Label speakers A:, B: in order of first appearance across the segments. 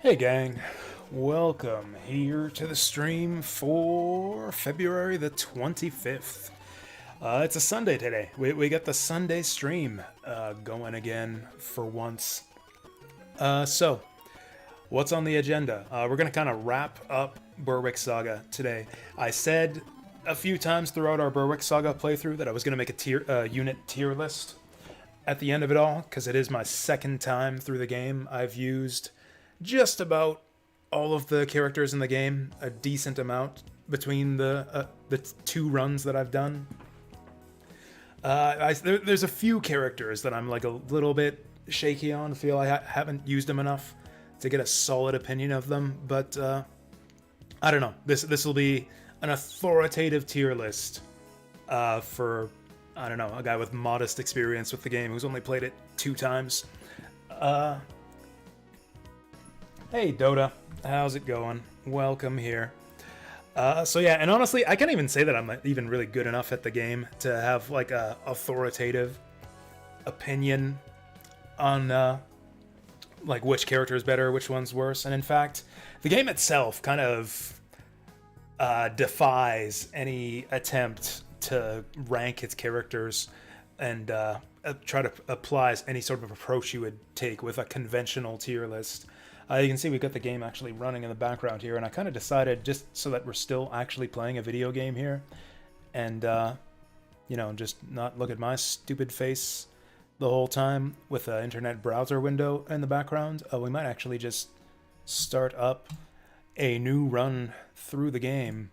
A: Hey gang, welcome here to the stream for February the 25th. It's a Sunday today. We got the Sunday stream going again for once. So, what's on the agenda? We're going to kind of wrap up Berwick Saga today. I said a few times throughout our Berwick Saga playthrough that I was going to make a unit tier list at the end of it all, because it is my second time through the game. I've used just about all of the characters in the game, a decent amount between the two runs that I've done. There's a few characters that I'm like a little bit shaky on, feel I haven't used them enough to get a solid opinion of them, but I don't know. This will be an authoritative tier list for, I don't know, a guy with modest experience with the game who's only played it 2 times. Hey Dota, how's it going? Welcome here. So yeah, and honestly, I can't even say that I'm even really good enough at the game to have like a authoritative opinion on like which character is better, which one's worse. And in fact, the game itself kind of defies any attempt to rank its characters and try to apply any sort of approach you would take with a conventional tier list. You can see we've got the game actually running in the background here, and I kind of decided, just so that we're still actually playing a video game here, and, you know, just not look at my stupid face the whole time with an internet browser window in the background, we might actually just start up a new run through the game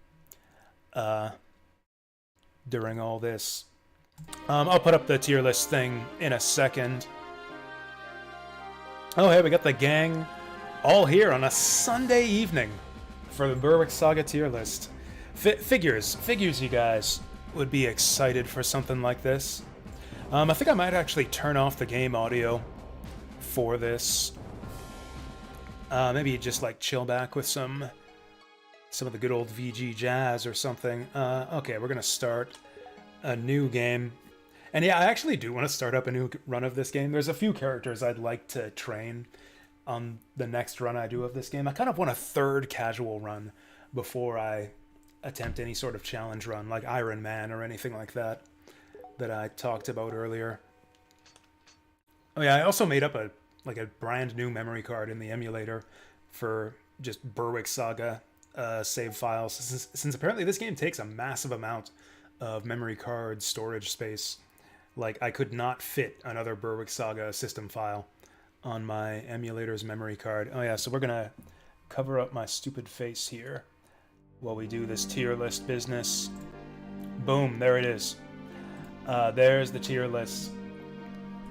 A: during all this. I'll put up the tier list thing in a second. Oh, hey, we got the gang all here on a Sunday evening for the Berwick Saga tier list. Figures, you guys would be excited for something like this. I think I might actually turn off the game audio for this. Maybe just like chill back with some of the good old VG jazz or something. Okay, we're gonna start a new game. And yeah, I actually do want to start up a new run of this game. There's a few characters I'd like to train on the next run I do of this game. I kind of want a third casual run before I attempt any sort of challenge run, like Iron Man or anything like that I talked about earlier. Oh yeah, I also made up a brand new memory card in the emulator for just Berwick Saga save files, since apparently this game takes a massive amount of memory card storage space. Like, I could not fit another Berwick Saga system file on my emulator's memory card. Oh yeah, so we're gonna cover up my stupid face here while we do this tier list business. Boom, there it is. There's the tier list.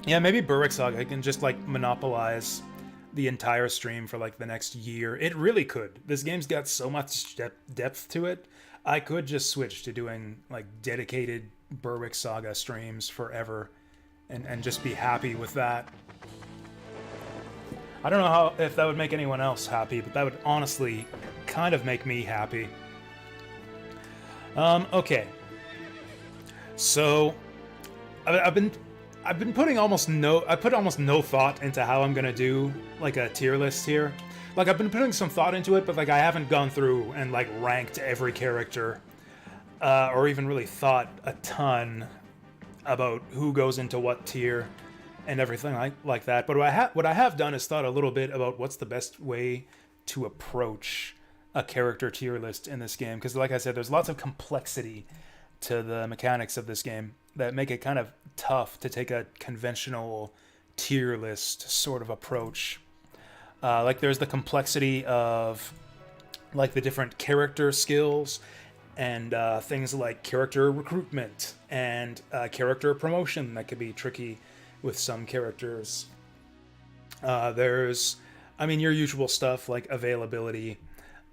A: Yeah, maybe Berwick Saga can just like monopolize the entire stream for like the next year. It really could. This game's got so much depth to it. I could just switch to doing like dedicated Berwick Saga streams forever and just be happy with that. I don't know if that would make anyone else happy, but that would honestly kind of make me happy. Okay. So I've been putting almost no thought into how I'm gonna do like a tier list here. Like, I've been putting some thought into it, but like I haven't gone through and like ranked every character, or even really thought a ton about who goes into what tier and everything like that. But what I have done is thought a little bit about what's the best way to approach a character tier list in this game, because like I said, there's lots of complexity to the mechanics of this game that make it kind of tough to take a conventional tier list sort of approach. Like, there's the complexity of like the different character skills and things like character recruitment and character promotion that could be tricky with some characters. There's, I mean, your usual stuff like availability.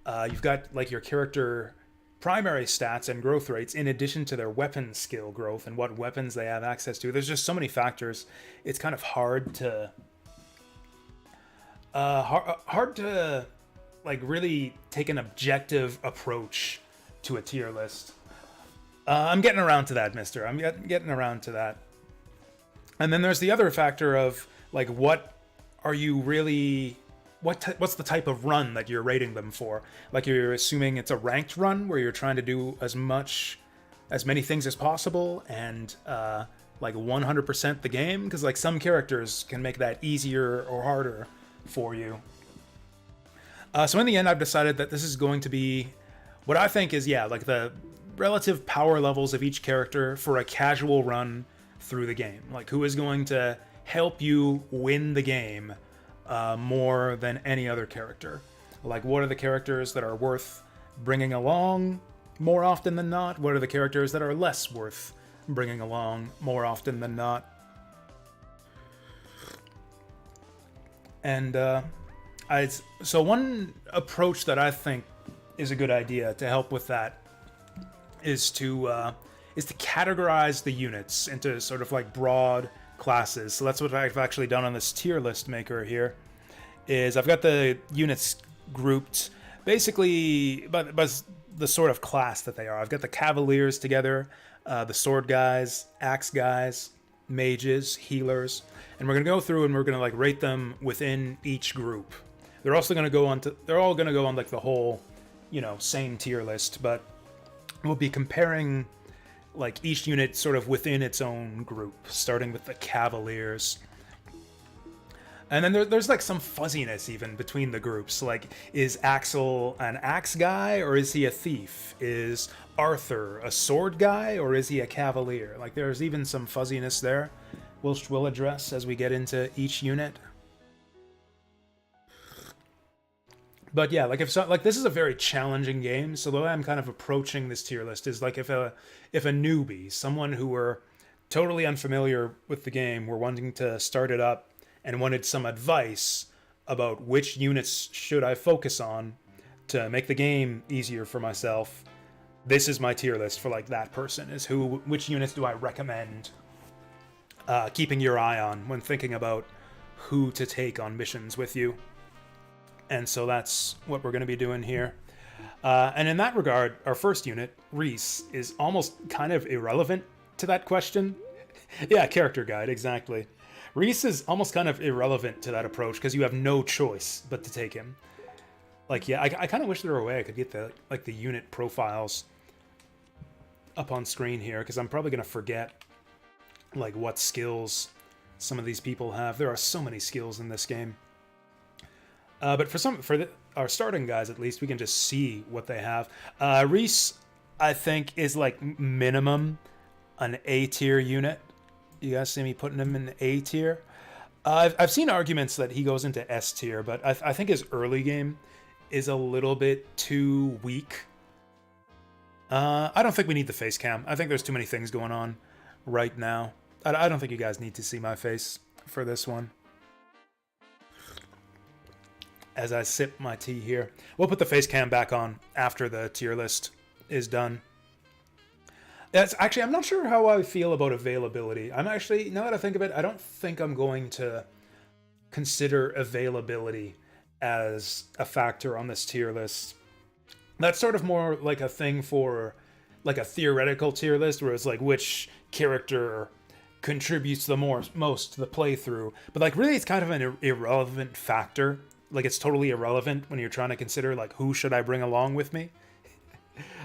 A: You've got like your character primary stats and growth rates in addition to their weapon skill growth and what weapons they have access to. There's just so many factors. It's kind of hard to like really take an objective approach to a tier list. I'm getting around to that, mister. I'm getting around to that. And then there's the other factor of like, what are you really what's the type of run that you're rating them for. Like, you're assuming it's a ranked run where you're trying to do as many things as possible and like 100% the game, because like some characters can make that easier or harder for you. So in the end, I've decided that this is going to be what I think is, yeah, like the relative power levels of each character for a casual run through the game. Like, who is going to help you win the game more than any other character. Like, what are the characters that are worth bringing along more often than not? What are the characters that are less worth bringing along more often than not? And so one approach that I think is a good idea to help with that is to categorize the units into sort of like broad classes. So that's what I've actually done on this tier list maker here. Is I've got the units grouped basically by the sort of class that they are. I've got the Cavaliers together, the sword guys, axe guys, mages, healers, and we're gonna go through and we're gonna like rate them within each group. They're also gonna go on to they're all gonna go on like the whole, same tier list, but we'll be comparing like each unit sort of within its own group, starting with the Cavaliers. And then there's like some fuzziness even between the groups. Like, is Axel an axe guy or is he a thief? Is Arthur a sword guy or is he a cavalier? Like, there's even some fuzziness there, which we'll address as we get into each unit. But yeah, like this is a very challenging game. So the way I'm kind of approaching this tier list is like if a newbie, someone who were totally unfamiliar with the game, were wanting to start it up and wanted some advice about which units should I focus on to make the game easier for myself, this is my tier list for like that person. Is which units do I recommend keeping your eye on when thinking about who to take on missions with you. And so that's what we're going to be doing here. And in that regard, our first unit, Reese, is almost kind of irrelevant to that question. Yeah, character guide, exactly. Reese is almost kind of irrelevant to that approach because you have no choice but to take him. Like, yeah, I kind of wish there were a way I could get the unit profiles up on screen here, because I'm probably going to forget like what skills some of these people have. There are so many skills in this game. But for our starting guys, at least, we can just see what they have. Reese, I think, is like minimum an A tier unit. You guys see me putting him in A tier? I've seen arguments that he goes into S tier, but I think his early game is a little bit too weak. I don't think we need the face cam. I think there's too many things going on right now. I don't think you guys need to see my face for this one. As I sip my tea here. We'll put the face cam back on after the tier list is done. I'm not sure how I feel about availability. I'm actually, now that I think of it, I don't think I'm going to consider availability as a factor on this tier list. That's sort of more like a thing for like a theoretical tier list, where it's like which character contributes the most to the playthrough. But like really it's kind of an irrelevant factor. Like, it's totally irrelevant when you're trying to consider, like, who should I bring along with me?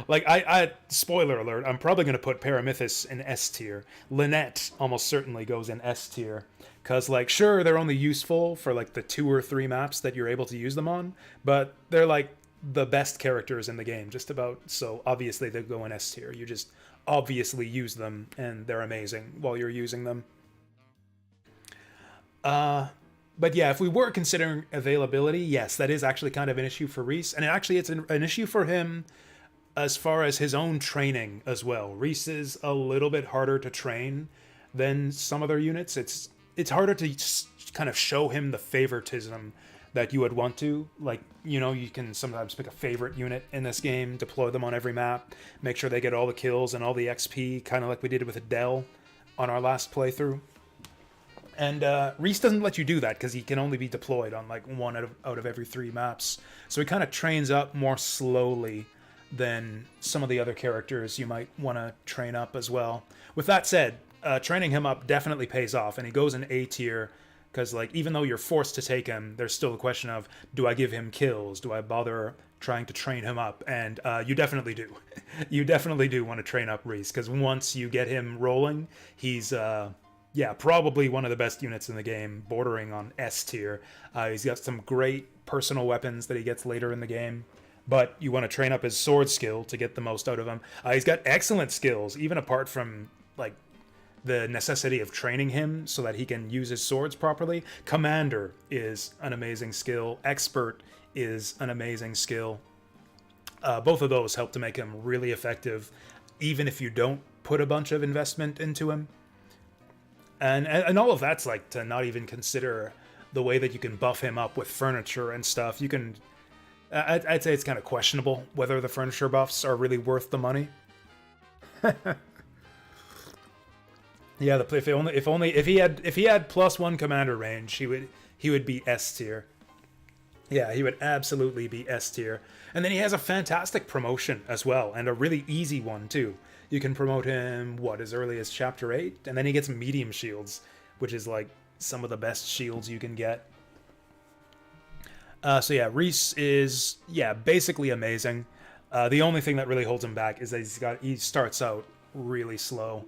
A: Like, I spoiler alert, I'm probably going to put Paramithis in S tier. Lynette almost certainly goes in S tier. Because, like, sure, they're only useful for, like, the 2 or 3 maps that you're able to use them on. But they're, like, the best characters in the game, just about. So, obviously, they go in S tier. You just obviously use them, and they're amazing while you're using them. But yeah, if we were considering availability, yes, that is actually kind of an issue for Reese. And it's an issue for him as far as his own training as well. Reese is a little bit harder to train than some other units. It's harder to kind of show him the favoritism that you would want to. Like, you can sometimes pick a favorite unit in this game, deploy them on every map, make sure they get all the kills and all the XP, kind of like we did with Adele on our last playthrough. And Reese doesn't let you do that because he can only be deployed on like 1 out of every 3 maps. So he kind of trains up more slowly than some of the other characters you might want to train up as well. With that said, training him up definitely pays off, and he goes in A tier because like even though you're forced to take him, there's still a question of, do I give him kills? Do I bother trying to train him up? And you definitely do. You definitely do want to train up Reese, because once you get him rolling, he's yeah, probably one of the best units in the game, bordering on S tier. He's got some great personal weapons that he gets later in the game, but you want to train up his sword skill to get the most out of him. He's got excellent skills, even apart from like the necessity of training him so that he can use his swords properly. Commander is an amazing skill. Expert is an amazing skill. Both of those help to make him really effective, even if you don't put a bunch of investment into him. And all of that's like to not even consider the way that you can buff him up with furniture and stuff. You can, I'd say it's kind of questionable whether the furniture buffs are really worth the money. Yeah, if he had +1 commander range, he would be S tier. Yeah, he would absolutely be S tier. And then he has a fantastic promotion as well, and a really easy one too. You can promote him, as early as Chapter 8, and then he gets medium shields, which is like some of the best shields you can get. So yeah, Reese is, basically amazing. The only thing that really holds him back is that he starts out really slow.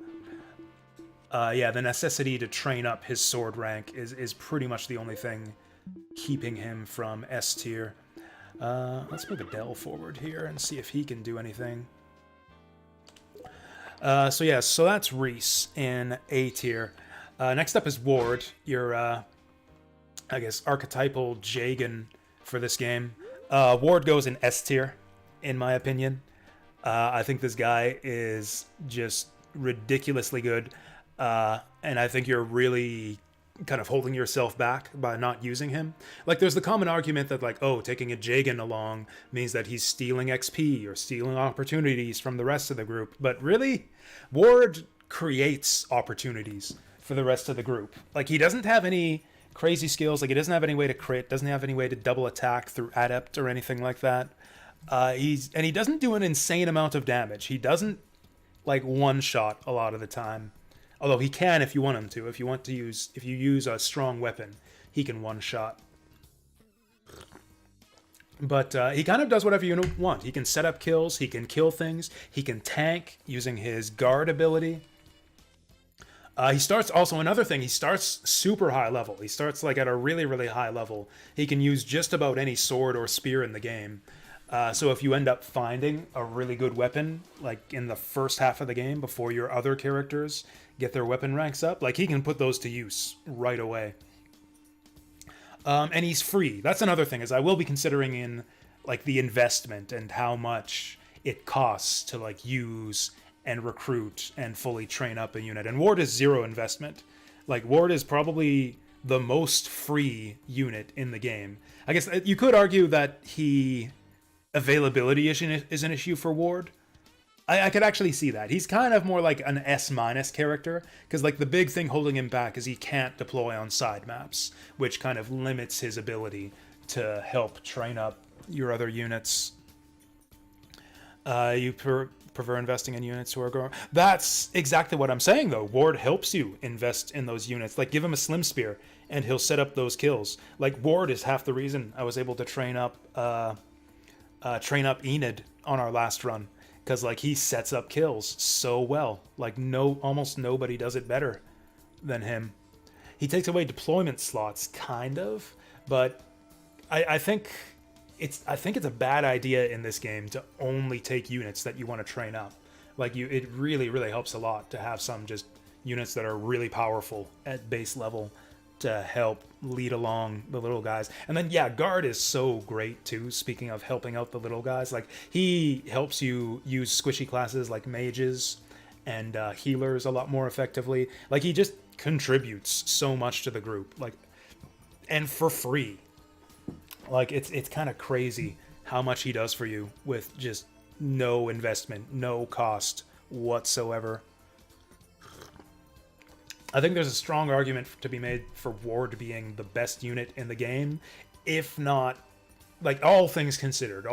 A: The necessity to train up his sword rank is pretty much the only thing keeping him from S tier. Let's move Adele forward here and see if he can do anything. So that's Reese in A tier. Next up is Ward, your, I guess, archetypal Jagan for this game. Ward goes in S tier, in my opinion. I think this guy is just ridiculously good, and I think you're really kind of holding yourself back by not using him. Like, there's the common argument that, like, oh, taking a Jagan along means that he's stealing XP or stealing opportunities from the rest of the group. But really, Ward creates opportunities for the rest of the group. Like, he doesn't have any crazy skills. Like, he doesn't have any way to crit, doesn't have any way to double attack through Adept or anything like that. He doesn't do an insane amount of damage. He doesn't, like, one-shot a lot of the time. Although he can if you want him to. If you use a strong weapon, he can one-shot. But he kind of does whatever you want. He can set up kills, he can kill things, he can tank using his guard ability. He starts super high level. He starts like at a really, really high level. He can use just about any sword or spear in the game. So if you end up finding a really good weapon, like in the first half of the game before your other characters get their weapon ranks up, like he can put those to use right away. And he's free. That's another thing, is I will be considering in like the investment and how much it costs to like use and recruit and fully train up a unit. And Ward is 0 investment. Like, Ward is probably the most free unit in the game. I guess you could argue that availability is an issue for Ward. I could actually see that. He's kind of more like an S- character, because like the big thing holding him back is he can't deploy on side maps, which kind of limits his ability to help train up your other units. You prefer investing in units who are growing. That's exactly what I'm saying, though. Ward helps you invest in those units. Like, give him a Slim Spear, and he'll set up those kills. Like, Ward is half the reason I was able to train up Enid on our last run, because like he sets up kills so well. Like, almost nobody does it better than him. He takes away deployment slots, kind of, but I think it's a bad idea in this game to only take units that you want to train up. Like, it really, really helps a lot to have some just units that are really powerful at base level to help lead along the little guys. And then, yeah, Guard is so great too, speaking of helping out the little guys. Like, he helps you use squishy classes like mages and healers a lot more effectively. Like, he just contributes so much to the group, like, and for free. Like, it's kind of crazy how much he does for you with just no investment, no cost whatsoever. I think there's a strong argument to be made for Ward being the best unit in the game, if not, like, all things considered,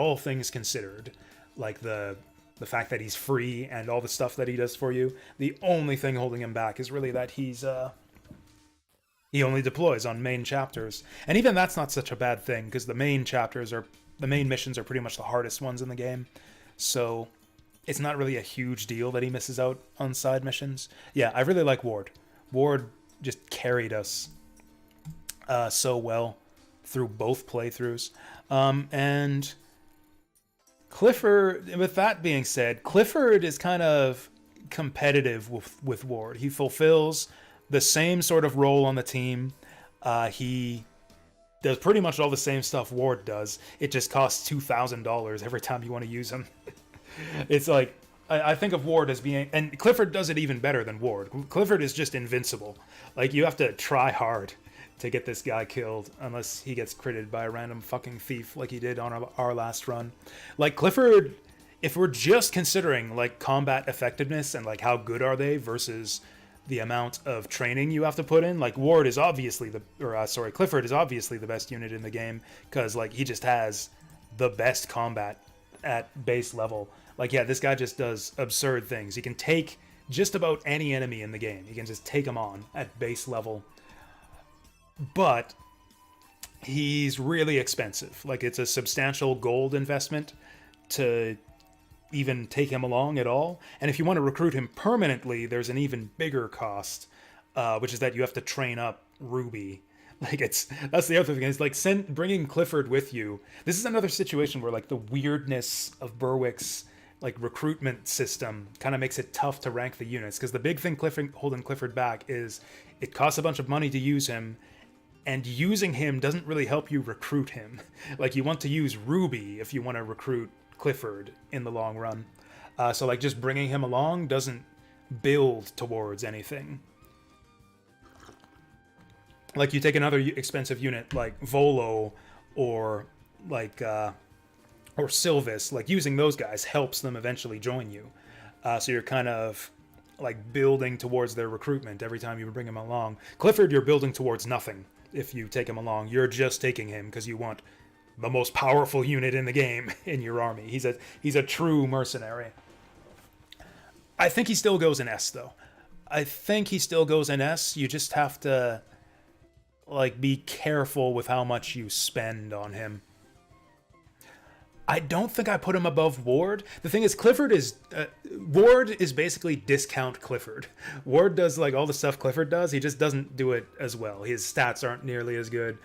A: like the fact that he's free and all the stuff that he does for you. The only thing holding him back is really that he's He only deploys on main chapters, and even that's not such a bad thing because the main missions are pretty much the hardest ones in the game. So it's not really a huge deal that he misses out on side missions. Yeah, I really like Ward. Ward just carried us so well through both playthroughs. And Clifford, with that being said, Clifford is kind of competitive with Ward. He fulfills the same sort of role on the team. He does pretty much all the same stuff Ward does. It just costs $2,000 every time you want to use him. It's like, I think of Ward as being, and Clifford does it even better than Ward. Clifford is just invincible. Like, you have to try hard to get this guy killed unless he gets critted by a random fucking thief like he did on our last run. Like, Clifford, if we're just considering like combat effectiveness and like how good are they versus the amount of training you have to put in, like Clifford is obviously the best unit in the game because like he just has the best combat at base level. Like, yeah, this guy just does absurd things. He can take just about any enemy in the game. He can just take them on at base level. But he's really expensive. Like, it's a substantial gold investment to even take him along at all. And if you want to recruit him permanently, there's an even bigger cost, which is that you have to train up Ruby. Like, that's the other thing. It's like bringing Clifford with you. This is another situation where like the weirdness of Berwick's like recruitment system kind of makes it tough to rank the units, because the big thing holding Clifford back is it costs a bunch of money to use him, and using him doesn't really help you recruit him. Like, you want to use Ruby if you want to recruit Clifford in the long run. So like just bringing him along doesn't build towards anything. Like, you take another expensive unit like Volo or like or Sylvis, like using those guys helps them eventually join you. So you're kind of like building towards their recruitment every time you bring him along. Clifford, you're building towards nothing if you take him along. You're just taking him because you want the most powerful unit in the game in your army. He's a true mercenary. I think he still goes in S though. I think he still goes in S. You just have to like be careful with how much you spend on him. I don't think I put him above Ward. The thing is, Ward is basically discount Clifford. Ward does like all the stuff Clifford does. He just doesn't do it as well. His stats aren't nearly as good.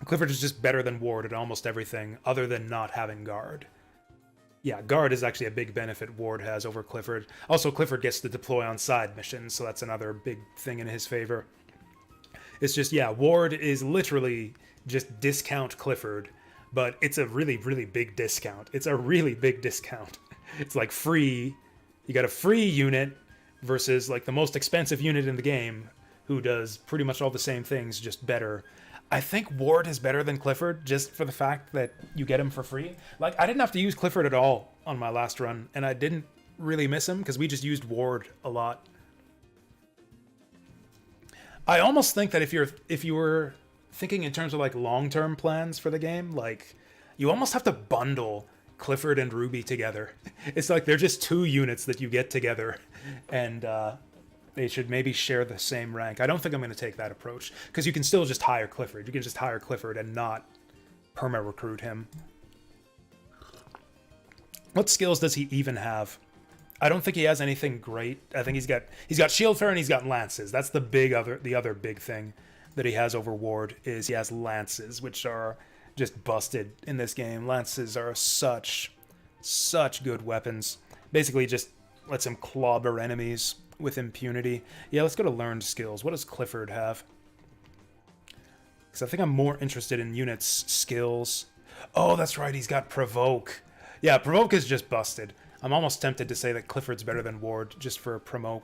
A: Clifford is just better than Ward at almost everything other than not having guard. Yeah, guard is actually a big benefit Ward has over Clifford. Also, Clifford gets to deploy on side missions, so that's another big thing in his favor. It's just, yeah, Ward is literally just discount Clifford, but it's a really, really big discount. It's a really big discount. It's like free. You got a free unit versus like the most expensive unit in the game who does pretty much all the same things, just better. I think Ward is better than Clifford just for the fact that you get him for free. Like, I didn't have to use Clifford at all on my last run, and I didn't really miss him because we just used Ward a lot. I almost think that if you were thinking in terms of like long-term plans for the game, like you almost have to bundle Clifford and Ruby together. It's like they're just two units that you get together, and they should maybe share the same rank. I don't think I'm going to take that approach, because you can still just hire Clifford. You can just hire Clifford and not perma-recruit him. What skills does he even have? I don't think he has anything great. I think he's got Shieldfare and he's got Lances. That's the other big thing that he has over Ward is he has Lances, which are just busted in this game. Lances are such good weapons. Basically just lets him clobber enemies with impunity. Yeah, let's go to learned skills. What does Clifford have? Because I think I'm more interested in units' skills. Oh, that's right, he's got Provoke. Yeah, Provoke is just busted. I'm almost tempted to say that Clifford's better than Ward just for Promote.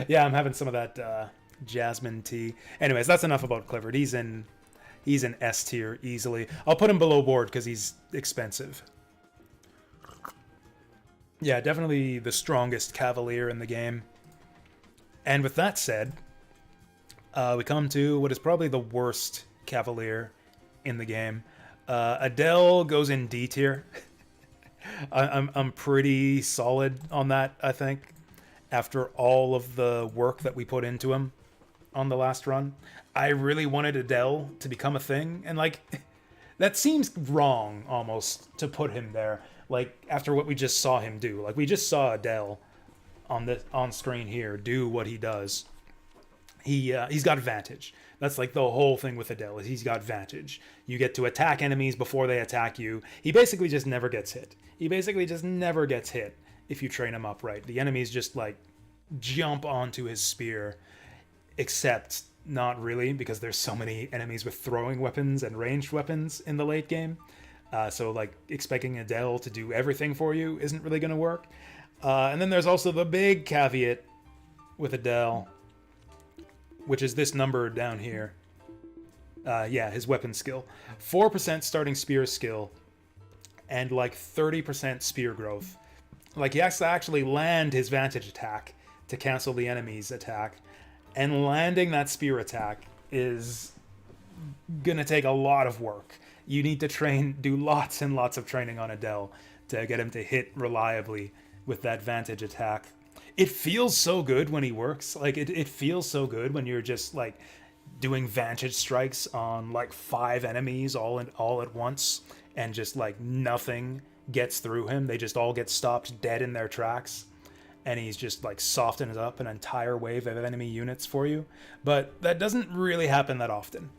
A: Yeah, I'm having some of that Jasmine tea. Anyways, that's enough about Clifford. He's in S tier easily. I'll put him below Ward because he's expensive. Yeah, definitely the strongest Cavalier in the game. And with that said, we come to what is probably the worst Cavalier in the game. Adele goes in D tier. I'm pretty solid on that, I think. after all of the work that we put into him on the last run. I really wanted Adele to become a thing, and like that seems wrong almost to put him there. Like after what we just saw him do, like we just saw Adele on screen here do what he does. He's got Vantage. That's like the whole thing with Adele is he's got Vantage. You get to attack enemies before they attack you. He basically just never gets hit. He basically just never gets hit if you train him up right. The enemies just like jump onto his spear, except not really because there's so many enemies with throwing weapons and ranged weapons in the late game. So like expecting Adele to do everything for you isn't really going to work. And then there's also the big caveat with Adele, which is this number down here. Yeah, his weapon skill. 4% starting spear skill, and like 30% spear growth. Like he has to actually land his Vantage attack to cancel the enemy's attack. And landing that spear attack is gonna take a lot of work. You need to do lots and lots of training on Adele to get him to hit reliably with that Vantage attack. It feels so good when he works. Like it feels so good when you're just like doing Vantage strikes on like 5 enemies all at once, and just like nothing gets through him. They just all get stopped dead in their tracks, and he's just like softens up an entire wave of enemy units for you. But that doesn't really happen that often.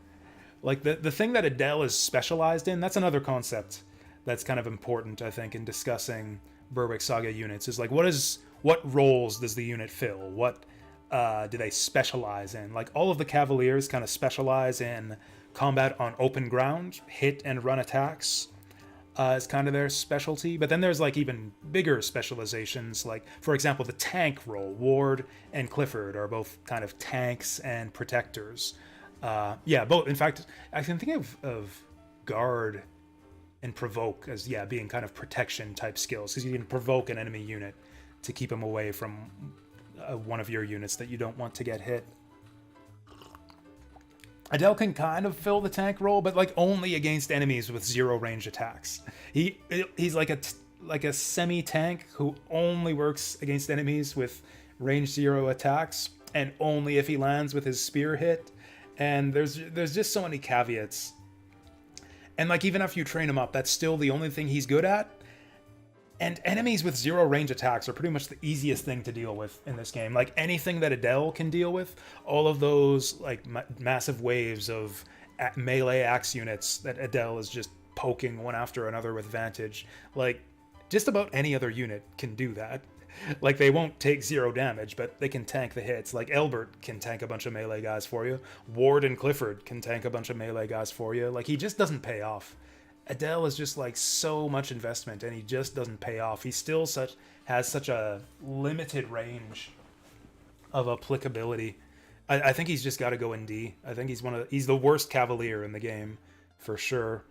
A: Like the thing that Adele is specialized in, that's another concept that's kind of important, I think, in discussing Berwick Saga units, is like what roles does the unit fill? What do they specialize in? Like all of the Cavaliers kind of specialize in combat on open ground, hit and run attacks is kind of their specialty. But then there's like even bigger specializations. Like for example, the tank role, Ward and Clifford are both kind of tanks and protectors. Yeah, both. In fact, I can think of Guard and Provoke as being kind of protection type skills, because you can provoke an enemy unit to keep them away from one of your units that you don't want to get hit. Adele can kind of fill the tank role, but like only against enemies with 0 range attacks. He's like a semi-tank who only works against enemies with range 0 attacks, and only if he lands with his spear hit. And there's just so many caveats. And like even if you train him up, that's still the only thing he's good at. And enemies with 0 range attacks are pretty much the easiest thing to deal with in this game. Like anything that Adele can deal with, all of those like massive waves of melee axe units that Adele is just poking one after another with Vantage, like just about any other unit can do that. Like they won't take 0 damage, but they can tank the hits. Like Elbert can tank a bunch of melee guys for you. Ward and Clifford can tank a bunch of melee guys for you. Like he just doesn't pay off. Adele is just like so much investment, and he just doesn't pay off. He still has such a limited range of applicability. I think he's just got to go in D. I think he's the worst Cavalier in the game for sure.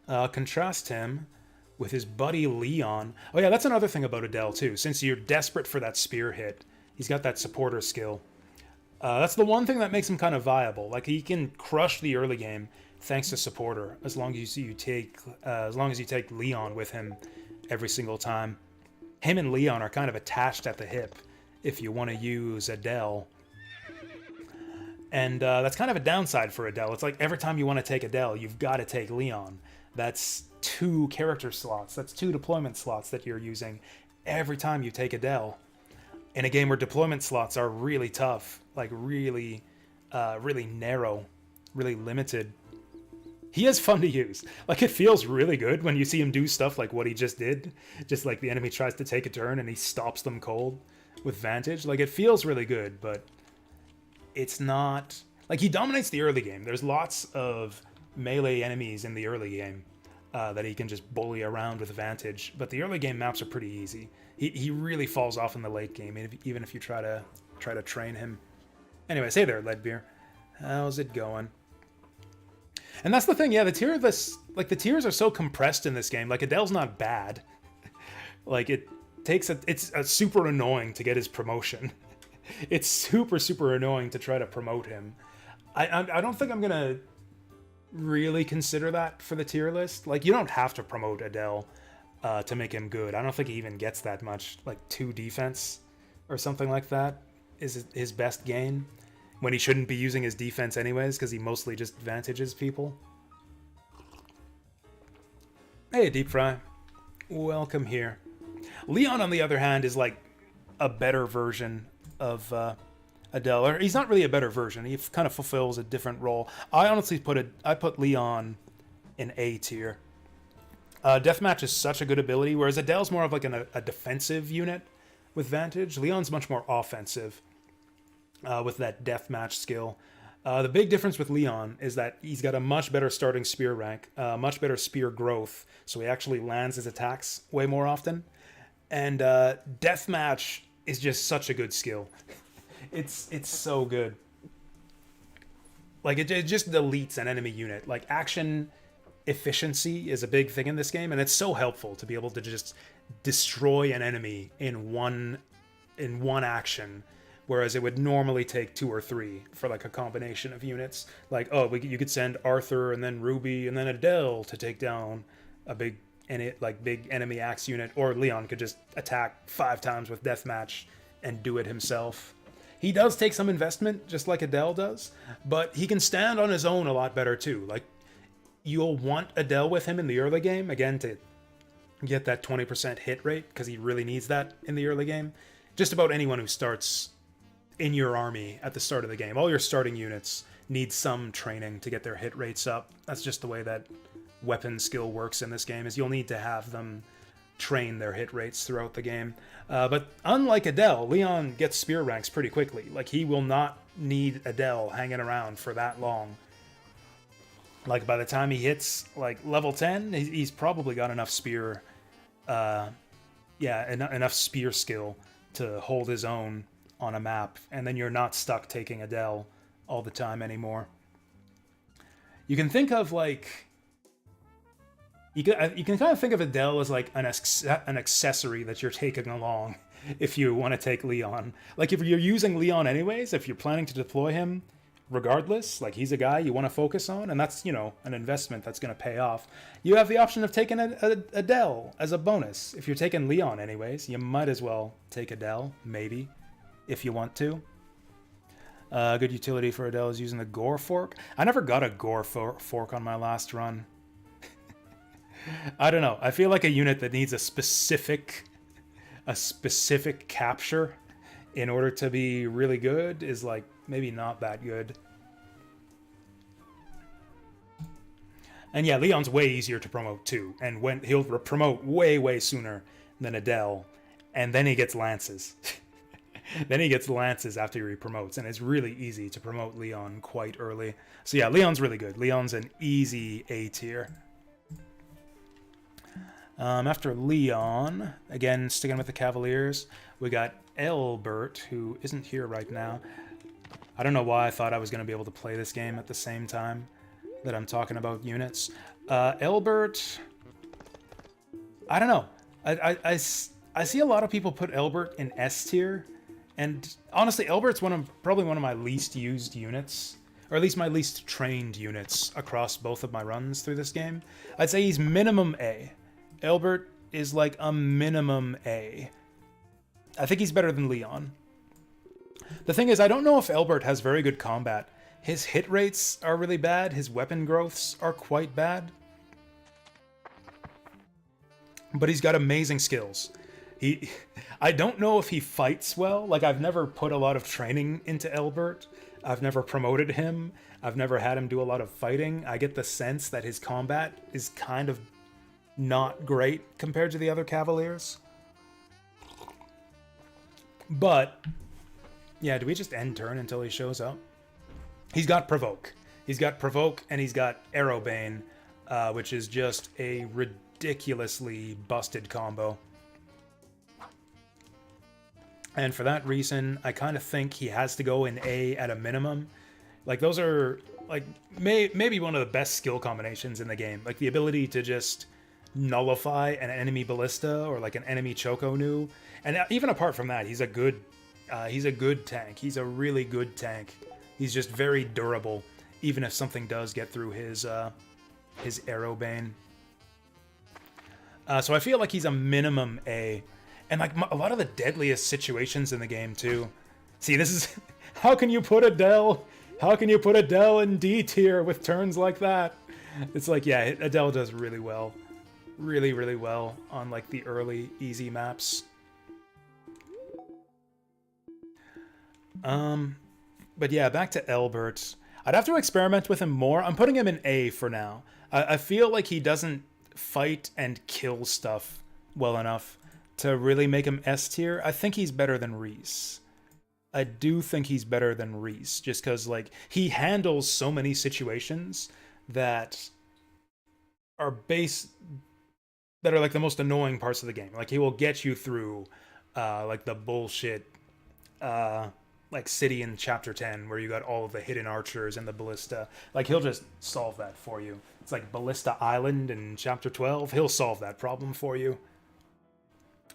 A: Contrast him with his buddy Leon. Oh yeah, that's another thing about Adele too. Since you're desperate for that spear hit, he's got that supporter skill. That's the one thing that makes him kind of viable. Like he can crush the early game thanks to supporter, as long as you take Leon with him every single time. Him and Leon are kind of attached at the hip if you want to use Adele. And that's kind of a downside for Adele. It's like every time you want to take Adele, you've got to take Leon. That's 2 character slots. That's 2 deployment slots that you're using every time you take Adele. In a game where deployment slots are really tough, like really narrow, really limited. He is fun to use. Like it feels really good when you see him do stuff like what he just did. Just like the enemy tries to take a turn and he stops them cold with Vantage. Like it feels really good, but it's not... Like he dominates the early game. There's lots of melee enemies in the early game that he can just bully around with Vantage. But the early game maps are pretty easy. He really falls off in the late game, even if you try to train him. Anyways, hey there, Leadbeer. How's it going? And that's the thing, yeah, the tiers are so compressed in this game. Like Adele's not bad. Like it's super annoying to get his promotion. It's super annoying to try to promote him. I don't think I'm gonna really consider that for the tier list. Like you don't have to promote Adele to make him good. I don't think he even gets that much, like 2 defense or something like that is his best gain, when he shouldn't be using his defense anyways, because he mostly just advantages people. Hey, Deep Fry. Welcome here. Leon, on the other hand, is like a better version of Adele. Or he's not really a better version. He kind of fulfills a different role. I honestly put Leon in A tier. Deathmatch is such a good ability, whereas Adele's more of like a defensive unit with Vantage. Leon's much more offensive with that Deathmatch skill. The big difference with Leon is that he's got a much better starting spear rank, much better spear growth, so he actually lands his attacks way more often. And Deathmatch is just such a good skill. It's so good. Like, it just deletes an enemy unit. Like, action efficiency is a big thing in this game, and it's so helpful to be able to just destroy an enemy in one action, whereas it would normally take 2 or 3 for like a combination of units. Like, oh, you could send Arthur and then Ruby and then Adele to take down a big enemy axe unit, or Leon could just attack 5 times with Deathmatch and do it himself. He does take some investment, just like Adele does, but he can stand on his own a lot better too. Like, you'll want Adele with him in the early game, again, to get that 20% hit rate, because he really needs that in the early game. Just about anyone who starts in your army at the start of the game, all your starting units need some training to get their hit rates up. That's just the way that weapon skill works in this game, is you'll need to have them train their hit rates throughout the game. But unlike Adele, Leon gets spear ranks pretty quickly. Like, he will not need Adele hanging around for that long. Like, by the time he hits like level 10, he's probably got enough spear, enough spear skill to hold his own on a map, and then you're not stuck taking Adele all the time anymore. You can think of like, you can kind of think of Adele as like an accessory that you're taking along if you want to take Leon. Like, if you're using Leon anyways, if you're planning to deploy him regardless, like, he's a guy you want to focus on, and that's, an investment that's going to pay off. You have the option of taking Adele as a bonus. If you're taking Leon anyways, you might as well take Adele, maybe, if you want to. Good utility for Adele is using the Gore Fork. I never got a Gore Fork on my last run. I don't know. I feel like a unit that needs a specific capture in order to be really good is like maybe not that good. And yeah, Leon's way easier to promote too, and when he'll promote way sooner than Adele, and then he gets lances. Then he gets lances after he promotes, and it's really easy to promote Leon quite early. So yeah, Leon's really good. Leon's an easy A tier. After Leon, again, sticking with the Cavaliers, we got Elbert, who isn't here right now. I don't know why I thought I was going to be able to play this game at the same time that I'm talking about units. Elbert, I don't know. I see a lot of people put Elbert in S tier, and honestly, Elbert's probably one of my least used units, or at least my least trained units across both of my runs through this game. I'd say he's minimum A. Elbert is like a minimum A. I think he's better than Leon. The thing is, I don't know if Elbert has very good combat. His hit rates are really bad. His weapon growths are quite bad. But he's got amazing skills. I don't know if he fights well. Like, I've never put a lot of training into Elbert. I've never promoted him. I've never had him do a lot of fighting. I get the sense that his combat is kind of not great compared to the other Cavaliers. But yeah, do we just end turn until he shows up? He's got Provoke. He's got Provoke, and he's got Arrowbane, which is just a ridiculously busted combo. And for that reason, I kind of think he has to go in A at a minimum. Like, those are like maybe one of the best skill combinations in the game. Like, the ability to just nullify an enemy ballista or like an enemy Choco Nu. And even apart from that, he's a good tank. He's a really good tank. He's just very durable, even if something does get through his Arrowbane. So I feel like he's a minimum A. And like a lot of the deadliest situations in the game too. See, this is how can you put Adele? How can you put Adele in D tier with turns like that? It's like, yeah, Adele does really well. Really, really well on like the early easy maps. But yeah, back to Elbert. I'd have to experiment with him more. I'm putting him in A for now. I feel like he doesn't fight and kill stuff well enough to really make him S tier. I think he's better than Reese. I do think he's better than Reese, just because like he handles so many situations that are like the most annoying parts of the game. Like he will get you through like the bullshit like city in chapter 10 where you got all of the hidden archers and the ballista. Like he'll just solve that for you. It's like Ballista Island in chapter 12. He'll solve that problem for you.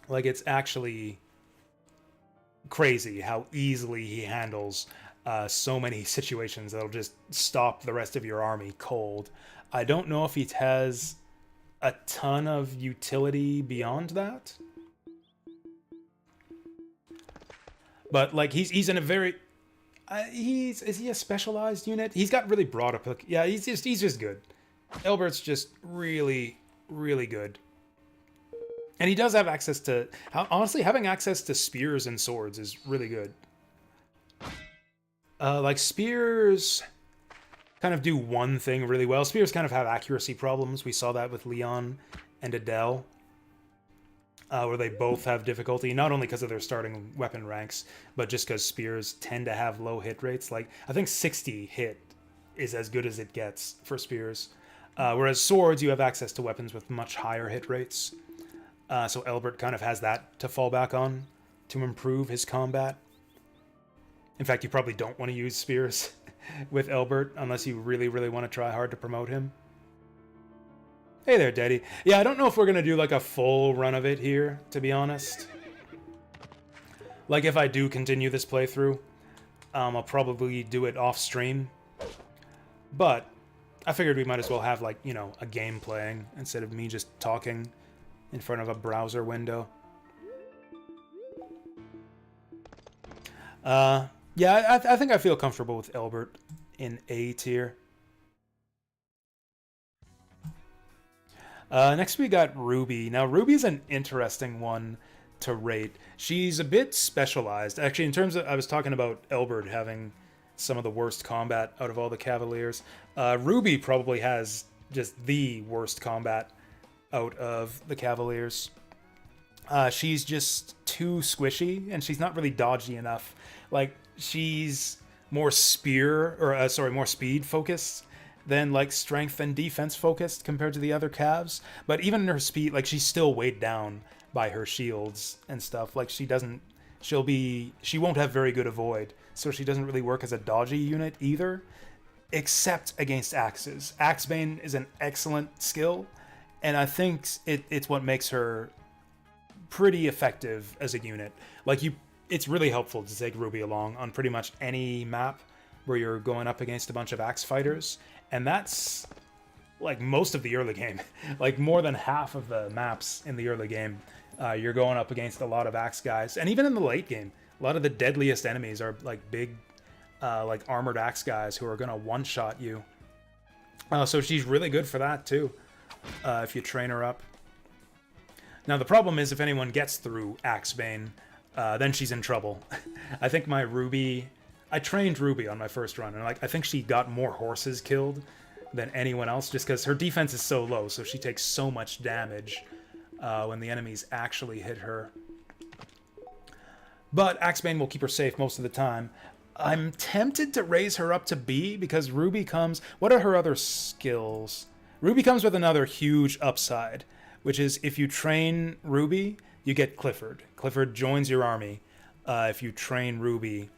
A: Like it's actually crazy how easily he handles so many situations that'll just stop the rest of your army cold. I don't know if he has a ton of utility beyond that. But like he's in a very is he a specialized unit? He's got really broad yeah, he's just good. Elbert's just really, really good. And he does have access to honestly having access to spears and swords is really good. Like spears kind of do one thing really well. Spears kind of have accuracy problems. We saw that with Leon and Adele. Where they both have difficulty, not only because of their starting weapon ranks, but just because spears tend to have low hit rates. Like, I think 60 hit is as good as it gets for spears. Whereas swords, you have access to weapons with much higher hit rates. So Elbert kind of has that to fall back on to improve his combat. In fact, you probably don't want to use spears with Elbert unless you really, really want to try hard to promote him. Hey there, Daddy. Yeah, I don't know if we're going to do like a full run of it here, to be honest. Like if I do continue this playthrough, I'll probably do it off stream. But I figured we might as well have like, you know, a game playing instead of me just talking in front of a browser window. Yeah, I think I feel comfortable with Elbert in A tier. Next we got Ruby. Now Ruby's an interesting one to rate. She's a bit specialized. Actually, in terms of, I was talking about Elbert having some of the worst combat out of all the Cavaliers. Ruby probably has just the worst combat out of the Cavaliers. She's just too squishy, and she's not really dodgy enough. Like, she's more more speed focused than like strength and defense focused compared to the other Cavs. But even in her speed, like she's still weighed down by her shields and stuff. Like she won't have very good avoid, so she doesn't really work as a dodgy unit either, except against axes. Axebane is an excellent skill, and I think it's what makes her pretty effective as a unit. Like it's really helpful to take Ruby along on pretty much any map where you're going up against a bunch of axe fighters. And that's like most of the early game. Like more than half of the maps in the early game, you're going up against a lot of axe guys. And even in the late game, a lot of the deadliest enemies are like big, like armored axe guys who are going to one-shot you. So she's really good for that too, if you train her up. Now the problem is if anyone gets through Axebane, then she's in trouble. I think I trained Ruby on my first run, and like I think she got more horses killed than anyone else, just because her defense is so low, so she takes so much damage when the enemies actually hit her. But Axebane will keep her safe most of the time. I'm tempted to raise her up to B, because Ruby comes... What are her other skills? Ruby comes with another huge upside, which is if you train Ruby, you get Clifford. Clifford joins your army if you train Ruby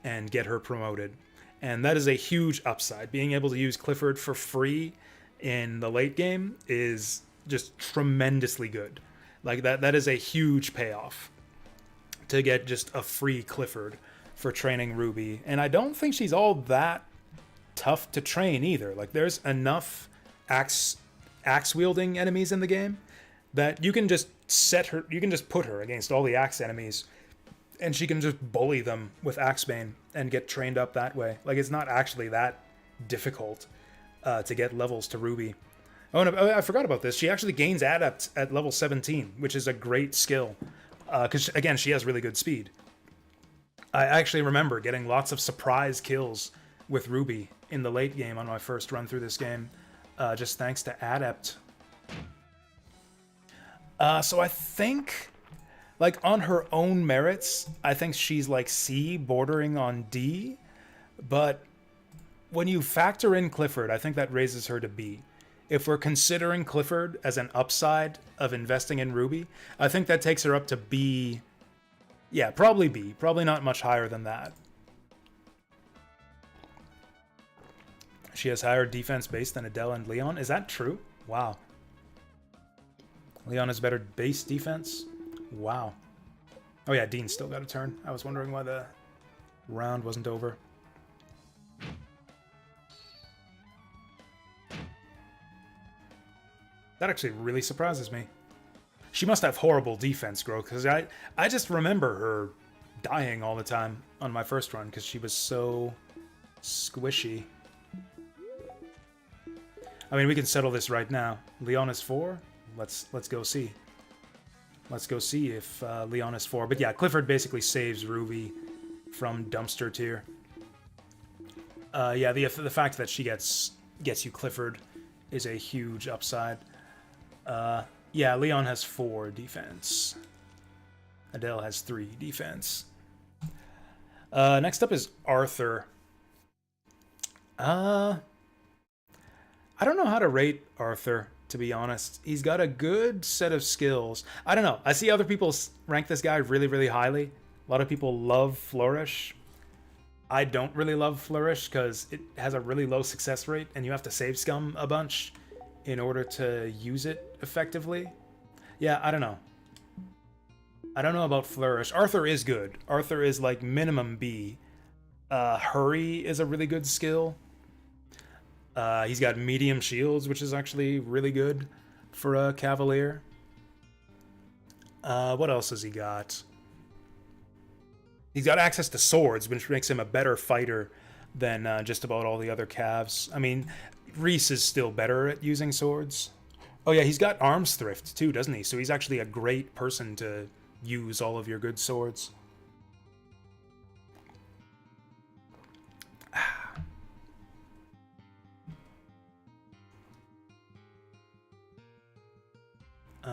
A: and get her promoted. And that is a huge upside. Being able to use Clifford for free in the late game is just tremendously good. Like that is a huge payoff to get just a free Clifford for training Ruby. And I don't think she's all that tough to train either. Like there's enough axe wielding enemies in the game that you can just set her, you can just put her against all the axe enemies, and she can just bully them with Axebane and get trained up that way. Like, it's not actually that difficult to get levels to Ruby. Oh, and I forgot about this. She actually gains Adept at level 17, which is a great skill. Because, again, she has really good speed. I actually remember getting lots of surprise kills with Ruby in the late game on my first run through this game, just thanks to Adept. So I think, like, on her own merits, I think she's like C, bordering on D, but when you factor in Clifford, I think that raises her to B. If we're considering Clifford as an upside of investing in Ruby, I think that takes her up to B. Yeah, probably B. Probably not much higher than that. She has higher defense base than Adele and Leon. Is that true? Wow. Leon has better base defense? Wow. Oh yeah, Dean still got a turn. I was wondering why the round wasn't over. That actually really surprises me. She must have horrible defense growth, because I just remember her dying all the time on my first run because she was so squishy. I mean, we can settle this right now. Leon is 4. Let's go see. Let's go see if Leon is 4. But yeah, Clifford basically saves Ruby from dumpster tier. Yeah, the fact that she gets you Clifford is a huge upside. Yeah, Leon has 4 defense. Adele has 3 defense. Next up is Arthur. I don't know how to rate Arthur, to be honest. He's got a good set of skills. I don't know. I see other people rank this guy really, really highly. A lot of people love Flourish. I don't really love Flourish because it has a really low success rate and you have to save scum a bunch in order to use it effectively. Yeah, I don't know. I don't know about Flourish. Arthur is good. Arthur is like minimum B. Hurry is a really good skill. He's got medium shields, which is actually really good for a Cavalier. What else has he got? He's got access to swords, which makes him a better fighter than just about all the other Cavs. I mean, Reese is still better at using swords. Oh yeah, he's got arms thrift too, doesn't he? So he's actually a great person to use all of your good swords.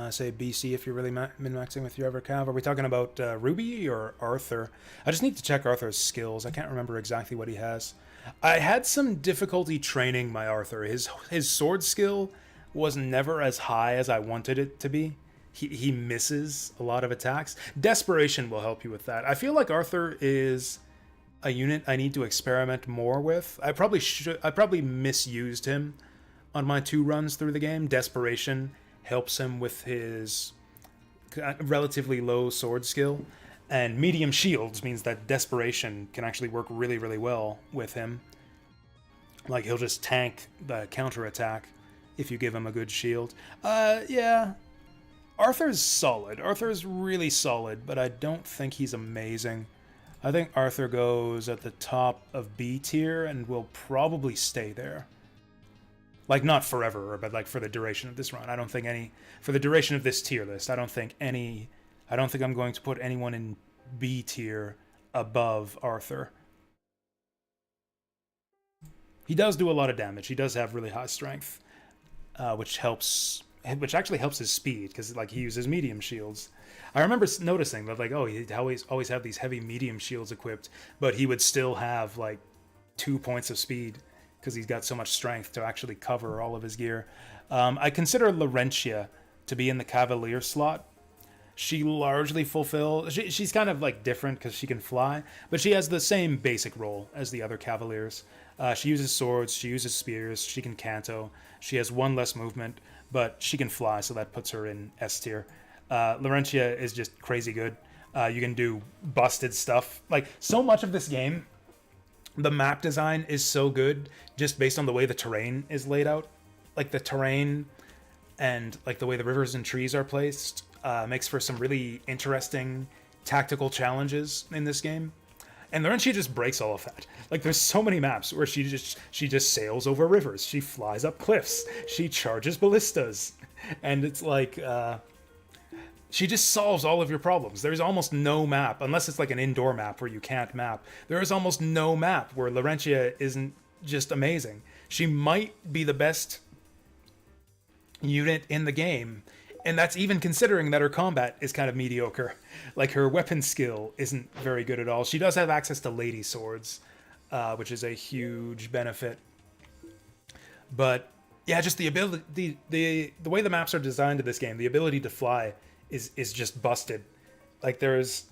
A: Say BC if you're really min-maxing with your ever Cav. Are we talking about Ruby or Arthur? I just need to check Arthur's skills. I can't remember exactly what he has. I had some difficulty training my Arthur. His sword skill was never as high as I wanted it to be. He misses a lot of attacks. Desperation will help you with that. I feel like Arthur is a unit I need to experiment more with. I probably misused him on my 2 runs through the game. Desperation helps him with his relatively low sword skill, and medium shields means that Desperation can actually work really, really well with him. Like, he'll just tank the counterattack if you give him a good shield. Yeah. Arthur's solid. Arthur's really solid, but I don't think he's amazing. I think Arthur goes at the top of B tier and will probably stay there. Like, not forever, but like for the duration of this run. I don't think for the duration of this tier list, I don't think I'm going to put anyone in B tier above Arthur. He does do a lot of damage. He does have really high strength, which actually helps his speed, because like he uses medium shields. I remember noticing that, like, oh, he'd always have these heavy medium shields equipped, but he would still have like 2 points of speed, because he's got so much strength to actually cover all of his gear. I consider Laurentia to be in the Cavalier slot. She largely fulfills... She's kind of like different because she can fly, but she has the same basic role as the other Cavaliers. She uses swords, she uses spears, she can canto. She has 1 less movement, but she can fly, so that puts her in S tier. Laurentia is just crazy good. You can do busted stuff. Like, so much of this game, the map design is so good just based on the way the terrain is laid out. Like, the terrain and like the way the rivers and trees are placed makes for some really interesting tactical challenges in this game. And Laurentia just breaks all of that. Like, there's so many maps where she just sails over rivers, she flies up cliffs, she charges ballistas, and it's like she just solves all of your problems. There's almost no map, unless it's like an indoor map where you can't map. There is almost no map where Laurentia isn't just amazing. She might be the best unit in the game, and that's even considering that her combat is kind of mediocre. Like, her weapon skill isn't very good at all. She does have access to lady swords, which is a huge benefit. But yeah, just the ability, the way the maps are designed in this game, the ability to fly is just busted. Like, there's,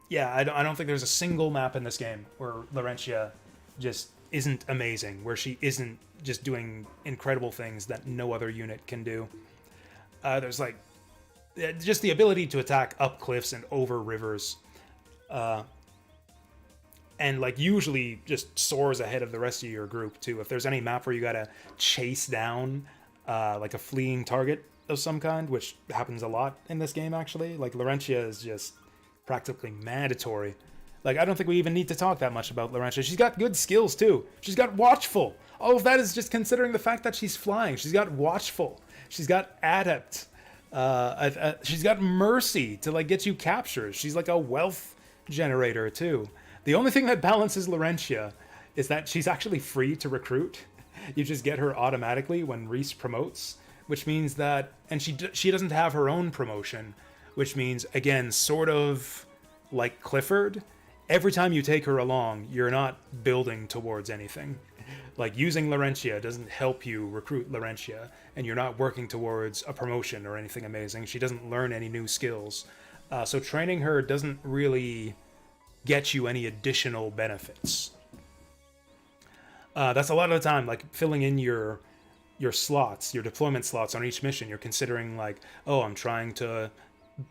A: yeah, I don't think there's a single map in this game where Laurentia just isn't amazing, where she isn't just doing incredible things that no other unit can do. There's like just the ability to attack up cliffs and over rivers, and like usually just soars ahead of the rest of your group too. If there's any map where you gotta chase down like a fleeing target of some kind, which happens a lot in this game actually, like Laurentia is just practically mandatory. Like, I don't think we even need to talk that much about Laurentia. She's got good skills too. She's got Watchful. All of that is just considering the fact that she's flying. She's got Watchful. She's got Adept. She's got Mercy to like get you captures. She's like a wealth generator too. The only thing that balances Laurentia is that she's actually free to recruit. You just get her automatically when Reese promotes, which means that, and she doesn't have her own promotion, which means, again, sort of like Clifford, every time you take her along, you're not building towards anything. Like, using Laurentia doesn't help you recruit Laurentia, and you're not working towards a promotion or anything amazing. She doesn't learn any new skills. So training her doesn't really get you any additional benefits. That's a lot of the time, like, filling in your slots, your deployment slots on each mission. You're considering, like, oh, I'm trying to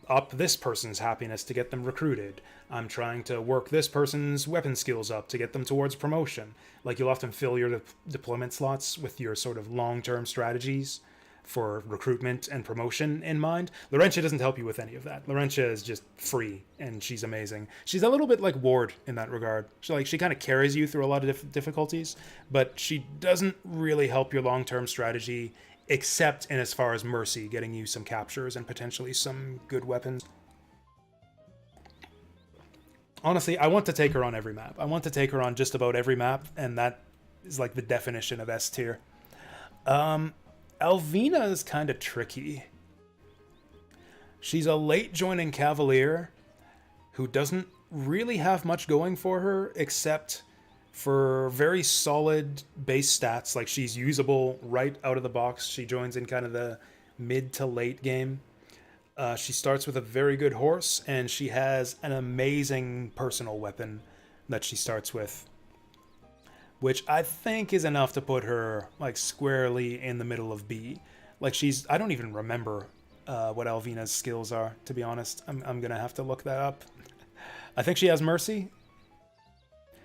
A: up this person's happiness to get them recruited. I'm trying to work this person's weapon skills up to get them towards promotion. Like, you'll often fill your deployment slots with your sort of long-term strategies for recruitment and promotion in mind. Laurentia doesn't help you with any of that. Laurentia is just free, and she's amazing. She's a little bit like Ward in that regard. She kind of carries you through a lot of difficulties, but she doesn't really help your long-term strategy, except in as far as Mercy, getting you some captures and potentially some good weapons. Honestly, I want to take her on every map. I want to take her on just about every map, and that is like the definition of S tier. Alvina is kind of tricky. She's a late joining Cavalier who doesn't really have much going for her except for very solid base stats. Like, she's usable right out of the box. She joins in kind of the mid to late game. She starts with a very good horse, and she has an amazing personal weapon that she starts with, which I think is enough to put her like squarely in the middle of B. Like, I don't even remember what Alvina's skills are, to be honest. I'm gonna have to look that up. I think she has Mercy.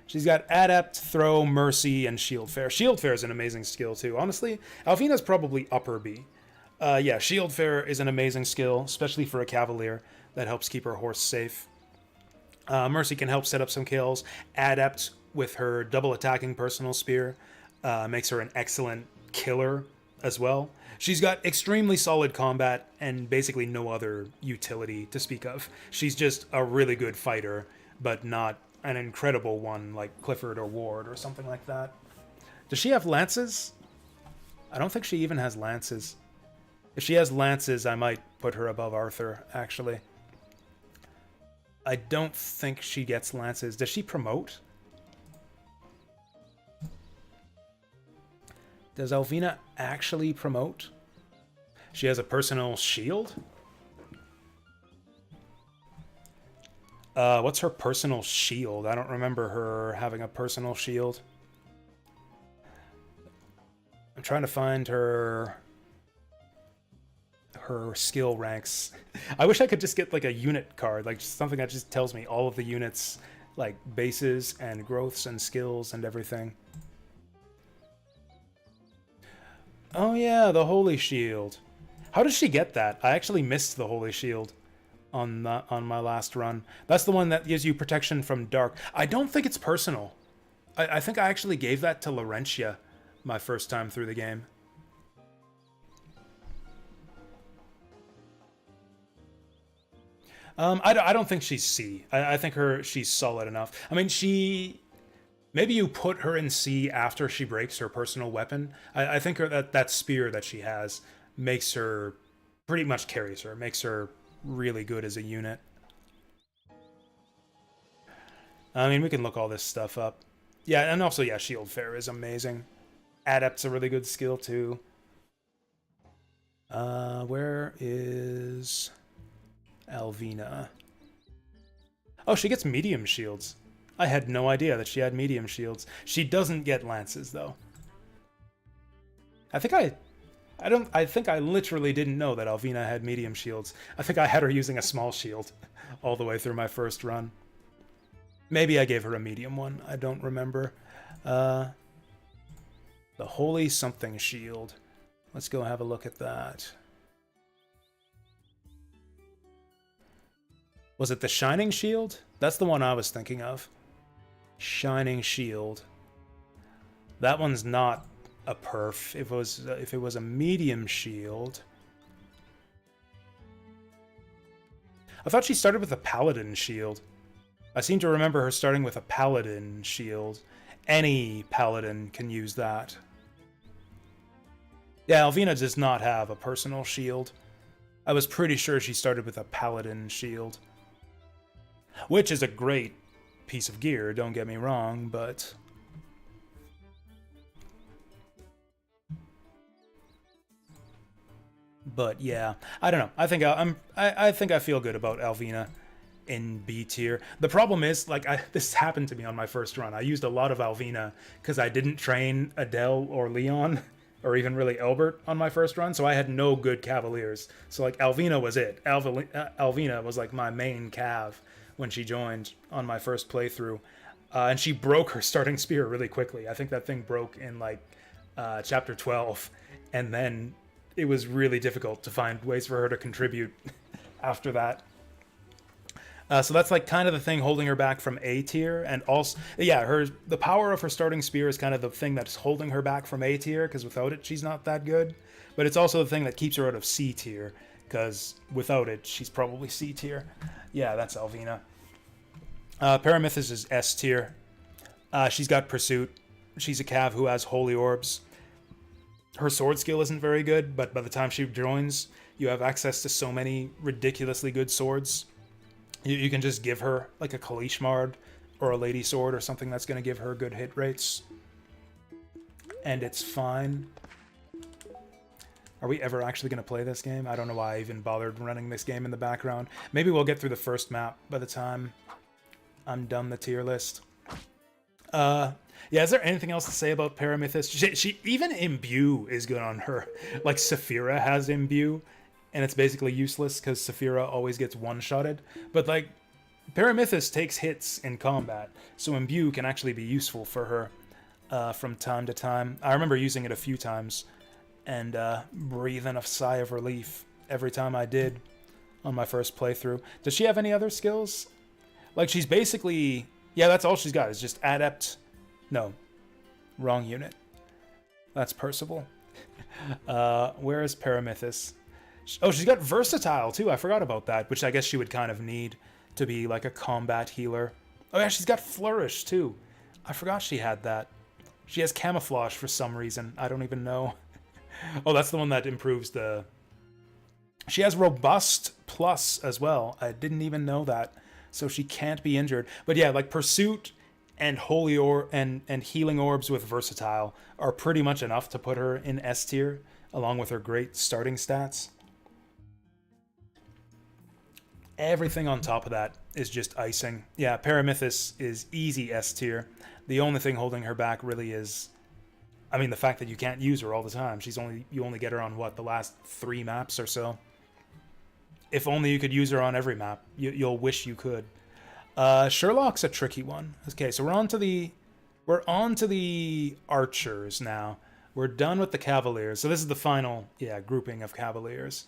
A: She's got Adept, Throw, Mercy, and Shieldfare. Shieldfare is an amazing skill too. Honestly, Alvina's probably upper B. Yeah, Shieldfare is an amazing skill, especially for a Cavalier that helps keep her horse safe. Mercy can help set up some kills. Adept, with her double attacking personal spear, makes her an excellent killer as well. She's got extremely solid combat and basically no other utility to speak of. She's just a really good fighter, but not an incredible one like Clifford or Ward or something like that. Does she have lances? I don't think she even has lances. If she has lances, I might put her above Arthur, actually. I don't think she gets lances. Does she promote? Does Alvina actually promote? She has a personal shield? What's her personal shield? I don't remember her having a personal shield. I'm trying to find her skill ranks. I wish I could just get like a unit card, like something that just tells me all of the units, like bases and growths and skills and everything. Oh yeah, the Holy Shield. How does she get that? I actually missed the Holy Shield on my last run. That's the one that gives you protection from dark. I don't think it's personal. I think I actually gave that to Laurentia my first time through the game. I don't think she's C. I think she's solid enough. I mean, maybe you put her in C after she breaks her personal weapon. I think that spear that she has makes her, pretty much carries her, makes her really good as a unit. I mean, we can look all this stuff up. Yeah, and also, yeah, Shield Fair is amazing. Adept's a really good skill, too. Where is Alvina? Oh, she gets medium shields. I had no idea that she had medium shields. She doesn't get lances, though. I think I literally didn't know that Alvina had medium shields. I think I had her using a small shield all the way through my first run. Maybe I gave her a medium one. I don't remember. The Holy Something Shield. Let's go have a look at that. Was it the Shining Shield? That's the one I was thinking of. Shining Shield. That one's not a perf. If it was a medium shield. I thought she started with a Paladin Shield. I seem to remember her starting with a Paladin Shield. Any Paladin can use that. Yeah, Alvina does not have a personal shield. I was pretty sure she started with a Paladin Shield. Which is a great piece of gear, don't get me wrong, but... But yeah, I don't know. I think I feel good about Alvina in B tier. The problem is, like, this happened to me on my first run. I used a lot of Alvina because I didn't train Adele or Leon, or even really Elbert on my first run, so I had no good Cavaliers. So, like, Alvina was it. Alvina was, like, my main Cav when she joined on my first playthrough. And she broke her starting spear really quickly. I think that thing broke in, like, chapter 12, and then it was really difficult to find ways for her to contribute after that. So that's like kind of the thing holding her back from A tier, and also, yeah, the power of her starting spear is kind of the thing that's holding her back from A tier, because without it, she's not that good. But it's also the thing that keeps her out of C tier, because without it, she's probably C tier. Yeah, that's Alvina. Paramithis is S tier. She's got Pursuit. She's a Cav who has Holy Orbs. Her sword skill isn't very good, but by the time she joins, you have access to so many ridiculously good swords. You can just give her like a Kalishmard or a Lady Sword or something that's going to give her good hit rates. And it's fine. Are we ever actually going to play this game? I don't know why I even bothered running this game in the background. Maybe we'll get through the first map by the time I'm done the tier list. Yeah, is there anything else to say about Paramithis? She even Imbue is good on her. Like, Saphira has Imbue, and it's basically useless because Saphira always gets one-shotted. But, like, Paramithis takes hits in combat, so Imbue can actually be useful for her from time to time. I remember using it a few times and breathing a sigh of relief every time I did on my first playthrough. Does she have any other skills? Like, she's basically... Yeah, that's all she's got, is just Adept... No. Wrong unit. That's Percival. Where is Paramithis? Oh, she's got Versatile, too. I forgot about that, which I guess she would kind of need to be, like, a combat healer. Oh, yeah, she's got Flourish, too. I forgot she had that. She has Camouflage for some reason. I don't even know. Oh, that's the one that improves the... She has Robust Plus as well. I didn't even know that. So she can't be injured. But yeah, like, Pursuit and Holy and Healing Orbs with Versatile are pretty much enough to put her in S tier, along with her great starting stats. Everything on top of that is just icing. Yeah, Paramithis is easy S tier. The only thing holding her back really is, I mean, the fact that you can't use her all the time. You only get her on, what, the last 3 maps or so? If only you could use her on every map. You'll wish you could. Sherlock's a tricky one. Okay, so we're on to the archers now. We're done with the Cavaliers. So this is the final, yeah, grouping of Cavaliers.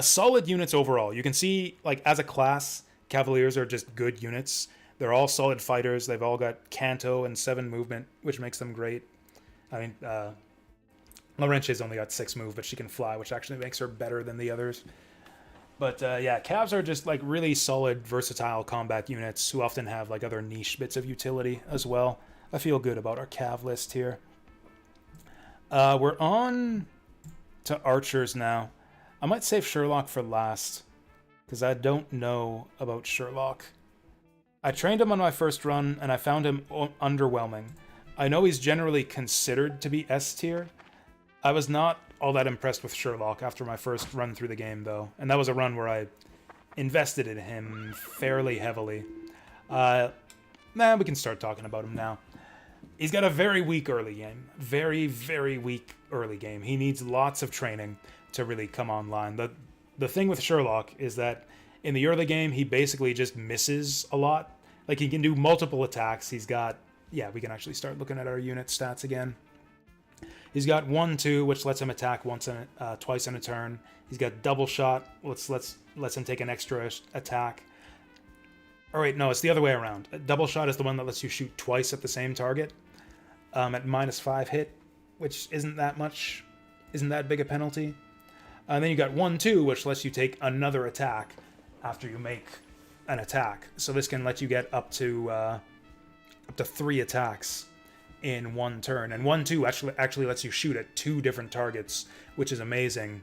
A: Solid units overall. You can see, like, as a class, Cavaliers are just good units. They're all solid fighters. They've all got Canto and 7 movement, which makes them great. I mean, Laurentia's only got 6 move, but she can fly, which actually makes her better than the others. But yeah, Cavs are just like really solid, versatile combat units who often have like other niche bits of utility as well. I feel good about our Cav list here. We're on to archers now. I might save Sherlock for last, because I don't know about Sherlock. I trained him on my first run, and I found him underwhelming. I know he's generally considered to be S tier. I was not all that impressed with Sherlock after my first run through the game, though. And that was a run where I invested in him fairly heavily. We can start talking about him now. He's got a very weak early game. Very, very weak early game. He needs lots of training to really come online. The thing with Sherlock is that in the early game, he basically just misses a lot. Like, he can do multiple attacks. He's got... Yeah, we can actually start looking at our unit stats again. He's got 1-2, which lets him attack twice in a turn. He's got double shot, which lets him take an extra attack. Or wait, no, it's the other way around. Double shot is the one that lets you shoot twice at the same target at -5 hit, which isn't that big a penalty. And then you got 1-2, which lets you take another attack after you make an attack. So this can let you get up to 3 attacks in one turn. And 1-2 actually lets you shoot at 2 different targets, which is amazing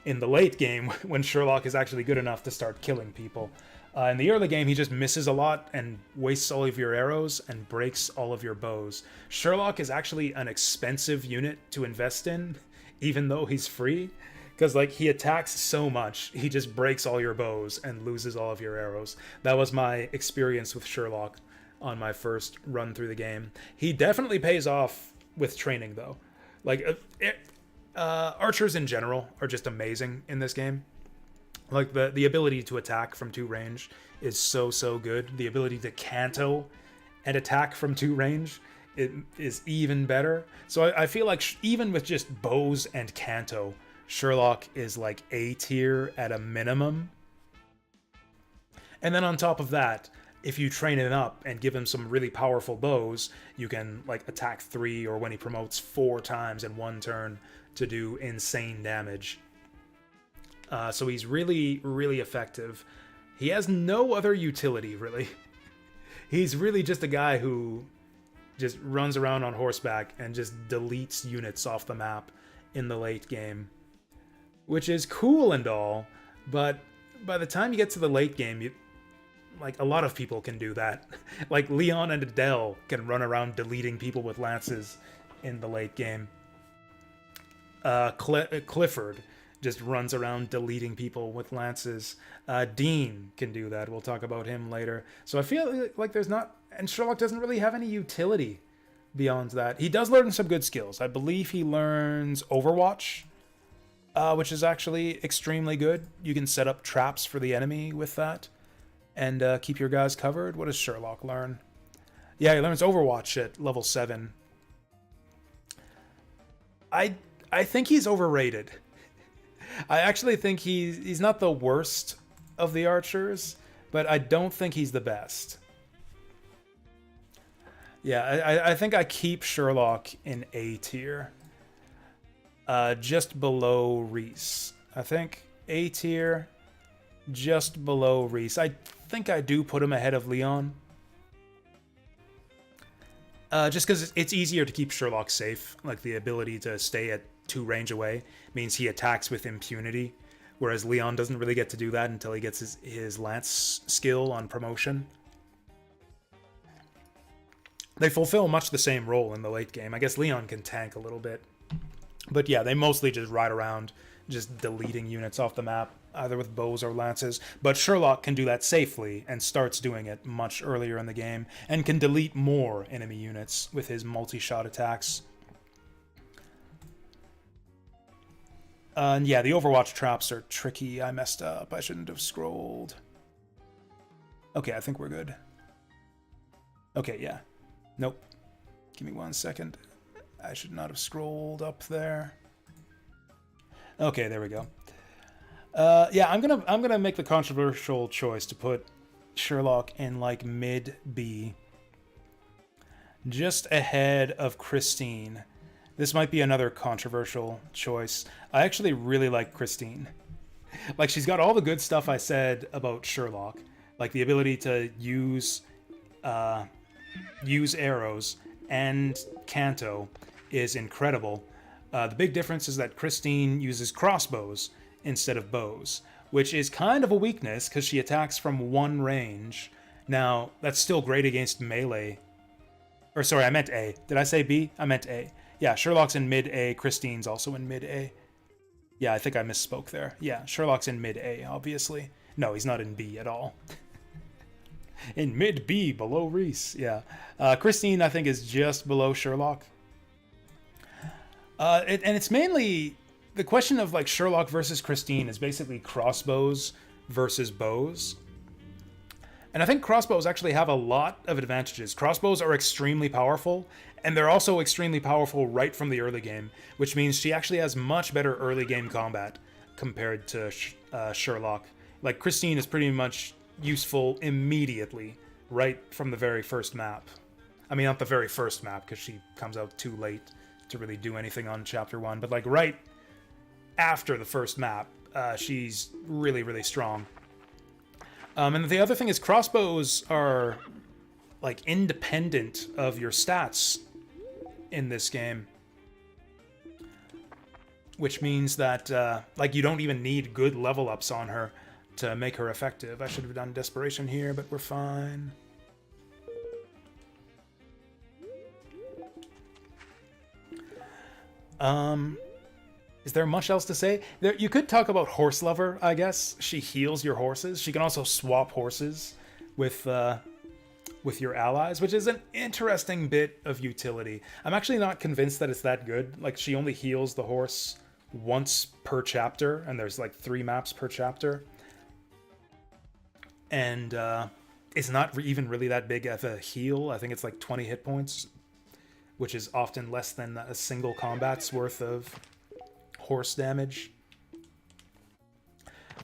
A: in the late game when Sherlock is actually good enough to start killing people. In the early game, he just misses a lot and wastes all of your arrows and breaks all of your bows. Sherlock is actually an expensive unit to invest in, even though he's free, because like he attacks so much, he just breaks all your bows and loses all of your arrows. That was my experience with Sherlock on my first run through the game. He definitely pays off with training, though. Like, archers in general are just amazing in this game. Like, the ability to attack from 2 range is so good. The ability to canto and attack from 2 range is even better. So I feel like even with just bows and canto, Sherlock is like A tier at a minimum. And then on top of that, if you train him up and give him some really powerful bows, you can like attack 3 or when he promotes 4 times in one turn to do insane damage. So he's really, really effective. He has no other utility, really. He's really just a guy who just runs around on horseback and just deletes units off the map in the late game. Which is cool and all, but by the time you get to the late game, like, a lot of people can do that. Like, Leon and Adele can run around deleting people with lances in the late game. Clifford just runs around deleting people with lances. Dean can do that. We'll talk about him later. So I feel like there's not... And Sherlock doesn't really have any utility beyond that. He does learn some good skills. I believe he learns Overwatch, which is actually extremely good. You can set up traps for the enemy with that and keep your guys covered. What does Sherlock learn? Yeah, he learns Overwatch at level 7. I think he's overrated. I actually think he's not the worst of the archers, but I don't think he's the best. Yeah, I think I keep Sherlock in A tier. Just below Reese. I think A tier, just below Reese. I think I do put him ahead of Leon. Just because it's easier to keep Sherlock safe. Like, the ability to stay at 2 range away means he attacks with impunity, whereas Leon doesn't really get to do that until he gets his lance skill on promotion. They fulfill much the same role in the late game. I guess Leon can tank a little bit. But yeah, they mostly just ride around, just deleting units off the map, either with bows or lances. But Sherlock can do that safely, and starts doing it much earlier in the game, and can delete more enemy units with his multi-shot attacks. And yeah, the Overwatch traps are tricky. I messed up. I shouldn't have scrolled. Okay, I think we're good. Okay, yeah. Nope. Give me 1 second. I should not have scrolled up there. Okay, there we go. Yeah, I'm gonna make the controversial choice to put Sherlock in like mid B, just ahead of Christine. This might be another controversial choice. I actually really like Christine. Like, she's got all the good stuff I said about Sherlock, like the ability to use arrows, and Kanto is incredible. The big difference is that Christine uses crossbows instead of bows, which is kind of a weakness because she attacks from one range. Now, that's still great against melee. Or sorry, I meant A. Did I say B? I meant A. Yeah, Sherlock's in mid A, Christine's also in mid A. Yeah, I think I misspoke there. Yeah, Sherlock's in mid A, obviously. No, he's not in B at all. In mid B, below Reese, yeah. Christine, I think, is just below Sherlock. And it's mainly the question of like Sherlock versus Christine is basically crossbows versus bows. And I think crossbows actually have a lot of advantages. Crossbows are extremely powerful, and they're also extremely powerful right from the early game, which means she actually has much better early game combat compared to Sherlock. Like, Christine is pretty much useful immediately, right from the very first map. I mean, not the very first map, because she comes out too late to really do anything on Chapter 1, but like right after the first map, she's really, really strong. And the other thing is crossbows are like independent of your stats in this game, which means that like you don't even need good level ups on her to make her effective. I should have done desperation here, but we're fine. Is there much else to say? You could talk about Horse Lover, I guess. She heals your horses. She can also swap horses with your allies, which is an interesting bit of utility. I'm actually not convinced that it's that good. Like, she only heals the horse once per chapter, and there's like 3 maps per chapter. And it's not even really that big of a heal. I think it's like 20 hit points, which is often less than a single combat's worth of horse damage.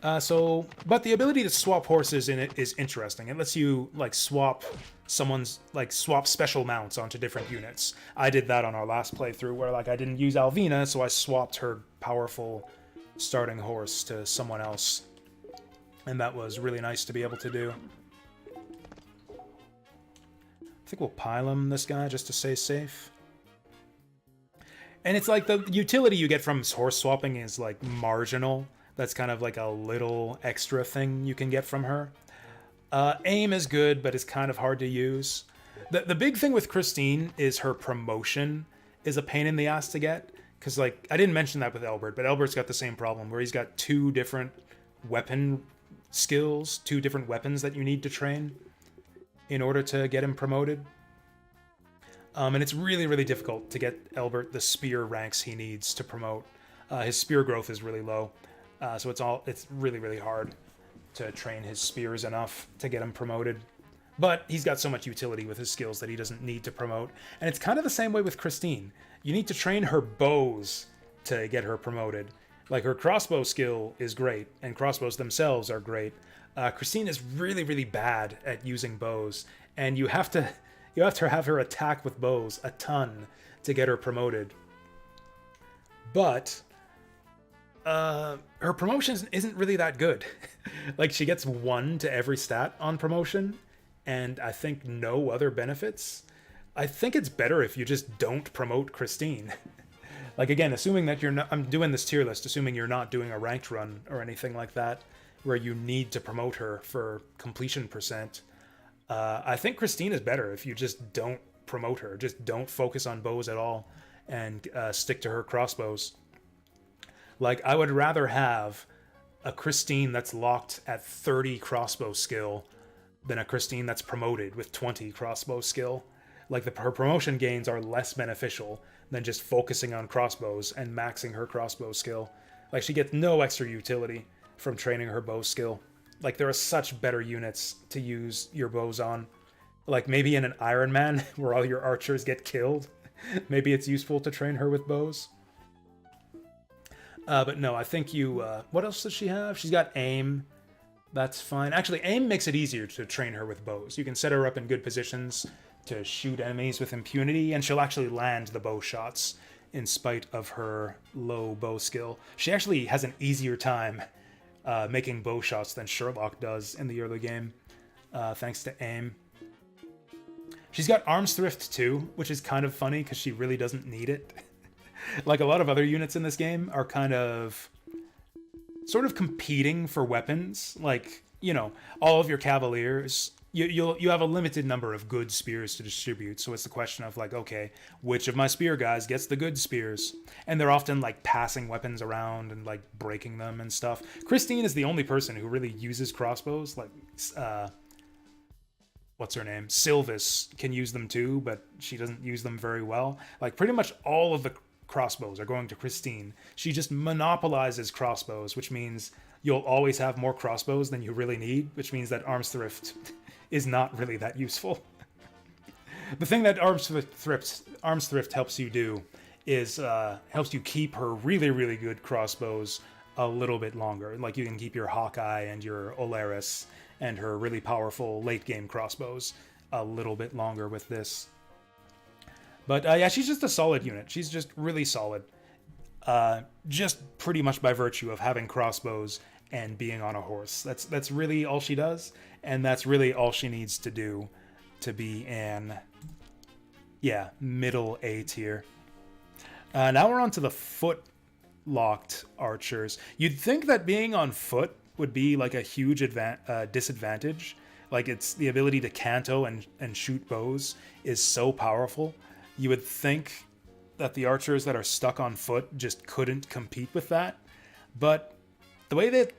A: But the ability to swap horses in it is interesting. It lets you like swap special mounts onto different units. I did that on our last playthrough where like I didn't use Alvina, so I swapped her powerful starting horse to someone else. And that was really nice to be able to do. I think we'll Pilum this guy just to stay safe. And it's like the utility you get from horse swapping is like marginal. That's kind of like a little extra thing you can get from her. Aim is good, but it's kind of hard to use. The big thing with Christine is her promotion is a pain in the ass to get. Because like, I didn't mention that with Elbert, but Elbert's got the same problem where he's got 2 different weapon skills, 2 different weapons that you need to train in order to get him promoted. And it's really, really difficult to get Elbert the spear ranks he needs to promote. His spear growth is really low, so it's really, really hard to train his spears enough to get him promoted. But he's got so much utility with his skills that he doesn't need to promote. And it's kind of the same way with Christine. You need to train her bows to get her promoted. Like, her crossbow skill is great, and crossbows themselves are great. Christine is really, really bad at using bows, and you have to have her attack with bows a ton to get her promoted. But her promotion isn't really that good. Like, she gets 1 to every stat on promotion, and I think no other benefits. I think it's better if you just don't promote Christine. Like, again, assuming that you're not... I'm doing this tier list, assuming you're not doing a ranked run or anything like that, where you need to promote her for completion percent. I think Christine is better if you just don't promote her. Just don't focus on bows at all and stick to her crossbows. Like, I would rather have a Christine that's locked at 30 crossbow skill than a Christine that's promoted with 20 crossbow skill. Like, her promotion gains are less beneficial than just focusing on crossbows and maxing her crossbow skill. Like, she gets no extra utility from training her bow skill. Like, there are such better units to use your bows on. Like, maybe in an Iron Man, where all your archers get killed, Maybe it's useful to train her with bows. But no, I think you... what else does she have? She's got aim. That's fine. Actually, aim makes it easier to train her with bows. You can set her up in good positions to shoot enemies with impunity, and she'll actually land the bow shots in spite of her low bow skill. She actually has an easier time making bow shots than Sherlock does in the early game, thanks to aim. She's got arms thrift too, which is kind of funny because she really doesn't need it. Like a lot of other units in this game are kind of sort of competing for weapons. Like, you know, all of your cavaliers, you have a limited number of good spears to distribute, so it's the question of like, okay, which of my spear guys gets the good spears? And they're often like passing weapons around and like breaking them and stuff. Christine is the only person who really uses crossbows. Like what's her name? Sylvis can use them too, but she doesn't use them very well. Like pretty much all of the crossbows are going to Christine. She just monopolizes crossbows, which means you'll always have more crossbows than you really need, which means that arms thrift is not really that useful. The thing that arms thrift helps you do is helps you keep her really, really good crossbows a little bit longer. Like you can keep your Hawkeye and your Olaris and her really powerful late game crossbows a little bit longer with this. But yeah, she's just a solid unit. She's just really solid. Just pretty much by virtue of having crossbows and being on a horse. That's really all she does, and that's really all she needs to do to be an, yeah, middle A tier. Now we're on to the foot-locked archers. You'd think that being on foot would be like a huge disadvantage. Like it's the ability to canto and shoot bows is so powerful. You would think that the archers that are stuck on foot just couldn't compete with that. But the way that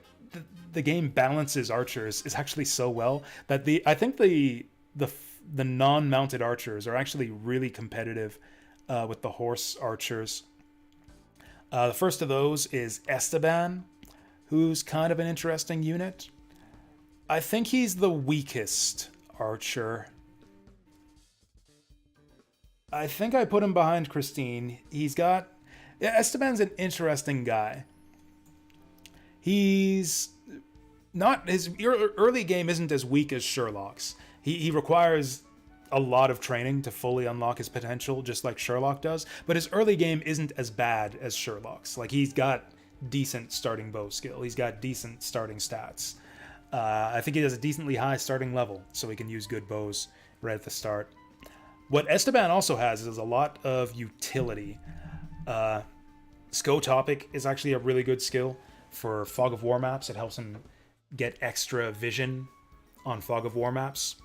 A: the game balances archers is actually so well that I think the non-mounted archers are actually really competitive with the horse archers. The first of those is Esteban, who's kind of an interesting unit. I think he's the weakest archer. I think I put him behind Christine. Esteban's an interesting guy. He's not, his early game isn't as weak as Sherlock's. He requires a lot of training to fully unlock his potential, just like Sherlock does, but his early game isn't as bad as Sherlock's. Like, he's got decent starting bow skill. He's got decent starting stats. I think he has a decently high starting level, so he can use good bows right at the start. What Esteban also has is a lot of utility. Scotopic is actually a really good skill for Fog of War maps. It helps him get extra vision on Fog of War maps,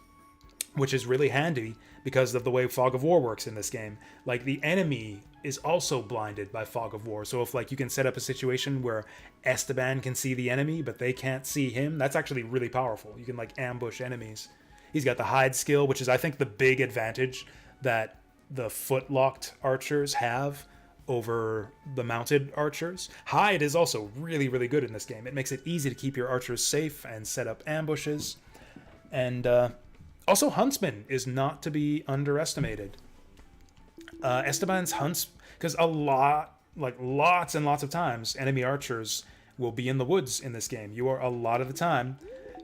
A: which is really handy because of the way Fog of War works in this game. Like, the enemy is also blinded by Fog of War, so if like you can set up a situation where Esteban can see the enemy but they can't see him, that's actually really powerful. You can like ambush enemies. He's got the hide skill, which is I think the big advantage that the foot-locked archers have over the mounted archers. Hide is also really, really good in this game. It makes it easy to keep your archers safe and set up ambushes. And also Huntsman is not to be underestimated. Esteban's hunts, because lots and lots of times, enemy archers will be in the woods in this game. You are a lot of the time,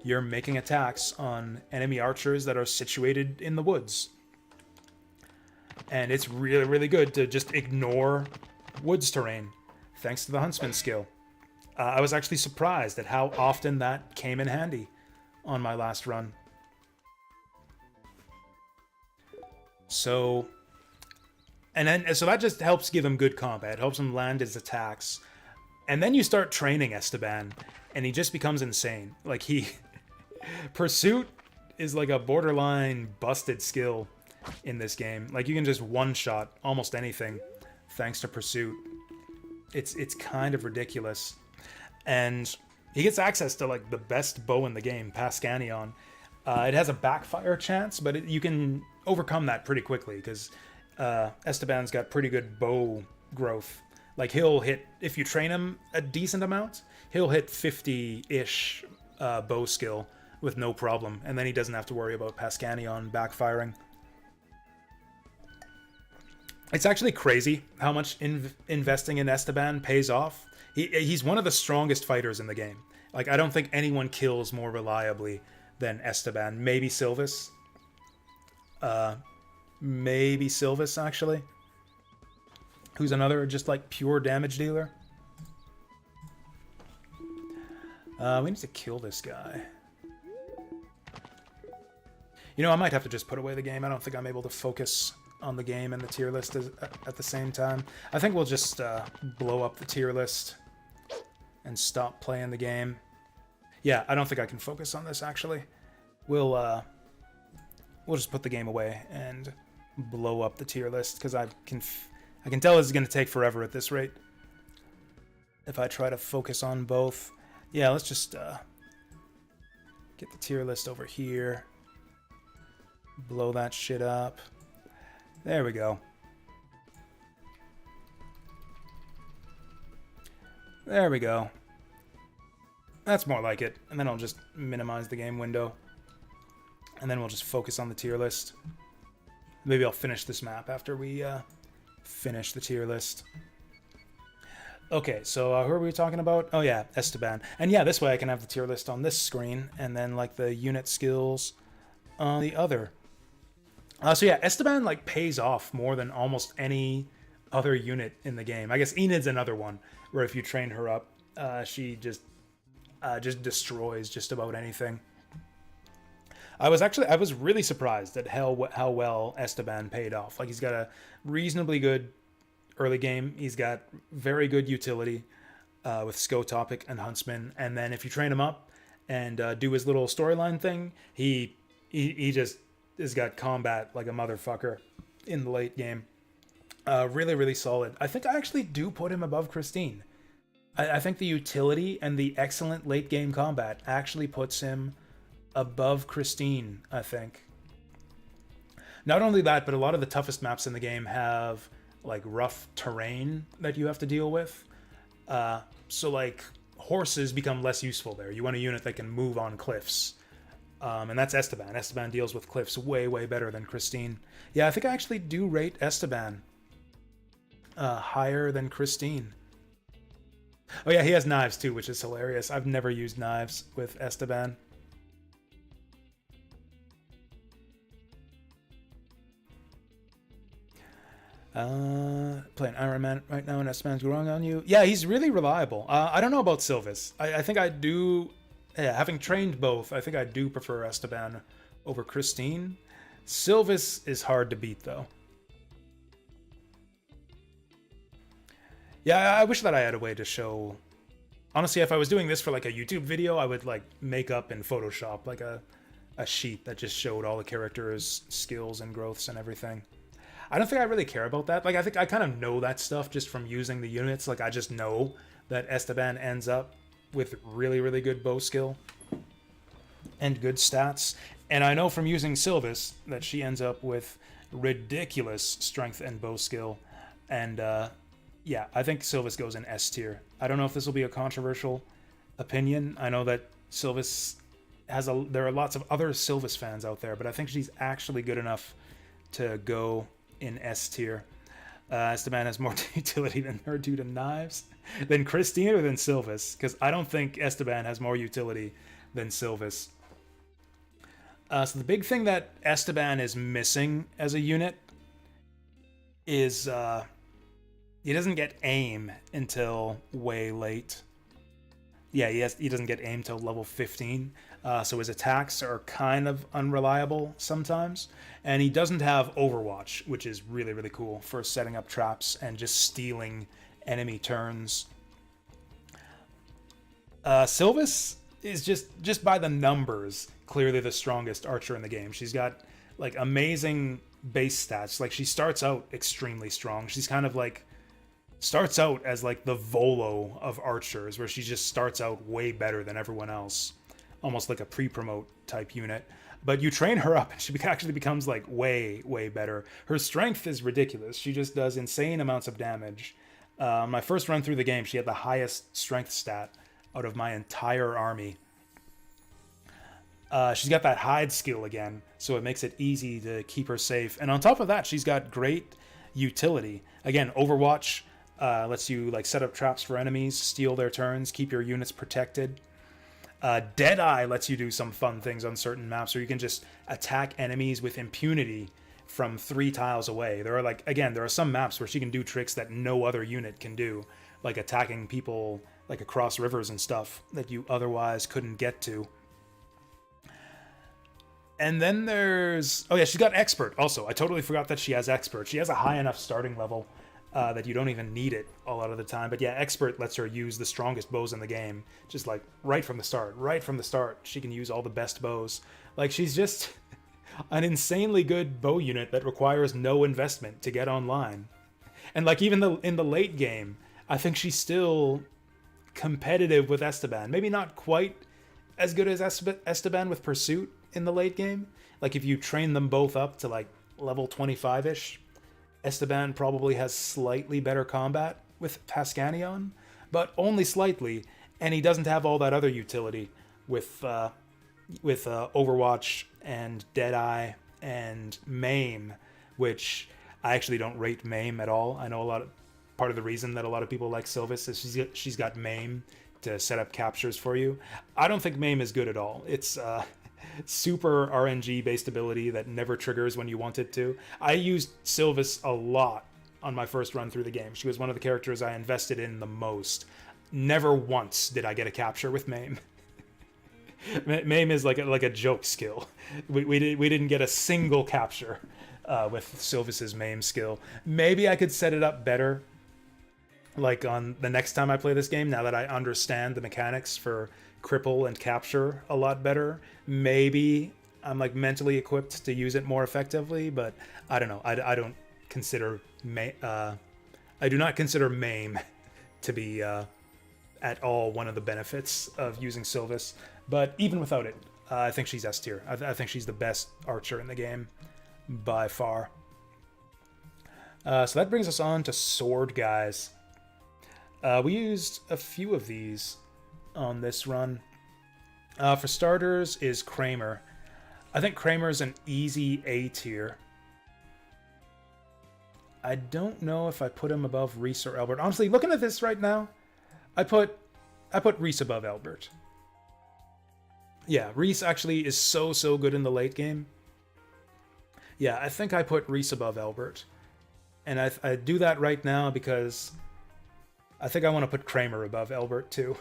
A: you're making attacks on enemy archers that are situated in the woods. And it's really, really good to just ignore woods terrain, thanks to the Huntsman skill. I was actually surprised at how often that came in handy on my last run. So that just helps give him good combat. It helps him land his attacks. And then you start training Esteban, and he just becomes insane. Like, Pursuit is like a borderline busted skill in this game. Like, you can just one-shot almost anything thanks to Pursuit. It's kind of ridiculous. And he gets access to like the best bow in the game, Pascanion. It has a backfire chance, but you can overcome that pretty quickly because Esteban's got pretty good bow growth. Like, he'll hit, if you train him a decent amount, he'll hit 50-ish bow skill with no problem, and then he doesn't have to worry about Pascanion backfiring. It's actually crazy how much investing in Esteban pays off. He's one of the strongest fighters in the game. Like, I don't think anyone kills more reliably than Esteban. Maybe Sylvis. Maybe Sylvis, actually. Who's another just, like, pure damage dealer. We need to kill this guy. You know, I might have to just put away the game. I don't think I'm able to focus on the game and the tier list at the same time. I think we'll just blow up the tier list and stop playing the game. Yeah, I don't think I can focus on this, actually. We'll just put the game away and blow up the tier list, because I can tell this is going to take forever at this rate if I try to focus on both. Yeah, let's just get the tier list over here. Blow that shit up. There we go. There we go. That's more like it. And then I'll just minimize the game window. And then we'll just focus on the tier list. Maybe I'll finish this map after we finish the tier list. Okay, so who are we talking about? Oh yeah, Esteban. And yeah, this way I can have the tier list on this screen, and then like the unit skills on the other. So yeah, Esteban like pays off more than almost any other unit in the game. I guess Enid's another one where if you train her up, she just destroys just about anything. I was really surprised at how well Esteban paid off. Like, he's got a reasonably good early game. He's got very good utility with Skotopic and Huntsman, and then if you train him up and do his little storyline thing, he just has got combat like a motherfucker in the late game. Really, really solid. I think I actually do put him above Christine. I think the utility and the excellent late game combat actually puts him above Christine, I think. Not only that, but a lot of the toughest maps in the game have like rough terrain that you have to deal with. So like horses become less useful there. You want a unit that can move on cliffs. And that's Esteban. Esteban deals with cliffs way, way better than Christine. Yeah, I think I actually do rate Esteban higher than Christine. Oh yeah, he has knives too, which is hilarious. I've never used knives with Esteban. Playing Iron Man right now and Esteban's growing on you. Yeah, he's really reliable. I don't know about Sylvis. I think I do... Yeah, having trained both, I think I do prefer Esteban over Christine. Sylvis is hard to beat, though. Yeah, I wish that I had a way to show... Honestly, if I was doing this for like a YouTube video, I would like make up in Photoshop like a sheet that just showed all the characters' skills and growths and everything. I don't think I really care about that. Like, I think I kind of know that stuff just from using the units. Like, I just know that Esteban ends up with really, really good bow skill and good stats. And I know from using Sylvis that she ends up with ridiculous strength and bow skill. And yeah, I think Sylvis goes in S tier. I don't know if this will be a controversial opinion. I know that Sylvis there are lots of other Sylvis fans out there, but I think she's actually good enough to go in S tier. Esteban has more utility than her due to knives. Than Christine or than Sylvis? Because I don't think Esteban has more utility than Sylvis. So the big thing that Esteban is missing as a unit is he doesn't get aim until way late. Yeah, he doesn't get aim till level 15. So his attacks are kind of unreliable sometimes. And he doesn't have Overwatch, which is really, really cool for setting up traps and just stealing enemy turns. Sylvis is just by the numbers clearly the strongest archer in the game. She's got like amazing base stats. Like, she starts out extremely strong. She's kind of like starts out as like the Volo of archers, where she just starts out way better than everyone else, almost like a pre-promote type unit. But you train her up and she actually becomes like way, way better. Her strength is ridiculous. She just does insane amounts of damage. My first run through the game, she had the highest strength stat out of my entire army. She's got that hide skill again, so it makes it easy to keep her safe. And on top of that, she's got great utility. Again, Overwatch lets you like set up traps for enemies, steal their turns, keep your units protected. Deadeye lets you do some fun things on certain maps, where you can just attack enemies with impunity from 3 tiles away. There are some maps where she can do tricks that no other unit can do, like attacking people like across rivers and stuff that you otherwise couldn't get to. And then there's... Oh yeah, she's got Expert also. I totally forgot that she has Expert. She has a high enough starting level that you don't even need it a lot of the time. But yeah, Expert lets her use the strongest bows in the game. Just like right from the start. Right from the start, she can use all the best bows. Like, she's just an insanely good bow unit that requires no investment to get online. And like, even in the late game, I think she's still competitive with Esteban. Maybe not quite as good as Esteban with Pursuit in the late game. Like, if you train them both up to like level 25-ish, Esteban probably has slightly better combat with Pascanion, but only slightly, and he doesn't have all that other utility with Overwatch and Deadeye and Maim, which I actually don't rate Maim at all. I know part of the reason that a lot of people like Sylvis is she's got Maim to set up captures for you. I don't think Maim is good at all. It's super RNG based ability that never triggers when you want it to. I used Sylvis a lot on my first run through the game. She was one of the characters I invested in the most. Never once did I get a capture with Maim. Maim is like a joke skill. We didn't get a single capture with Sylvis's Maim skill. Maybe I could set it up better, like on the next time I play this game, now that I understand the mechanics for cripple and capture a lot better. Maybe I'm like mentally equipped to use it more effectively, but I don't know. I don't consider I do not consider Maim to be at all one of the benefits of using Sylvis. But even without it, I think she's S tier. I think she's the best archer in the game by far. So that brings us on to sword guys. We used a few of these on this run. For starters is Kramer. I think Kramer's an easy A tier. I don't know if I put him above Reese or Albert. Honestly, looking at this right now, I put Reese above Albert. Yeah, Reese actually is so good in the late game. Yeah, I think I put Reese above Albert. And I do that right now because I think I want to put Kramer above Albert too.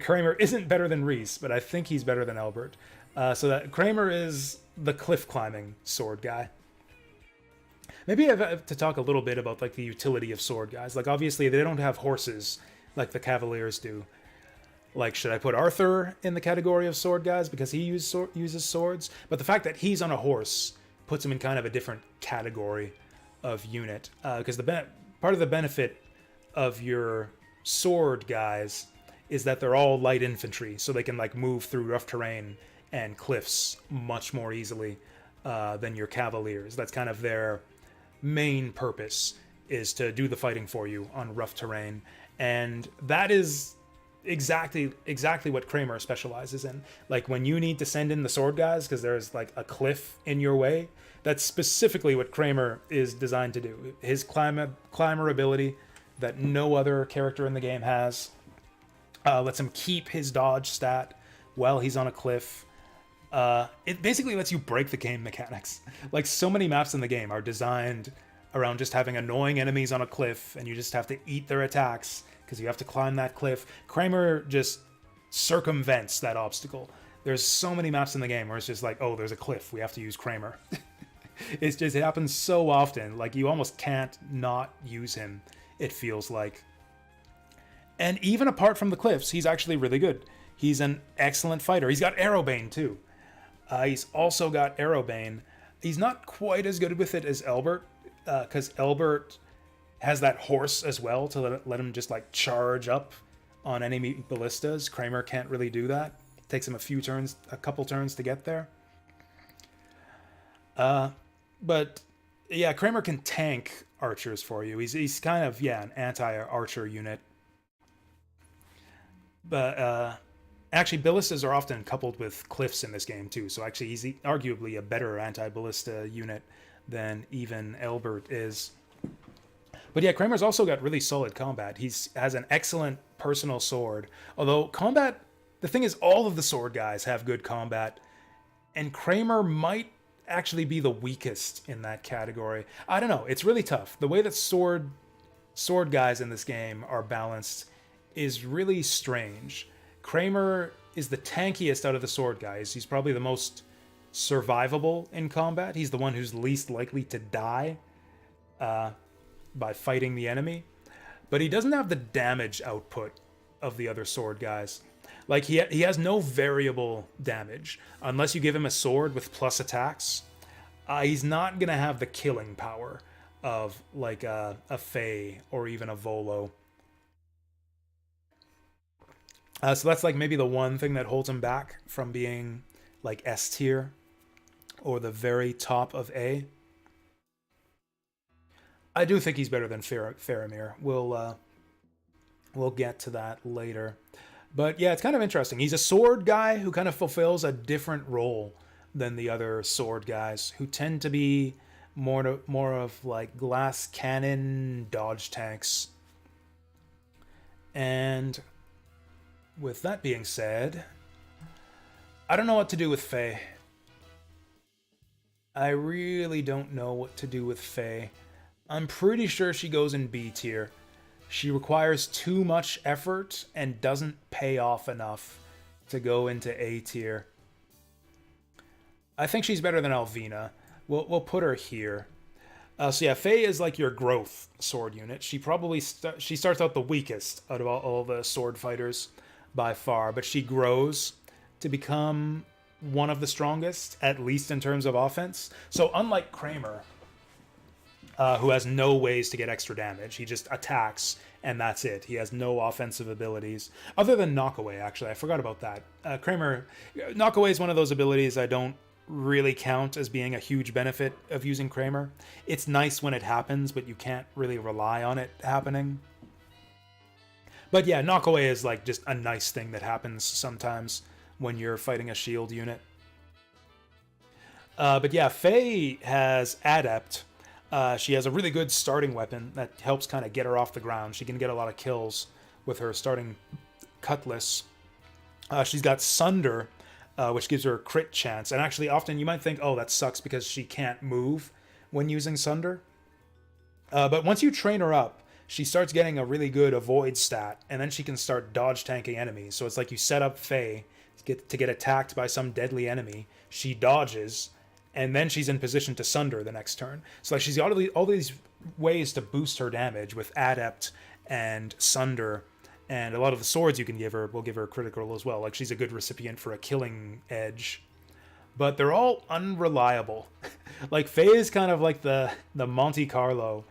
A: Kramer isn't better than Reese, but I think he's better than Albert. So that Kramer is the cliff climbing sword guy. Maybe I have to talk a little bit about like the utility of sword guys. Like, obviously they don't have horses like the Cavaliers do. Like, should I put Arthur in the category of sword guys because he uses swords? But the fact that he's on a horse puts him in kind of a different category of unit. Because part of the benefit of your sword guys is that they're all light infantry, so they can like move through rough terrain and cliffs much more easily than your Cavaliers. That's kind of their main purpose, is to do the fighting for you on rough terrain. And that is exactly what Kramer specializes in. Like, when you need to send in the sword guys because there's like a cliff in your way, that's specifically what Kramer is designed to do. His climber ability that no other character in the game has lets him keep his dodge stat while he's on a cliff. It basically lets you break the game mechanics. Like, so many maps in the game are designed around just having annoying enemies on a cliff, and you just have to eat their attacks because you have to climb that cliff. Kramer just circumvents that obstacle. There's so many maps in the game where it's just like, oh, there's a cliff, we have to use Kramer. It happens so often. Like, you almost can't not use him, it feels like. And even apart from the cliffs, he's actually really good. He's an excellent fighter. He's got Arrowbane too. He's also got Arrowbane. He's not quite as good with it as Albert, because Albert has that horse as well to let him just like charge up on enemy ballistas. Kramer can't really do that. It takes him a couple turns to get there. But yeah, Kramer can tank archers for you. He's kind of, yeah, an anti-archer unit. But actually, ballistas are often coupled with cliffs in this game too. So actually, he's arguably a better anti-ballista unit than even Albert is. But yeah, Kramer's also got really solid combat. He's has an excellent personal sword. Although combat, the thing is, all of the sword guys have good combat, and Kramer might actually be the weakest in that category. I don't know. It's really tough. The way that sword guys in this game are balanced is really strange. Kramer is the tankiest out of the sword guys. He's probably the most survivable in combat. He's the one who's least likely to die by fighting the enemy. But he doesn't have the damage output of the other sword guys. Like, he has no variable damage. Unless you give him a sword with plus attacks, he's not going to have the killing power of, like, a Faye or even a Volo. So that's, like, maybe the one thing that holds him back from being, like, S tier or the very top of A. I do think he's better than Faramir. We'll get to that later. But yeah, it's kind of interesting. He's a sword guy who kind of fulfills a different role than the other sword guys, who tend to be more of like glass cannon dodge tanks. And with that being said, I don't know what to do with Faye. I really don't know what to do with Faye. I'm pretty sure she goes in B tier. She requires too much effort and doesn't pay off enough to go into A tier. I think she's better than Alvina. We'll put her here. So yeah, Faye is like your growth sword unit. She probably she starts out the weakest out of all the sword fighters by far, but she grows to become one of the strongest, at least in terms of offense. So unlike Kramer, who has no ways to get extra damage. He just attacks, and that's it. He has no offensive abilities. Other than Knockaway, actually. I forgot about that. Knockaway is one of those abilities I don't really count as being a huge benefit of using Kramer. It's nice when it happens, but you can't really rely on it happening. But yeah, Knockaway is like just a nice thing that happens sometimes when you're fighting a shield unit. But yeah, Faye has Adept. She has a really good starting weapon that helps kind of get her off the ground. She can get a lot of kills with her starting cutlass. She's got Sunder, which gives her a crit chance. And actually, often you might think, oh, that sucks because she can't move when using Sunder. But once you train her up, she starts getting a really good avoid stat, and then she can start dodge tanking enemies. So it's like you set up Faye to get attacked by some deadly enemy. She dodges, and then she's in position to Sunder the next turn. So like she's got all these ways to boost her damage with Adept and Sunder, and a lot of the swords you can give her will give her critical as well. Like she's a good recipient for a killing edge. But they're all unreliable. Like Faye is kind of like the Monte Carlo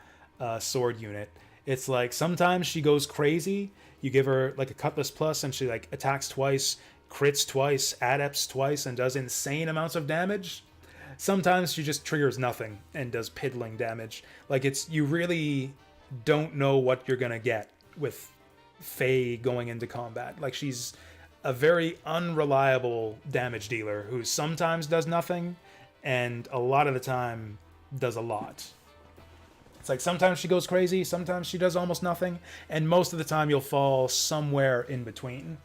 A: sword unit. It's like sometimes she goes crazy. You give her like a Cutlass Plus and she like attacks twice, crits twice, adepts twice, and does insane amounts of damage. Sometimes she just triggers nothing and does piddling damage. Like you really don't know what you're gonna get with Faye going into combat. Like she's a very unreliable damage dealer who sometimes does nothing and a lot of the time does a lot. It's like sometimes she goes crazy, sometimes she does almost nothing, and most of the time you'll fall somewhere in between.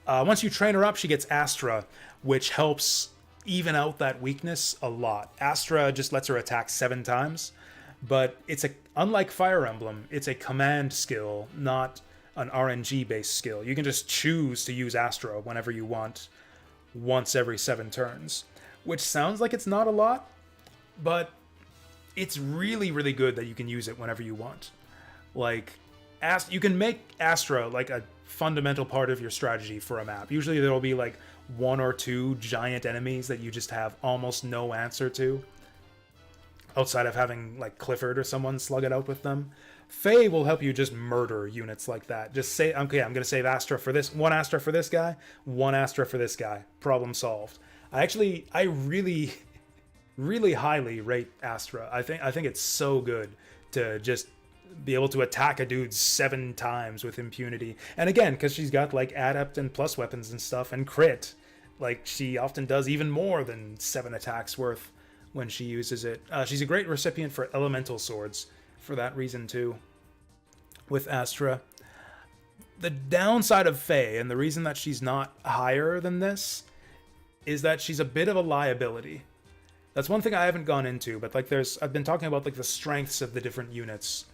A: Once you train her up, she gets Astra, which helps even out that weakness a lot. Astra just lets her attack 7 times, but unlike Fire Emblem, it's a command skill, not an RNG-based skill. You can just choose to use Astra whenever you want, once every 7 turns, which sounds like it's not a lot, but it's really, really good that you can use it whenever you want. Like, you can make Astra like a fundamental part of your strategy for a map. Usually there will be like 1 or 2 giant enemies that you just have almost no answer to, outside of having like Clifford or someone slug it out with them. Faye will help you just murder units like that. Just say, okay, I'm going to save Astra for this, 1 Astra for this guy, 1 Astra for this guy. Problem solved. I really really highly rate Astra. I think it's so good to just be able to attack a dude 7 times with impunity. And again, because she's got like adept and plus weapons and stuff and crit, like she often does even more than 7 attacks worth when she uses it. She's a great recipient for elemental swords for that reason too. with Astra. The downside of Faye, and the reason that she's not higher than this, is that she's a bit of a liability. That's one thing I haven't gone into, but like I've been talking about like the strengths of the different units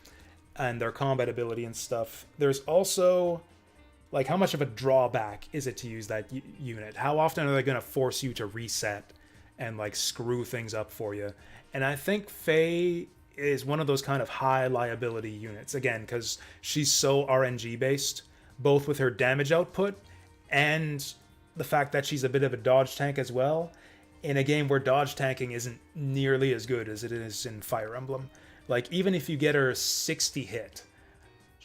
A: and their combat ability and stuff. There's also like how much of a drawback is it to use that unit? How often are they going to force you to reset and like screw things up for you? And I think Faye is one of those kind of high liability units, again, because she's so RNG based, both with her damage output and the fact that she's a bit of a dodge tank as well, in a game where dodge tanking isn't nearly as good as it is in Fire Emblem. Like, even if you get her 60 hit,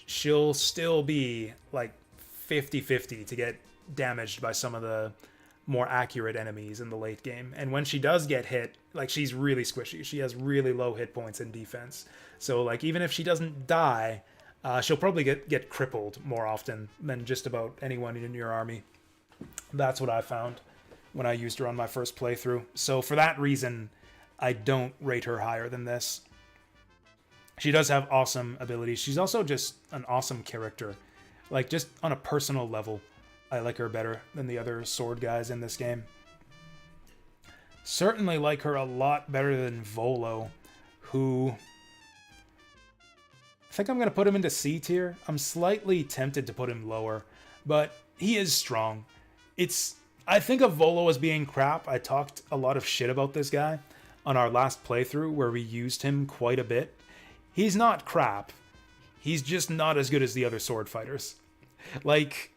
A: she'll still be like 50-50 to get damaged by some of the more accurate enemies in the late game. And when she does get hit, like, she's really squishy. She has really low hit points in defense. So like, even if she doesn't die, she'll probably get crippled more often than just about anyone in your army. That's what I found when I used her on my first playthrough. So for that reason, I don't rate her higher than this. She does have awesome abilities. She's also just an awesome character. Like, just on a personal level, I like her better than the other sword guys in this game. Certainly like her a lot better than Volo, who... I think I'm going to put him into C tier. I'm slightly tempted to put him lower, but he is strong. I think of Volo as being crap. I talked a lot of shit about this guy on our last playthrough where we used him quite a bit. He's not crap. He's just not as good as the other sword fighters. Like,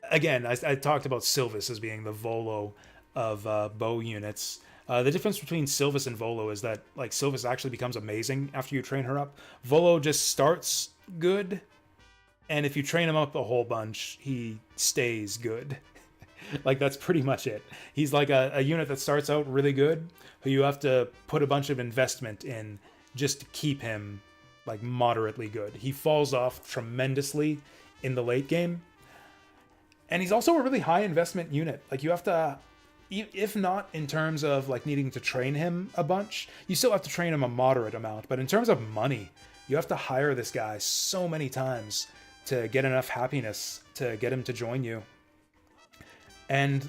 A: again, I talked about Sylvis as being the Volo of bow units. The difference between Sylvis and Volo is that, like, Sylvis actually becomes amazing after you train her up. Volo just starts good, and if you train him up a whole bunch, he stays good. Like, that's pretty much it. He's like a unit that starts out really good, who you have to put a bunch of investment in just to keep him, like, moderately good. He falls off tremendously in the late game. And he's also a really high investment unit. Like, you have to, if not in terms of, like, needing to train him a bunch, you still have to train him a moderate amount. But in terms of money, you have to hire this guy so many times to get enough happiness to get him to join you. And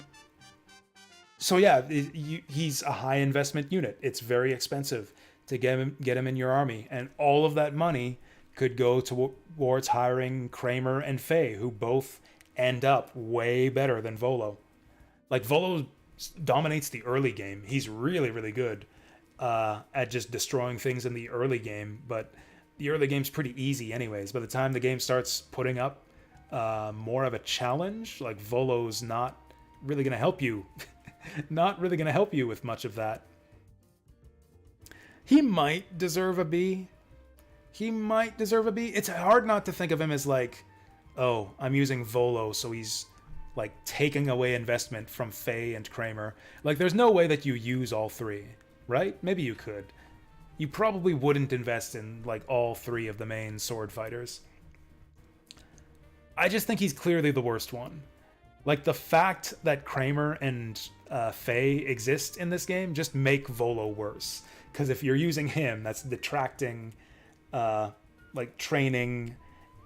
A: so yeah, he's a high investment unit. It's very expensive to get him in your army, and all of that money could go towards hiring Kramer and Faye, who both end up way better than Volo. Like, Volo dominates the early game. He's really, really good at just destroying things in the early game, but the early game's pretty easy anyways. By the time the game starts putting up more of a challenge, like, Volo's not really going to help you. Not really going to help you with much of that. He might deserve a B. It's hard not to think of him as like, oh, I'm using Volo, so he's like taking away investment from Faye and Kramer. Like, there's no way that you use all three, right? Maybe you could. You probably wouldn't invest in like all three of the main sword fighters. I just think he's clearly the worst one. Like, the fact that Kramer and Faye exist in this game just make Volo worse. Because if you're using him, that's detracting like training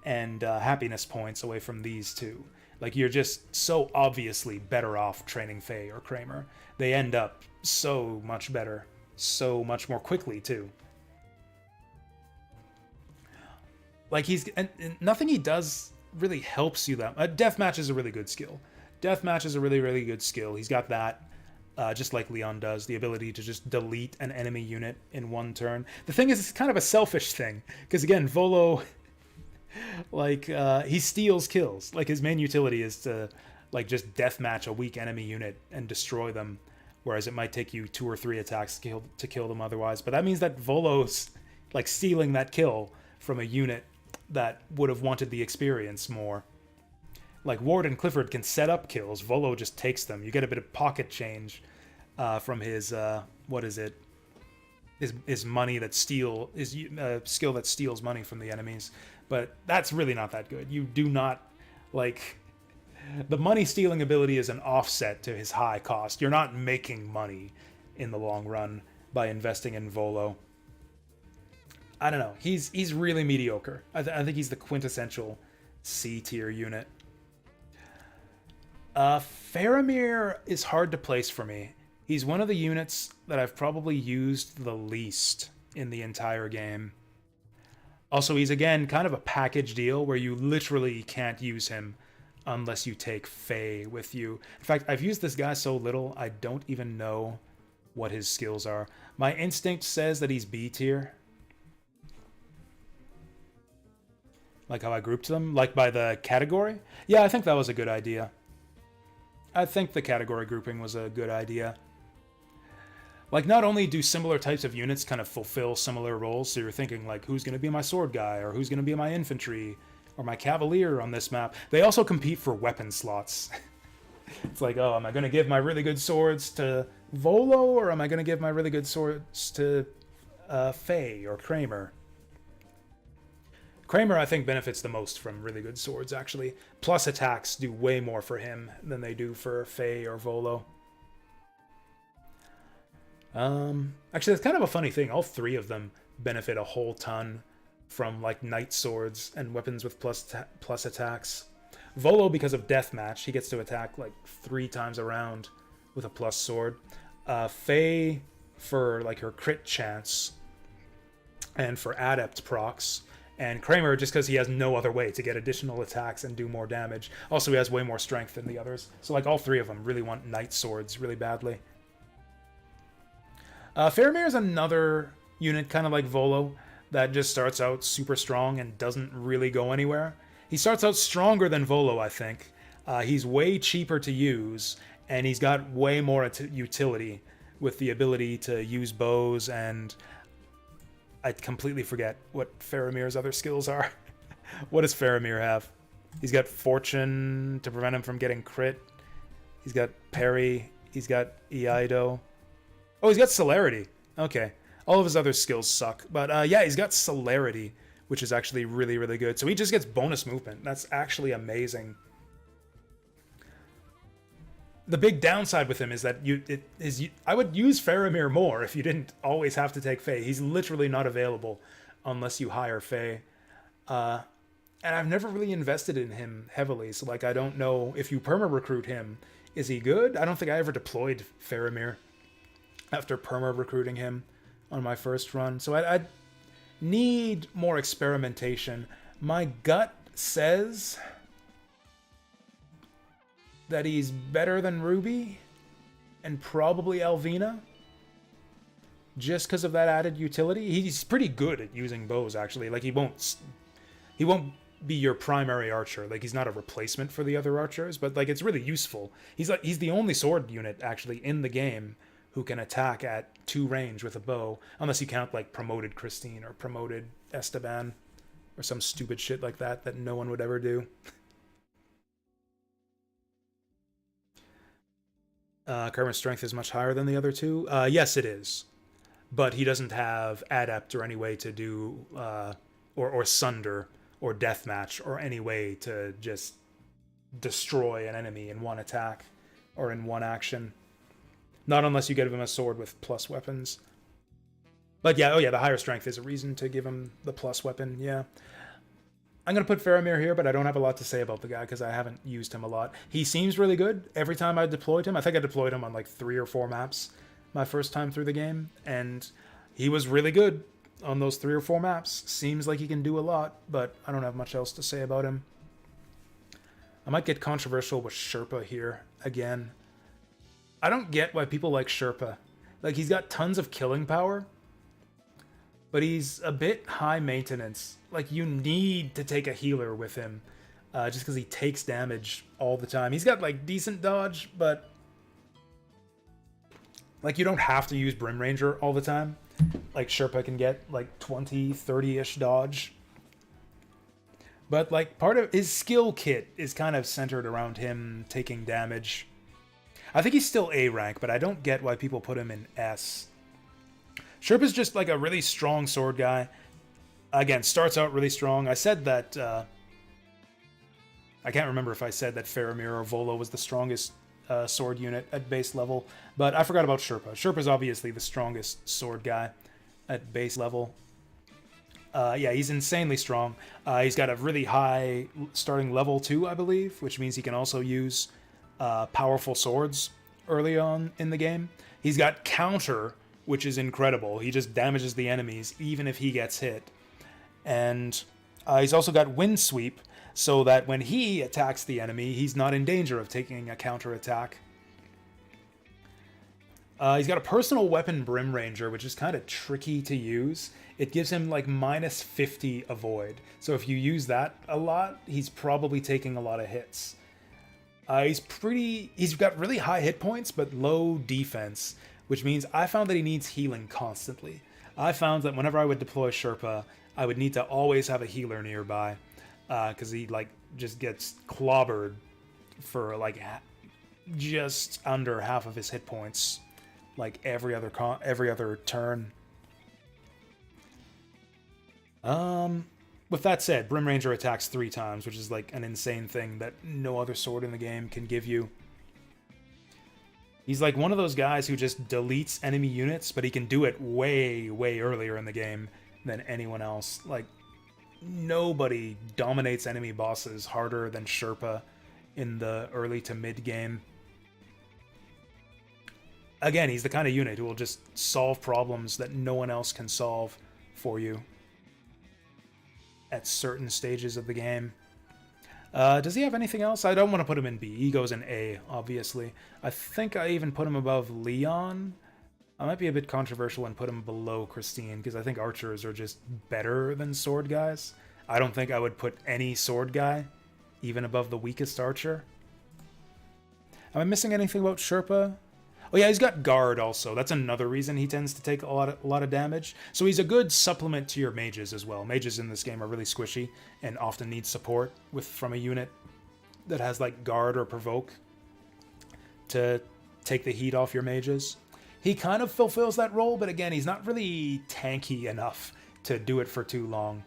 A: and happiness points away from these two. Like, you're just so obviously better off training Faye or Kramer. They end up so much better, so much more quickly too. Like, and nothing he does really helps you that. Deathmatch is a really good skill. Deathmatch is a really, really good skill. He's got that, just like Leon does, the ability to just delete an enemy unit in one turn. The thing is, it's kind of a selfish thing, because again, Volo, like, he steals kills. Like, his main utility is to, like, just deathmatch a weak enemy unit and destroy them, whereas it might take you 2 or 3 attacks to kill them otherwise. But that means that Volo's, like, stealing that kill from a unit that would have wanted the experience more. Like, Ward and Clifford can set up kills. Volo just takes them. You get a bit of pocket change from his, what is it? His money that skill that steals money from the enemies. But that's really not that good. You do not, like, the money stealing ability is an offset to his high cost. You're not making money in the long run by investing in Volo. I don't know. He's really mediocre. I think he's the quintessential C tier unit. Faramir is hard to place for me. He's one of the units that I've probably used the least in the entire game. Also, he's again kind of a package deal where you literally can't use him unless you take Fae with you. In fact, I've used this guy so little, I don't even know what his skills are. My instinct says that he's B tier. Like how I grouped them? Like by the category? Yeah, I think that was a good idea. I think the category grouping was a good idea. Like, not only do similar types of units kind of fulfill similar roles, so you're thinking, like, who's going to be my sword guy, or who's going to be my infantry, or my cavalier on this map, they also compete for weapon slots. It's like, oh, am I going to give my really good swords to Volo, or am I going to give my really good swords to Faye or Kramer? Kramer, I think, benefits the most from really good swords, actually. Plus attacks do way more for him than they do for Faye or Volo. Actually, that's kind of a funny thing. All three of them benefit a whole ton from, like, knight swords and weapons with plus attacks. Volo, because of deathmatch, he gets to attack, like, 3 times a round with a plus sword. Faye, for, like, her crit chance and for adept procs. And Kramer, just because he has no other way to get additional attacks and do more damage. Also, he has way more strength than the others. So, like, all three of them really want knight swords really badly. Faramir is another unit, kind of like Volo, that just starts out super strong and doesn't really go anywhere. He starts out stronger than Volo, I think. He's way cheaper to use, and he's got way more utility with the ability to use bows, and I completely forget what Faramir's other skills are. What does Faramir have? He's got Fortune to prevent him from getting crit. He's got Parry. He's got Iaido. Oh, he's got Celerity. Okay. All of his other skills suck. But yeah, he's got Celerity, which is actually really, really good. So he just gets bonus movement. That's actually amazing. The big downside with him is that I would use Faramir more if you didn't always have to take Fae. He's literally not available unless you hire Fae. And I've never really invested in him heavily, so like I don't know if you perma-recruit him. Is he good? I don't think I ever deployed Faramir after perma-recruiting him on my first run. So I need more experimentation. My gut says that he's better than Ruby and probably Alvina just because of that added utility. He's pretty good at using bows, actually. Like, he won't be your primary archer. Like, he's not a replacement for the other archers, but like, it's really useful. He's the only sword unit actually in the game who can attack at 2 range with a bow, unless you count like promoted Christine or promoted Esteban or some stupid shit like that no one would ever do. Kermit's strength is much higher than the other two. Yes, it is, but he doesn't have adept or any way to do or sunder or deathmatch or any way to just destroy an enemy in one attack or in one action. Not unless you give him a sword with plus weapons. But yeah, oh yeah, the higher strength is a reason to give him the plus weapon, yeah. I'm going to put Faramir here, but I don't have a lot to say about the guy because I haven't used him a lot. He seems really good every time I deployed him. I think I deployed him on like 3 or 4 maps my first time through the game, and he was really good on those 3 or 4 maps. Seems like he can do a lot, but I don't have much else to say about him. I might get controversial with Sherpa here again. I don't get why people like Sherpa. Like, he's got tons of killing power, but he's a bit high maintenance. Like, you need to take a healer with him, just because he takes damage all the time. He's got, like, decent dodge, but like, you don't have to use Brim Ranger all the time. Like, Sherpa can get, like, 20, 30-ish dodge. But, like, part of his skill kit is kind of centered around him taking damage. I think he's still A rank, but I don't get why people put him in S. Sherpa's just like a really strong sword guy. Again, starts out really strong. I said that... I can't remember if I said that Faramir or Volo was the strongest sword unit at base level, but I forgot about Sherpa. Sherpa's obviously the strongest sword guy at base level. Yeah, he's insanely strong. He's got a really high starting level 2, I believe, which means he can also use powerful swords early on in the game. He's got counter, which is incredible. He just damages the enemies even if he gets hit. And he's also got wind sweep, so that when he attacks the enemy, he's not in danger of taking a counter attack. He's got a personal weapon Brim Ranger, which is kind of tricky to use. It gives him like minus 50 avoid. So if you use that a lot, he's probably taking a lot of hits. He's got really high hit points, but low defense, which means I found that he needs healing constantly. I found that whenever I would deploy Sherpa, I would need to always have a healer nearby, because he like just gets clobbered for like just under half of his hit points, like every other turn. With that said, Brim Ranger attacks 3 times, which is like an insane thing that no other sword in the game can give you. He's like one of those guys who just deletes enemy units, but he can do it way, way earlier in the game than anyone else. Like, nobody dominates enemy bosses harder than Sherpa in the early to mid game. Again, he's the kind of unit who will just solve problems that no one else can solve for you at certain stages of the game. Does he have anything else? I don't want to put him in B. He goes in A, obviously. I think I even put him above Leon. I might be a bit controversial and put him below Christine, because I think archers are just better than sword guys. I don't think I would put any sword guy even above the weakest archer. Am I missing anything about Sherpa? Oh yeah, he's got guard also. That's another reason he tends to take a lot of damage. So he's a good supplement to your mages as well. Mages in this game are really squishy and often need support from a unit that has like guard or provoke to take the heat off your mages. He kind of fulfills that role, but again, he's not really tanky enough to do it for too long.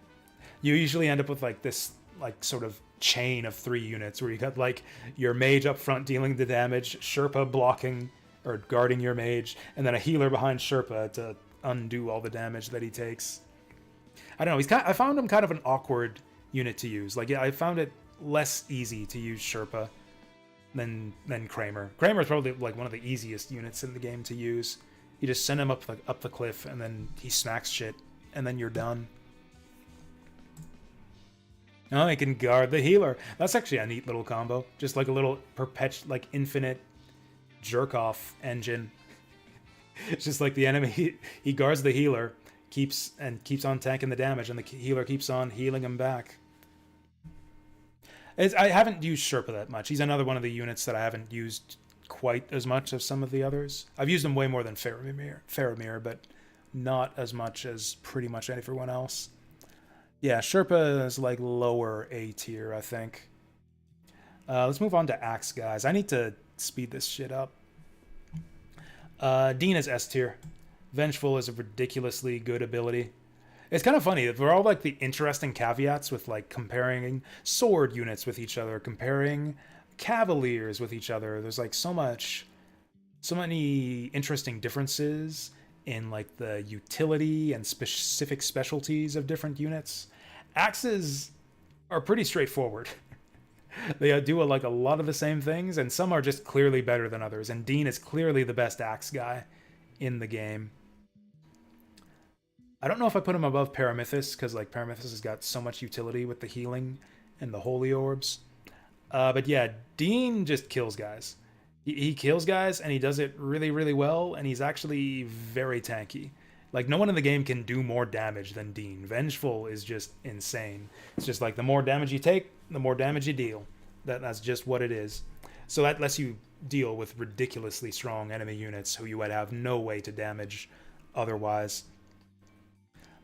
A: You usually end up with like this like sort of chain of 3 units where you got like your mage up front dealing the damage, Sherpa blocking or guarding your mage, and then a healer behind Sherpa to undo all the damage that he takes. I don't know, I found him kind of an awkward unit to use. Like, yeah, I found it less easy to use Sherpa than Kramer. Kramer's probably like one of the easiest units in the game to use. You just send him up the cliff, and then he smacks shit, and then you're done. Oh, he can guard the healer. That's actually a neat little combo. Just like a little infinite jerk-off engine. It's just like the enemy, he guards the healer, keeps on tanking the damage, and the healer keeps on healing him back. I haven't used Sherpa that much. He's another one of the units that I haven't used quite as much as some of the others. I've used him way more than Faramir, but not as much as pretty much everyone else. Yeah, Sherpa is like lower A tier, I think. Let's move on to Axe guys. I need to speed this shit up. Dean is S tier. Vengeful is a ridiculously good ability. It's kind of funny that we're all like the interesting caveats with like comparing sword units with each other, comparing cavaliers with each other. There's like so many interesting differences in like the utility and specific specialties of different units. Axes are pretty straightforward. They do like a lot of the same things, and some are just clearly better than others, and Dean is clearly the best axe guy in the game. I don't know if I put him above Paramithis, because like Paramithis has got so much utility with the healing and the holy orbs. But yeah, Dean just kills guys. He kills guys, and he does it really, really well, and he's actually very tanky. Like, no one in the game can do more damage than Dean. Vengeful is just insane. It's just like the more damage you take, the more damage you deal. That's just what it is. So that lets you deal with ridiculously strong enemy units who you would have no way to damage otherwise.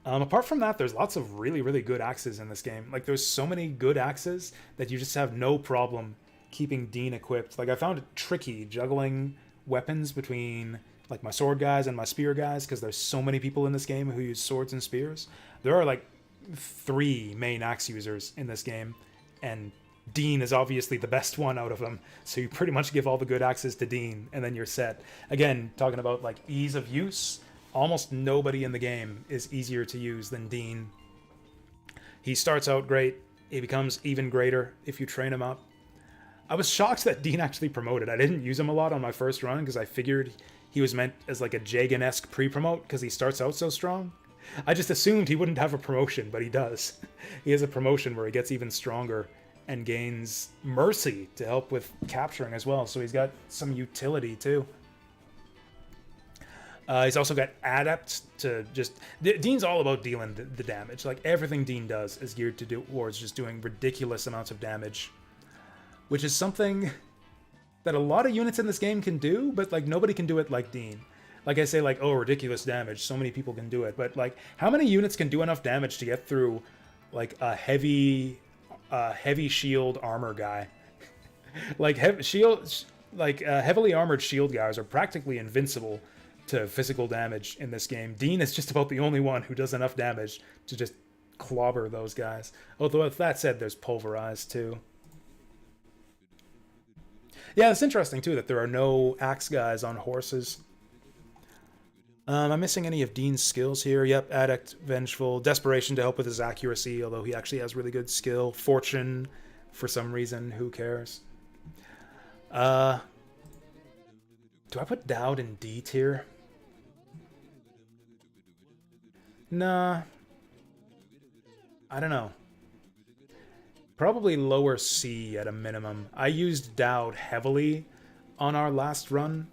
A: Apart from that, there's lots of really, really good axes in this game. Like, there's so many good axes that you just have no problem keeping Dean equipped. Like, I found it tricky juggling weapons between like my sword guys and my spear guys, because there's so many people in this game who use swords and spears. There are like 3 main axe users in this game, and Dean is obviously the best one out of them. So you pretty much give all the good axes to Dean, and then you're set. Again, talking about like ease of use, almost nobody in the game is easier to use than Dean. He starts out great. He becomes even greater if you train him up. I was shocked that Dean actually promoted. I didn't use him a lot on my first run because I figured he was meant as like a Jagan-esque pre-promote because he starts out so strong. I just assumed he wouldn't have a promotion, but he does. He has a promotion where he gets even stronger and gains Mercy to help with capturing as well, so he's got some utility too. He's also got Adept to just... Dean's all about dealing the damage. Like, everything Dean does is geared towards just doing ridiculous amounts of damage, which is something that a lot of units in this game can do, but, like, nobody can do it like Dean. Like I say, like, oh, ridiculous damage, so many people can do it, but, like, how many units can do enough damage to get through, like, a heavy shield armor guy? Like, heavily armored shield guys are practically invincible to physical damage in this game. Dean is just about the only one who does enough damage to just clobber those guys. Although, with that said, there's Pulverize, too. Yeah, it's interesting, too, that there are no axe guys on horses. Am I missing any of Dean's skills here? Yep, Addict, Vengeful, Desperation to help with his accuracy, although he actually has really good skill. Fortune, for some reason, who cares? Do I put Dowd in D tier? Nah. I don't know. Probably lower C at a minimum. I used Dowd heavily on our last run,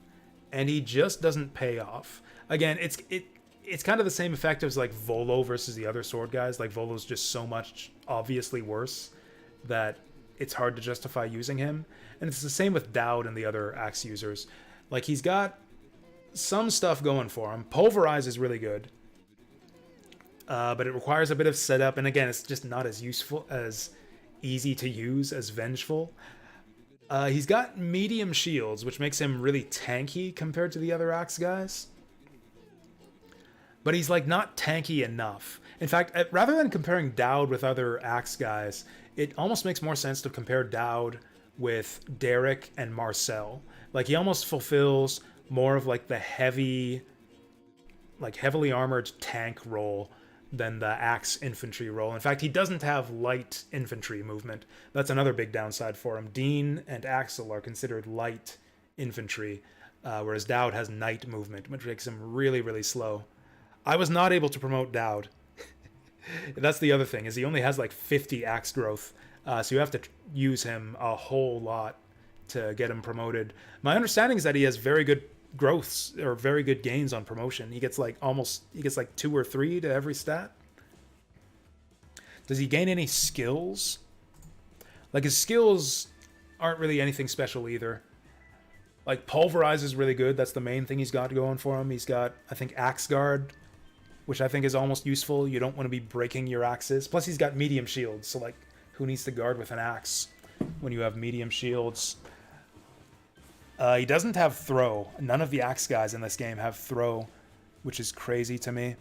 A: and he just doesn't pay off. Again, it's kind of the same effect as like Volo versus the other sword guys. Like Volo's just so much obviously worse that it's hard to justify using him. And it's the same with Dowd and the other axe users. Like, he's got some stuff going for him. Pulverize is really good. But it requires a bit of setup, and again, it's just not as useful, as easy to use as Vengeful. He's got medium shields, which makes him really tanky compared to the other axe guys. But he's, like, not tanky enough. In fact, rather than comparing Dowd with other axe guys, it almost makes more sense to compare Dowd with Derek and Marcel. Like, he almost fulfills more of, like, the heavily armored tank role than the axe infantry role. In fact, he doesn't have light infantry movement. That's another big downside for him. Dean and Axel are considered light infantry, whereas Dowd has night movement, which makes him really, really slow. I was not able to promote Dowd. That's the other thing, is he only has like 50 axe growth, so you have to use him a whole lot to get him promoted. My understanding is that he has very good growths, or very good gains on promotion. He gets like 2 or 3 to every stat. Does he gain any skills? Like, his skills aren't really anything special either. Like, Pulverize is really good. That's the main thing he's got going for him. He's got, I think, Axe Guard, which I think is almost useful. You don't want to be breaking your axes. Plus, he's got medium shields, so like, who needs to guard with an axe when you have medium shields? He doesn't have Throw. None of the axe guys in this game have Throw, which is crazy to me.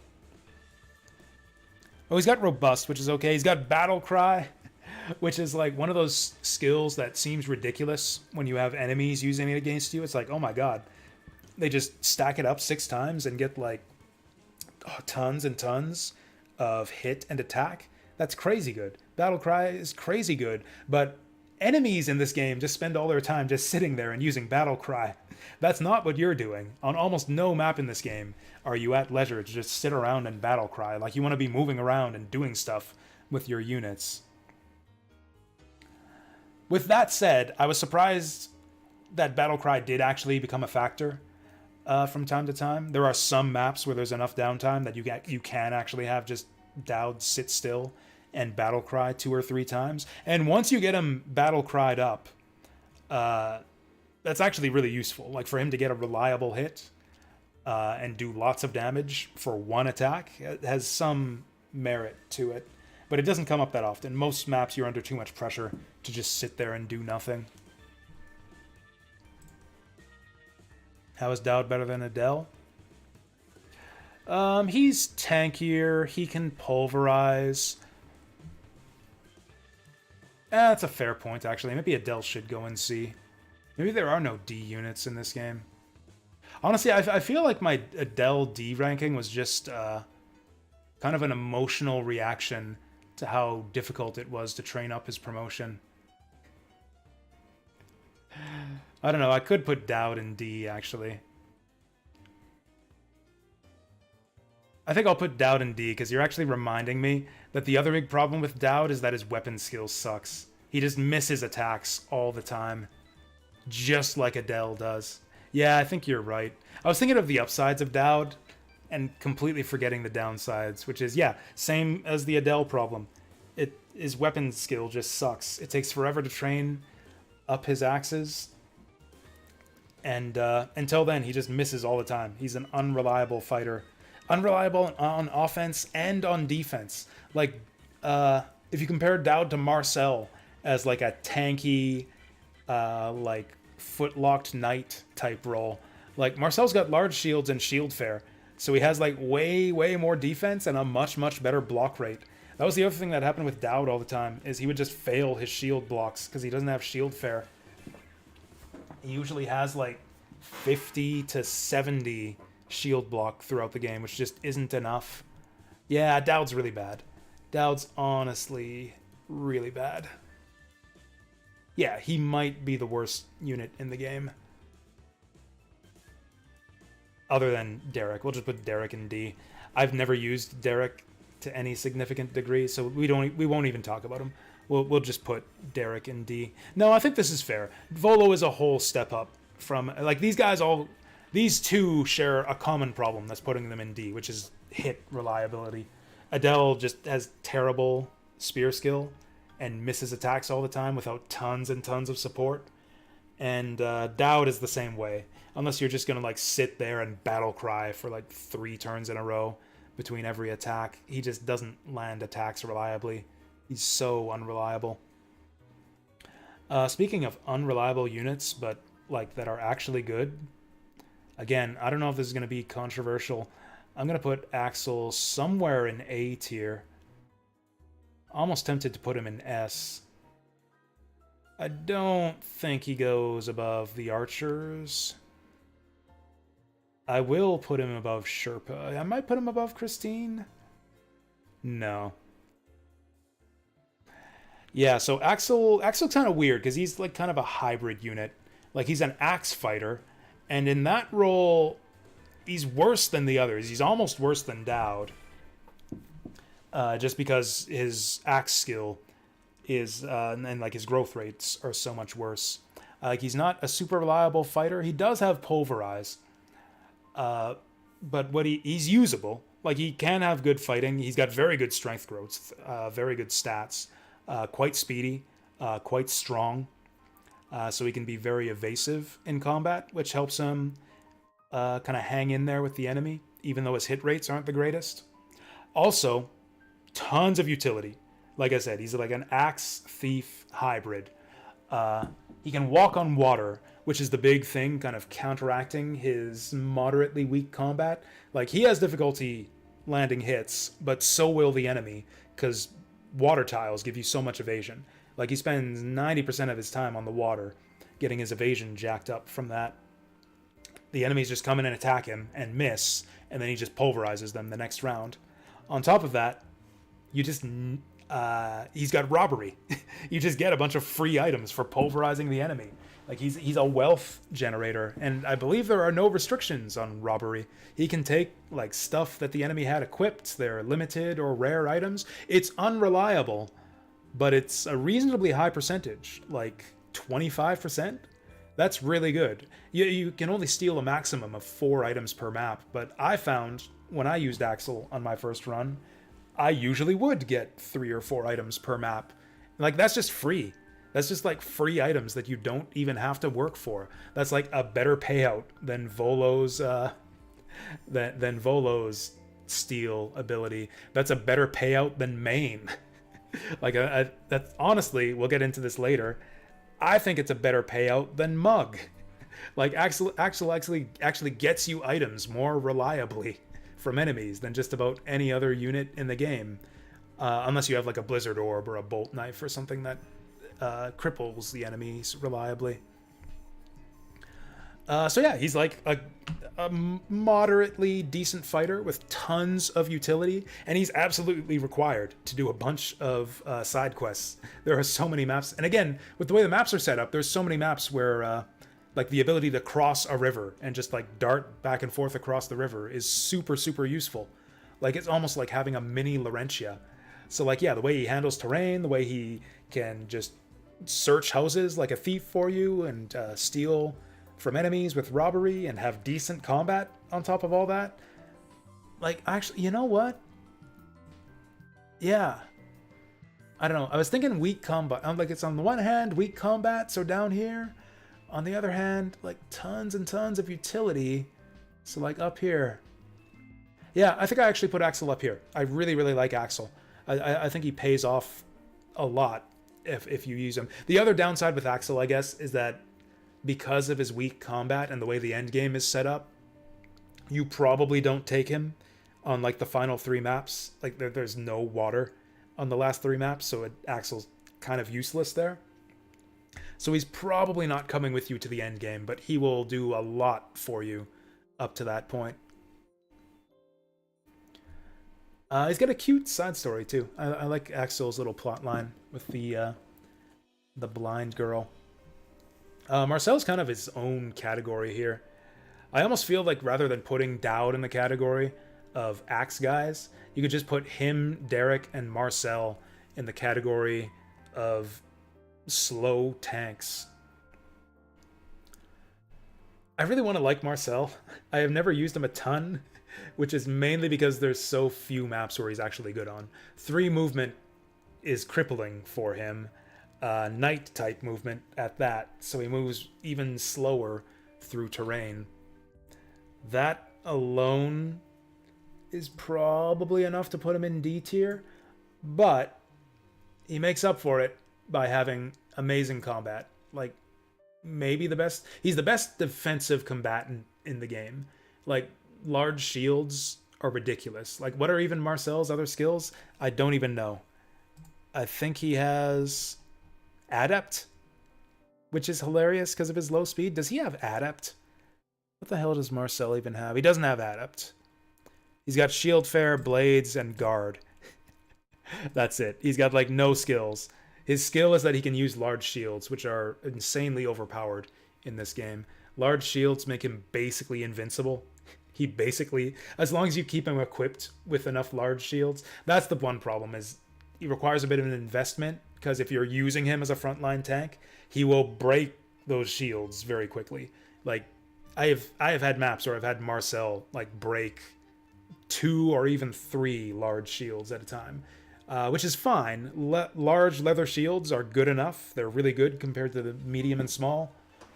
A: Oh, he's got Robust, which is okay. He's got Battle Cry, which is like one of those skills that seems ridiculous when you have enemies using it against you. It's like, oh my god. They just stack it up 6 times and get like tons and tons of hit and attack. That's crazy good. Battle Cry is crazy good, but enemies in this game just spend all their time just sitting there and using Battle Cry. That's not what you're doing. On almost no map in this game are you at leisure to just sit around and Battle Cry. Like, you want to be moving around and doing stuff with your units. With that said, I was surprised that Battle Cry did actually become a factor from time to time. There are some maps where there's enough downtime that you can actually have just Dowd sit still and Battle Cry 2 or 3 times. And once you get him Battle Cried up, that's actually really useful. Like, for him to get a reliable hit and do lots of damage for one attack, it has some merit to it. But it doesn't come up that often. Most maps, you're under too much pressure to just sit there and do nothing. How is Dowd better than Adele? He's tankier. He can pulverize. That's a fair point, actually. Maybe Adele should go in C. Maybe there are no D units in this game. Honestly, I feel like my Adele D ranking was just kind of an emotional reaction to how difficult it was to train up his promotion. I don't know, I could put Dowd in D, actually. I think I'll put Dowd in D, because you're actually reminding me that the other big problem with Dowd is that his weapon skill sucks. He just misses attacks all the time. Just like Adele does. Yeah, I think you're right. I was thinking of the upsides of Dowd, and completely forgetting the downsides, which is, yeah, same as the Adele problem. His weapon skill just sucks. It takes forever to train up his axes, and until then, he just misses all the time. He's an unreliable fighter. Unreliable on offense and on defense. Like, if you compare Dowd to Marcel as like a tanky, like foot-locked knight type role, like Marcel's got large shields and shield fair, so he has like way more defense and a much better block rate. That was the other thing that happened with Dowd all the time, is he would just fail his shield blocks because he doesn't have shield fair. He usually has like 50 to 70 shield block throughout the game, which just isn't enough. Yeah, Dowd's really bad. Dowd's honestly really bad. Yeah, he might be the worst unit in the game. Other than Derek. We'll just put Derek in D. I've never used Derek to any significant degree, so we won't even talk about him. We'll just put Derek in D. No, I think this is fair. Volo is a whole step up from, like, these two share a common problem that's putting them in D, which is hit reliability. Adele just has terrible spear skill and misses attacks all the time without tons and tons of support. And Dowd is the same way. Unless you're just going to like sit there and battle cry for like 3 turns in a row between every attack. He just doesn't land attacks reliably. He's so unreliable. Speaking of unreliable units, but like that are actually good. Again, I don't know if this is going to be controversial. I'm going to put Axel somewhere in A tier. Almost tempted to put him in S. I don't think he goes above the archers. I will put him above Sherpa. I might put him above Christine. No. Yeah, so Axel's kind of weird because he's like kind of a hybrid unit. Like he's an axe fighter, and in that role, he's worse than the others. He's almost worse than Dowd. Just because his axe skill is and like his growth rates are so much worse. Like he's not a super reliable fighter. He does have pulverize, but he's usable. Like he can have good fighting. He's got very good strength growth, very good stats, quite speedy, quite strong. So he can be very evasive in combat, which helps him kind of hang in there with the enemy, even though his hit rates aren't the greatest. Also, tons of utility. Like I said, he's like an axe thief hybrid. He can walk on water, which is the big thing, kind of counteracting his moderately weak combat. Like he has difficulty landing hits, but so will the enemy, because water tiles give you so much evasion. Like he spends 90% of his time on the water, getting his evasion jacked up from that. The enemies just come in and attack him and miss, and then he just pulverizes them the next round. On top of that, you just he's got robbery. You just get a bunch of free items for pulverizing the enemy. Like he's a wealth generator, and I believe there are no restrictions on robbery. He can take like stuff that the enemy had equipped. They're limited or rare items. It's unreliable, but it's a reasonably high percentage, like 25%. That's really good. You can only steal a maximum of 4 items per map, but I found when I used Axel on my first run, I usually would get 3 or 4 items per map. Like that's just free. That's just like free items that you don't even have to work for. That's like a better payout than Volo's than Volo's steal ability. That's a better payout than main. Like that's honestly, we'll get into this later. I think it's a better payout than Mug. Like Axel actually gets you items more reliably from enemies than just about any other unit in the game, unless you have like a Blizzard Orb or a Bolt Knife or something that cripples the enemies reliably. So yeah, he's like a moderately decent fighter with tons of utility, and he's absolutely required to do a bunch of side quests. There are so many maps, and again, with the way the maps are set up, there's so many maps where like the ability to cross a river and just like dart back and forth across the river is super, super useful. Like it's almost like having a mini Laurentia. So like, yeah, the way he handles terrain, the way he can just search houses like a thief for you and steal from enemies with robbery and have decent combat on top of all that. Like, actually, you know what? Yeah. I don't know. I was thinking weak combat. I'm like, it's on the one hand, weak combat, so down here. On the other hand, like tons and tons of utility. So like up here. Yeah, I think I actually put Axel up here. I really, really like Axel. I think he pays off a lot if you use him. The other downside with Axel, I guess, is that because of his weak combat and the way the end game is set up, you probably don't take him on like the final 3 maps. Like there's no water on the last 3 maps, so Axel's kind of useless there. So he's probably not coming with you to the end game, but he will do a lot for you up to that point. He's got a cute side story too. I like Axel's little plot line with the blind girl. Marcel's kind of his own category here. I almost feel like rather than putting Dowd in the category of axe guys, you could just put him, Derek, and Marcel in the category of slow tanks. I really want to like Marcel. I have never used him a ton, which is mainly because there's so few maps where he's actually good on. 3 movement is crippling for him. Night type movement at that, so he moves even slower through terrain. That alone is probably enough to put him in D tier, but he makes up for it by having amazing combat. Like, maybe the best. He's the best defensive combatant in the game. Like, large shields are ridiculous. Like, what are even Marcel's other skills? I don't even know. I think he has Adept, which is hilarious because of his low speed. Does he have Adept? What the hell does Marcel even have? He doesn't have Adept. He's got Shield Fair, Blades, and Guard. That's it. He's got like no skills. His skill is that he can use large shields, which are insanely overpowered in this game. Large shields make him basically invincible. He basically, as long as you keep him equipped with enough large shields, that's the one problem, is he requires a bit of an investment, because if you're using him as a frontline tank, he will break those shields very quickly. Like, I have had maps where I've had Marcel like break 2 or even 3 large shields at a time, which is fine. Large leather shields are good enough. They're really good compared to the medium and small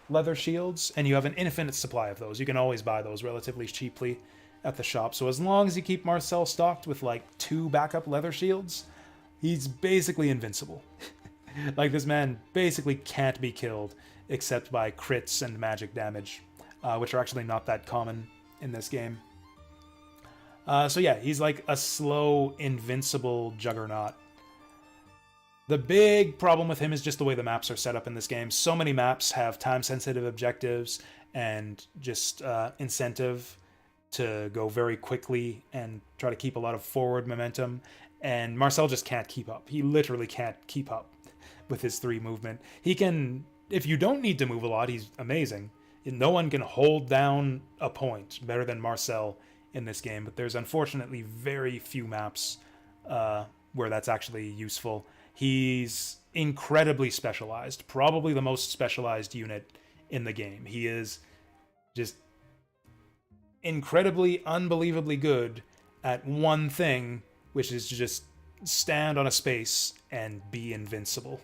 A: leather shields, and you have an infinite supply of those. You can always buy those relatively cheaply at the shop. So as long as you keep Marcel stocked with like 2 backup leather shields, he's basically invincible. Like, this man basically can't be killed except by crits and magic damage, which are actually not that common in this game. So yeah, he's like a slow, invincible juggernaut. The big problem with him is just the way the maps are set up in this game. So many maps have time-sensitive objectives and just incentive to go very quickly and try to keep a lot of forward momentum. And Marcel just can't keep up. He literally can't keep up with his 3 movement. He can, if you don't need to move a lot, he's amazing. No one can hold down a point better than Marcel in this game, but there's unfortunately very few maps where that's actually useful. He's incredibly specialized, probably the most specialized unit in the game. He is just incredibly, unbelievably good at one thing, which is to just stand on a space and be invincible.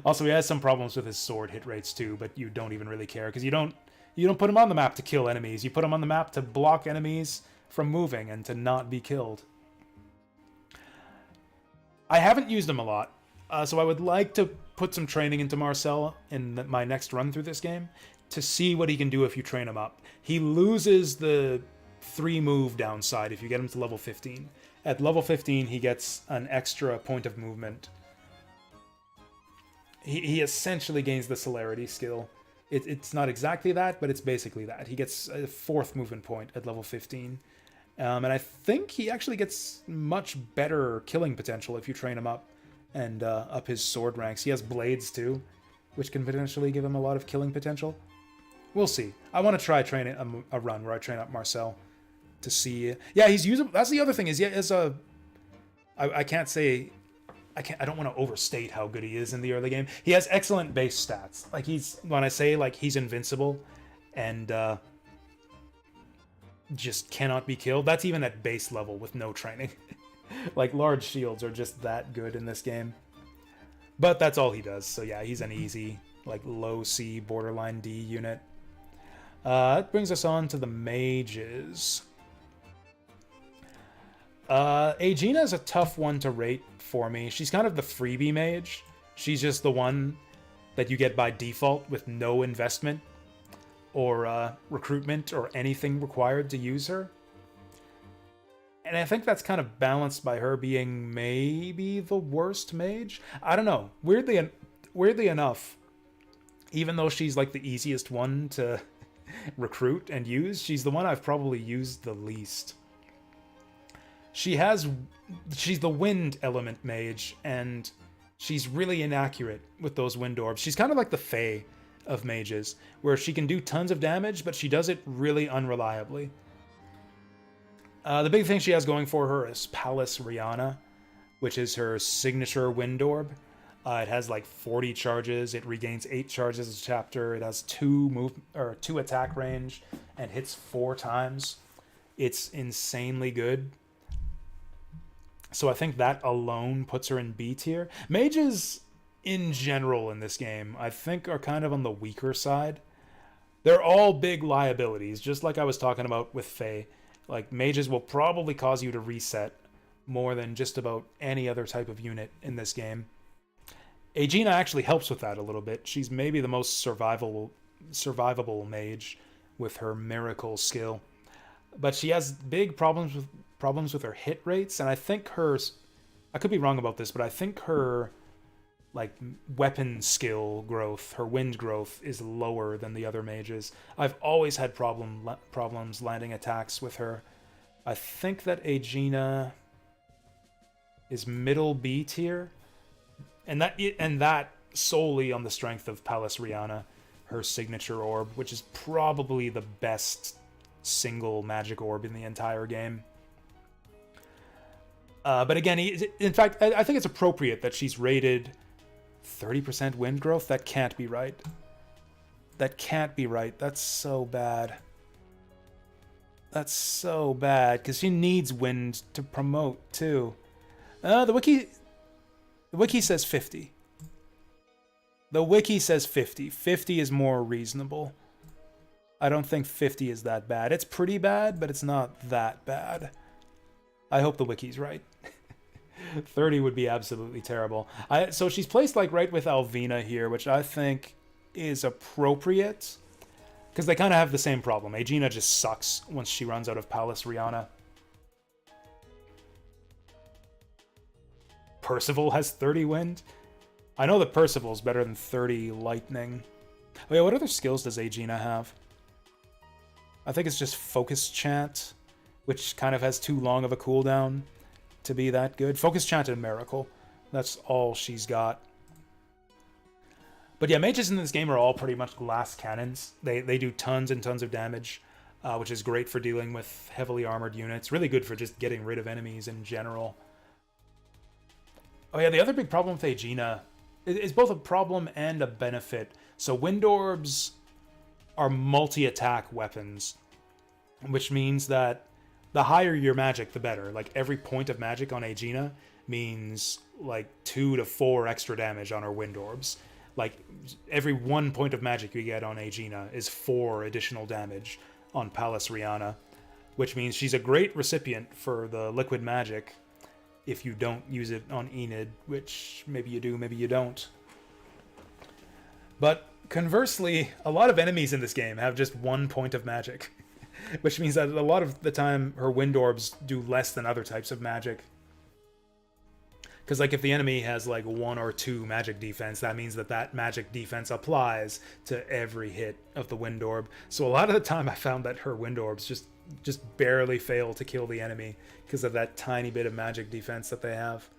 A: Also, he has some problems with his sword hit rates too, but you don't even really care, because you don't put him on the map to kill enemies. You put him on the map to block enemies from moving and to not be killed. I haven't used him a lot, so I would like to put some training into Marcel in my next run through this game to see what he can do if you train him up. He loses the 3 move downside if you get him to level 15. At level 15, he gets an extra point of movement. He essentially gains the celerity skill It's not exactly that, but it's basically that. He gets a 4th movement point at level 15. And I think he actually gets much better killing potential if you train him up and up his sword ranks. He has blades too, which can potentially give him a lot of killing potential. We'll see. I want to try training a run where I train up Marcel to see. Yeah, he's usable. That's the other thing is, I can't say, I don't want to overstate how good he is in the early game. He has excellent base stats. Like when I say like he's invincible and just cannot be killed, that's even at base level with no training. Like large shields are just that good in this game. But that's all he does. So yeah, he's an easy like low C borderline D unit. That brings us on to the mages. Aegina is a tough one to rate for me. She's kind of the freebie mage. She's just the one that you get by default with no investment or recruitment or anything required to use her. And I think that's kind of balanced by her being maybe the worst mage. I don't know. Weirdly enough, even though she's like the easiest one to recruit and use, she's the one I've probably used the least. She's the wind element mage, and she's really inaccurate with those wind orbs. She's kind of like the Fae of mages, where she can do tons of damage, but she does it really unreliably. The big thing she has going for her is Palace Rihanna, which is her signature wind orb. It has like 40 charges. It regains 8 charges a chapter. It has 2 attack range and hits 4 times. It's insanely good. So I think that alone puts her in B tier. Mages in general in this game, I think, are kind of on the weaker side. They're all big liabilities, just like I was talking about with Fae. Like, mages will probably cause you to reset more than just about any other type of unit in this game. Aegina actually helps with that a little bit. She's maybe the most survivable mage with her miracle skill. But she has big problems with her hit rates, and I think I could be wrong about this, but I think her like weapon skill growth, her wind growth, is lower than the other mages. I've always had problems landing attacks with her. I think that Aegina is middle B tier, and that solely on the strength of Palace Rihanna, her signature orb, which is probably the best single magic orb in the entire game. But again, in fact, I think it's appropriate that she's rated 30% wind growth. That can't be right. That can't be right. That's so bad. That's so bad, because she needs wind to promote, too. The wiki says 50. The wiki says 50. 50 is more reasonable. I don't think 50 is that bad. It's pretty bad, but it's not that bad. I hope the wiki's right. 30 would be absolutely terrible. So she's placed like right with Alvina here, which I think is appropriate, because they kind of have the same problem. Aegina just sucks once she runs out of Palace Rihanna. Percival has 30 wind. I know that Percival's better than 30 lightning. Oh yeah, what other skills does Aegina have? I think it's just Focus Chant, which kind of has too long of a cooldown to be that good. Focus Chant and Miracle. That's all she's got. But yeah, mages in this game are all pretty much glass cannons. They do tons and tons of damage, which is great for dealing with heavily armored units. Really good for just getting rid of enemies in general. Oh yeah, the other big problem with Aegina is both a problem and a benefit. So wind orbs are multi-attack weapons, which means that the higher your magic, the better. Like, every point of magic on Aegina means like 2 to 4 extra damage on her wind orbs. Like, every 1 point of magic you get on Aegina is 4 additional damage on Palace Rihanna, which means she's a great recipient for the liquid magic if you don't use it on Enid, which maybe you do, maybe you don't. But conversely, a lot of enemies in this game have just 1 point of magic, which means that a lot of the time her wind orbs do less than other types of magic. Because, like, if the enemy has, like, 1 or 2 magic defense, that means that that magic defense applies to every hit of the Wind Orb. So a lot of the time I found that her Wind Orbs just barely fail to kill the enemy because of that tiny bit of magic defense that they have.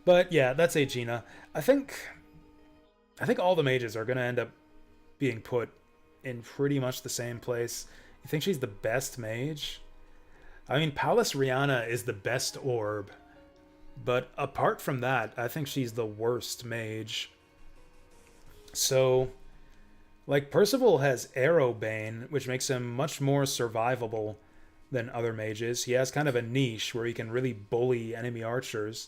A: But yeah, that's Aegina. I think all the mages are going to end up being put in pretty much the same place. You think she's the best mage? I mean, Pallas Rihanna is the best orb, but apart from that, I think she's the worst mage. So, like, Percival has Arrowbane, which makes him much more survivable than other mages. He has kind of a niche where he can really bully enemy archers.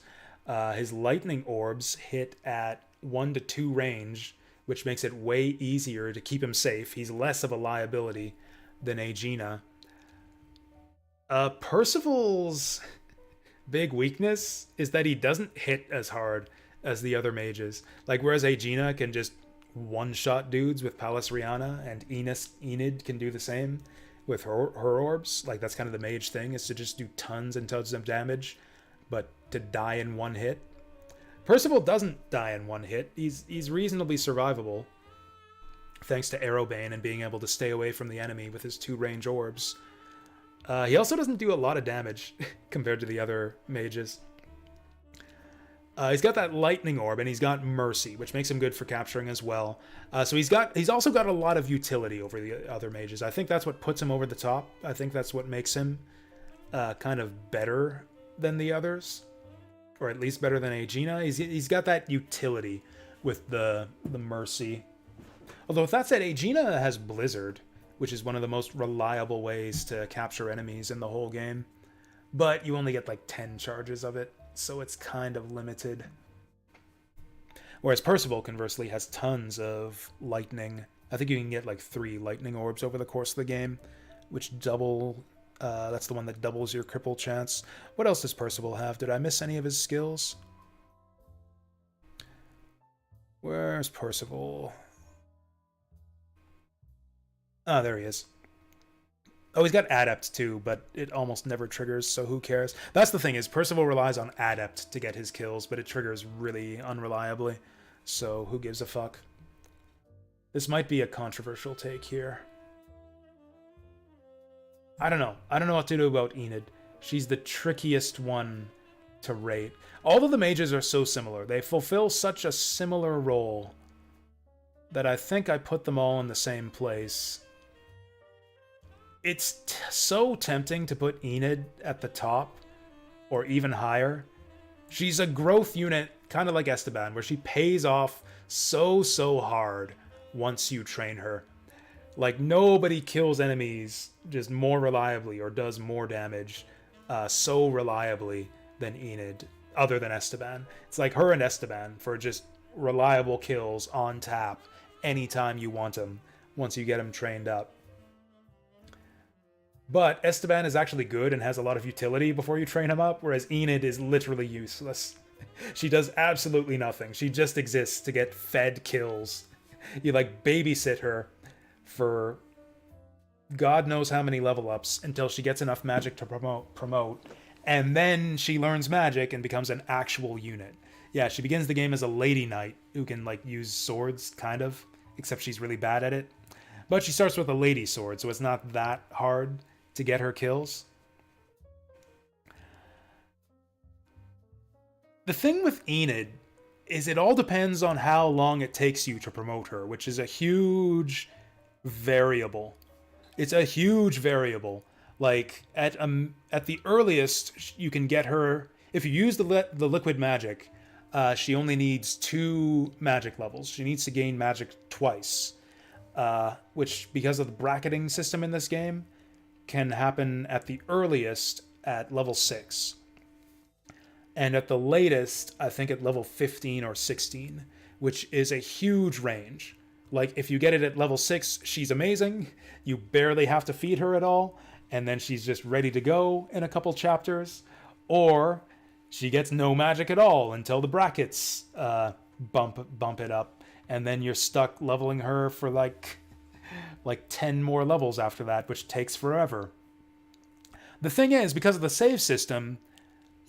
A: His lightning orbs hit at 1 to 2 range, which makes it way easier to keep him safe. He's less of a liability than Aegina. Percival's big weakness is that he doesn't hit as hard as the other mages. Like, whereas Aegina can just one-shot dudes with Pallas Rihanna, and Enid can do the same with her orbs. Like, that's kind of the mage thing, is to just do tons and tons of damage, but to die in one hit. Percival doesn't die in one hit. He's reasonably survivable, thanks to Arrowbane and being able to stay away from the enemy with his 2 range orbs. He also doesn't do a lot of damage compared to the other mages. He's got that lightning orb, and he's got mercy, which makes him good for capturing as well. So he's also got a lot of utility over the other mages. I think that's what puts him over the top. I think that's what makes him kind of better than the others, or at least better than Aegina. He's got that utility with the mercy. Although with that said, Aegina has Blizzard, which is one of the most reliable ways to capture enemies in the whole game. But you only get like 10 charges of it, so it's kind of limited. Whereas Percival, conversely, has tons of lightning. I think you can get like 3 lightning orbs over the course of the game, which double... that's the one that doubles your cripple chance. What else does Percival have? Did I miss any of his skills? Where's Percival? Ah, there he is. Oh, he's got Adept too, but it almost never triggers, so who cares? That's the thing, is Percival relies on Adept to get his kills, but it triggers really unreliably, so who gives a fuck? This might be a controversial take here. I don't know. I don't know what to do about Enid. She's the trickiest one to rate. All of the mages are so similar. They fulfill such a similar role that I think I put them all in the same place. It's so tempting to put Enid at the top, or even higher. She's a growth unit, kind of like Esteban, where she pays off so hard once you train her. Like, nobody kills enemies just more reliably or does more damage so reliably than Enid, other than Esteban. It's like her and Esteban for just reliable kills on tap anytime you want them, once you get them trained up. But Esteban is actually good and has a lot of utility before you train him up, whereas Enid is literally useless. She does absolutely nothing. She just exists to get fed kills. You, like, babysit her for God knows how many level ups until she gets enough magic to promote, and then she learns magic and becomes an actual unit. Yeah, she begins the game as a lady knight who can, like, use swords, kind of, except she's really bad at it. But she starts with a lady sword, so it's not that hard to get her kills. The thing with Enid is it all depends on how long it takes you to promote her, which is a huge variable. It's a huge variable. Like, at the earliest, you can get her... If you use the liquid magic, she only needs 2 magic levels. She needs to gain magic twice. Which, because of the bracketing system in this game, can happen at the earliest at level 6. And at the latest, I think at level 15 or 16, which is a huge range. Like, if you get it at level 6, she's amazing. You barely have to feed her at all, and then she's just ready to go in a couple chapters. Or she gets no magic at all until the brackets bump it up, and then you're stuck leveling her for like 10 more levels after that, which takes forever. The thing is, because of the save system,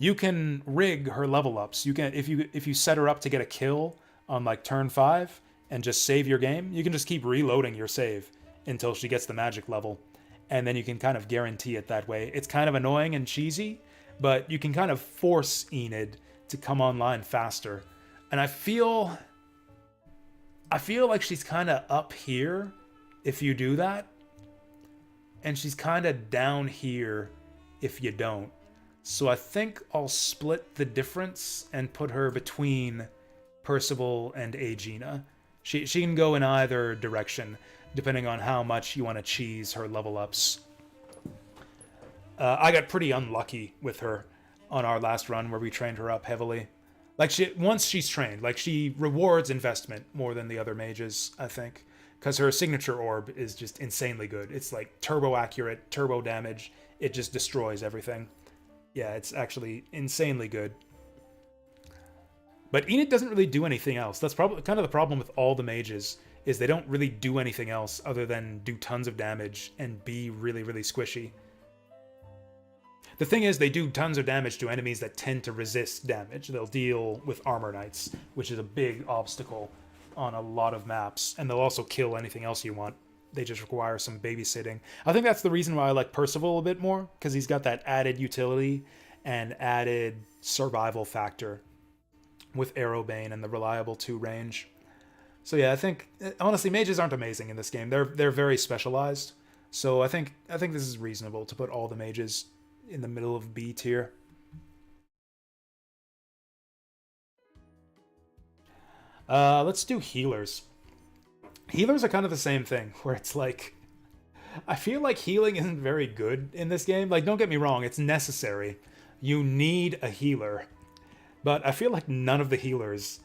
A: you can rig her level ups. You can if you set her up to get a kill on like turn 5 and just save your game, you can just keep reloading your save until she gets the magic level, and then you can kind of guarantee it that way. It's kind of annoying and cheesy, but you can kind of force Enid to come online faster. And I feel like she's kind of up here if you do that, and she's kind of down here if you don't. So I think I'll split the difference and put her between Percival and Aegina. She can go in either direction, depending on how much you want to cheese her level ups. I got pretty unlucky with her on our last run where we trained her up heavily. Like, once she's trained, like, she rewards investment more than the other mages, I think. Because her signature orb is just insanely good. It's like turbo accurate, turbo damage. It just destroys everything. Yeah, it's actually insanely good. But Enid doesn't really do anything else. That's probably kind of the problem with all the mages, is they don't really do anything else other than do tons of damage and be really, really squishy. The thing is, they do tons of damage to enemies that tend to resist damage. They'll deal with armor knights, which is a big obstacle on a lot of maps, and they'll also kill anything else you want. They just require some babysitting. I think that's the reason why I like Percival a bit more, because he's got that added utility and added survival factor with Arrowbane and the reliable 2 range. So yeah, I think honestly mages aren't amazing in this game. They're very specialized. So I think this is reasonable to put all the mages in the middle of B tier. Let's do healers. Healers are kind of the same thing, where it's like, I feel like healing isn't very good in this game. Like, don't get me wrong, it's necessary. You need a healer. But I feel like none of the healers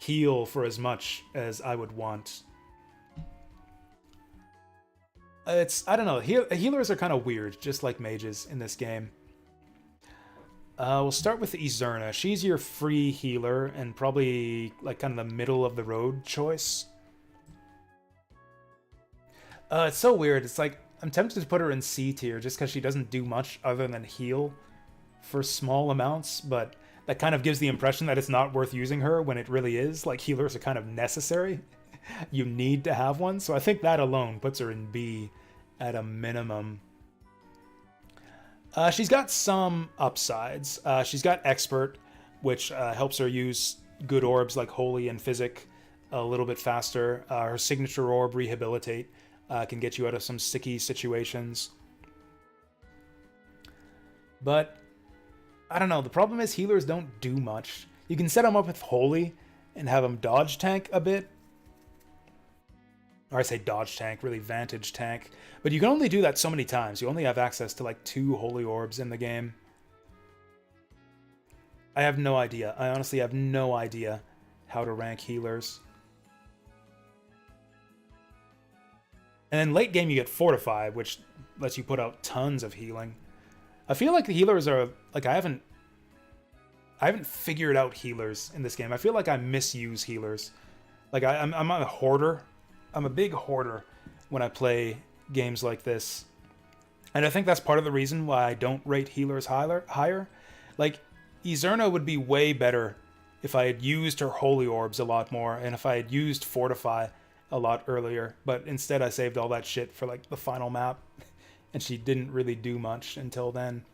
A: heal for as much as I would want. I don't know, healers are kind of weird, just like mages in this game. We'll start with Izurna. She's your free healer, and probably like kind of the middle of the road choice. It's so weird. It's like, I'm tempted to put her in C tier just because she doesn't do much other than heal for small amounts, but that kind of gives the impression that it's not worth using her when it really is. Like, healers are kind of necessary. You need to have one, so I think that alone puts her in B at a minimum. She's got some upsides. She's got Expert, which helps her use good orbs like Holy and Physic a little bit faster. Her signature orb, Rehabilitate, can get you out of some sticky situations. But, I don't know, the problem is healers don't do much. You can set them up with Holy and have them dodge tank a bit. Or I say dodge tank, really vantage tank. But you can only do that so many times. You only have access to like 2 Holy Orbs in the game. I have no idea. I honestly have no idea how to rank healers. And then late game you get Fortify, which lets you put out tons of healing. I feel like the healers are like, I haven't figured out healers in this game. I feel like I misuse healers. Like I'm a hoarder. I'm a big hoarder when I play games like this. And I think that's part of the reason why I don't rate healers higher. Like, Izurna would be way better if I had used her Holy Orbs a lot more, and if I had used Fortify a lot earlier. But instead I saved all that shit for like the final map, and she didn't really do much until then.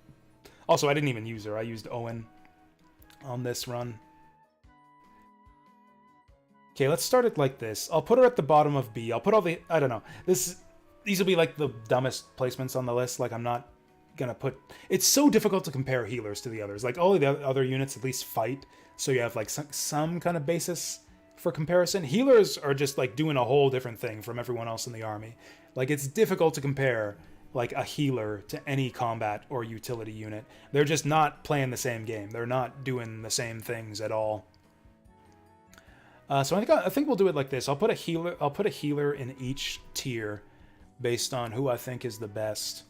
A: Also, I didn't even use her. I used Owen on this run. Okay, let's start it like this. I'll put her at the bottom of B. I'll put all the... I don't know. These will be like the dumbest placements on the list. Like, I'm not gonna put... It's so difficult to compare healers to the others. Like, all of the other units at least fight, so you have like some kind of basis for comparison. Healers are just like doing a whole different thing from everyone else in the army. Like, it's difficult to compare like a healer to any combat or utility unit. They're just not playing the same game. They're not doing the same things at all. So I think we'll do it like this. I'll put a healer in each tier based on who I think is the best.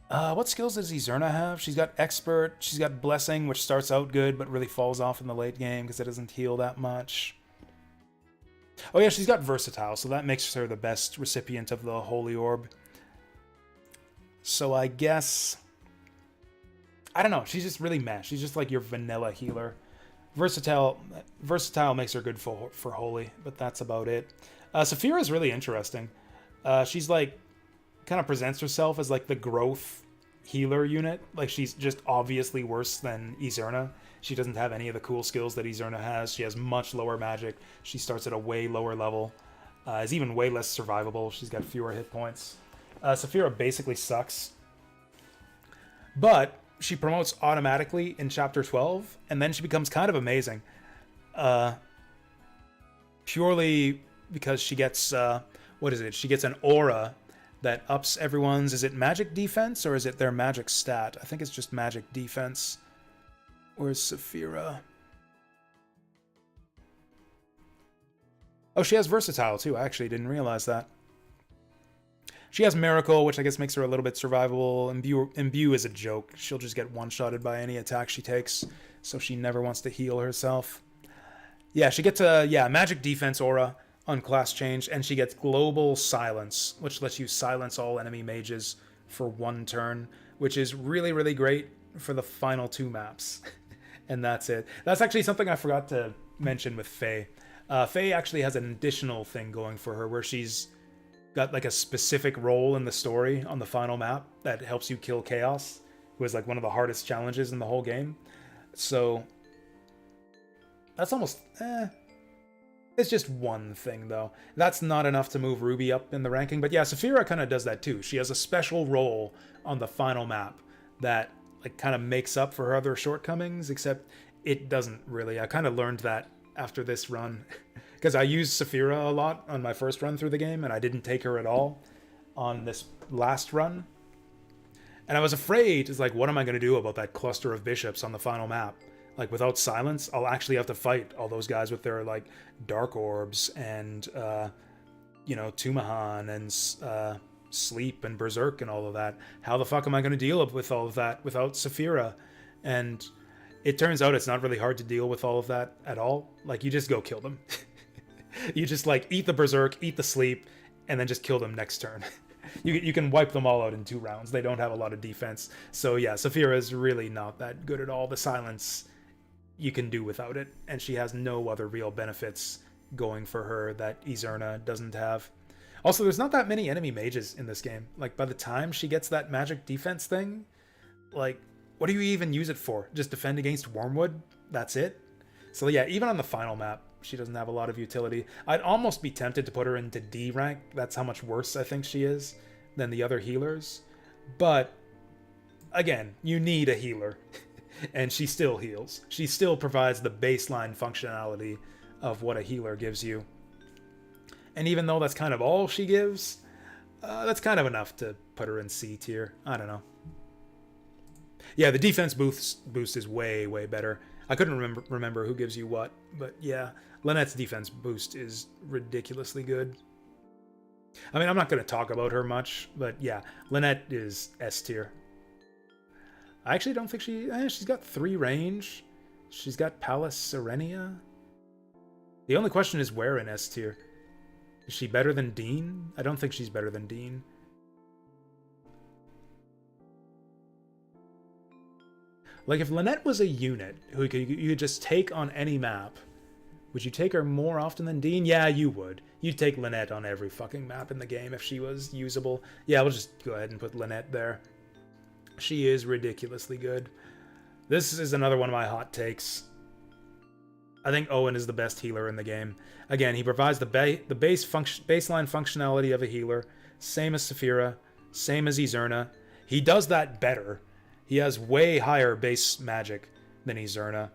A: What skills does Izurna have? She's got Expert, she's got Blessing, which starts out good but really falls off in the late game because it doesn't heal that much. Oh yeah, she's got Versatile, so that makes her the best recipient of the Holy Orb. So I guess I don't know. She's just really meh. She's just like your vanilla healer. Versatile makes her good for holy, but that's about it. Saphira is really interesting. She's like kind of presents herself as like the growth healer unit. Like she's just obviously worse than Izerna. She doesn't have any of the cool skills that Izerna has. She has much lower magic. She starts at a way lower level. Is even way less survivable. She's got fewer hit points. Saphira basically sucks. But she promotes automatically in Chapter 12, and then she becomes kind of amazing. Purely because she gets, what is it? She gets an aura that ups everyone's, is it magic defense, or is it their magic stat? I think it's just magic defense. Where's Saphira? Oh, she has versatile too. I actually didn't realize that. She has Miracle, which I guess makes her a little bit survivable. Imbue is a joke. She'll just get one-shotted by any attack she takes, so she never wants to heal herself. Yeah, she gets a magic defense aura on class change, and she gets Global Silence, which lets you silence all enemy mages for 1 turn, which is really, really great for the final 2 maps. And that's it. That's actually something I forgot to mention with Faye. Faye actually has an additional thing going for her where she's got like a specific role in the story on the final map that helps you kill Chaos, who is like one of the hardest challenges in the whole game. So that's almost it's just one thing though. That's not enough to move Ruby up in the ranking, but yeah, Saphira kind of does that too. She has a special role on the final map that like kind of makes up for her other shortcomings, except it doesn't really. I kind of learned that after this run because I used Saphira a lot on my first run through the game, and I didn't take her at all on this last run. And I was afraid, it's like, what am I going to do about that cluster of bishops on the final map? Like, without silence, I'll actually have to fight all those guys with their, like, Dark Orbs and, you know, Tumahan and Sleep and Berserk and all of that. How the fuck am I going to deal with all of that without Saphira? And it turns out it's not really hard to deal with all of that at all. Like, you just go kill them. You just, like, eat the Berserk, eat the Sleep, and then just kill them next turn. You can wipe them all out in 2 rounds. They don't have a lot of defense. So, yeah, Saphira is really not that good at all. The silence, you can do without it. And she has no other real benefits going for her that Izerna doesn't have. Also, there's not that many enemy mages in this game. Like, by the time she gets that magic defense thing, like, what do you even use it for? Just defend against Wormwood? That's it? So yeah, even on the final map, she doesn't have a lot of utility. I'd almost be tempted to put her into D rank. That's how much worse I think she is than the other healers. But, again, you need a healer. And she still heals. She still provides the baseline functionality of what a healer gives you. And even though that's kind of all she gives, that's kind of enough to put her in C tier. I don't know. Yeah, the defense boost is way, way better. I couldn't remember who gives you what, but yeah, Lynette's defense boost is ridiculously good. I mean, I'm not going to talk about her much, but yeah, Lynette is S tier. I actually don't think she's got 3 range. She's got Pallas Serenia. The only question is where in S tier. Is she better than Dean? I don't think she's better than Dean. Like, if Lynette was a unit who you could just take on any map, would you take her more often than Dean? Yeah, you would. You'd take Lynette on every fucking map in the game if she was usable. Yeah, we'll just go ahead and put Lynette there. She is ridiculously good. This is another one of my hot takes. I think Owen is the best healer in the game. Again, he provides the baseline functionality of a healer. Same as Saphira. Same as Izerna. He does that better. He has way higher base magic than Izerna.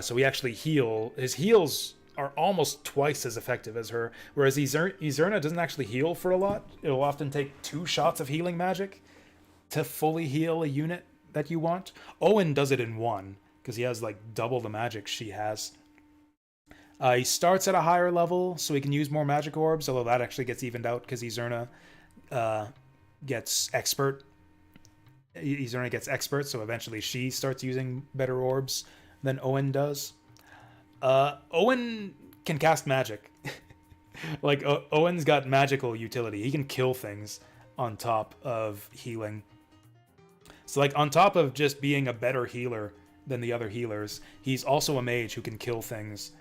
A: So he actually his heals are almost twice as effective as her. Whereas Izerna doesn't actually heal for a lot. It'll often take 2 shots of healing magic to fully heal a unit that you want. Owen does it in 1, because he has like double the magic she has. He starts at a higher level, so he can use more magic orbs, although that actually gets evened out because Izerna gets expert. Izerna gets expert, so eventually she starts using better orbs than Owen does. Owen can cast magic. Like, Owen's got magical utility. He can kill things on top of healing. So like on top of just being a better healer than the other healers, he's also a mage who can kill things.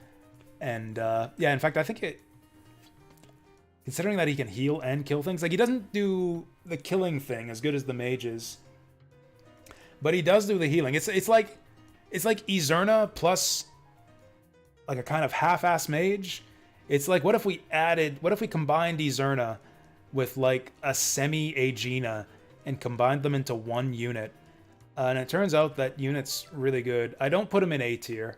A: And yeah, in fact, I think considering that he can heal and kill things, like he doesn't do the killing thing as good as the mages, but he does do the healing. It's like Izerna plus like a kind of half-ass mage. It's like, what if we combined Izerna with like a semi-Aegina and combined them into one unit? And it turns out that unit's really good. I don't put him in A tier,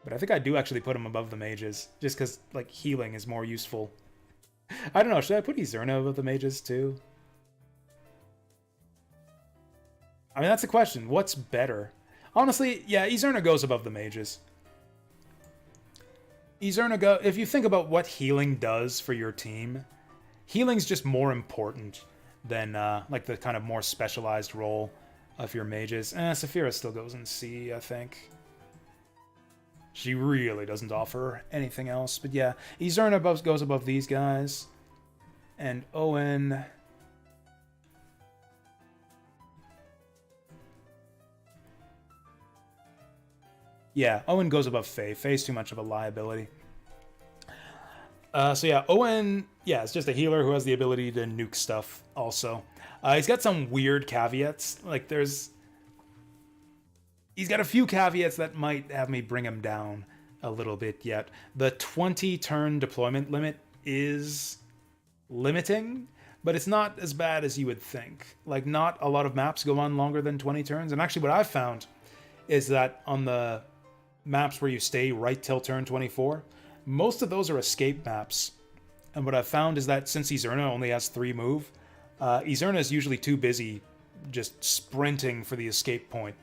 A: but I think I do actually put him above the mages, just because like healing is more useful. I don't know, should I put Izerna above the mages too? I mean, that's the question. What's better? Honestly, yeah, Izerna goes above the mages. If you think about what healing does for your team, healing's just more important than like the kind of more specialized role of your mages. Saphira still goes in C, I think. She really doesn't offer anything else. But yeah, Izerna goes above these guys. And Owen... Yeah, Owen goes above Faye. Faye's too much of a liability. So yeah, Owen, yeah, is just a healer who has the ability to nuke stuff also. He's got some weird caveats. Like he's got a few caveats that might have me bring him down a little bit yet. The 20-turn deployment limit is limiting, but it's not as bad as you would think. Like, not a lot of maps go on longer than 20 turns. And actually what I've found is that on the maps where you stay right till turn 24, most of those are escape maps. And what I've found is that since Izerna only has 3 move, Izerna is usually too busy just sprinting for the escape point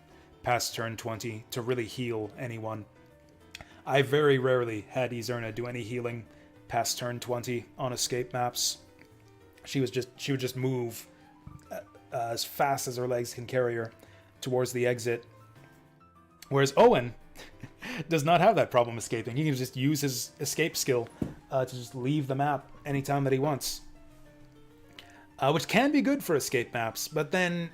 A: past turn 20 to really heal anyone. I very rarely had Izerna do any healing past turn 20 on escape maps. She would just move as fast as her legs can carry her towards the exit. Whereas Owen does not have that problem escaping. He can just use his escape skill to just leave the map anytime that he wants. Which can be good for escape maps, but then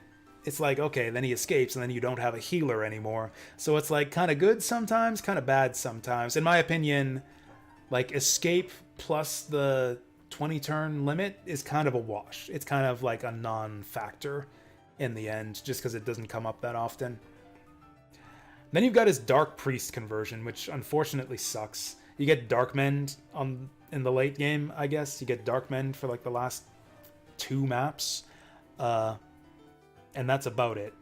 A: it's like, okay, then he escapes and then you don't have a healer anymore. So it's like kind of good sometimes, kind of bad sometimes. In my opinion, like escape plus the 20-turn limit is kind of a wash. It's kind of like a non-factor in the end, just because it doesn't come up that often. Then you've got his Dark Priest conversion, which unfortunately sucks. You get Darkmend in the late game, I guess. You get Darkmend for like the last 2 maps. And that's about it.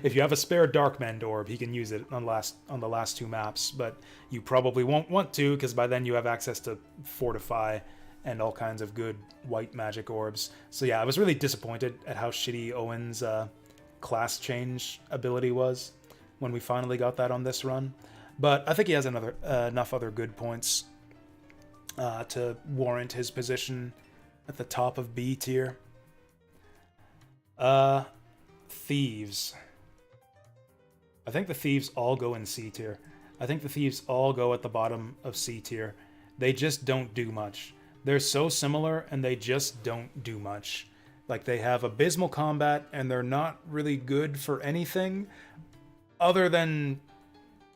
A: If you have a spare Darkmend orb, he can use it on the last 2 maps, but you probably won't want to, because by then you have access to Fortify and all kinds of good white magic orbs. So yeah, I was really disappointed at how shitty Owen's class change ability was when we finally got that on this run. But I think he has enough other good points to warrant his position at the top of B tier. Thieves. I think the Thieves all go in C tier. I think the Thieves all go at the bottom of C tier. They just don't do much. They're so similar, and they just don't do much. Like, they have abysmal combat, and they're not really good for anything other than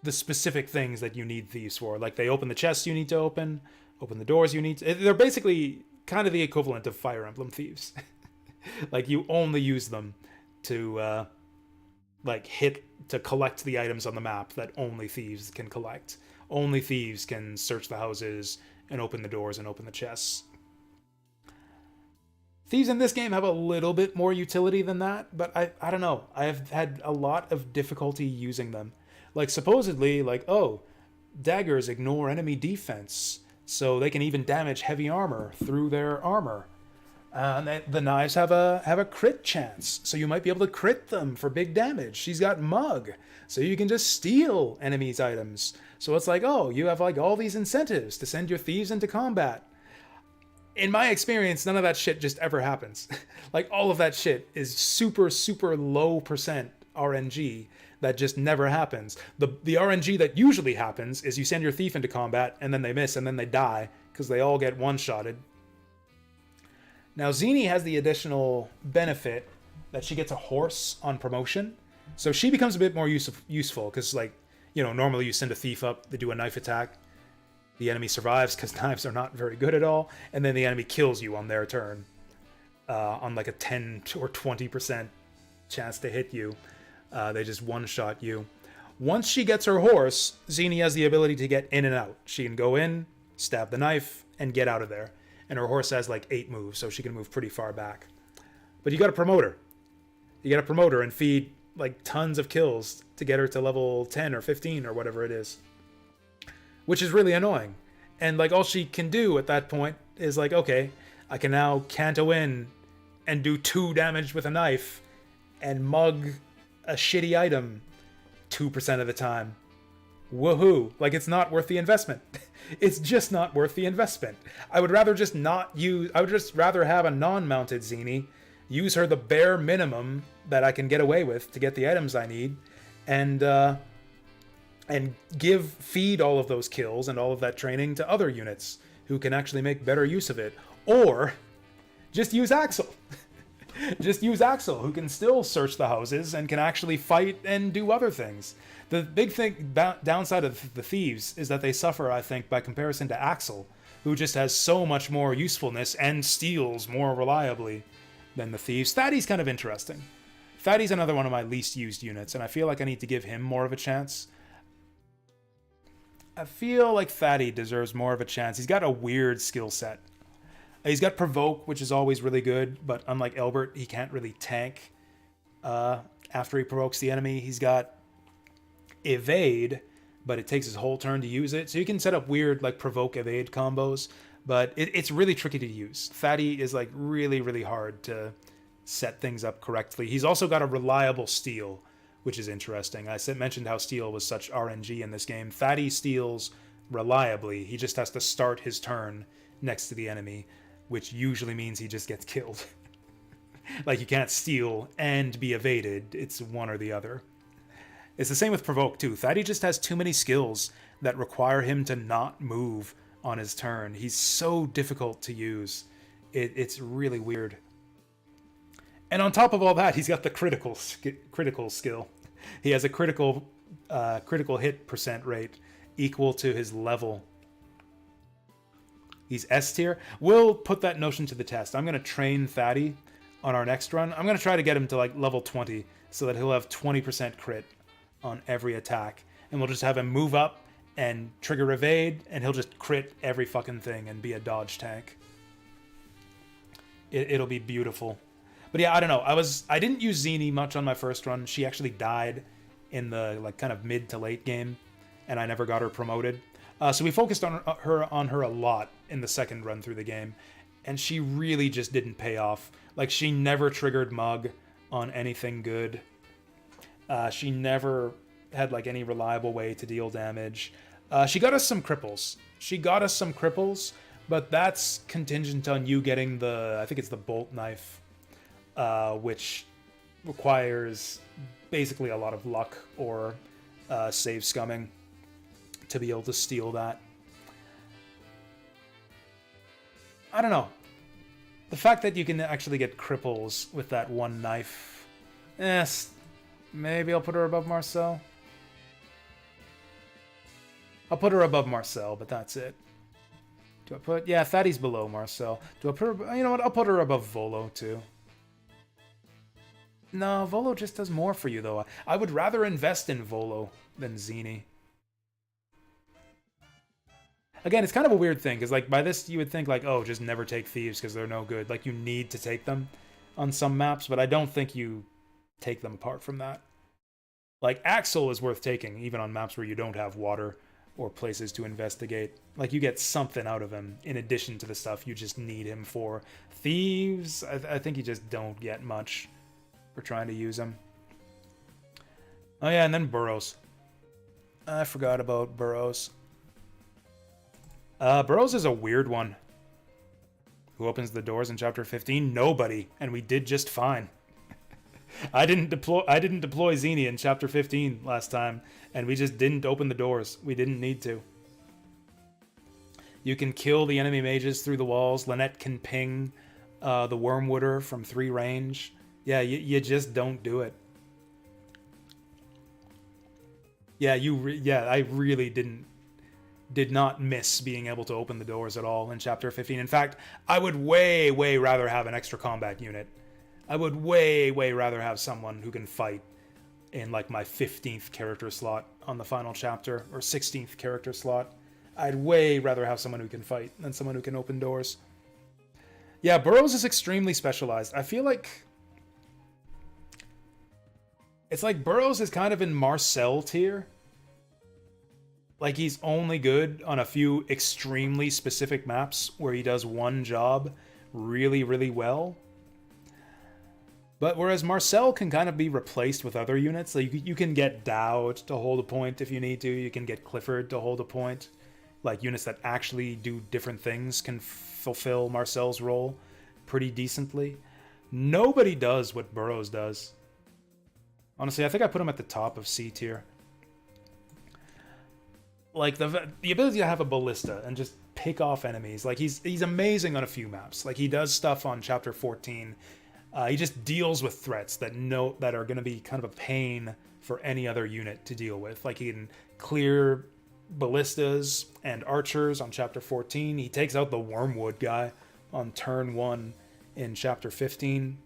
A: the specific things that you need Thieves for. Like, they open the chests you need to open the doors you need to... They're basically kind of the equivalent of Fire Emblem Thieves. Like, you only use them to, to collect the items on the map that only Thieves can collect. Only Thieves can search the houses and open the doors and open the chests. Thieves in this game have a little bit more utility than that, but I don't know. I've had a lot of difficulty using them. Like, supposedly, like, oh, daggers ignore enemy defense, so they can even damage heavy armor through their armor. And the knives have a crit chance, so you might be able to crit them for big damage. She's got Mug, so you can just steal enemies' items. So it's like, oh, you have like all these incentives to send your thieves into combat. In my experience, none of that shit just ever happens. Like, all of that shit is super, super low percent RNG that just never happens. The RNG that usually happens is you send your thief into combat, and then they miss, and then they die, because they all get one-shotted. Now, Zini has the additional benefit that she gets a horse on promotion. So she becomes a bit more useful because, like, you know, normally you send a thief up, they do a knife attack. The enemy survives because knives are not very good at all. And then the enemy kills you on their turn on like a 10 or 20% chance to hit you. They just one-shot you. Once she gets her horse, Zini has the ability to get in and out. She can go in, stab the knife, and get out of there. And her horse has like 8 moves, so she can move pretty far back. But you gotta promote her. You gotta promote her and feed like tons of kills to get her to level 10 or 15 or whatever it is. Which is really annoying. And like all she can do at that point is like, okay, I can now canto in and do 2 damage with a knife and mug a shitty item 2% of the time. Woohoo. Like, it's not worth the investment. It's just not worth the investment. I would rather just rather have a non-mounted Zini, use her the bare minimum that I can get away with to get the items I need, and feed all of those kills and all of that training to other units who can actually make better use of it. Or just use Axel. Just use Axel, who can still search the houses and can actually fight and do other things. The big downside of the thieves is that they suffer, I think, by comparison to Axel, who just has so much more usefulness and steals more reliably than the thieves. Thaddy's kind of interesting. Thaddy's another one of my least used units, and I feel like I need to give him more of a chance. I feel like Thaddy deserves more of a chance. He's got a weird skill set. He's got Provoke, which is always really good, but unlike Elbert, he can't really tank after he provokes the enemy. He's got Evade, but it takes his whole turn to use it. So you can set up weird like Provoke-Evade combos, but it's really tricky to use. Thaddy is like really, really hard to set things up correctly. He's also got a reliable steal, which is interesting. I mentioned how steal was such RNG in this game. Thaddy steals reliably. He just has to start his turn next to the enemy, which usually means he just gets killed. Like, you can't steal and be evaded. It's one or the other. It's the same with Provoke, too. Thaddy just has too many skills that require him to not move on his turn. He's so difficult to use. It's really weird. And on top of all that, he's got the critical skill. He has a critical hit percent rate equal to his level. He's S tier. We'll put that notion to the test. I'm going to train Thaddy on our next run. I'm going to try to get him to like level 20 so that he'll have 20% crit on every attack. And we'll just have him move up and trigger evade, and he'll just crit every fucking thing and be a dodge tank. It'll be beautiful. But yeah, I don't know. I didn't use Zini much on my first run. She actually died in the like kind of mid to late game, and I never got her promoted. So we focused on her a lot in the second run through the game, and she really just didn't pay off. Like, she never triggered Mug on anything good. She never had like any reliable way to deal damage. She got us some cripples. But that's contingent on you getting I think it's the bolt knife, which requires basically a lot of luck or save scumming to be able to steal that. I don't know. The fact that you can actually get cripples with that one knife. Yes, maybe I'll put her above Marcel. I'll put her above Marcel, but that's it. Do I put... Yeah, Thaddy's below Marcel. Do I put her... You know what? I'll put her above Volo, too. No, Volo just does more for you, though. I would rather invest in Volo than Zini. Again, it's kind of a weird thing, because like by this you would think like, oh, just never take thieves because they're no good. Like, you need to take them on some maps, but I don't think you take them apart from that. Like, Axel is worth taking, even on maps where you don't have water or places to investigate. Like, you get something out of him in addition to the stuff you just need him for. Thieves, I think you just don't get much for trying to use them. Oh yeah, and then Burrows. I forgot about Burrows. Burrows is a weird one. Who opens the doors in chapter 15? Nobody, and we did just fine. I didn't deploy Zini in chapter 15 last time, and we just didn't open the doors. We didn't need to. You can kill the enemy mages through the walls. Lynette can ping the Wormwooder from 3 range. Yeah, you just don't do it. Yeah, I really did not miss being able to open the doors at all in chapter 15. In fact, I would way rather have an extra combat unit. I would way rather have someone who can fight in like my 15th character slot on the final chapter, or 16th character slot. I'd way rather have someone who can fight than someone who can open doors. Yeah, Burrows is extremely specialized. I feel like it's like Burrows is kind of in Marcel tier. Like he's only good on a few extremely specific maps where he does one job really well. But whereas Marcel can kind of be replaced with other units, like you can get Dowd to hold a point if you need to. You can get Clifford to hold a point. Like units that actually do different things can fulfill Marcel's role pretty decently. Nobody does what Burrows does. Honestly, I think I put him at the top of C tier. Like the ability to have a ballista and just pick off enemies. Like he's amazing on a few maps. Like he does stuff on chapter 14. He just deals with threats that are going to be kind of a pain for any other unit to deal with. Like he can clear ballistas and archers on chapter 14. He takes out the Wormwood guy on turn 1 in chapter 15.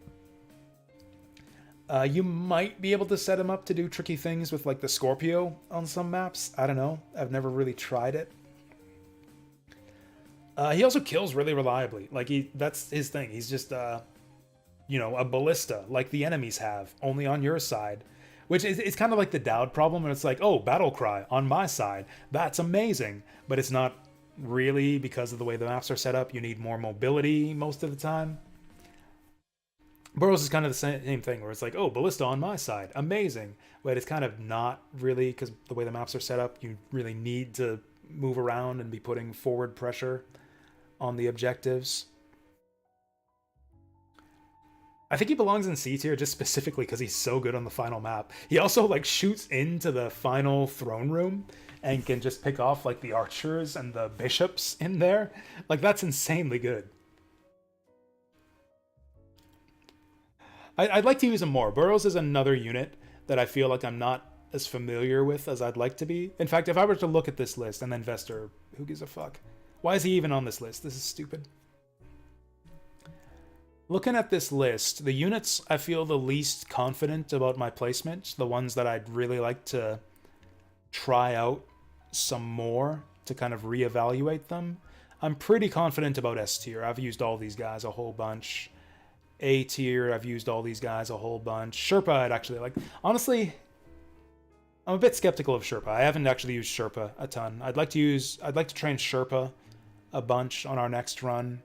A: You might be able to set him up to do tricky things with like the Scorpio on some maps. I don't know. I've never really tried it. He also kills really reliably. Like that's his thing. He's just a ballista like the enemies have, only on your side. Which is it's kind of like the Dowd problem, and it's like, oh, battle cry on my side. That's amazing. But it's not really, because of the way the maps are set up. You need more mobility most of the time. Burrows is kind of the same thing, where it's like, oh, ballista on my side, amazing. But it's kind of not really, because the way the maps are set up, you really need to move around and be putting forward pressure on the objectives. I think he belongs in C tier just specifically because he's so good on the final map. He also like shoots into the final throne room and can just pick off like the archers and the bishops in there. Like that's insanely good. I'd like to use him more. Burrows is another unit that I feel like I'm not as familiar with as I'd like to be. In fact, if I were to look at this list and then Vester, who gives a fuck? Why is he even on this list? This is stupid. Looking at this list, the units I feel the least confident about my placement, the ones that I'd really like to try out some more to kind of reevaluate them, I'm pretty confident about S tier. I've used all these guys a whole bunch. A tier, I've used all these guys a whole bunch. Sherpa, I'd actually like. Honestly, I'm a bit skeptical of Sherpa. I haven't actually used Sherpa a ton. I'd like to train Sherpa a bunch on our next run.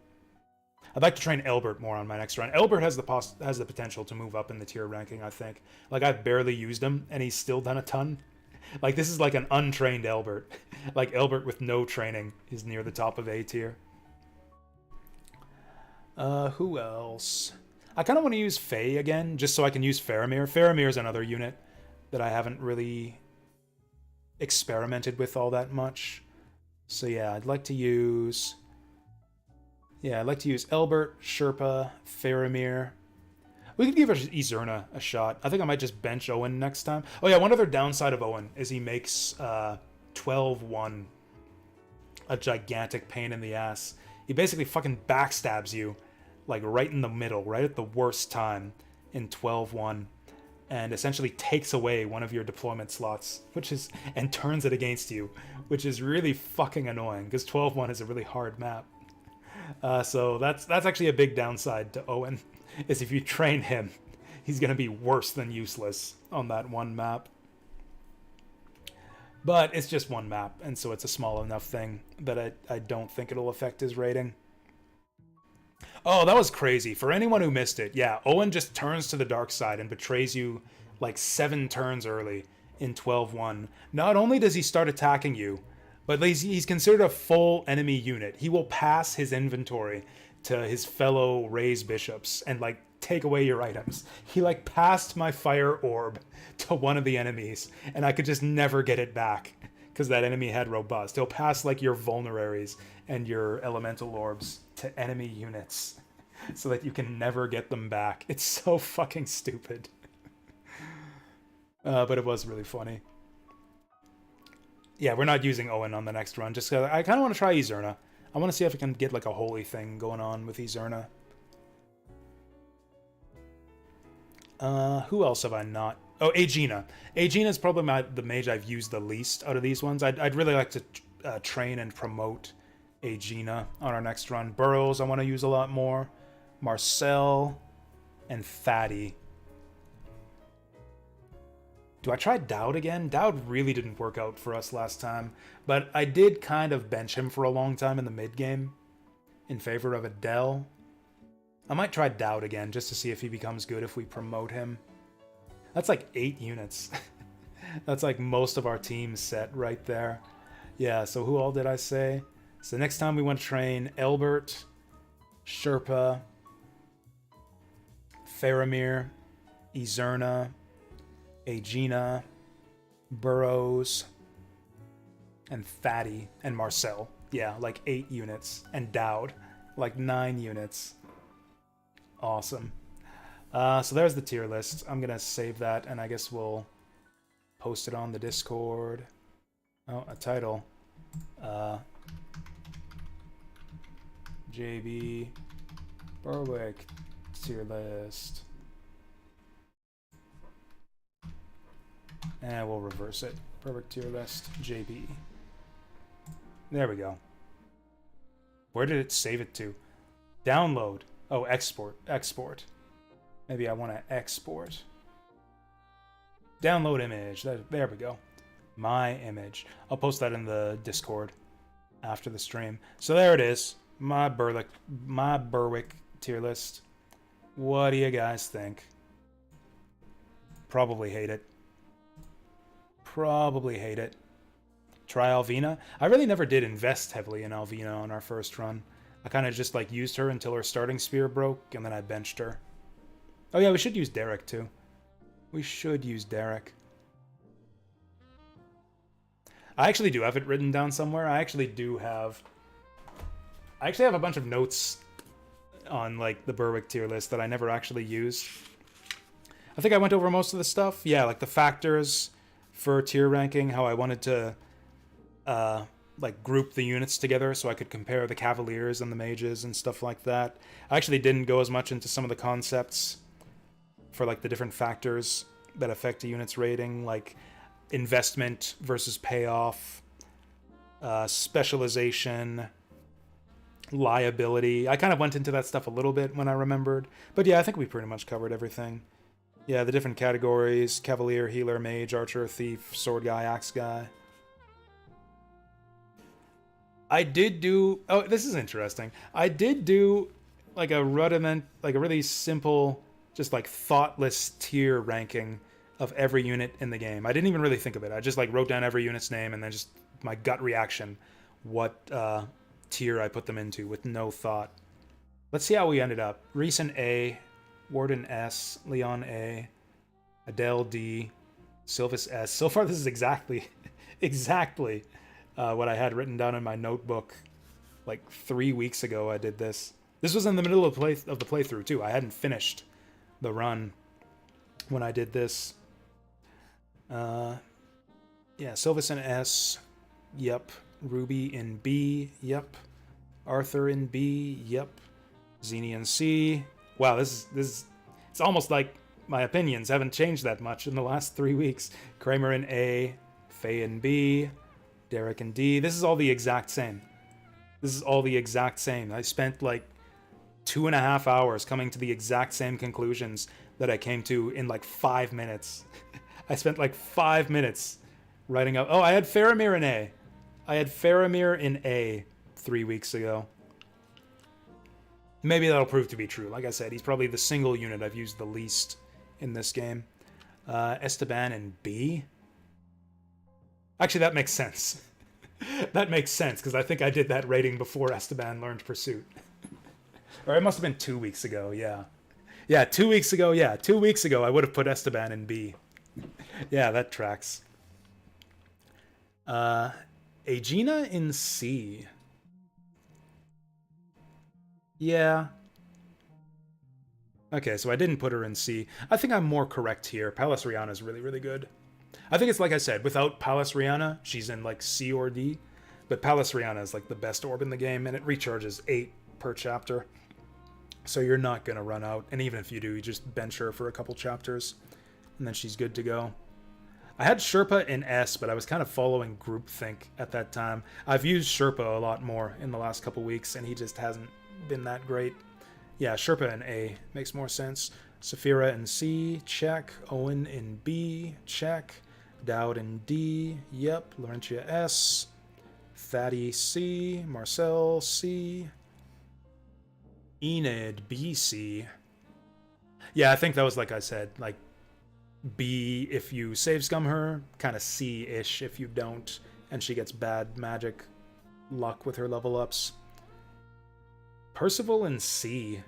A: I'd like to train Elbert more on my next run. Elbert has the potential to move up in the tier ranking, I think. Like, I've barely used him, and he's still done a ton. Like, this is like an untrained Elbert. Like, Elbert with no training is near the top of A tier. Who else? I kind of want to use Faye again, just so I can use Faramir. Faramir is another unit that I haven't really experimented with all that much. So yeah, I'd like to use Elbert, Sherpa, Faramir. We could give Izurna a shot. I think I might just bench Owen next time. Oh yeah, one other downside of Owen is he makes 12-1 a gigantic pain in the ass. He basically fucking backstabs you, like right in the middle, right at the worst time in 12-1, and essentially takes away one of your deployment slots, and turns it against you, which is really fucking annoying, because 12-1 is a really hard map. So that's actually a big downside to Owen, is if you train him, he's going to be worse than useless on that one map. But it's just one map, and so it's a small enough thing that I don't think it'll affect his rating. Oh, that was crazy. For anyone who missed it, yeah, Owen just turns to the dark side and betrays you like 7 turns early in 12-1. Not only does he start attacking you, but he's considered a full enemy unit. He will pass his inventory to his fellow Raise bishops and like take away your items. He like passed my fire orb to one of the enemies, and I could just never get it back because that enemy had robust. He'll pass like your vulneraries and your elemental orbs to enemy units. so that you can never get them back. It's so fucking stupid. But it was really funny. Yeah, we're not using Owen on the next run, just because I kind of want to try Izerna. I want to see if I can get like a holy thing going on with Izerna. Who else have I not? Oh, Aegina. Aegina is probably the mage I've used the least out of these ones. I'd really like to train and promote Aegina on our next run. Burrows I want to use a lot more. Marcel and Fatty. Do I try Dowd again? Dowd really didn't work out for us last time, but I did kind of bench him for a long time in the mid game in favor of Adele. I might try Dowd again just to see if he becomes good if we promote him. That's like 8 units. That's like most of our team set right there. Yeah, so who all did I say? So next time we want to train Elbert, Sherpa, Faramir, Izerna, Aegina, Burrows, and Fatty, and Marcel. Yeah, like 8 units. And Dowd, like 9 units. Awesome. So there's the tier list. I'm going to save that, and I guess we'll post it on the Discord. Oh, a title. JB Berwick tier list. And we'll reverse it. Berwick tier list, JB. There we go. Where did it save it to? Download. Oh, export. Export. Maybe I want to export. Download image. There we go. My image. I'll post that in the Discord after the stream. So there it is. My Berwick tier list. What do you guys think? Probably hate it. Probably hate it. Try Alvina. I really never did invest heavily in Alvina on our first run. I kind of just like used her until her starting spear broke, and then I benched her. Oh yeah, we should use Derek too. We should use Derek. I actually do have it written down somewhere. I actually have a bunch of notes on like the Berwick tier list that I never actually used. I think I went over most of the stuff. Yeah, like the factors for tier ranking, how I wanted to like group the units together so I could compare the Cavaliers and the Mages and stuff like that. I actually didn't go as much into some of the concepts for like the different factors that affect a unit's rating, like investment versus payoff, specialization, liability. I kind of went into that stuff a little bit when I remembered, but yeah, I think we pretty much covered everything. Yeah, the different categories: Cavalier, Healer, Mage, Archer, Thief, Sword Guy, Axe Guy. I did do... Oh, this is interesting. I did do like a rudiment, like a really simple, just like thoughtless tier ranking of every unit in the game. I didn't even really think of it. I just like wrote down every unit's name and then just my gut reaction, what tier I put them into with no thought. Let's see how we ended up. Recent A, Warden S, Leon A, Adele D, Sylvis S. So far this is exactly what I had written down in my notebook like 3 weeks ago. I did this. This was in the middle of the playthrough too. I hadn't finished the run when I did this. Yeah, Sylvis in S. Yep. Ruby in B. Yep. Arthur in B. Yep. Zeni in C. Wow, this is it's almost like my opinions haven't changed that much in the last 3 weeks. Kramer in A. Faye in B. Derek in D. This is all the exact same. This is all the exact same. I spent like 2.5 hours coming to the exact same conclusions that I came to in like 5 minutes. I spent like 5 minutes writing up. Oh, I had Faramir in A. I had Faramir in A 3 weeks ago. Maybe that'll prove to be true. Like I said, he's probably the single unit I've used the least in this game. Esteban in B. Actually, that makes sense. That makes sense, because I think I did that rating before Esteban learned Pursuit. Or it must have been 2 weeks ago, yeah. Yeah, 2 weeks ago, yeah. 2 weeks ago, I would have put Esteban in B. Yeah, that tracks. Aegina in C. Yeah. Okay, so I didn't put her in C. I think I'm more correct here. Palace Rihanna is really, really good. I think it's like I said, without Palace Rihanna, she's in like C or D. But Palace Rihanna is like the best orb in the game, and it recharges 8 per chapter. So you're not going to run out. And even if you do, you just bench her for a couple chapters, and then she's good to go. I had Sherpa in S, but I was kind of following groupthink at that time. I've used Sherpa a lot more in the last couple weeks, and he just hasn't been that great. Yeah, Sherpa in A makes more sense. Saphira in C, check. Owen in B, check. Dowd in D, yep. Laurentia S. Thaddy C. Marcel C. Enid BC. Yeah, I think that was like I said, like B if you save scum her, kind of C-ish if you don't, and she gets bad magic luck with her level ups. Percival in C.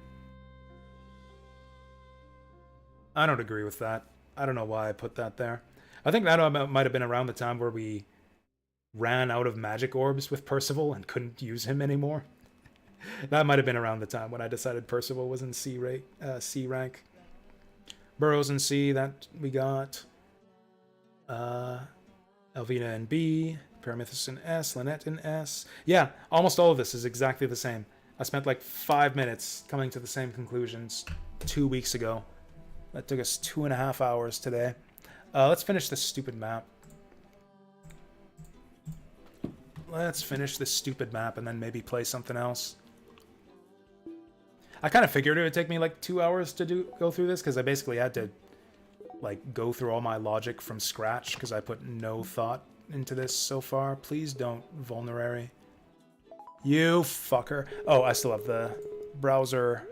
A: I don't agree with that. I don't know why I put that there. I think that might have been around the time where we ran out of magic orbs with Percival and couldn't use him anymore. That might have been around the time when I decided Percival was in C rank. Burrows in C, that we got. Elvina in B. Paramithus in S. Lynette in S. Yeah, almost all of this is exactly the same. I spent like 5 minutes coming to the same conclusions 2 weeks ago. That took us 2.5 hours today. Let's finish this stupid map. Let's finish this stupid map and then maybe play something else. I kind of figured it would take me like 2 hours to go through this, because I basically had to like go through all my logic from scratch, because I put no thought into this so far. Please don't vulnerary. You fucker. Oh, I still have the browser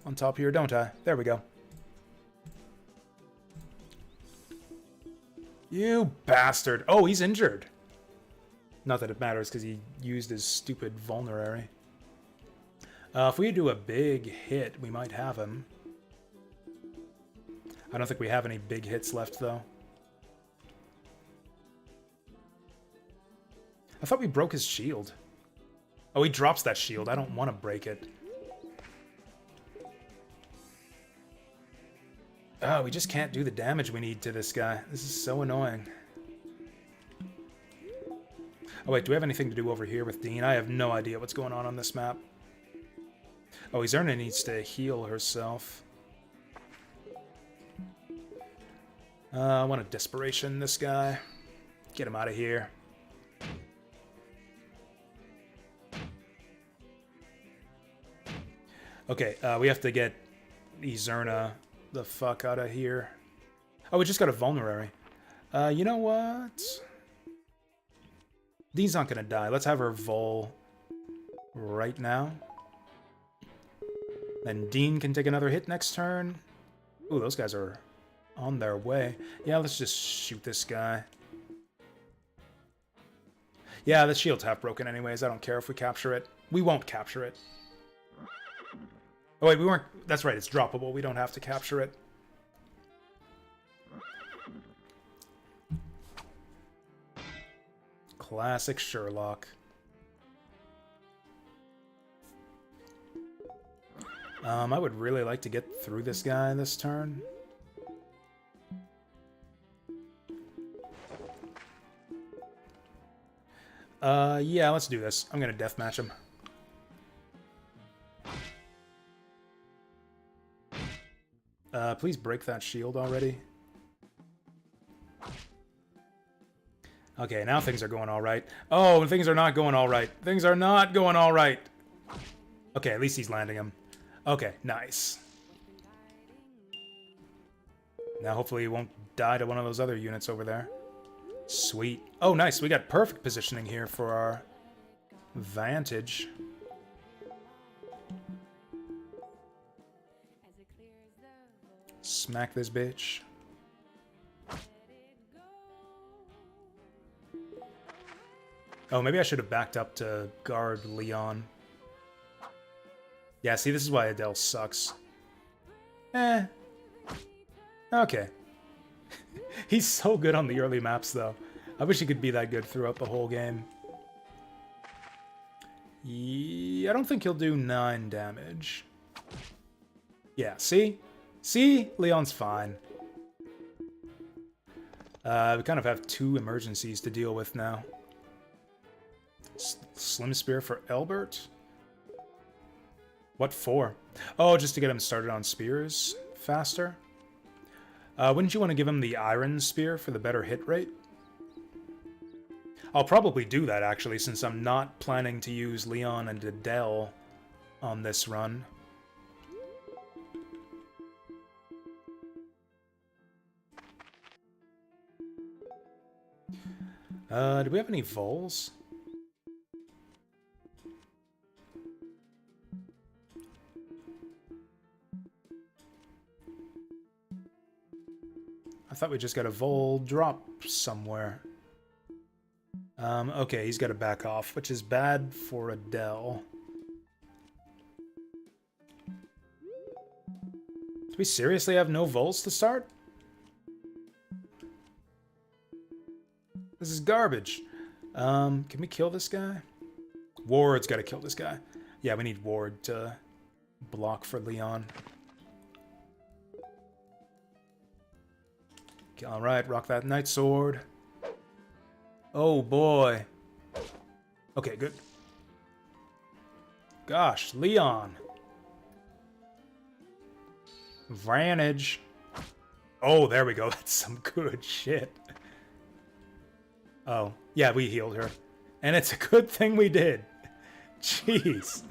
A: on top here, don't I? There we go. You bastard. Oh, he's injured. Not that it matters, because he used his stupid vulnerary. If we do a big hit, we might have him. I don't think we have any big hits left, though. I thought we broke his shield. Oh, he drops that shield. I don't want to break it. Oh, we just can't do the damage we need to this guy. This is so annoying. Oh, wait, do we have anything to do over here with Dean? I have no idea what's going on this map. Oh, Izerna needs to heal herself. I want a desperation, this guy. Get him out of here. Okay, we have to get Izerna the fuck out of here. Oh, we just got a vulnerary. You know what? Dean's not gonna die. Let's have her vul right now. Then Dean can take another hit next turn. Ooh, those guys are on their way. Yeah, let's just shoot this guy. Yeah, the shield's half broken anyways. I don't care if we capture it. We won't capture it. Oh wait, we weren't... That's right, it's droppable. We don't have to capture it. Classic Sherlock. I would really like to get through this guy this turn. Yeah, let's do this. I'm gonna deathmatch him. Please break that shield already. Okay, now things are going alright. Oh, things are not going alright. Things are not going alright. Okay, at least he's landing him. Okay, nice. Now hopefully he won't die to one of those other units over there. Sweet. Oh, nice. We got perfect positioning here for our vantage. Smack this bitch. Oh, maybe I should have backed up to guard Leon. Yeah, see, this is why Adele sucks. Eh. Okay. He's so good on the early maps, though. I wish he could be that good throughout the whole game. Yeah, I don't think he'll do 9 damage. Yeah, see? See? Leon's fine. We kind of have two emergencies to deal with now. Slim Spear for Elbert? What for? Oh, just to get him started on spears faster? Wouldn't you want to give him the Iron Spear for the better hit rate? I'll probably do that, actually, since I'm not planning to use Leon and Adele on this run. Do we have any vols? I thought we just got a vol drop somewhere. Okay, he's got to back off, which is bad for Adele. Do we seriously have no vols to start? This is garbage. Can we kill this guy? Ward's got to kill this guy. Yeah, we need Ward to block for Leon. Alright, rock that Night Sword. Oh boy. Okay, good. Gosh, Leon. Vantage. Oh, there we go. That's some good shit. Oh, yeah, we healed her. And it's a good thing we did. Jeez.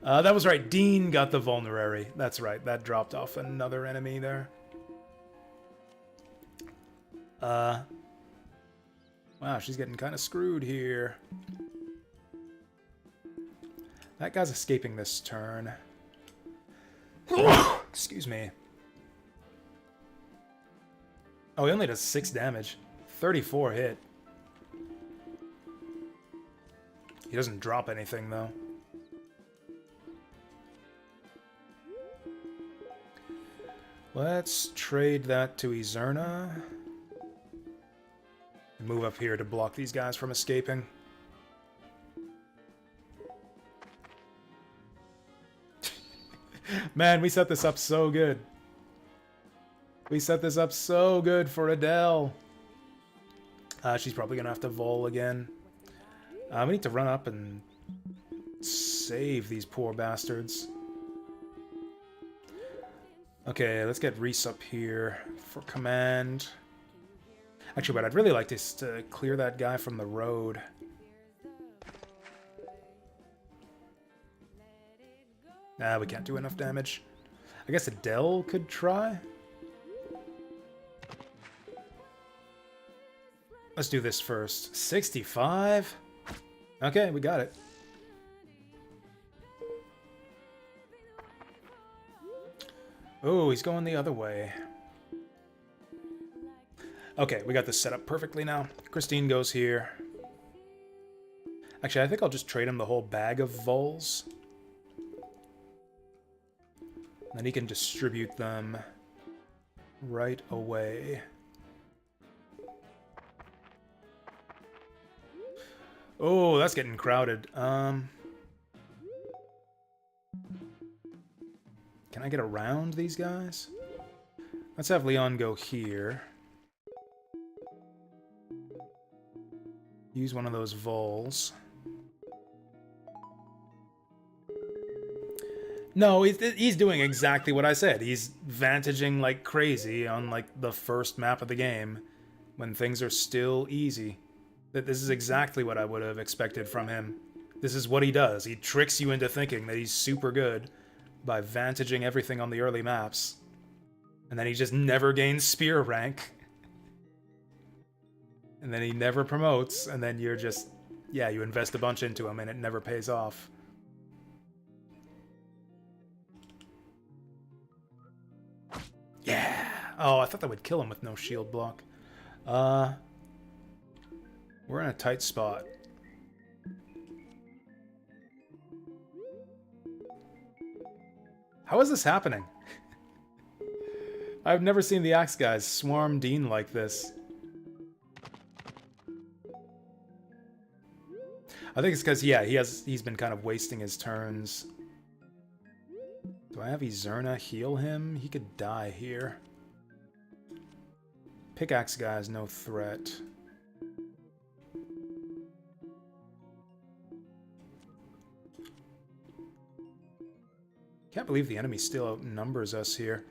A: That was right. Dean got the vulnerary. That's right. That dropped off another enemy there. Wow, she's getting kind of screwed here. That guy's escaping this turn. Excuse me. Oh, he only does 6 damage. 34 hit. He doesn't drop anything, though. Let's trade that to Izerna. And move up here to block these guys from escaping. Man, we set this up so good. We set this up so good for Adele. She's probably going to have to vol again. We need to run up and save these poor bastards. Okay, let's get Reese up here for command. Actually, what I'd really like is to clear that guy from the road. Nah, we can't do enough damage. I guess Adele could try. Let's do this first. 65? Okay, we got it. Oh, he's going the other way. Okay, we got this set up perfectly now. Christine goes here. Actually, I think I'll just trade him the whole bag of vols. Then he can distribute them right away. Oh, that's getting crowded. Can I get around these guys? Let's have Leon go here. Use one of those vols. No, he's doing exactly what I said. He's vantaging like crazy on like the first map of the game when things are still easy. This is exactly what I would have expected from him. This is what he does. He tricks you into thinking that he's super good by vantaging everything on the early maps. And then he just never gains spear rank. And then he never promotes, and then you're just... yeah, you invest a bunch into him and it never pays off. Yeah! Oh, I thought that would kill him with no shield block. We're in a tight spot. How is this happening? I've never seen the Axe guys swarm Dean like this. I think it's because, yeah, he's been kind of wasting his turns Do I have Izerna heal him? He could die here. Pickaxe guy is no threat. Can't believe the enemy still outnumbers us here.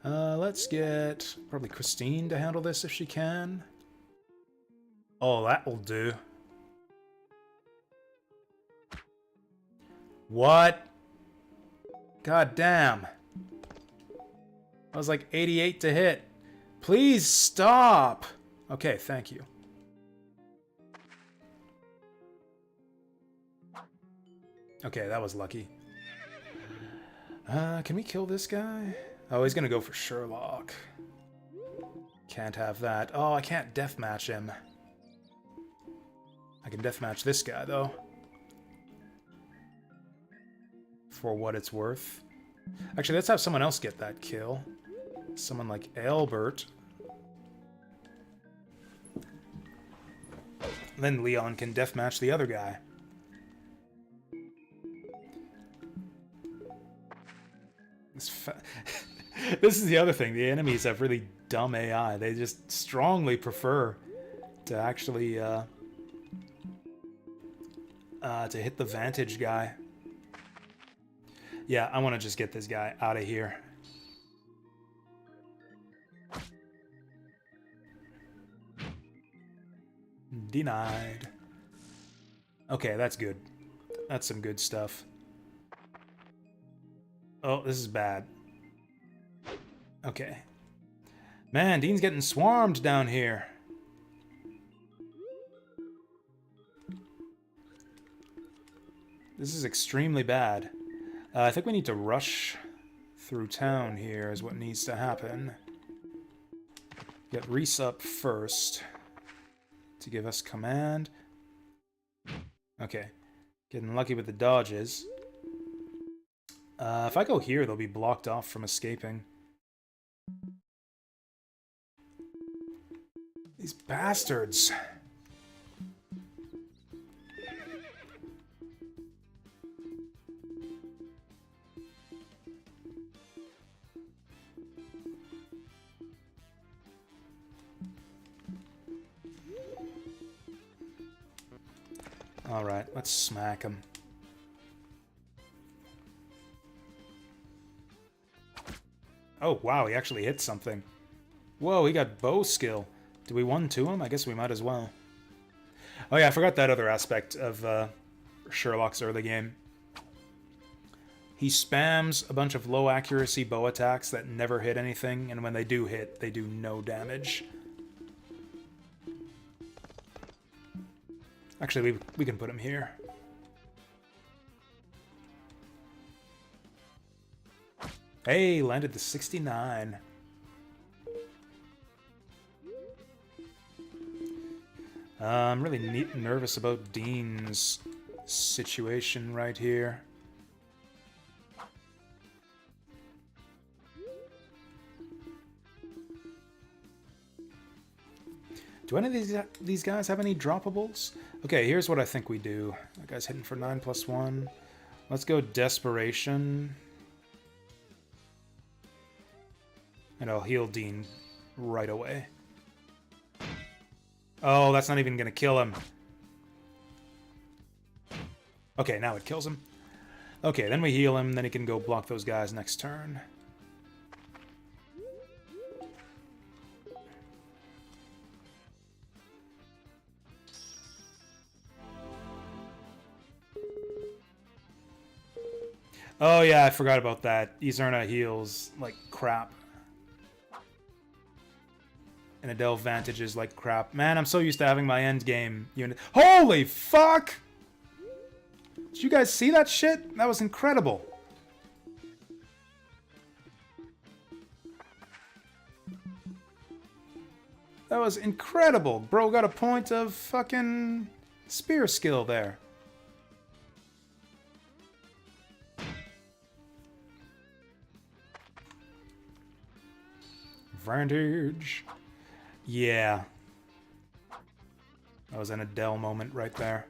A: Let's get probably Christine to handle this if she can. Oh, that will do. What? God damn. I was like 88 to hit. Please stop. Okay, thank you. Okay, that was lucky. Can we kill this guy? Oh, he's gonna go for Sherlock. Can't have that. Oh, I can't deathmatch him. I can deathmatch this guy, though. For what it's worth. Actually, let's have someone else get that kill. Someone like Albert. Then Leon can deathmatch the other guy. This is the other thing. The enemies have really dumb AI. They just strongly prefer to actually to hit the vantage guy. Yeah, I want to just get this guy out of here. Denied. Okay, that's good. That's some good stuff. Oh, this is bad. Okay. Man, Dean's getting swarmed down here. This is extremely bad. I think we need to rush through town here is what needs to happen. Get Reese up first to give us command. Okay. Getting lucky with the dodges. If I go here, they'll be blocked off from escaping. These bastards. Alright, let's smack him. Oh, wow, he actually hit something. Whoa, he got bow skill. Do we 1-2 him? I guess we might as well. Oh yeah, I forgot that other aspect of Sherlock's early game. He spams a bunch of low accuracy bow attacks that never hit anything, and when they do hit, they do no damage. Actually, we can put him here. Hey, landed the 69. I'm really nervous about Dean's situation right here. Do any of these guys have any droppables? Okay, here's what I think we do. That guy's hitting for 9+1. Let's go Desperation. And I'll heal Dean right away. Oh, that's not even gonna kill him. Okay, now it kills him. Okay, then we heal him, then he can go block those guys next turn. Oh yeah, I forgot about that. Izerna heals like crap. And Adele vantages like crap. Man, I'm so used to having my end game unit. Holy fuck! Did you guys see that shit? That was incredible. That was incredible. Bro got a point of fucking spear skill there. Vantage. Yeah. That was an Adele moment right there.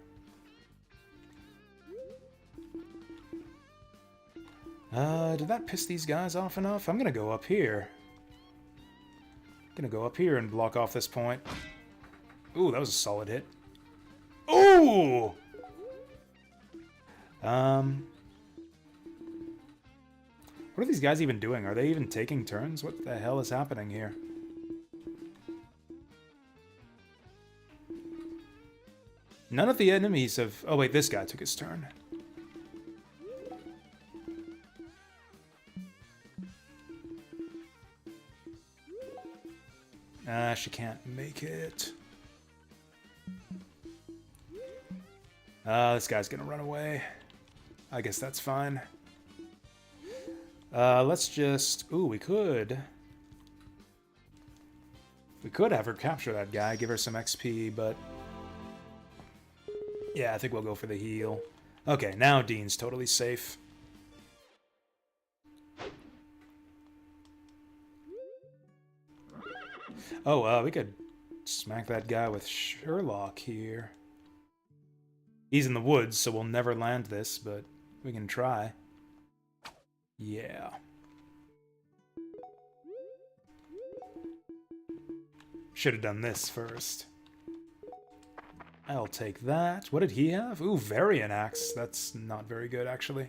A: Did that piss these guys off enough? I'm gonna go up here. Gonna go up here and block off this point. Ooh, that was a solid hit. Ooh! What are these guys even doing? Are they even taking turns? What the hell is happening here? None of the enemies have... Oh wait, this guy took his turn. She can't make it. This guy's gonna run away. I guess that's fine. Let's just... Ooh, we could... We could have her capture that guy, give her some XP, but... Yeah, I think we'll go for the heal. Okay, now Dean's totally safe. Oh, we could smack that guy with Sherlock here. He's in the woods, so we'll never land this, but we can try. Yeah. Should have done this first. I'll take that. What did he have? Ooh, Varian Axe. That's not very good, actually.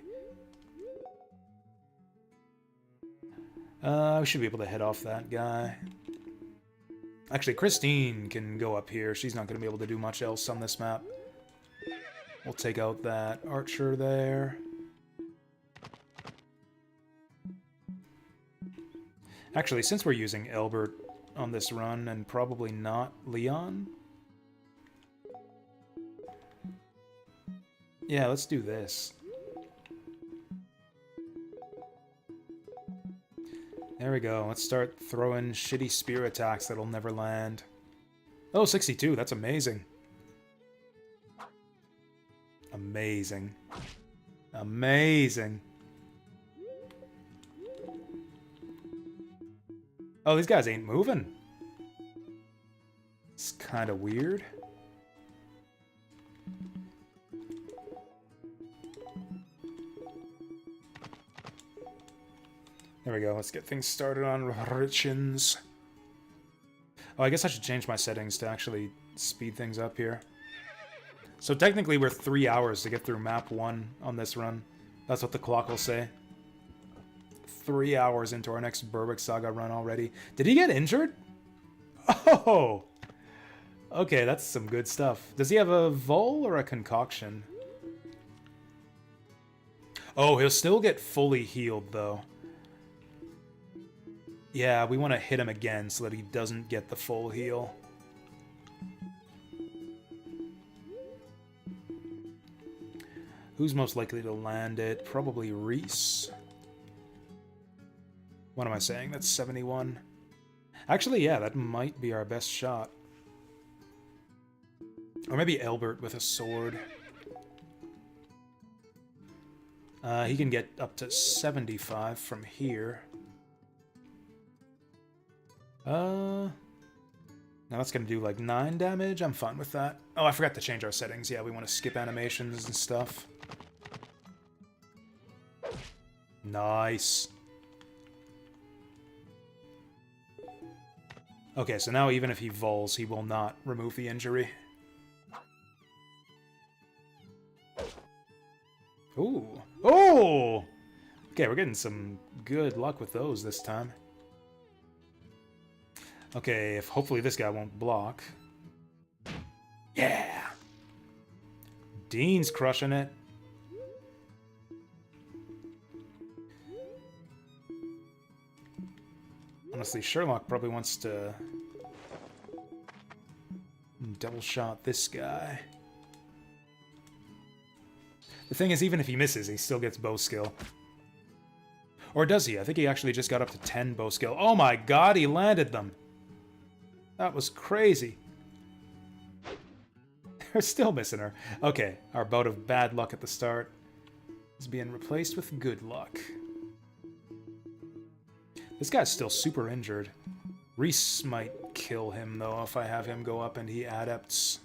A: We should be able to head off that guy. Actually, Christine can go up here. She's not going to be able to do much else on this map. We'll take out that archer there. Actually, since we're using Albert on this run, and probably not Leon... Yeah, let's do this. There we go. Let's start throwing shitty spear attacks that'll never land. Oh, 62. That's amazing. Amazing. Amazing. Oh, these guys ain't moving. It's kind of weird. There we go. Let's get things started on Richins. Oh, I guess I should change my settings to actually speed things up here. So technically we're 3 hours to get through map 1 on this run. That's what the clock will say. 3 hours into our next Berwick Saga run already. Did he get injured? Oh! Okay, that's some good stuff. Does he have a Vol or a Concoction? Oh, he'll still get fully healed, though. Yeah, we want to hit him again so that he doesn't get the full heal. Who's most likely to land it? Probably Reese. What am I saying? That's 71. Actually, yeah, that might be our best shot. Or maybe Albert with a sword. He can get up to 75 from here. Now that's gonna do like 9 damage. I'm fine with that. Oh, I forgot to change our settings. Yeah, we want to skip animations and stuff. Nice. Okay, so now even if he vols, he will not remove the injury. Ooh. Oh! Okay, we're getting some good luck with those this time. Okay, if hopefully this guy won't block. Yeah! Dean's crushing it. Honestly, Sherlock probably wants to double shot this guy. The thing is, even if he misses, he still gets bow skill. Or does he? I think he actually just got up to 10 bow skill. Oh my god, he landed them! That was crazy. They're still missing her. Okay, our bout of bad luck at the start is being replaced with good luck. This guy's still super injured. Reese might kill him, though, if I have him go up and he adapts.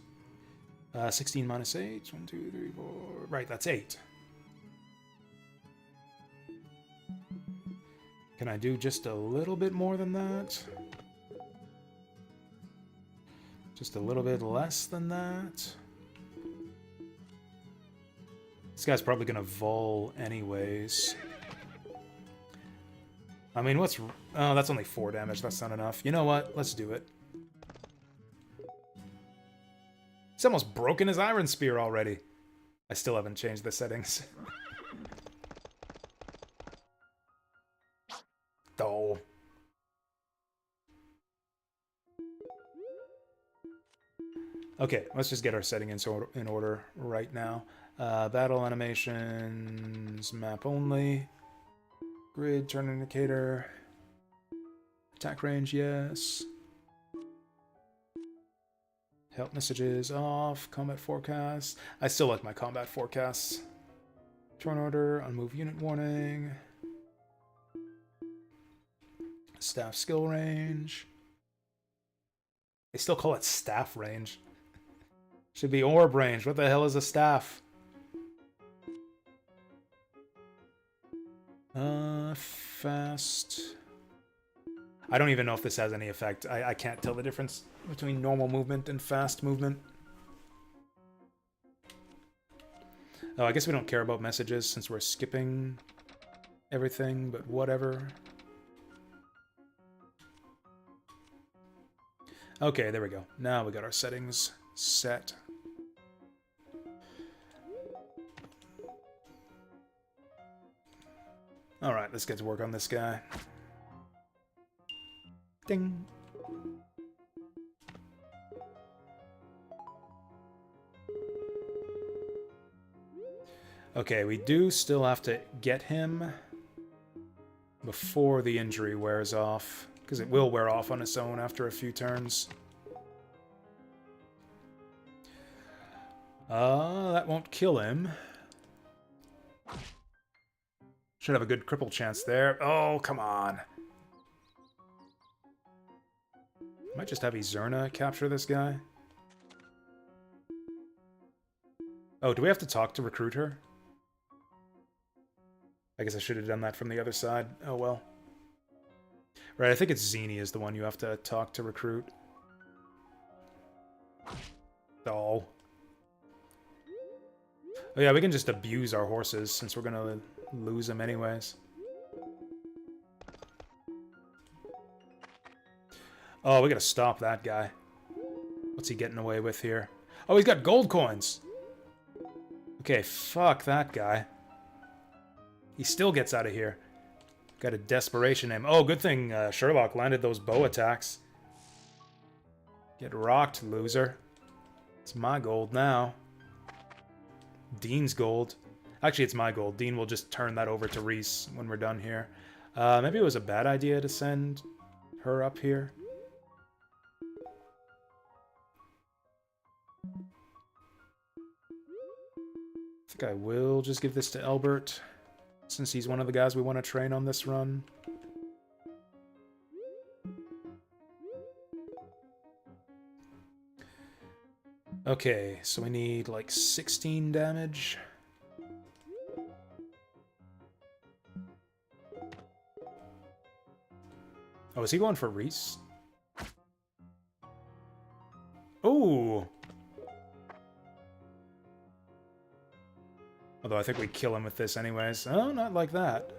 A: 16 minus 8. 1, 2, 3, 4. Right, that's 8. Can I do just a little bit more than that? Just a little bit less than that? This guy's probably gonna vol anyways. I mean, what's... Oh, that's only 4 damage. That's not enough. You know what? Let's do it. He's almost broken his Iron Spear already. I still haven't changed the settings. Oh. Okay, let's just get our setting in order right now. Battle animations, map only. Grid, turn indicator. Attack range, yes. Help messages off. Combat forecast. I still like my combat forecasts. Turn order, unmove unit warning. Staff skill range. They still call it staff range. Should be orb range. What the hell is a staff? Fast. I don't even know if this has any effect. I can't tell the difference between normal movement and fast movement. Oh, I guess we don't care about messages since we're skipping everything, but whatever. Okay, there we go. Now we got our settings set. Alright, let's get to work on this guy. Ding! Okay, we do still have to get him before the injury wears off, because it will wear off on its own after a few turns. That won't kill him. Should have a good cripple chance there. Oh, come on. Might just have Izerna capture this guy. Oh, do we have to talk to recruit her? I guess I should have done that from the other side. Oh, well. Right, I think it's Zini is the one you have to talk to recruit. Oh. Oh yeah, we can just abuse our horses since we're gonna lose them anyways. Oh, we gotta stop that guy. What's he getting away with here? Oh, he's got gold coins! Okay, fuck that guy. He still gets out of here. Got a desperation aim. Oh, good thing Sherlock landed those bow attacks. Get rocked, loser. It's my gold now. Dean's gold. Actually, it's my gold. Dean will just turn that over to Reese when we're done here. Maybe it was a bad idea to send her up here. I think I will just give this to Elbert, since he's one of the guys we want to train on this run. Okay, so we need like 16 damage. Oh, is he going for Reese? Oh! Although I think we kill him with this anyways. Oh, not like that.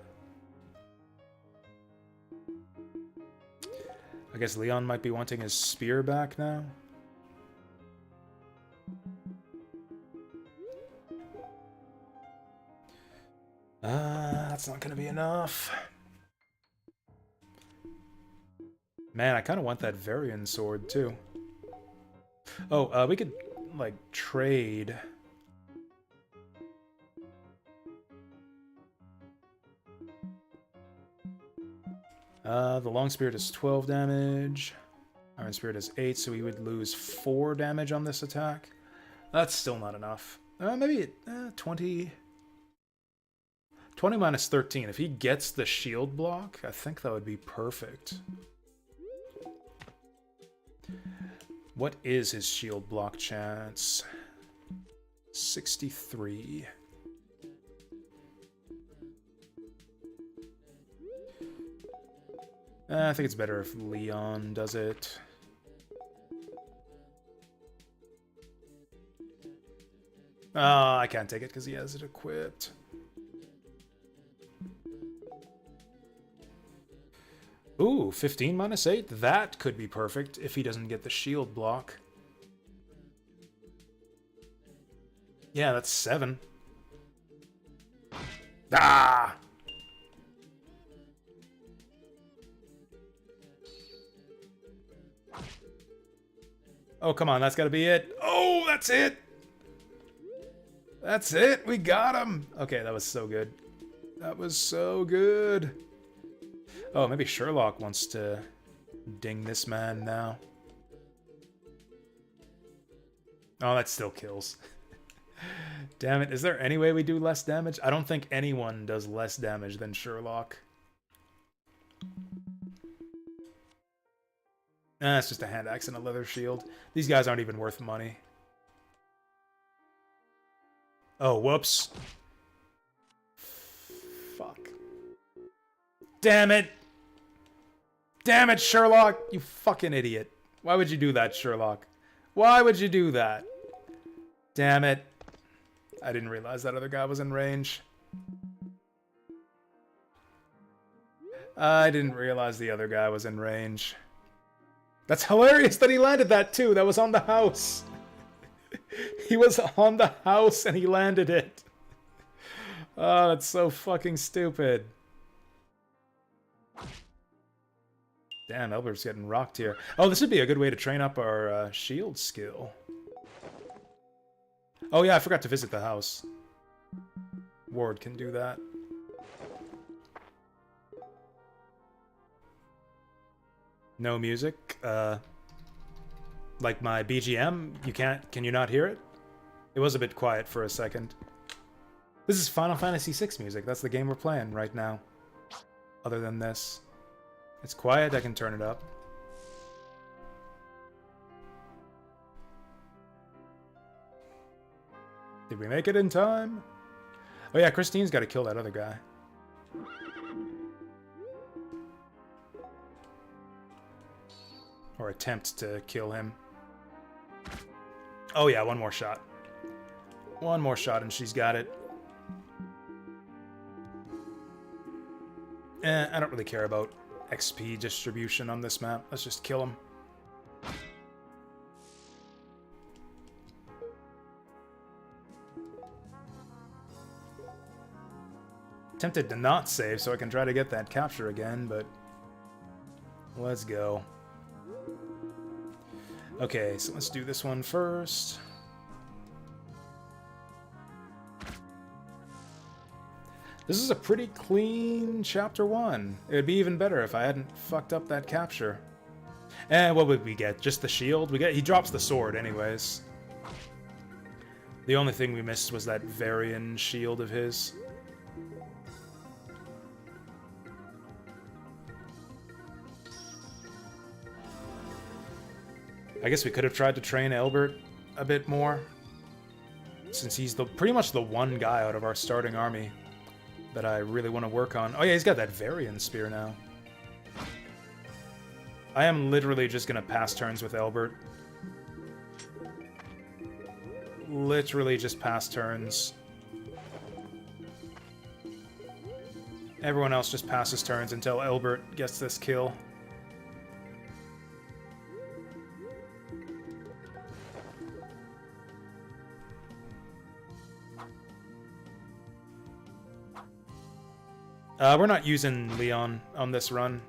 A: I guess Leon might be wanting his spear back now. That's not gonna be enough. Man, I kind of want that Varian sword, too. Oh, we could, like, trade. The Long Spirit is 12 damage. Iron Spirit is 8, so we would lose 4 damage on this attack. That's still not enough. Maybe 20... 20 minus 13. If he gets the shield block, I think that would be perfect. What is his shield block chance? 63. I think it's better if Leon does it. Oh, I can't take it because he has it equipped. Ooh, 15 minus 8? That could be perfect if he doesn't get the shield block. Yeah, that's 7. Ah! Oh, come on, that's gotta be it. Oh, that's it! That's it! We got him! Okay, that was so good. That was so good. Oh, maybe Sherlock wants to ding this man now. Oh, that still kills. Damn it, is there any way we do less damage? I don't think anyone does less damage than Sherlock. It's just a hand axe and a leather shield. These guys aren't even worth money. Oh, whoops. Fuck. Damn it! Damn it, Sherlock! You fucking idiot. Why would you do that, Sherlock? Why would you do that? Damn it. I didn't realize that other guy was in range. I didn't realize the other guy was in range. That's hilarious that he landed that too. That was on the house. He was on the house and he landed it. Oh, that's so fucking stupid. Damn, Elbert's getting rocked here. Oh, this would be a good way to train up our shield skill. Oh yeah, I forgot to visit the house. Ward can do that. No music. Like my BGM, can you not hear it? It was a bit quiet for a second. This is Final Fantasy VI music. That's the game we're playing right now. Other than this. It's quiet, I can turn it up. Did we make it in time? Oh yeah, Christine's got to kill that other guy. Or attempt to kill him. Oh yeah, one more shot. One more shot and she's got it. I don't really care about XP distribution on this map. Let's just kill him. Tempted to not save so I can try to get that capture again, but let's go. Okay, so let's do this one first. This is a pretty clean chapter 1. It would be even better if I hadn't fucked up that capture. And what would we get? Just the shield? He drops the sword anyways. The only thing we missed was that Varian shield of his. I guess we could have tried to train Elbert a bit more, since he's pretty much the one guy out of our starting army that I really want to work on. Oh yeah, he's got that Varian spear now. I am literally just going to pass turns with Elbert. Literally just pass turns. Everyone else just passes turns until Elbert gets this kill. We're not using Leon on this run.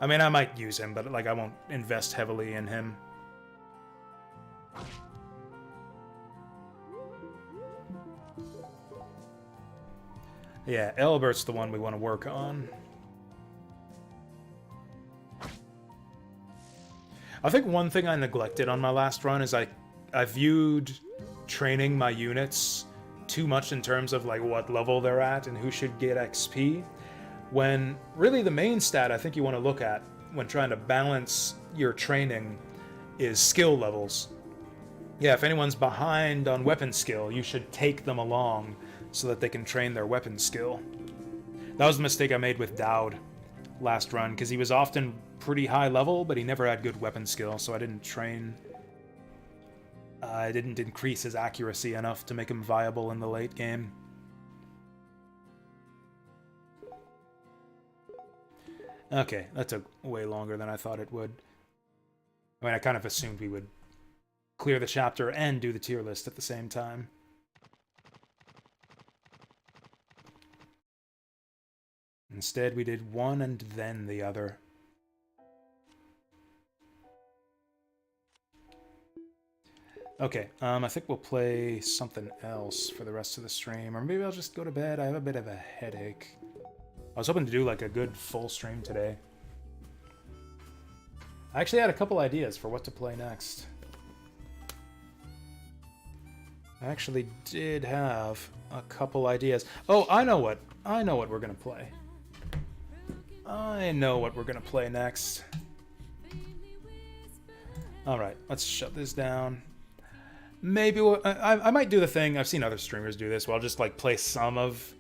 A: I mean, I might use him, but like I won't invest heavily in him. Yeah, Elbert's the one we want to work on. I think one thing I neglected on my last run is I viewed training my units too much in terms of like what level they're at and who should get XP, when really the main stat I think you want to look at when trying to balance your training is skill levels. Yeah, if anyone's behind on weapon skill, you should take them along so that they can train their weapon skill. That was the mistake I made with Dowd. last run, because he was often pretty high level, but he never had good weapon skill, so I didn't train. I didn't increase his accuracy enough to make him viable in the late game. Okay, that took way longer than I thought it would. I mean, I kind of assumed we would clear the chapter and do the tier list at the same time. Instead, we did one and then the other. Okay, I think we'll play something else for the rest of the stream, or maybe I'll just go to bed. I have a bit of a headache. I was hoping to do like a good full stream today. I actually had a couple ideas for what to play next. I actually did have a couple ideas. Oh, I know what we're gonna play. I know what we're gonna play next. Alright, let's shut this down. Maybe I might do the thing, I've seen other streamers do this, where I'll just like play some of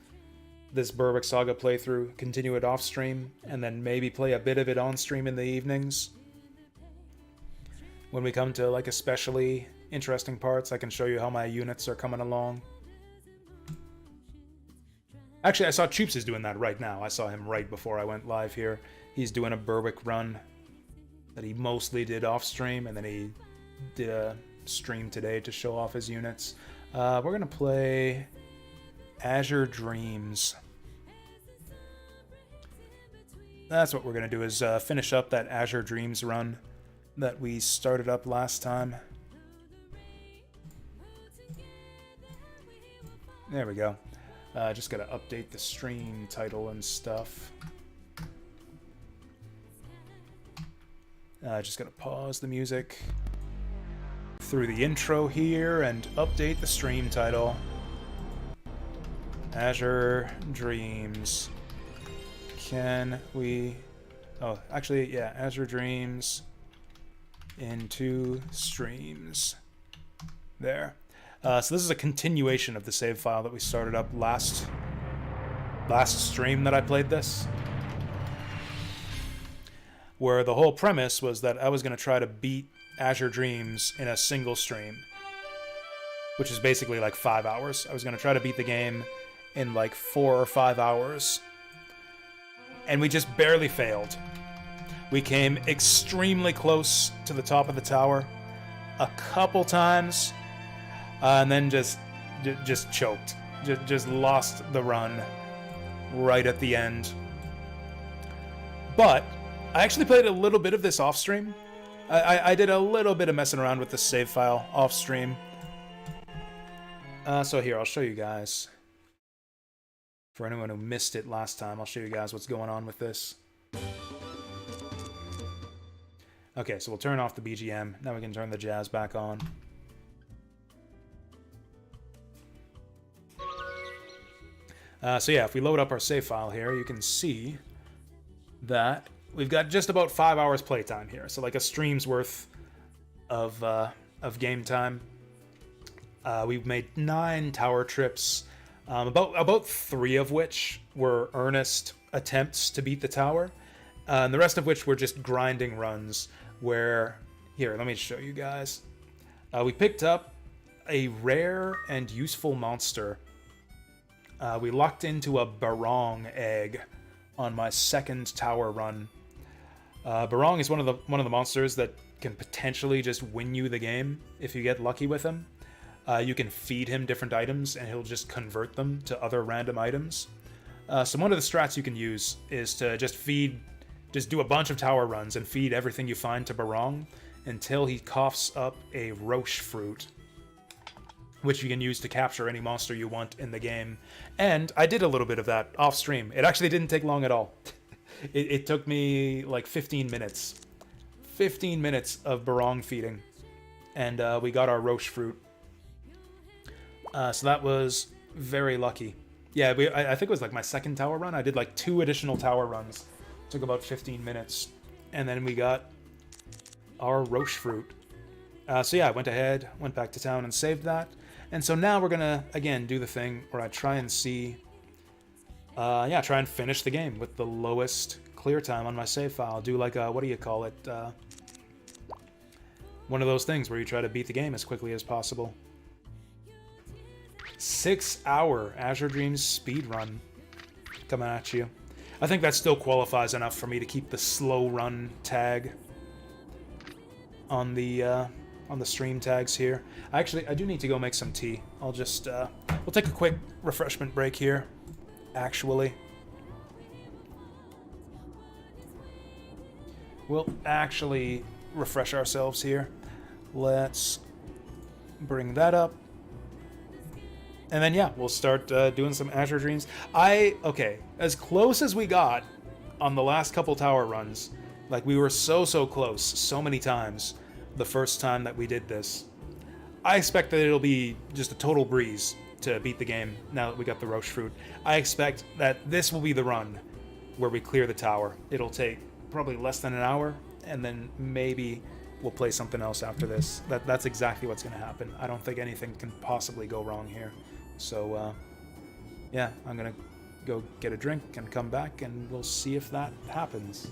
A: this Berwick Saga playthrough, continue it off stream, and then maybe play a bit of it on stream in the evenings. When we come to like especially interesting parts, I can show you how my units are coming along. Actually, I saw Choops is doing that right now. I saw him right before I went live here. He's doing a Berwick run that he mostly did off stream, and then he did a stream today to show off his units. We're gonna play Azure Dreams. That's what we're gonna do, is finish up that Azure Dreams run that we started up last time. There we go. Just gotta update the stream title and stuff. Just gotta pause the music through the intro here and update the stream title. Azure Dreams. Can we... Oh, actually, yeah, Azure Dreams into streams. There. So this is a continuation of the save file that we started up last stream that I played this. Where the whole premise was that I was going to try to beat Azure Dreams in a single stream. Which is basically like 5 hours. I was going to try to beat the game in like 4 or 5 hours. And we just barely failed. We came extremely close to the top of the tower a couple times, and then just choked. Just lost the run right at the end. But I actually played a little bit of this off stream. I did a little bit of messing around with the save file off stream. So here, I'll show you guys. For anyone who missed it last time, I'll show you guys what's going on with this. Okay, so we'll turn off the BGM. Now we can turn the jazz back on. So yeah, if we load up our save file here, you can see that we've got just about 5 hours playtime here. So like a stream's worth of game time. We've made 9 tower trips. About 3 of which were earnest attempts to beat the tower, and the rest of which were just grinding runs where... Here, let me show you guys. We picked up a rare and useful monster. We locked into a Barong egg on my second tower run. Barong is one of the monsters that can potentially just win you the game if you get lucky with him. You can feed him different items, and he'll just convert them to other random items. So one of the strats you can use is to just do a bunch of tower runs and feed everything you find to Barong until he coughs up a Roche fruit, which you can use to capture any monster you want in the game. And I did a little bit of that off stream. It actually didn't take long at all. It took me like 15 minutes. 15 minutes of Barong feeding. And we got our Roche fruit. So that was very lucky. Yeah, I think it was like my second tower run. I did like 2 additional tower runs. Took about 15 minutes. And then we got our Roche fruit. So yeah, I went ahead, went back to town and saved that. And so now we're gonna, again, do the thing where I try and see... try and finish the game with the lowest clear time on my save file. Do like a, what do you call it? One of those things where you try to beat the game as quickly as possible. 6-hour Azure Dreams speedrun coming at you. I think that still qualifies enough for me to keep the slow run tag on the stream tags here. I do need to go make some tea. I'll just we'll take a quick refreshment break here. Actually, we'll actually refresh ourselves here. Let's bring that up. And then, yeah, we'll start doing some Azure Dreams. Okay, as close as we got on the last couple tower runs, like we were so close so many times the first time that we did this. I expect that it'll be just a total breeze to beat the game now that we got the Roche Fruit. I expect that this will be the run where we clear the tower. It'll take probably less than an hour, and then maybe we'll play something else after this. That's exactly what's going to happen. I don't think anything can possibly go wrong here. So, yeah, I'm going to go get a drink and come back, and we'll see if that happens.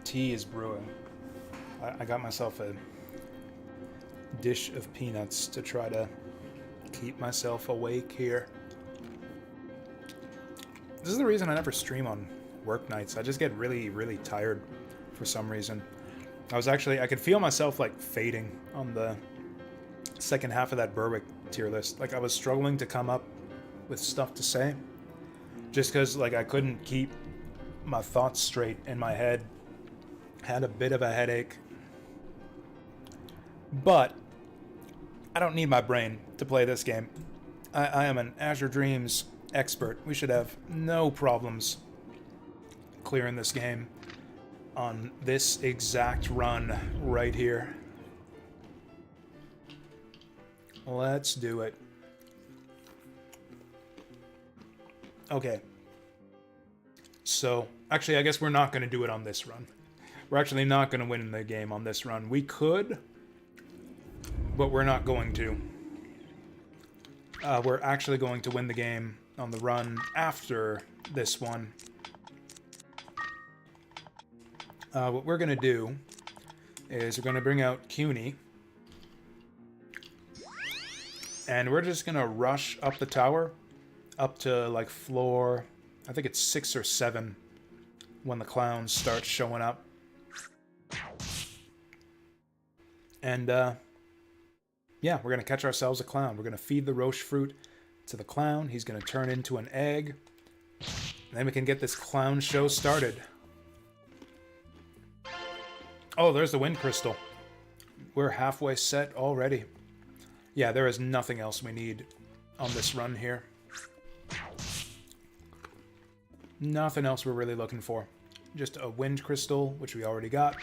A: Tea is brewing. I got myself a dish of peanuts to try to keep myself awake here. This is the reason I never stream on work nights. I just get really tired for some reason. I could feel myself like fading on the second half of that Berwick tier list. Like I was struggling to come up with stuff to say just because like I couldn't keep my thoughts straight in my head Had a bit of a headache. But I don't need my brain to play this game. I am an Azure Dreams expert. We should have no problems clearing this game on this exact run right here. Let's do it. Okay. So, actually, I guess we're not going to do it on this run. We're actually not going to win the game on this run. We could, but we're not going to. We're actually going to win the game on the run after this one. What we're going to do is we're going to bring out CUNY. And we're just going to rush up the tower, up to like floor, I think it's 6 or 7 when the clowns start showing up. And, yeah, we're going to catch ourselves a clown. We're going to feed the roche fruit to the clown. He's going to turn into an egg. And then we can get this clown show started. Oh, there's the wind crystal. We're halfway set already. Yeah, there is nothing else we need on this run here. Nothing else we're really looking for. Just a wind crystal, which we already got,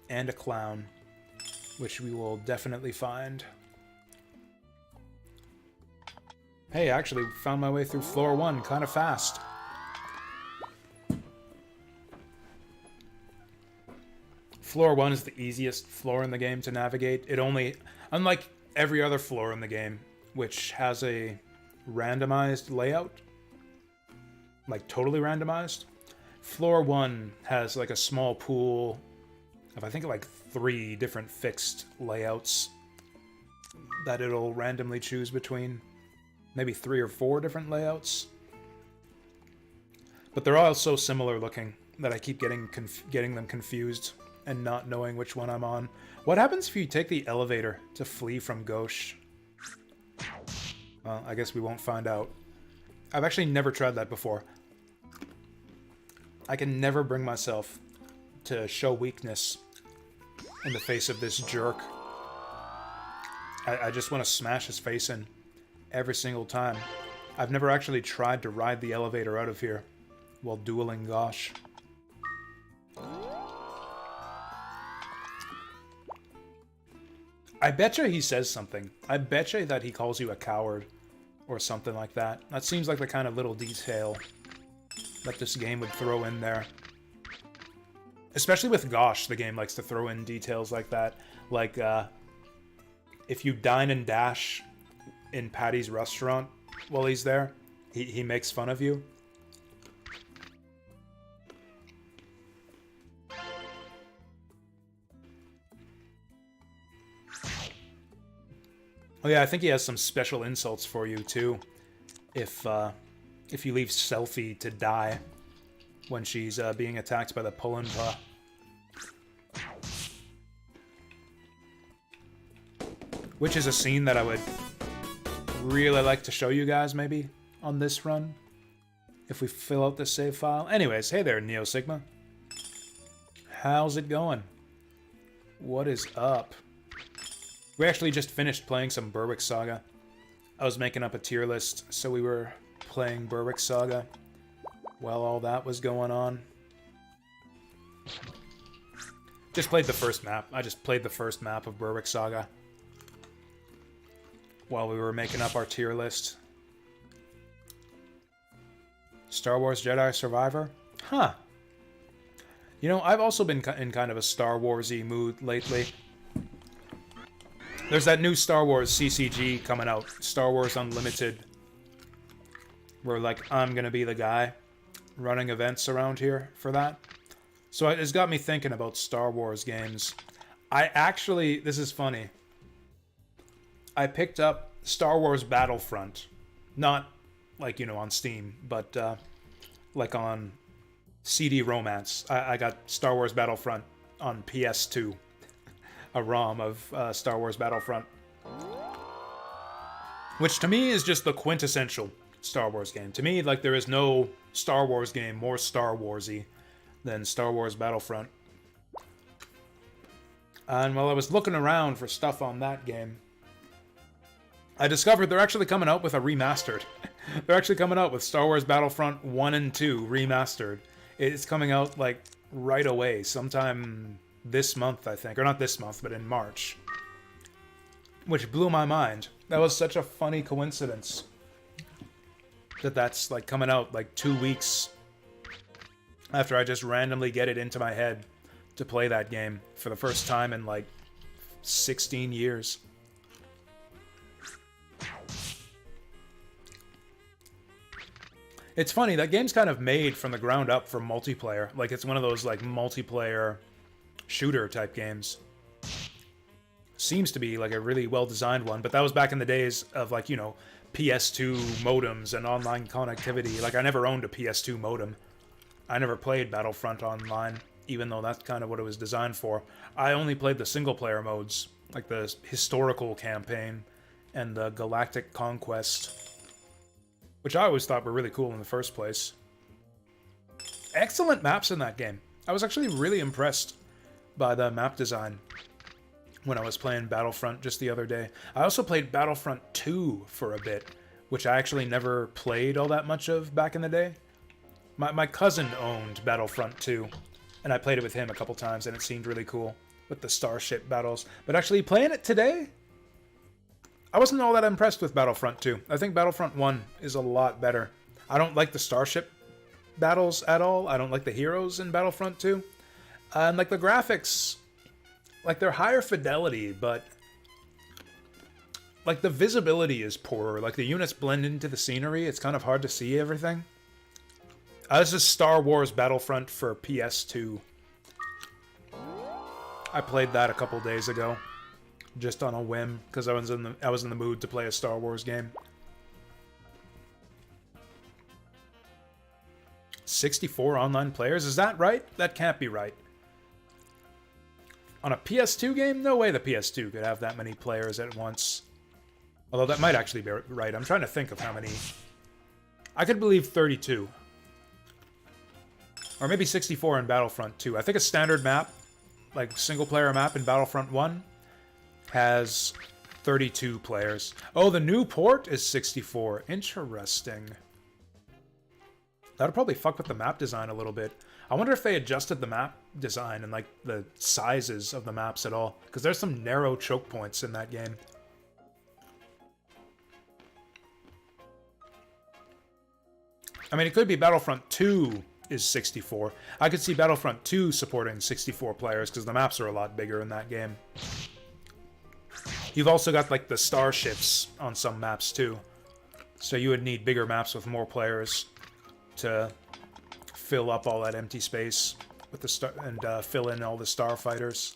A: and a clown, which we will definitely find. Hey, I actually found my way through floor 1 kind of fast. Floor 1 is the easiest floor in the game to navigate. It only, unlike every other floor in the game, which has a randomized layout, like totally randomized, floor 1 has like a small pool of, I think, like 3 different fixed layouts that it'll randomly choose between. Maybe 3 or 4 different layouts. But they're all so similar looking that I keep getting them confused and not knowing which one I'm on. What happens if you take the elevator to flee from Gauche? Well, I guess we won't find out. I've actually never tried that before. I can never bring myself to show weakness in the face of this jerk. I just want to smash his face in every single time. I've never actually tried to ride the elevator out of here while dueling Gauche. I betcha he says something. I betcha that he calls you a coward or something like that. That seems like the kind of little detail that this game would throw in there. Especially with Gauche, the game likes to throw in details like that. Like, if you dine and dash in Patty's restaurant while he's there, he makes fun of you. Oh yeah, I think he has some special insults for you too. If you leave Selfie to die when she's being attacked by the Pullenpa. Which is a scene that I would really like to show you guys maybe on this run, if we fill out this save file. Anyways, hey there, Neo Sigma. How's it going? What is up? We actually just finished playing some Berwick Saga. I was making up a tier list, so we were playing Berwick Saga while all that was going on. Just played the first map. I just played the first map of Berwick Saga while we were making up our tier list. Star Wars Jedi Survivor? Huh. You know, I've also been in kind of a Star Wars-y mood lately. There's that new Star Wars CCG coming out, Star Wars Unlimited, where, like, I'm gonna be the guy running events around here for that. So it's got me thinking about Star Wars games. I actually, this is funny, I picked up Star Wars Battlefront, not, like, you know, on Steam, but, like, on CD Romance. I got Star Wars Battlefront on PS2. A ROM of Star Wars Battlefront. Which to me is just the quintessential Star Wars game. To me, like, there is no Star Wars game more Star Wars-y than Star Wars Battlefront. And while I was looking around for stuff on that game, I discovered they're actually coming out with a remastered. They're actually coming out with Star Wars Battlefront 1 and 2 remastered. It's coming out, like, right away, sometime this month, I think. Or not this month, but in March. Which blew my mind. That was such a funny coincidence. That's, like, coming out, like, 2 weeks after I just randomly get it into my head to play that game for the first time in, like, 16 years. It's funny, that game's kind of made from the ground up for multiplayer. Like, it's one of those, like, multiplayer shooter-type games. Seems to be, like, a really well-designed one, but that was back in the days of, like, you know, PS2 modems and online connectivity. Like, I never owned a PS2 modem. I never played Battlefront Online, even though that's kind of what it was designed for. I only played the single-player modes, like the historical campaign and the Galactic Conquest, which I always thought were really cool in the first place. Excellent maps in that game. I was actually really impressed by the map design when I was playing Battlefront just the other day. I also played Battlefront 2 for a bit, which I actually never played all that much of back in the day. My cousin owned Battlefront 2, and I played it with him a couple times, and it seemed really cool with the starship battles. But actually playing it today, I wasn't all that impressed with Battlefront 2. I think Battlefront 1 is a lot better. I don't like the starship battles at all. I don't like the heroes in Battlefront 2. And like the graphics, like they're higher fidelity, but like the visibility is poorer. Like the units blend into the scenery. It's kind of hard to see everything. This is Star Wars Battlefront for PS2. I played that a couple days ago, just on a whim, because I was in the mood to play a Star Wars game. 64 online players? Is that right? That can't be right. On a PS2 game? No way the PS2 could have that many players at once. Although that might actually be right. I'm trying to think of how many. I could believe 32. Or maybe 64 in Battlefront 2. I think a standard map, like single-player map in Battlefront 1, has 32 players. Oh, the new port is 64. Interesting. That'll probably fuck with the map design a little bit. I wonder if they adjusted the map design and, like, the sizes of the maps at all. Because there's some narrow choke points in that game. I mean, it could be Battlefront 2 is 64. I could see Battlefront 2 supporting 64 players because the maps are a lot bigger in that game. You've also got, like, the starships on some maps, too. So you would need bigger maps with more players to fill up all that empty space with the and fill in all the starfighters.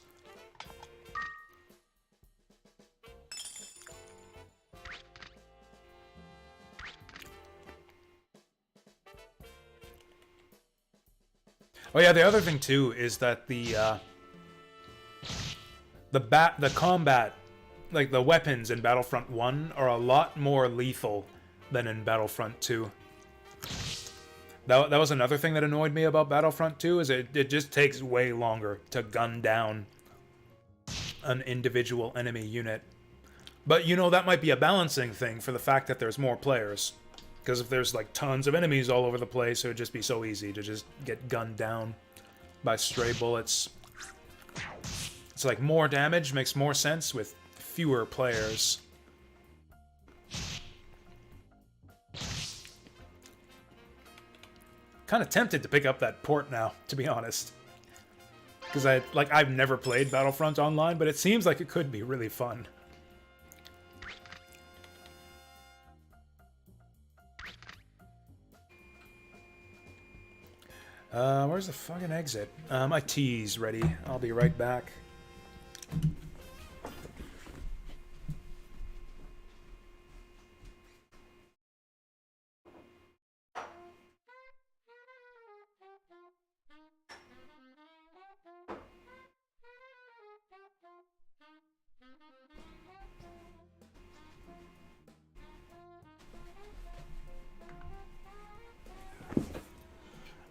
A: Oh yeah, the other thing too is that the combat, like the weapons in Battlefront 1 are a lot more lethal than in Battlefront 2. That was another thing that annoyed me about Battlefront 2, is it just takes way longer to gun down an individual enemy unit. But, you know, that might be a balancing thing for the fact that there's more players. Because if there's, like, tons of enemies all over the place, it would just be so easy to just get gunned down by stray bullets. It's like more damage makes more sense with fewer players. Kind of tempted to pick up that port now, to be honest. Because I've never played Battlefront Online, but it seems like it could be really fun. Where's the fucking exit? My tea's ready. I'll be right back.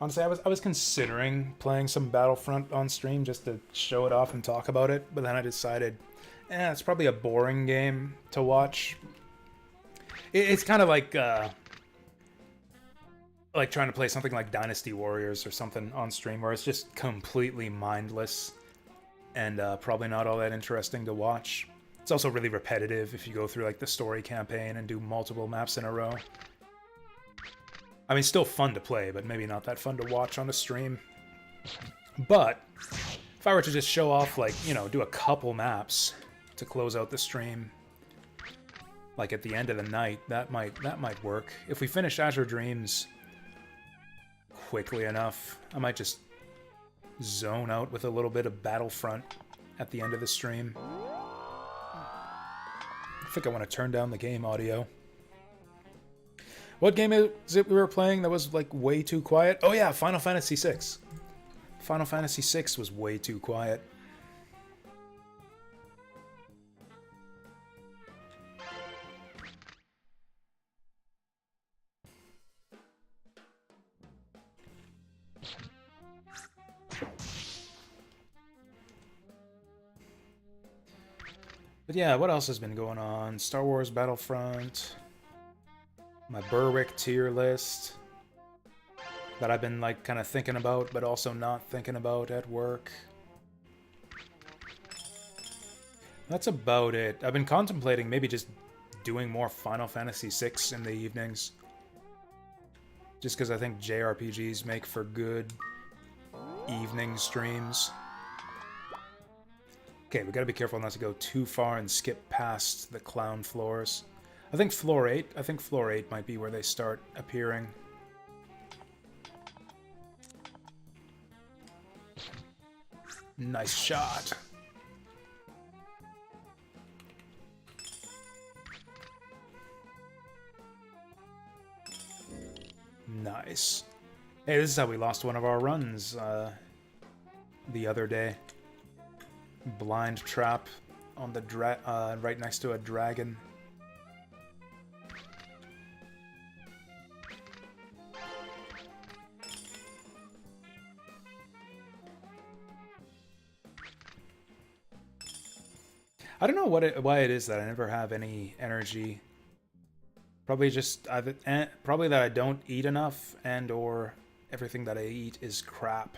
A: Honestly, I was considering playing some Battlefront on stream just to show it off and talk about it, but then I decided, it's probably a boring game to watch. It's kind of like trying to play something like Dynasty Warriors or something on stream, where it's just completely mindless and probably not all that interesting to watch. It's also really repetitive if you go through like the story campaign and do multiple maps in a row. I mean, still fun to play, but maybe not that fun to watch on a stream. But if I were to just show off, like, you know, do a couple maps to close out the stream, like at the end of the night, that might work. If we finish Azure Dreams quickly enough, I might just zone out with a little bit of Battlefront at the end of the stream. I think I want to turn down the game audio. What game is it we were playing that was, like, way too quiet? Oh yeah, Final Fantasy VI. Final Fantasy VI was way too quiet. But yeah, what else has been going on? Star Wars Battlefront. My Berwick tier list that I've been, like, kind of thinking about, but also not thinking about at work. That's about it. I've been contemplating maybe just doing more Final Fantasy VI in the evenings. Just because I think JRPGs make for good evening streams. Okay, we gotta be careful not to go too far and skip past the clown floors. I think floor 8 might be where they start appearing. Nice shot. Nice. Hey, this is how we lost one of our runs the other day. Blind trap on the right next to a dragon. I don't know why it is that I never have any energy. Probably just probably that I don't eat enough, and or everything that I eat is crap.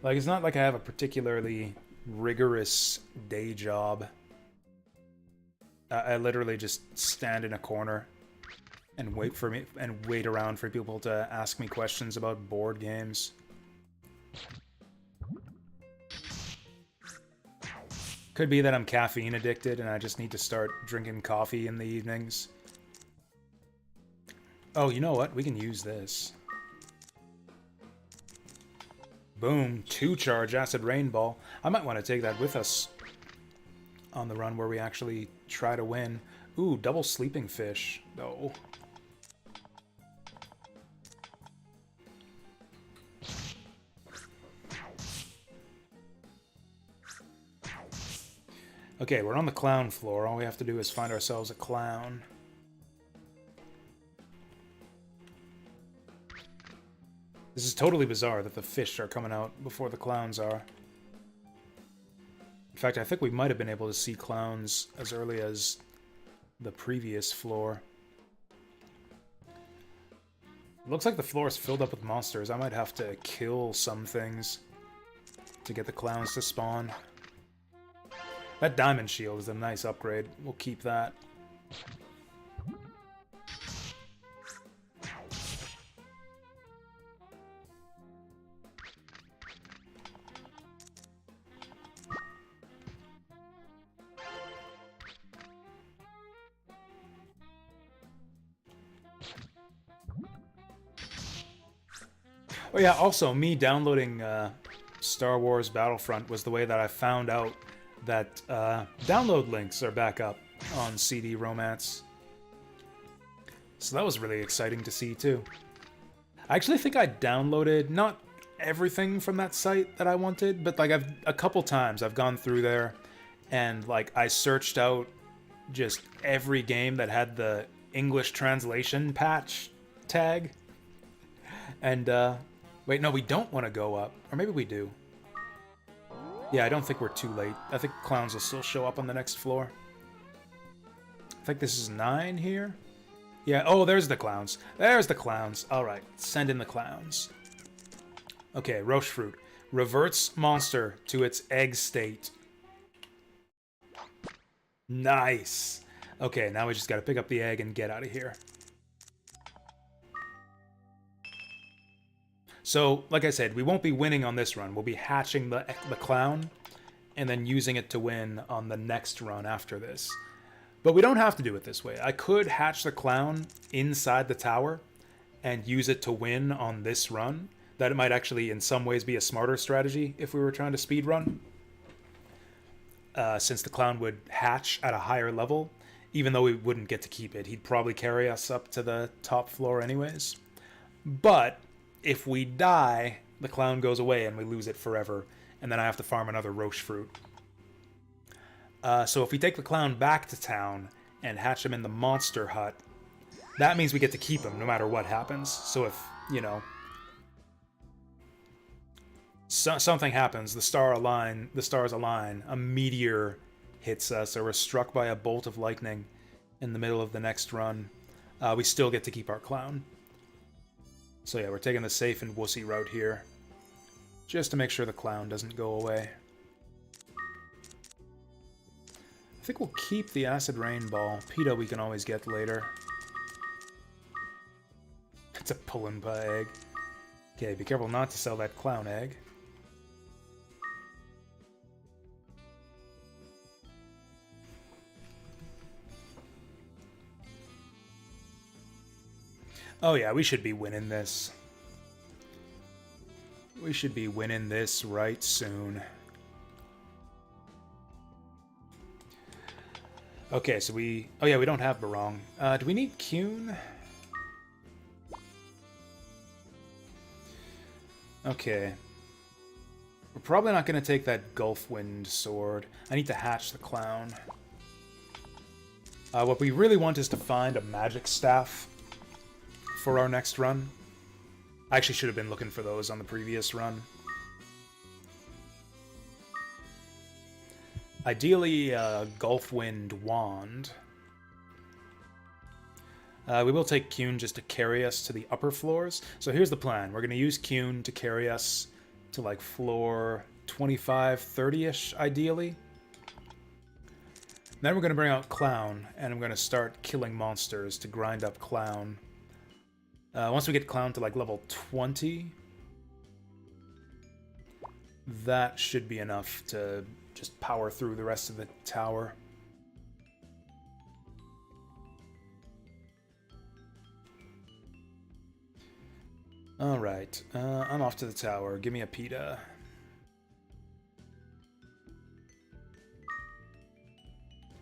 A: Like, it's not like I have a particularly rigorous day job. I literally just stand in a corner and wait around for people to ask me questions about board games. Could be that I'm caffeine addicted and I just need to start drinking coffee in the evenings. Oh, you know what? We can use this. Boom, 2-charge Acid Rain Ball. I might want to take that with us on the run where we actually try to win. Ooh, double Sleeping Fish. No. Okay, we're on the clown floor. All we have to do is find ourselves a clown. This is totally bizarre that the fish are coming out before the clowns are. In fact, I think we might have been able to see clowns as early as the previous floor. It looks like the floor is filled up with monsters. I might have to kill some things to get the clowns to spawn. That diamond shield is a nice upgrade. We'll keep that. Oh yeah, also, me downloading Star Wars Battlefront was the way that I found out that download links are back up on CD Romance. So that was really exciting to see, too. I actually think I downloaded, not everything from that site that I wanted, but like a couple times I've gone through there and like I searched out just every game that had the English translation patch tag. And, wait, no, we don't want to go up. Or maybe we do. Yeah, I don't think we're too late. I think clowns will still show up on the next floor. I think this is 9 here. Yeah, oh, there's the clowns. There's the clowns. Alright, send in the clowns. Okay, roche fruit. Reverts monster to its egg state. Nice. Okay, now we just gotta pick up the egg and get out of here. So, like I said, we won't be winning on this run. We'll be hatching the clown and then using it to win on the next run after this. But we don't have to do it this way. I could hatch the clown inside the tower and use it to win on this run. That might actually, in some ways, be a smarter strategy if we were trying to speed run. Since the clown would hatch at a higher level, even though we wouldn't get to keep it. He'd probably carry us up to the top floor anyways. But if we die, the clown goes away and we lose it forever, and then I have to farm another roche fruit. So if we take the clown back to town and hatch him in the monster hut, that means we get to keep him no matter what happens. So if, you know, something happens, the stars align, a meteor hits us, or we're struck by a bolt of lightning in the middle of the next run, we still get to keep our clown. So yeah, we're taking the safe and wussy route here, just to make sure the clown doesn't go away. I think we'll keep the acid rain ball. PETA we can always get later. It's a Pull-and-Pie egg. Okay, be careful not to sell that clown egg. Oh yeah, we should be winning this. We should be winning this right soon. Okay, so we... Oh yeah, we don't have Barong. Do we need Kuhn? Okay. We're probably not going to take that Gulfwind sword. I need to hatch the clown. What we really want is to find a magic staff for our next run. I actually should have been looking for those on the previous run. Ideally, Gulfwind Wand. We will take Kuhn just to carry us to the upper floors. So here's the plan. We're going to use Kuhn to carry us to like floor 25, 30-ish, ideally. Then we're going to bring out Clown, and I'm going to start killing monsters to grind up Clown. Once we get Clown to like level 20, that should be enough to just power through the rest of the tower. Alright, I'm off to the tower. Give me a PETA.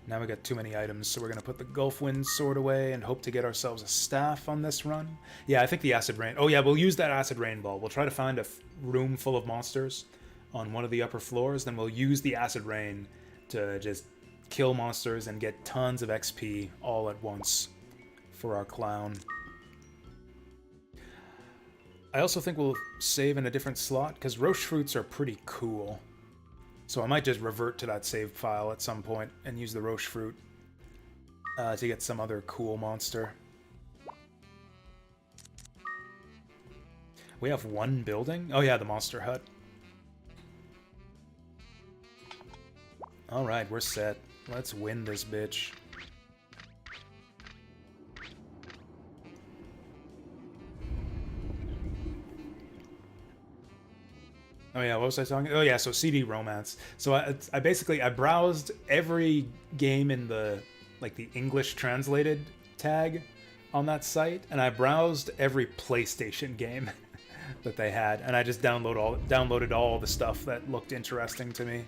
A: Now we got too many items, so we're going to put the Gulfwind sword away and hope to get ourselves a staff on this run. Yeah, I think the acid rain... Oh yeah, we'll use that acid rain ball. We'll try to find a room full of monsters on one of the upper floors, then we'll use the acid rain to just kill monsters and get tons of XP all at once for our clown. I also think we'll save in a different slot, because roche fruits are pretty cool. So I might just revert to that save file at some point and use the roche fruit to get some other cool monster. We have one building? Oh yeah, the monster hut. Alright, we're set. Let's win this bitch. Oh yeah, what was I talking? Oh yeah, so CD Romance. So I basically browsed every game in the the English translated tag on that site, and I browsed every PlayStation game that they had, and I just downloaded all the stuff that looked interesting to me.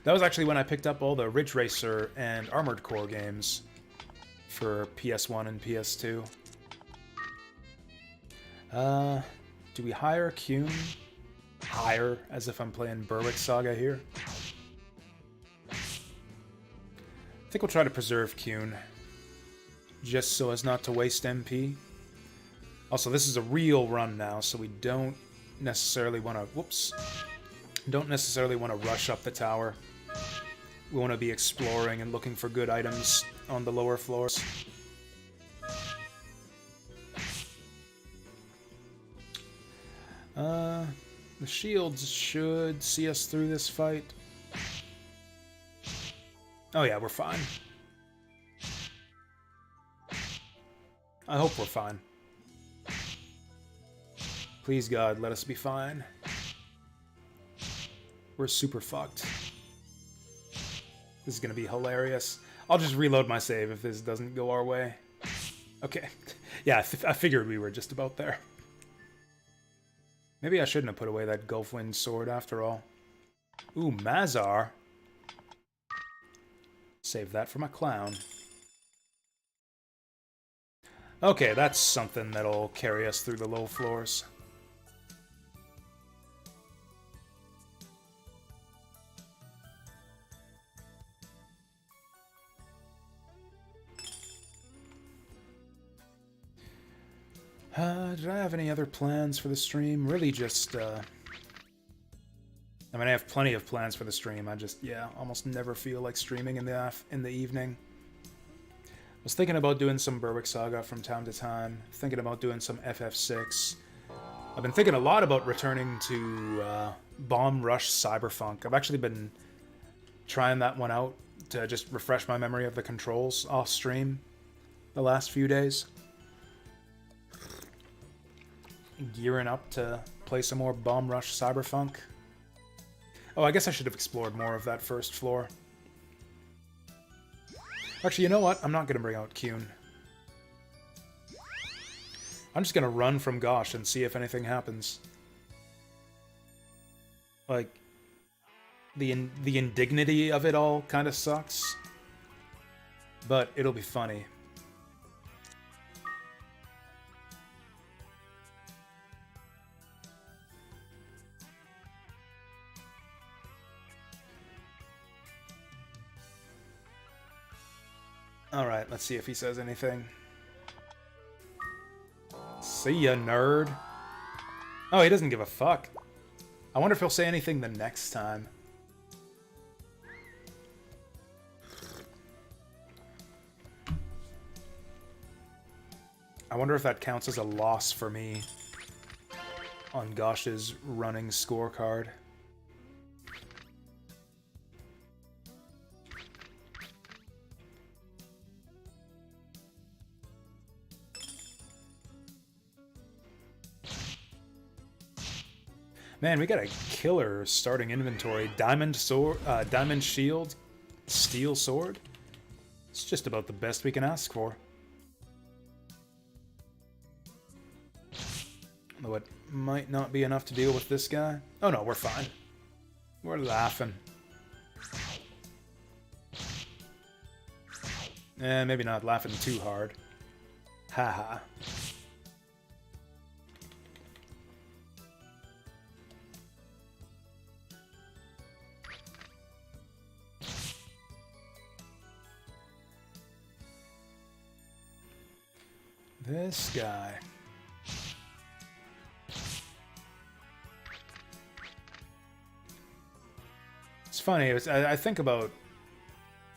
A: That was actually when I picked up all the Ridge Racer and Armored Core games for PS1 and PS2. Do we hire Kuhn? Hire, as if I'm playing Berwick Saga here. I think we'll try to preserve Kuhn. just so as not to waste MP. Also, this is a real run now, so we don't necessarily want to... Whoops. Don't necessarily want to rush up the tower. We want to be exploring and looking for good items on the lower floors. The shields should see us through this fight. Oh yeah, we're fine. I hope we're fine. Please God, let us be fine. We're super fucked. This is gonna be hilarious. I'll just reload my save if this doesn't go our way. Okay. Yeah, I figured we were just about there. Maybe I shouldn't have put away that Gulfwind sword after all. Ooh, Mazar. Save that for my clown. Okay, that's something that'll carry us through the low floors. Did I have any other plans for the stream? Really just, I mean, I have plenty of plans for the stream. I just, yeah, almost never feel like streaming in the evening. I was thinking about doing some Berwick Saga from time to time. Thinking about doing some FF6. I've been thinking a lot about returning to Bomb Rush Cyberfunk. I've actually been trying that one out to just refresh my memory of the controls off stream the last few days. Gearing up to play some more Bomb Rush Cyberfunk. Oh, I guess I should have explored more of that first floor. Actually, you know what? I'm not going to bring out Kyun. I'm just going to run from Gosh and see if anything happens. Like, the indignity of it all kind of sucks. But it'll be funny. Alright, let's see if he says anything. See ya, nerd. Oh, he doesn't give a fuck. I wonder if he'll say anything the next time. I wonder if that counts as a loss for me on Gosh's running scorecard. Man, we got a killer starting inventory. Diamond sword, diamond shield, steel sword. It's just about the best we can ask for. Although it might not be enough to deal with this guy. Oh no, we're fine. We're laughing. Maybe not laughing too hard. Haha. This guy. It's funny, I think about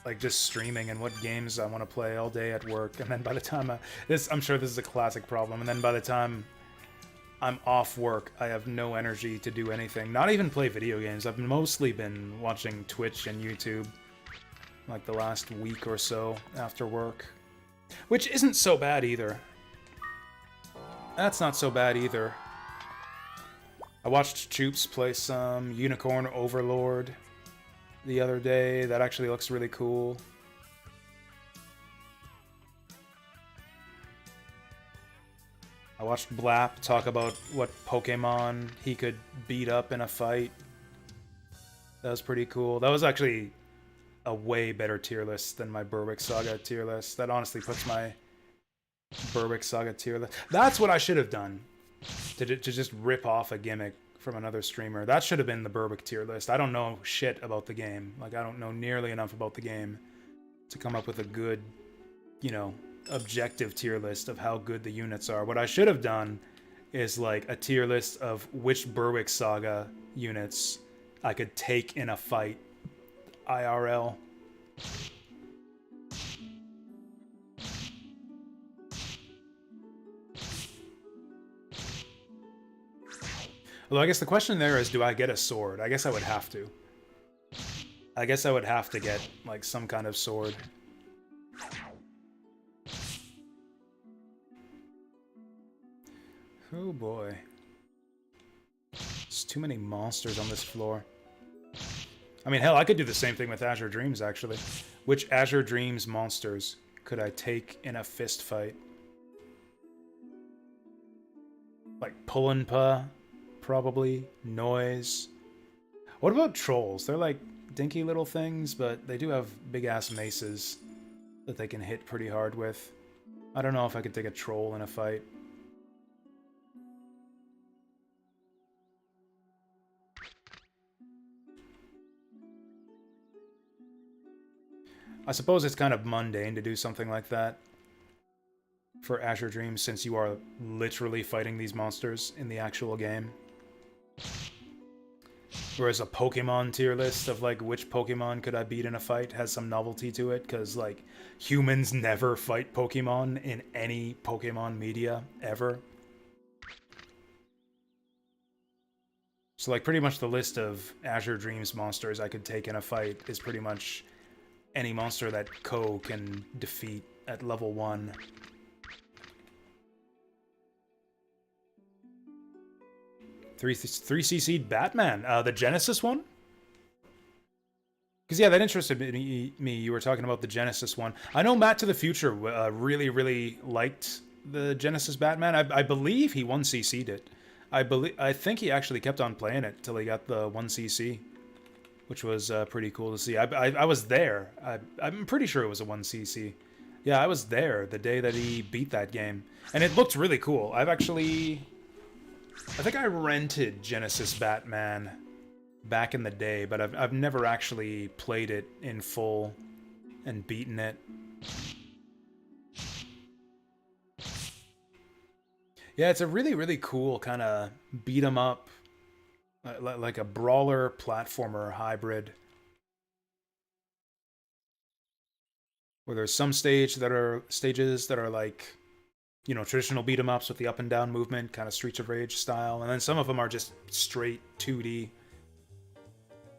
A: like just streaming and what games I want to play all day at work, and then by the time I'm sure this is a classic problem, and then by the time I'm off work, I have no energy to do anything. Not even play video games. I've mostly been watching Twitch and YouTube like the last week or so after work. Which isn't so bad either. That's not so bad either. I watched Choops play some Unicorn Overlord the other day. That actually looks really cool. I watched Blap talk about what Pokemon he could beat up in a fight. That was pretty cool. That was actually a way better tier list than my Berwick Saga tier list. That honestly puts my Berwick Saga tier list. That's what I should have done. To just rip off a gimmick from another streamer. That should have been the Berwick tier list. I don't know shit about the game. Like, I don't know nearly enough about the game to come up with a good, you know, objective tier list of how good the units are. What I should have done is like a tier list of which Berwick Saga units I could take in a fight IRL. Although I guess the question there is, do I get a sword? I guess I would have to. I guess I would have to get, like, some kind of sword. Oh boy. There's too many monsters on this floor. I mean, hell, I could do the same thing with Azure Dreams, actually. Which Azure Dreams monsters could I take in a fist fight? Like Pullenpa, probably. Noise. What about trolls? They're like dinky little things, but they do have big-ass maces that they can hit pretty hard with. I don't know if I could take a troll in a fight. I suppose it's kind of mundane to do something like that for Azure Dreams, since you are literally fighting these monsters in the actual game. Whereas a Pokemon tier list of, like, which Pokemon could I beat in a fight has some novelty to it, because, like, humans never fight Pokemon in any Pokemon media, ever. So, like, pretty much the list of Azure Dreams monsters I could take in a fight is pretty much any monster that Ko can defeat at level 1. Three CC'd Batman. The Genesis one? Because, yeah, that interested me. You were talking about the Genesis one. I know Matt to the Future really, really liked the Genesis Batman. I believe he 1CC'd it. I think he actually kept on playing it till he got the 1CC. Which was pretty cool to see. I was there. I'm pretty sure it was a 1CC. Yeah, I was there the day that he beat that game. And it looked really cool. I think I rented Genesis Batman back in the day, but I've never actually played it in full and beaten it. Yeah, it's a really, really cool kind of beat 'em up, like a brawler platformer hybrid, where there's some stages that are like, you know, traditional beat 'em ups with the up and down movement, kind of Streets of Rage style, and then some of them are just straight 2D,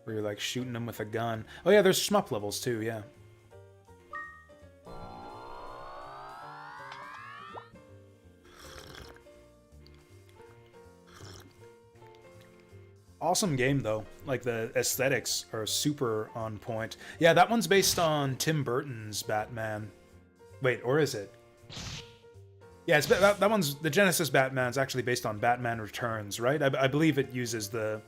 A: where you're like shooting them with a gun. Oh yeah, there's shmup levels too, yeah. Awesome game, though. Like, the aesthetics are super on point. Yeah, that one's based on Tim Burton's Batman. Wait, or is it? Yeah, it's, that one's... The Genesis Batman's actually based on Batman Returns, right? I believe it uses the...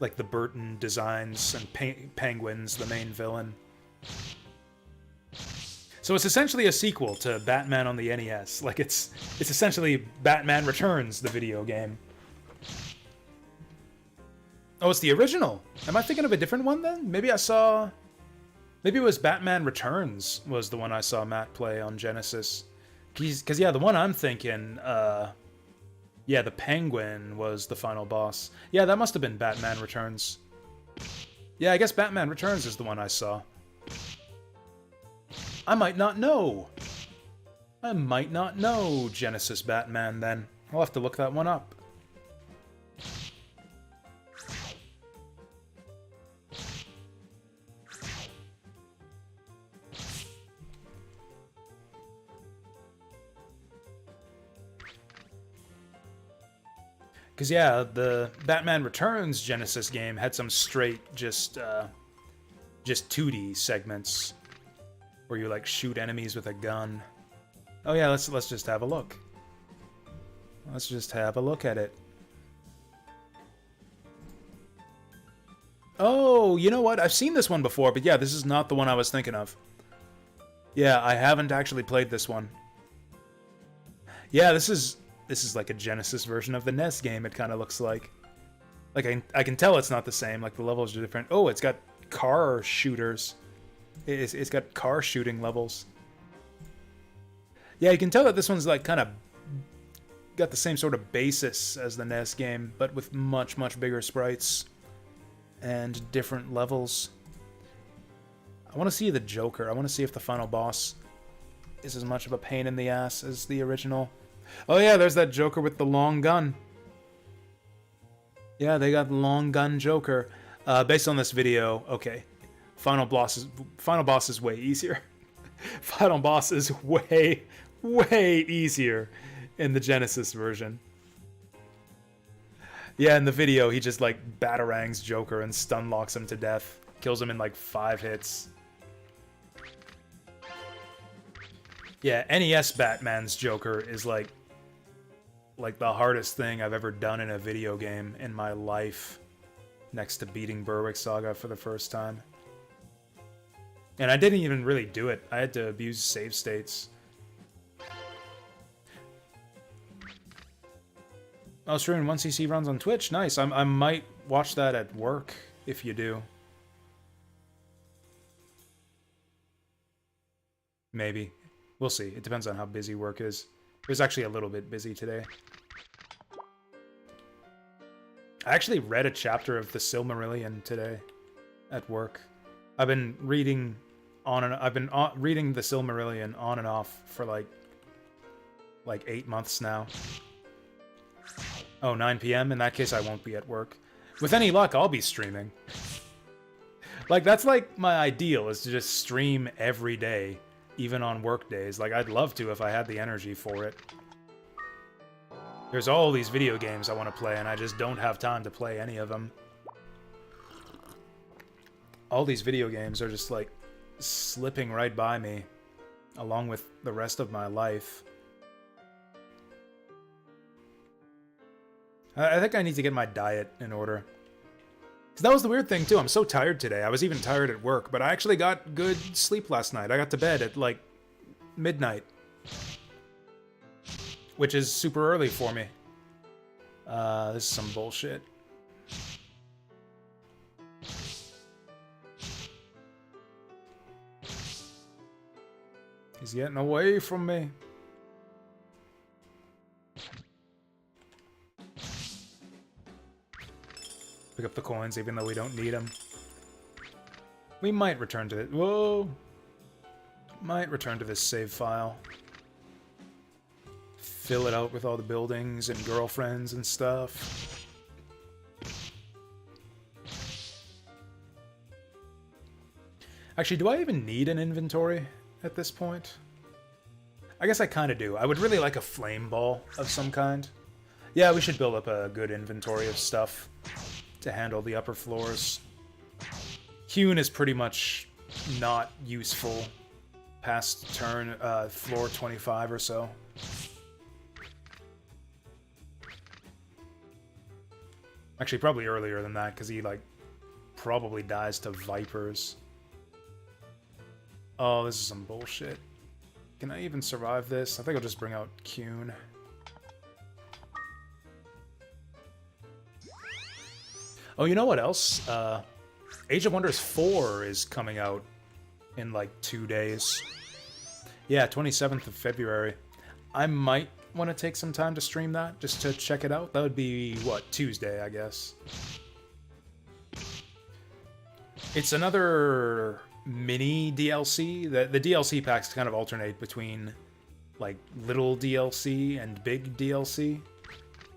A: like, the Burton designs and Penguin's the main villain. So it's essentially a sequel to Batman on the NES. Like, it's essentially Batman Returns, the video game. Oh, it's the original. Am I thinking of a different one then? Maybe it was Batman Returns was the one I saw Matt play on Genesis. Because, yeah, the one I'm thinking, yeah, the Penguin was the final boss. Yeah, that must have been Batman Returns. Yeah, I guess Batman Returns is the one I saw. I might not know. I might not know Genesis Batman then. I'll have to look that one up. Because, yeah, the Batman Returns Genesis game had some straight, just 2D segments where you, like, shoot enemies with a gun. Oh, yeah, let's just have a look. Let's just have a look at it. Oh, you know what? I've seen this one before, but yeah, this is not the one I was thinking of. Yeah, I haven't actually played this one. Yeah, this is like a Genesis version of the NES game, it kind of looks like. Like, I can tell it's not the same, like the levels are different. Oh, it's got car shooters. It's got car shooting levels. Yeah, you can tell that this one's like kind of got the same sort of basis as the NES game, but with much, much bigger sprites and different levels. I want to see the Joker. I want to see if the final boss is as much of a pain in the ass as the original. Oh yeah, there's that Joker with the long gun. Yeah, they got long gun Joker. Based on this video, okay, final boss is way easier. Final boss is way, way easier in the Genesis version. Yeah, in the video, he just like batarangs Joker and stun locks him to death. Kills him in like 5 hits. Yeah, NES Batman's Joker is like the hardest thing I've ever done in a video game in my life, next to beating Berwick Saga for the first time. And I didn't even really do it. I had to abuse save states. Oh, streaming 1cc runs on Twitch. Nice. I might watch that at work if you do. Maybe. We'll see. It depends on how busy work is. It was actually a little bit busy today. I actually read a chapter of the Silmarillion today at work. I've been reading reading the Silmarillion on and off for like 8 months now. Oh, 9 p.m. In that case, I won't be at work. With any luck, I'll be streaming. Like, that's like my ideal, is to just stream every day, even on work days. Like, I'd love to if I had the energy for it. There's all these video games I want to play, and I just don't have time to play any of them. All these video games are just, like, slipping right by me, along with the rest of my life. I think I need to get my diet in order. Because that was the weird thing, too. I'm so tired today. I was even tired at work, but I actually got good sleep last night. I got to bed at, like, midnight. Which is super early for me. This is some bullshit. He's getting away from me. Pick up the coins even though we don't need them. We might return to it. Whoa! Might return to this save file. Fill it out with all the buildings and girlfriends and stuff. Actually, do I even need an inventory at this point? I guess I kind of do. I would really like a flame ball of some kind. Yeah, we should build up a good inventory of stuff to handle the upper floors. Hewn is pretty much not useful past floor 25 or so. Actually, probably earlier than that, because he, like, probably dies to vipers. Oh, this is some bullshit. Can I even survive this? I think I'll just bring out Kuhn. Oh, you know what else? Age of Wonders 4 is coming out in, like, 2 days. Yeah, 27th of February. I might want to take some time to stream that, just to check it out. That would be, what, Tuesday, I guess. It's another mini DLC. The DLC packs kind of alternate between, like, little DLC and big DLC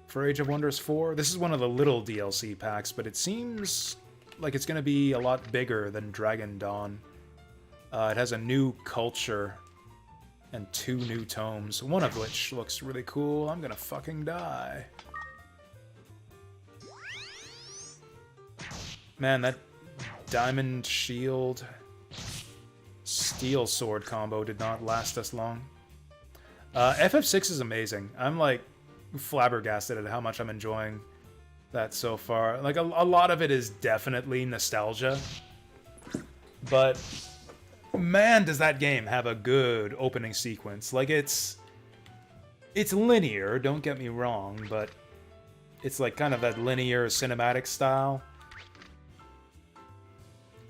A: for Age of Wonders 4. This is one of the little DLC packs, but it seems like it's going to be a lot bigger than Dragon Dawn. It has a new culture and 2 new tomes, one of which looks really cool. I'm gonna fucking die. Man, that diamond shield steel sword combo did not last us long. FF6 is amazing. I'm like flabbergasted at how much I'm enjoying that so far. Like a lot of it is definitely nostalgia, but man, does that game have a good opening sequence. Like, it's linear, don't get me wrong, but it's like kind of that linear cinematic style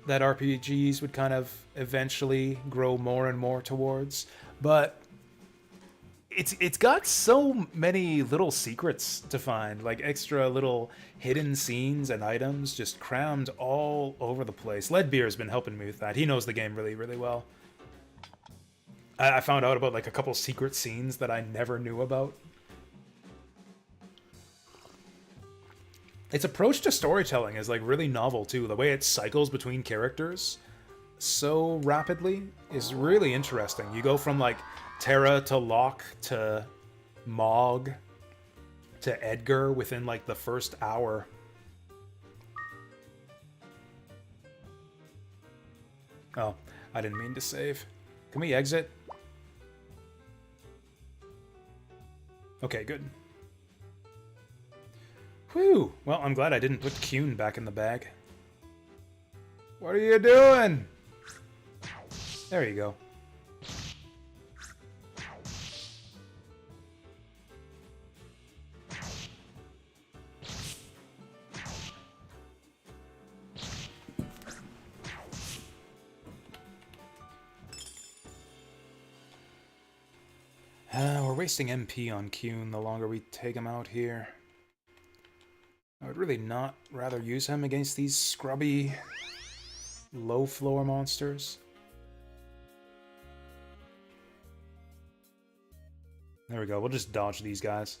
A: that RPGs would kind of eventually grow more and more towards. But it's got so many little secrets to find, like extra little hidden scenes and items just crammed all over the place. Leadbeer's been helping me with that. He knows the game really, really well. I found out about like a couple secret scenes that I never knew about. Its approach to storytelling is like really novel too. The way it cycles between characters so rapidly is really interesting. You go from like Terra to Locke to Mog to Edgar within like the first hour. Oh, I didn't mean to save. Can we exit? Okay, good. Whew. Well, I'm glad I didn't put Kuhn back in the bag. What are you doing? There you go. We're wasting MP on Kuhn the longer we take him out here. I would really not rather use him against these scrubby low floor monsters. There we go. We'll just dodge these guys.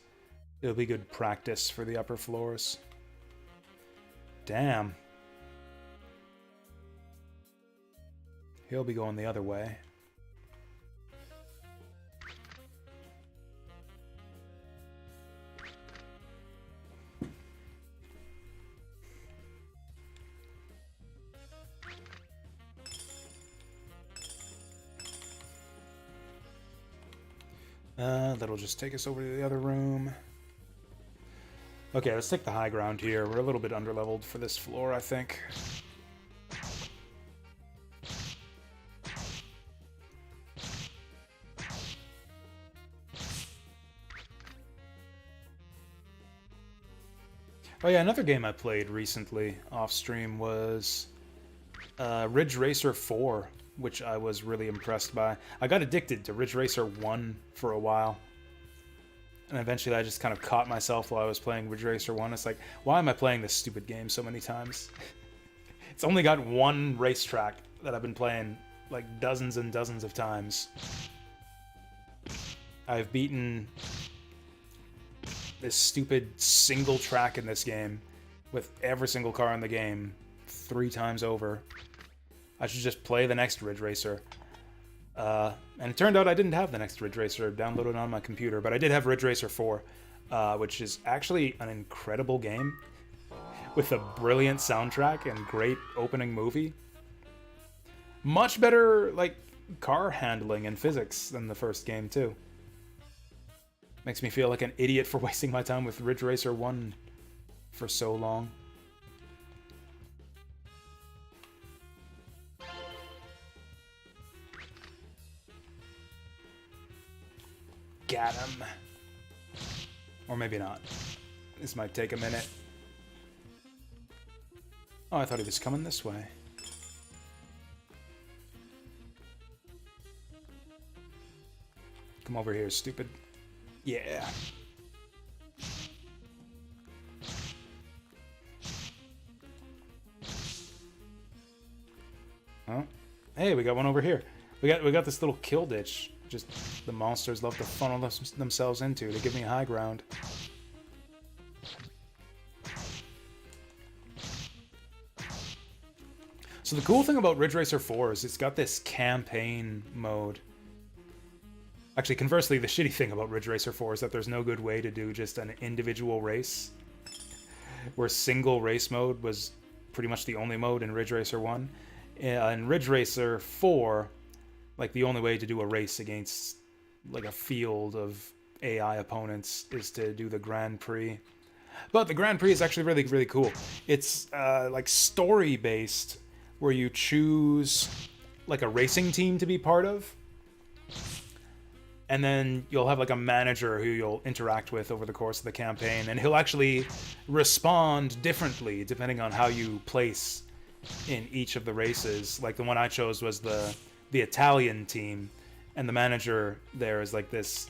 A: It'll be good practice for the upper floors. Damn. He'll be going the other way. That'll just take us over to the other room. Okay, let's take the high ground here. We're a little bit underleveled for this floor, I think. Oh yeah, another game I played recently off stream was Ridge Racer 4, which I was really impressed by. I got addicted to Ridge Racer 1 for a while. And eventually I just kind of caught myself while I was playing Ridge Racer 1. It's like, why am I playing this stupid game so many times? It's only got one racetrack that I've been playing like dozens and dozens of times. I've beaten this stupid single track in this game with every single car in the game 3 times over. I should just play the next Ridge Racer. And it turned out I didn't have the next Ridge Racer downloaded on my computer, but I did have Ridge Racer 4, which is actually an incredible game with a brilliant soundtrack and great opening movie. Much better, like, car handling and physics than the first game, too. Makes me feel like an idiot for wasting my time with Ridge Racer 1 for so long. Got him. Or maybe not. This might take a minute. Oh, I thought he was coming this way. Come over here, stupid. Yeah. Huh? Hey, we got one over here. We got this little kill ditch. Just the monsters love to funnel themselves into to give me a high ground. So the cool thing about Ridge Racer 4 is it's got this campaign mode. Actually, conversely, the shitty thing about Ridge Racer 4 is that there's no good way to do just an individual race. Where single race mode was pretty much the only mode in Ridge Racer 1. In Ridge Racer 4, like, the only way to do a race against, like, a field of AI opponents is to do the Grand Prix. But the Grand Prix is actually really, really cool. It's, like, story-based, where you choose, like, a racing team to be part of. And then you'll have, like, a manager who you'll interact with over the course of the campaign, and he'll actually respond differently depending on how you place in each of the races. Like, the one I chose was the Italian team, and the manager there is like this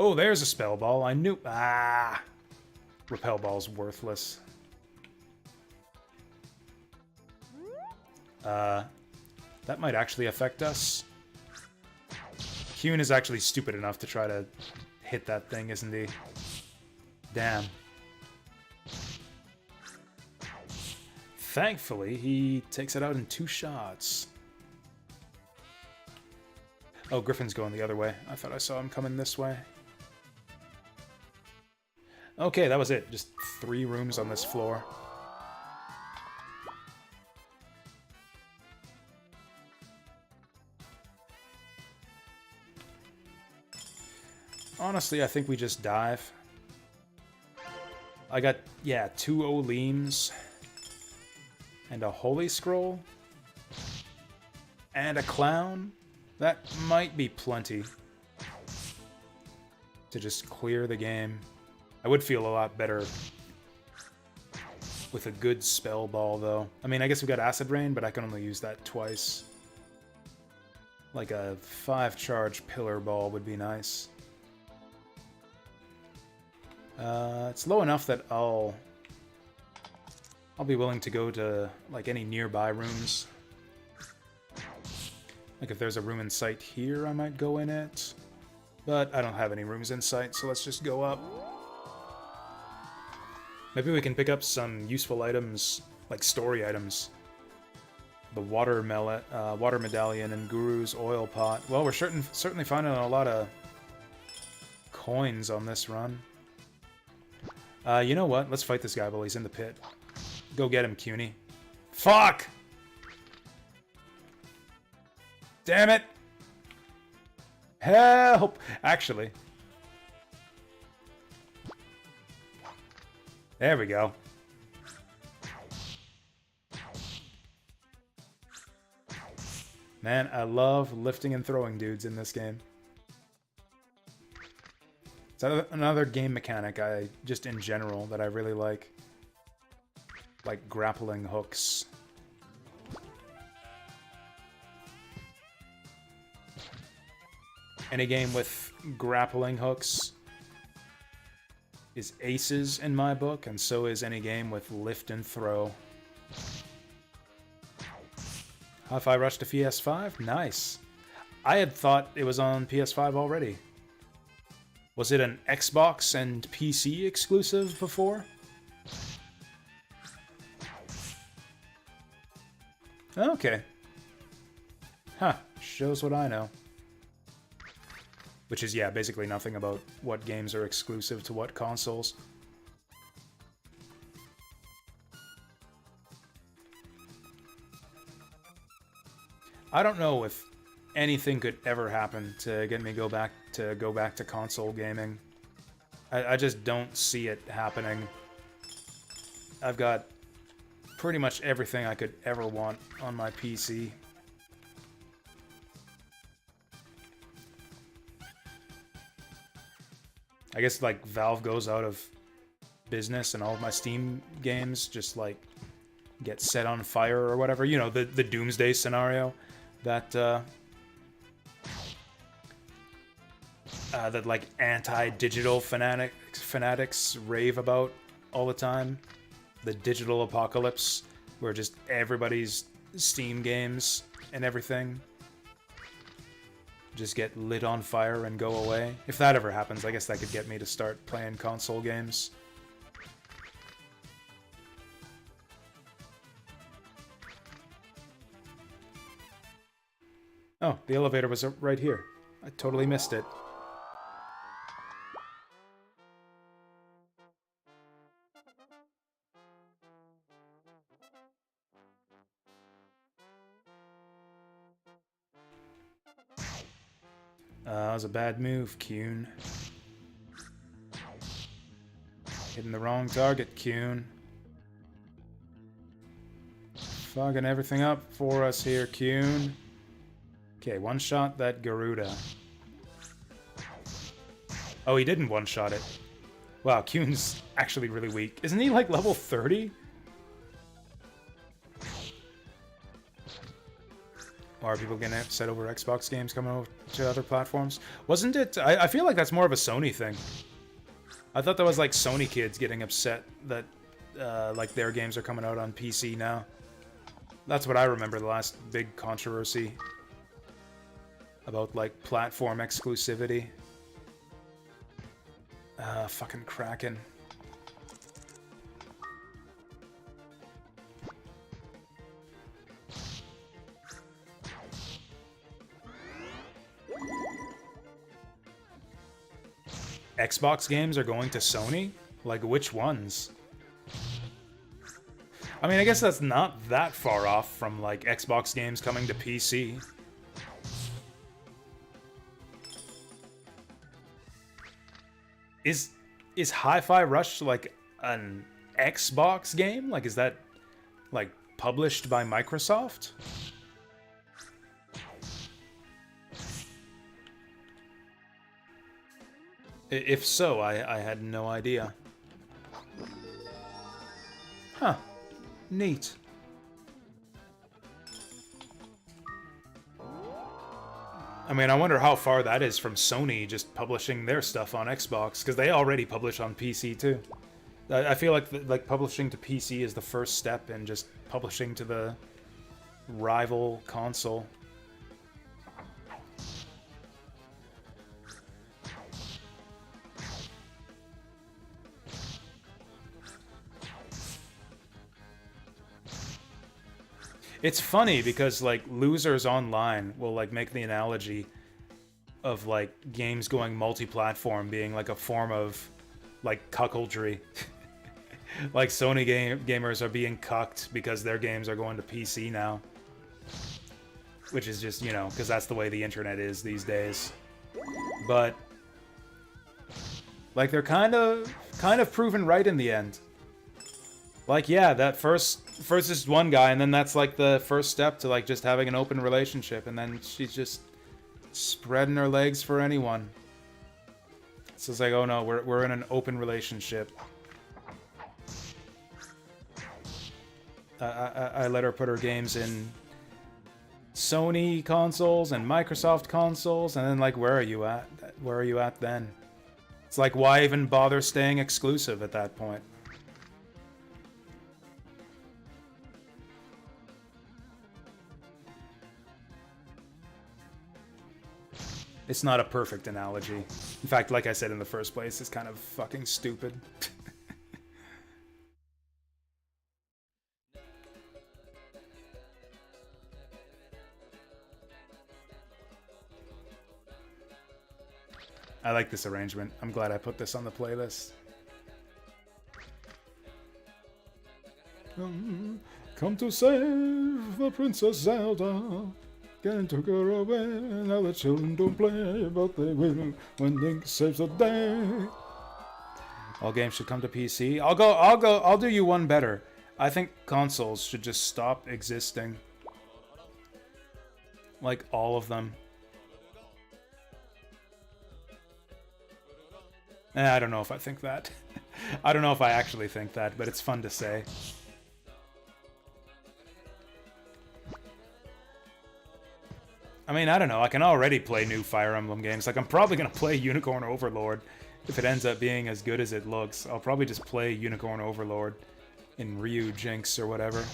A: Oh, there's a spell ball. I knew... Ah! Repel ball's worthless. That might actually affect us. Kyun is actually stupid enough to try to hit that thing, isn't he? Damn. Thankfully, he takes it out in 2 shots. Oh, Griffin's going the other way. I thought I saw him coming this way. Okay, that was it. Just 3 rooms on this floor. Honestly, I think we just dive. I got, yeah, 2 Oleams. And a Holy Scroll. And a Clown. That might be plenty. To just clear the game. I would feel a lot better with a good spell ball, though. I mean, I guess we got Acid Rain, but I can only use that twice. Like a 5-charge Pillar Ball would be nice. It's low enough that I'll be willing to go to, like, any nearby rooms. Like, if there's a room in sight here, I might go in it. But I don't have any rooms in sight, so let's just go up. Maybe we can pick up some useful items, like story items. The water medallion and Guru's oil pot. Well, we're certainly finding a lot of coins on this run. You know what? Let's fight this guy while he's in the pit. Go get him, Cuny. Fuck! Damn it! Help! Actually. There we go. Man, I love lifting and throwing dudes in this game. It's another game mechanic just in general that I really like. Like grappling hooks. Any game with grappling hooks is aces in my book, and so is any game with lift and throw. Hi-Fi Rush to PS5? Nice. I had thought it was on PS5 already. Was it an Xbox and PC exclusive before? Okay. Huh. Shows what I know. Which is, yeah, basically nothing about what games are exclusive to what consoles. I don't know if anything could ever happen to get me go back to console gaming. I just don't see it happening. I've got pretty much everything I could ever want on my PC. I guess, like, Valve goes out of business and all of my Steam games just, like, get set on fire or whatever. You know, the Doomsday scenario that, that, like, anti-digital fanatics rave about all the time. The digital apocalypse, where just everybody's Steam games and everything just get lit on fire and go away. If that ever happens, I guess that could get me to start playing console games. Oh, the elevator was right here. I totally missed it. That was a bad move, Kuhn. Hitting the wrong target, Kuhn. Fogging everything up for us here, Kuhn. Okay, one-shot that Garuda. Oh, he didn't one-shot it. Wow, Kuhn's actually really weak. Isn't he like level 30? Why are people getting upset over Xbox games coming over to other platforms? Wasn't it... I feel like that's more of a Sony thing. I thought that was like Sony kids getting upset that like their games are coming out on PC now. That's what I remember, the last big controversy about like platform exclusivity. Fucking Kraken. Xbox games are going to Sony? Like, which ones? I mean, I guess that's not that far off from, like, Xbox games coming to PC. Is Hi-Fi Rush, like, an Xbox game? Like, is that, like, published by Microsoft? If so, I had no idea. Huh. Neat. I mean, I wonder how far that is from Sony just publishing their stuff on Xbox, because they already publish on PC too. I feel like publishing to PC is the first step in just publishing to the rival console. It's funny because, like, losers online will, like, make the analogy of, like, games going multi-platform being, like, a form of, like, cuckoldry. Like, Sony gamers are being cucked because their games are going to PC now. Which is just, you know, because that's the way the internet is these days. But, like, they're kind of proven right in the end. Like, yeah, that first is one guy, and then that's, like, the first step to, like, just having an open relationship, and then she's just spreading her legs for anyone. So it's like, oh no, we're in an open relationship. I let her put her games in Sony consoles and Microsoft consoles, and then, like, where are you at? Where are you at then? It's like, why even bother staying exclusive at that point? It's not a perfect analogy. In fact, like I said in the first place, it's kind of fucking stupid. I like this arrangement. I'm glad I put this on the playlist. Come to save the Princess Zelda. Can't took her away. Now the children don't play, but they will when Link saves the day. All games should come to PC. I'll do you one better. I think consoles should just stop existing. Like, all of them. I don't know if I think that. I don't know if I actually think that, but it's fun to say. I mean, I don't know. I can already play new Fire Emblem games. Like, I'm probably going to play Unicorn Overlord if it ends up being as good as it looks. I'll probably just play Unicorn Overlord in Ryu Jinx or whatever.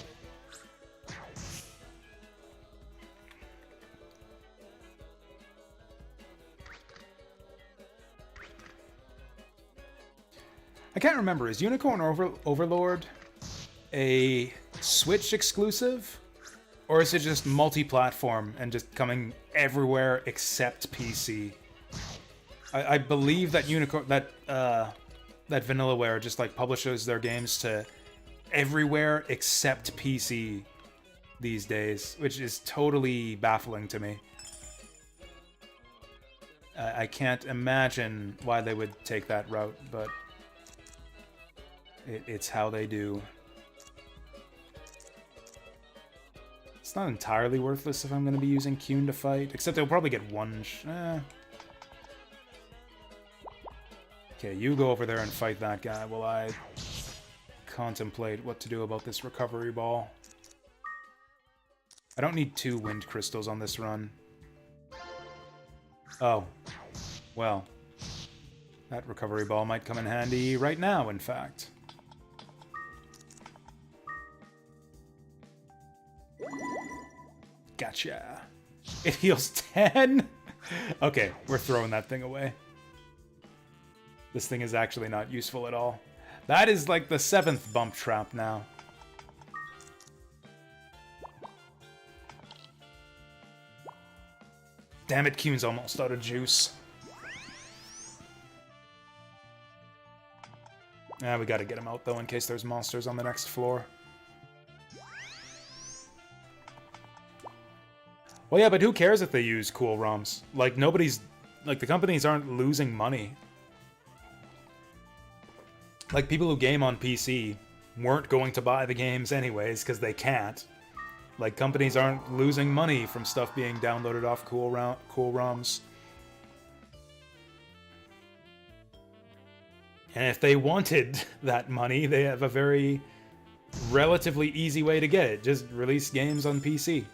A: I can't remember. Is Unicorn Overlord a Switch exclusive? Or is it just multi-platform and just coming everywhere except PC? I believe that that Vanillaware just, like, publishes their games to everywhere except PC these days, which is totally baffling to me. I can't imagine why they would take that route, but it's how they do. It's not entirely worthless if I'm going to be using Kyun to fight, except they'll probably get one Okay, you go over there and fight that guy while I contemplate what to do about this recovery ball. I don't need 2 wind crystals on this run. Oh. Well. That recovery ball might come in handy right now, in fact. Gotcha. It heals 10? Okay, we're throwing that thing away. This thing is actually not useful at all. That is like the 7th bump trap now. Damn it, Kuhn's almost out of juice. We gotta get him out, though, in case there's monsters on the next floor. Well, yeah, but who cares if they use cool ROMs? Like, nobody's... Like, the companies aren't losing money. Like, people who game on PC weren't going to buy the games anyways, because they can't. Like, companies aren't losing money from stuff being downloaded off cool ROMs. And if they wanted that money, they have a very relatively easy way to get it. Just release games on PC.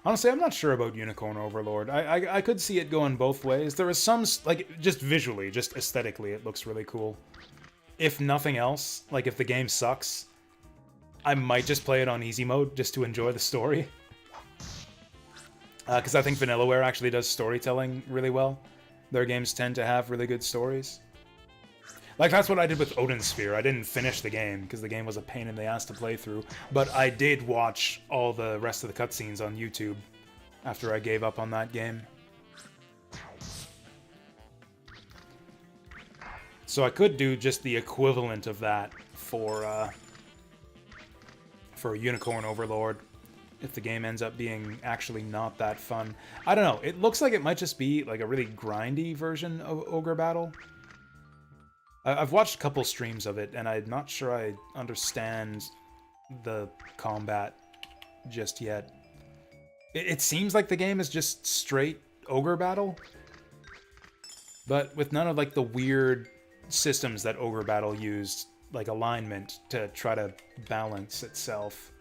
A: Honestly, I'm not sure about Unicorn Overlord. I could see it going both ways. There is some, like, just visually, just aesthetically, it looks really cool. If nothing else, like, if the game sucks, I might just play it on easy mode just to enjoy the story. Because I think Vanillaware actually does storytelling really well. Their games tend to have really good stories. Like, that's what I did with Odin Sphere. I didn't finish the game, because the game was a pain in the ass to play through. But I did watch all the rest of the cutscenes on YouTube after I gave up on that game. So I could do just the equivalent of that for Unicorn Overlord, if the game ends up being actually not that fun. I don't know. It looks like it might just be, like, a really grindy version of Ogre Battle. I've watched a couple streams of it, and I'm not sure I understand the combat just yet. It seems like the game is just straight Ogre Battle, but with none of, like, the weird systems that Ogre Battle used, like alignment, to try to balance itself.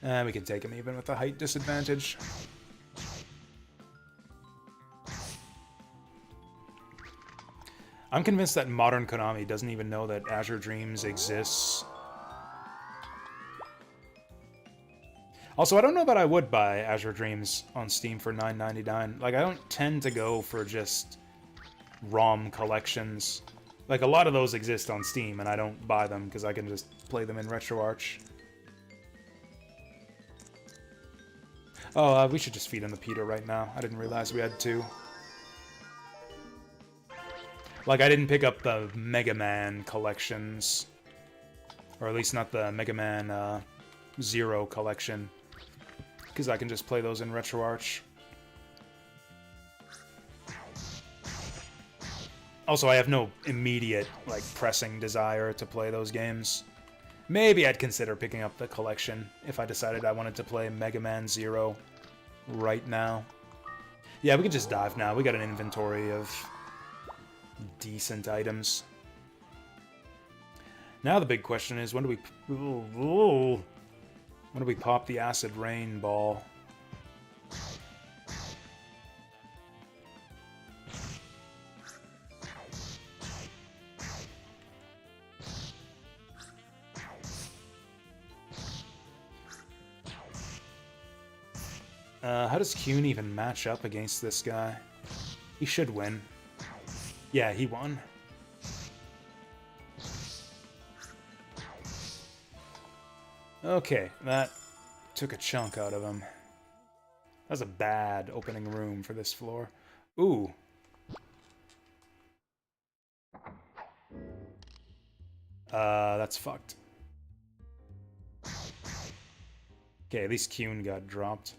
A: We can take him even with a height disadvantage. I'm convinced that modern Konami doesn't even know that Azure Dreams exists. Also, I don't know that I would buy Azure Dreams on Steam for $9.99. Like, I don't tend to go for just ROM collections. Like, a lot of those exist on Steam, and I don't buy them because I can just play them in RetroArch. Oh, we should just feed him the Peter right now. I didn't realize we had 2. Like, I didn't pick up the Mega Man collections. Or at least not the Mega Man Zero collection. Because I can just play those in RetroArch. Also, I have no immediate, like, pressing desire to play those games. Maybe I'd consider picking up the collection if I decided I wanted to play Mega Man Zero right now. Yeah, we can just dive now. We got an inventory of decent items. Now the big question is, when do we pop the acid rain ball? How does Kuhn even match up against this guy? He should win. Yeah, he won. Okay, that took a chunk out of him. That's a bad opening room for this floor. Ooh. That's fucked. Okay, at least Kuhn got dropped.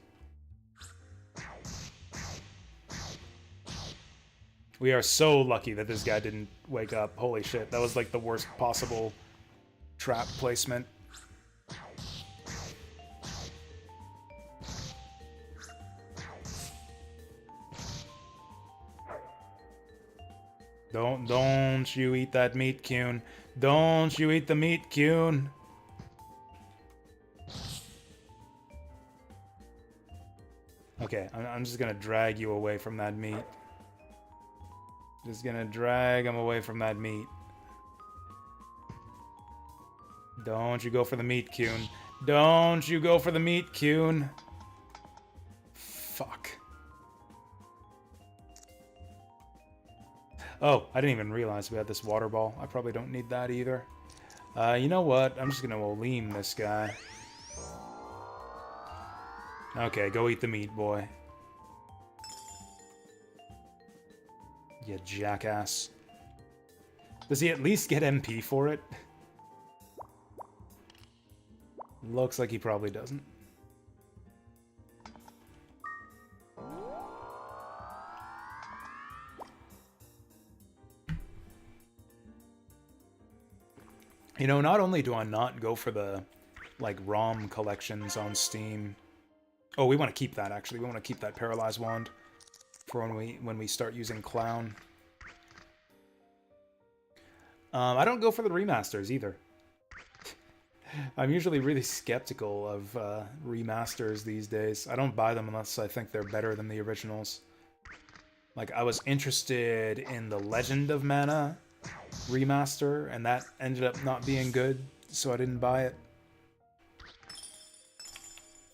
A: We are so lucky that this guy didn't wake up. Holy shit, that was like the worst possible trap placement. Don't you eat that meat, Kyun. Don't you eat the meat, Kyun. Okay, I'm just gonna drag you away from that meat. Just gonna drag him away from that meat. Don't you go for the meat, Kyun. Don't you go for the meat, Kyun. Fuck. Oh, I didn't even realize we had this water ball. I probably don't need that either. You know what? I'm just gonna Oleem this guy. Okay, go eat the meat, boy. You jackass. Does he at least get MP for it? Looks like he probably doesn't. You know, not only do I not go for the, like, ROM collections on Steam... Oh, we want to keep that, actually. We want to keep that Paralyzed Wand for when we start using Clown. I don't go for the remasters, either. I'm usually really skeptical of remasters these days. I don't buy them unless I think they're better than the originals. Like, I was interested in the Legend of Mana remaster, and that ended up not being good, so I didn't buy it.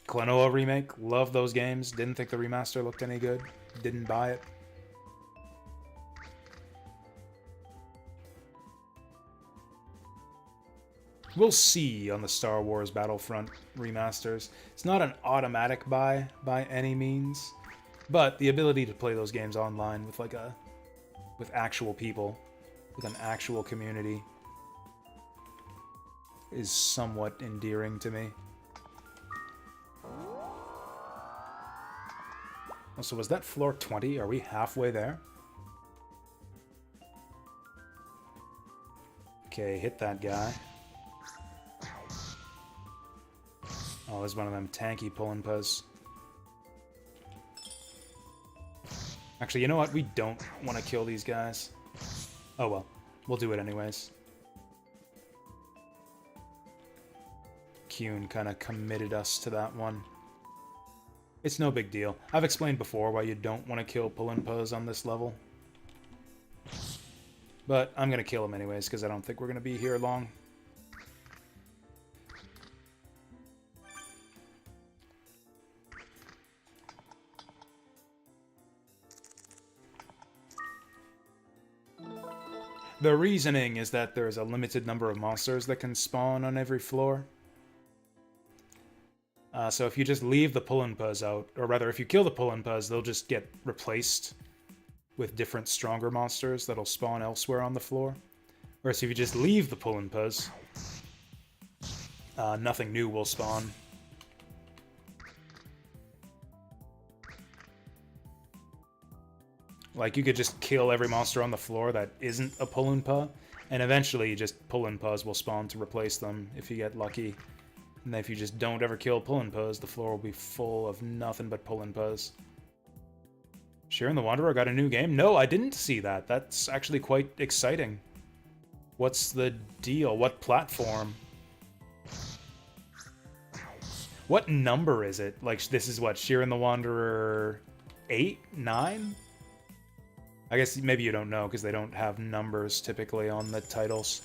A: Klonoa remake, love those games. Didn't think the remaster looked any good. Didn't buy it. We'll see on the Star Wars Battlefront remasters. It's not an automatic buy by any means, but the ability to play those games online with with actual people, with an actual community, is somewhat endearing to me. So was that floor 20? Are we halfway there? Okay, hit that guy. Oh, there's one of them tanky Pullenpas. Actually, you know what? We don't want to kill these guys. Oh well, we'll do it anyways. Kyun kind of committed us to that one. It's no big deal. I've explained before why you don't want to kill Pullenpas on this level. But I'm going to kill him anyways, because I don't think we're going to be here long. The reasoning is that there's a limited number of monsters that can spawn on every floor. So if you just leave the Pullenpas out, or rather, if you kill the Pullenpas, they'll just get replaced with different, stronger monsters that'll spawn elsewhere on the floor. Whereas if you just leave the Pullenpas, nothing new will spawn. Like, you could just kill every monster on the floor that isn't a Pullenpa, and eventually just Pullenpas will spawn to replace them if you get lucky. And if you just don't ever kill Pullenpas, the floor will be full of nothing but Pullenpas. Shiren the Wanderer got a new game? No, I didn't see that. That's actually quite exciting. What's the deal? What platform? What number is it? Like, this is what, Shiren the Wanderer 8? 9? I guess maybe you don't know, because they don't have numbers typically on the titles.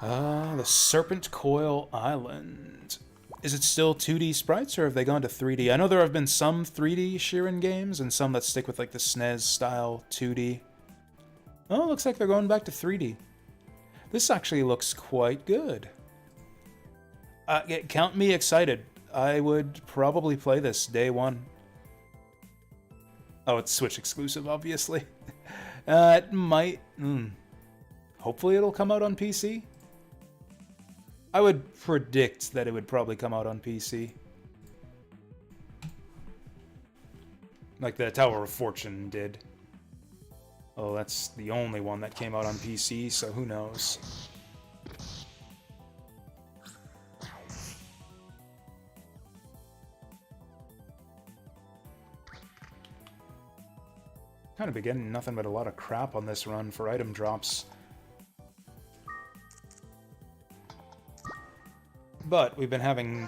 A: The Serpent Coil Island. Is it still 2D sprites, or have they gone to 3D? I know there have been some 3D Shiren games, and some that stick with, like, the SNES-style 2D. Oh, looks like they're going back to 3D. This actually looks quite good. Count me excited. I would probably play this day one. Oh, it's Switch exclusive, obviously. It might... Hopefully it'll come out on PC. I would predict that it would probably come out on PC. Like the Tower of Fortune did. Oh, that's the only one that came out on PC, so who knows. Kind of been getting nothing but a lot of crap on this run for item drops. But we've been having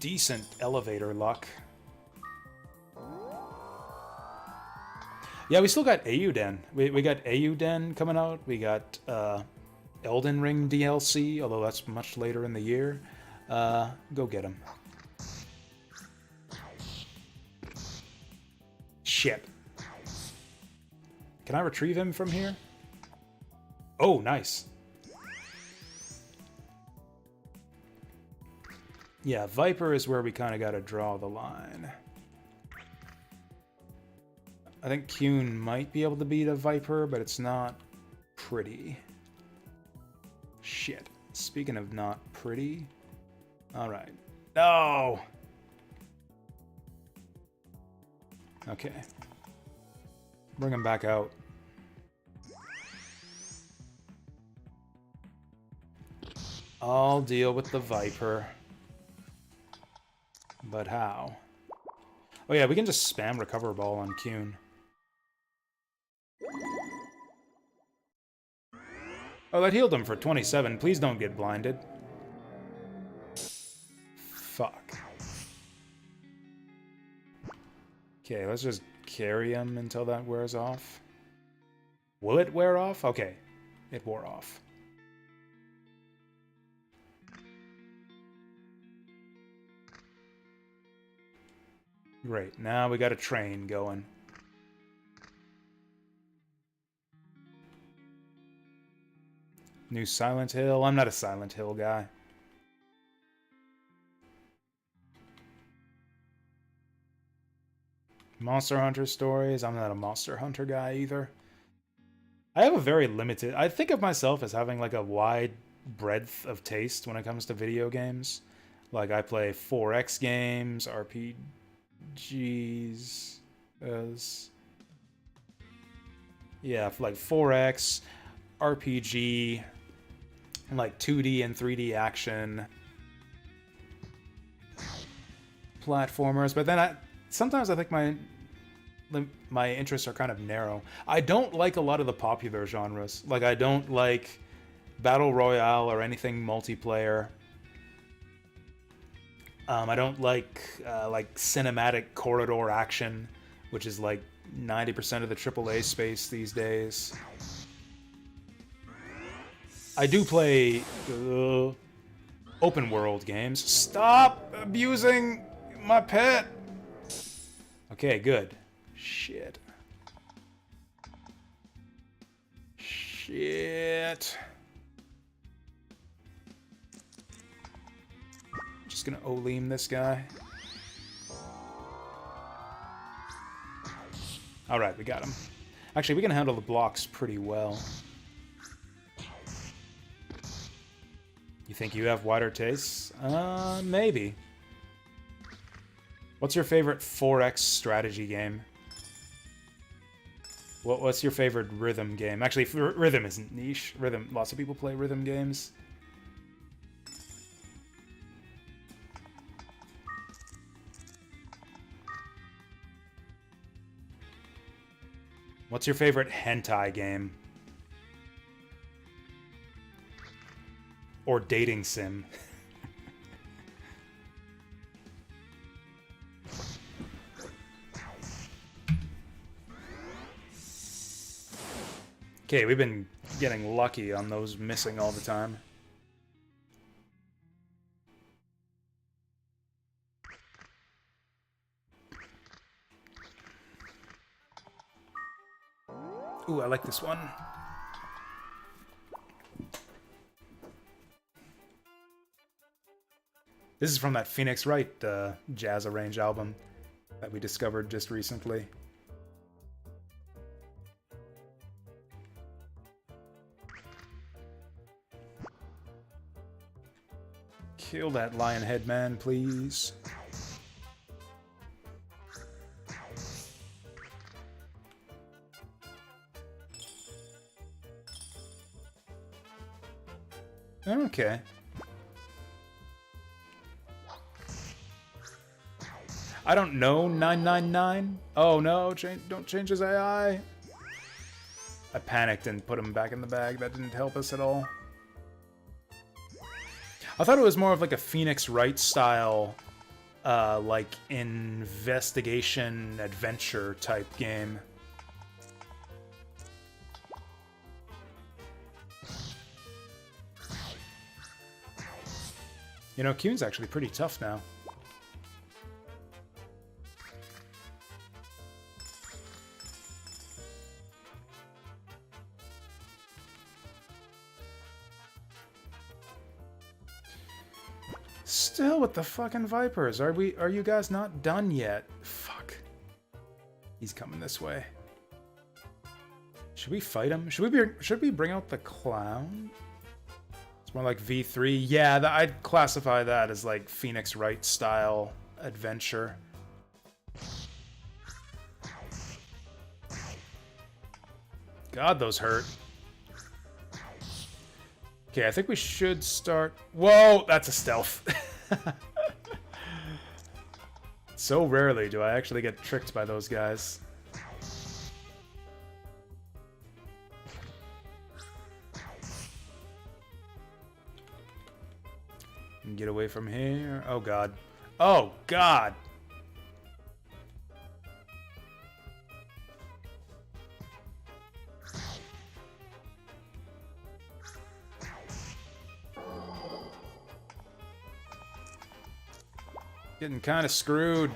A: decent elevator luck. Yeah, we still got Eiyuden. We got Eiyuden coming out. We got Elden Ring DLC, although that's much later in the year. Go get him. Shit. Can I retrieve him from here? Oh, nice. Yeah, Viper is where we kind of got to draw the line. I think Kuhn might be able to beat a Viper, but it's not pretty. Shit. Speaking of not pretty... Alright. No! Okay. Bring him back out. I'll deal with the Viper. But how? Oh yeah, we can just spam Recover Ball on Kuhn. Oh, that healed him for 27. Please don't get blinded. Fuck. Okay, let's just carry him until that wears off. Will it wear off? Okay, it wore off. Great, now we got a train going. New Silent Hill? I'm not a Silent Hill guy. Monster Hunter stories? I'm not a Monster Hunter guy either. I have a very limited... I think of myself as having like a wide breadth of taste when it comes to video games. Like I play 4X games, RPGs... Yeah, like 4X, RPG... and like 2D and 3D action platformers, but then sometimes I think my interests are kind of narrow. I don't like a lot of the popular genres. Like I don't like Battle Royale or anything multiplayer. I don't like cinematic corridor action, which is like 90% of the AAA space these days. I do play open world games. Stop abusing my pet! Okay, good. Shit. Shit. Just gonna Oleem this guy. Alright, we got him. Actually, we can handle the blocks pretty well. You think you have wider tastes? Maybe. What's your favorite 4X strategy game? What's your favorite rhythm game? Actually, rhythm isn't niche. Rhythm, lots of people play rhythm games. What's your favorite hentai game? Or dating sim? Okay, we've been getting lucky on those missing all the time. Ooh, I like this one. This is from that Phoenix Wright Jazz Arrange album that we discovered just recently. Kill that lion head man, please. Okay. I don't know 999. Oh no, don't change his AI. I panicked and put him back in the bag. That didn't help us at all. I thought it was more of like a Phoenix Wright style, like investigation adventure type game. You know, Kuhn's actually pretty tough now. Still with the fucking Vipers. Are you guys not done yet? Fuck. He's coming this way. Should we fight him? Should we bring out the clown? It's more like V3. Yeah, I'd classify that as like Phoenix Wright style adventure. God, those hurt. Okay, I think we should start... Whoa, that's a stealth. So rarely do I actually get tricked by those guys. Get away from here. Oh, God. Oh, God! Getting kind of screwed.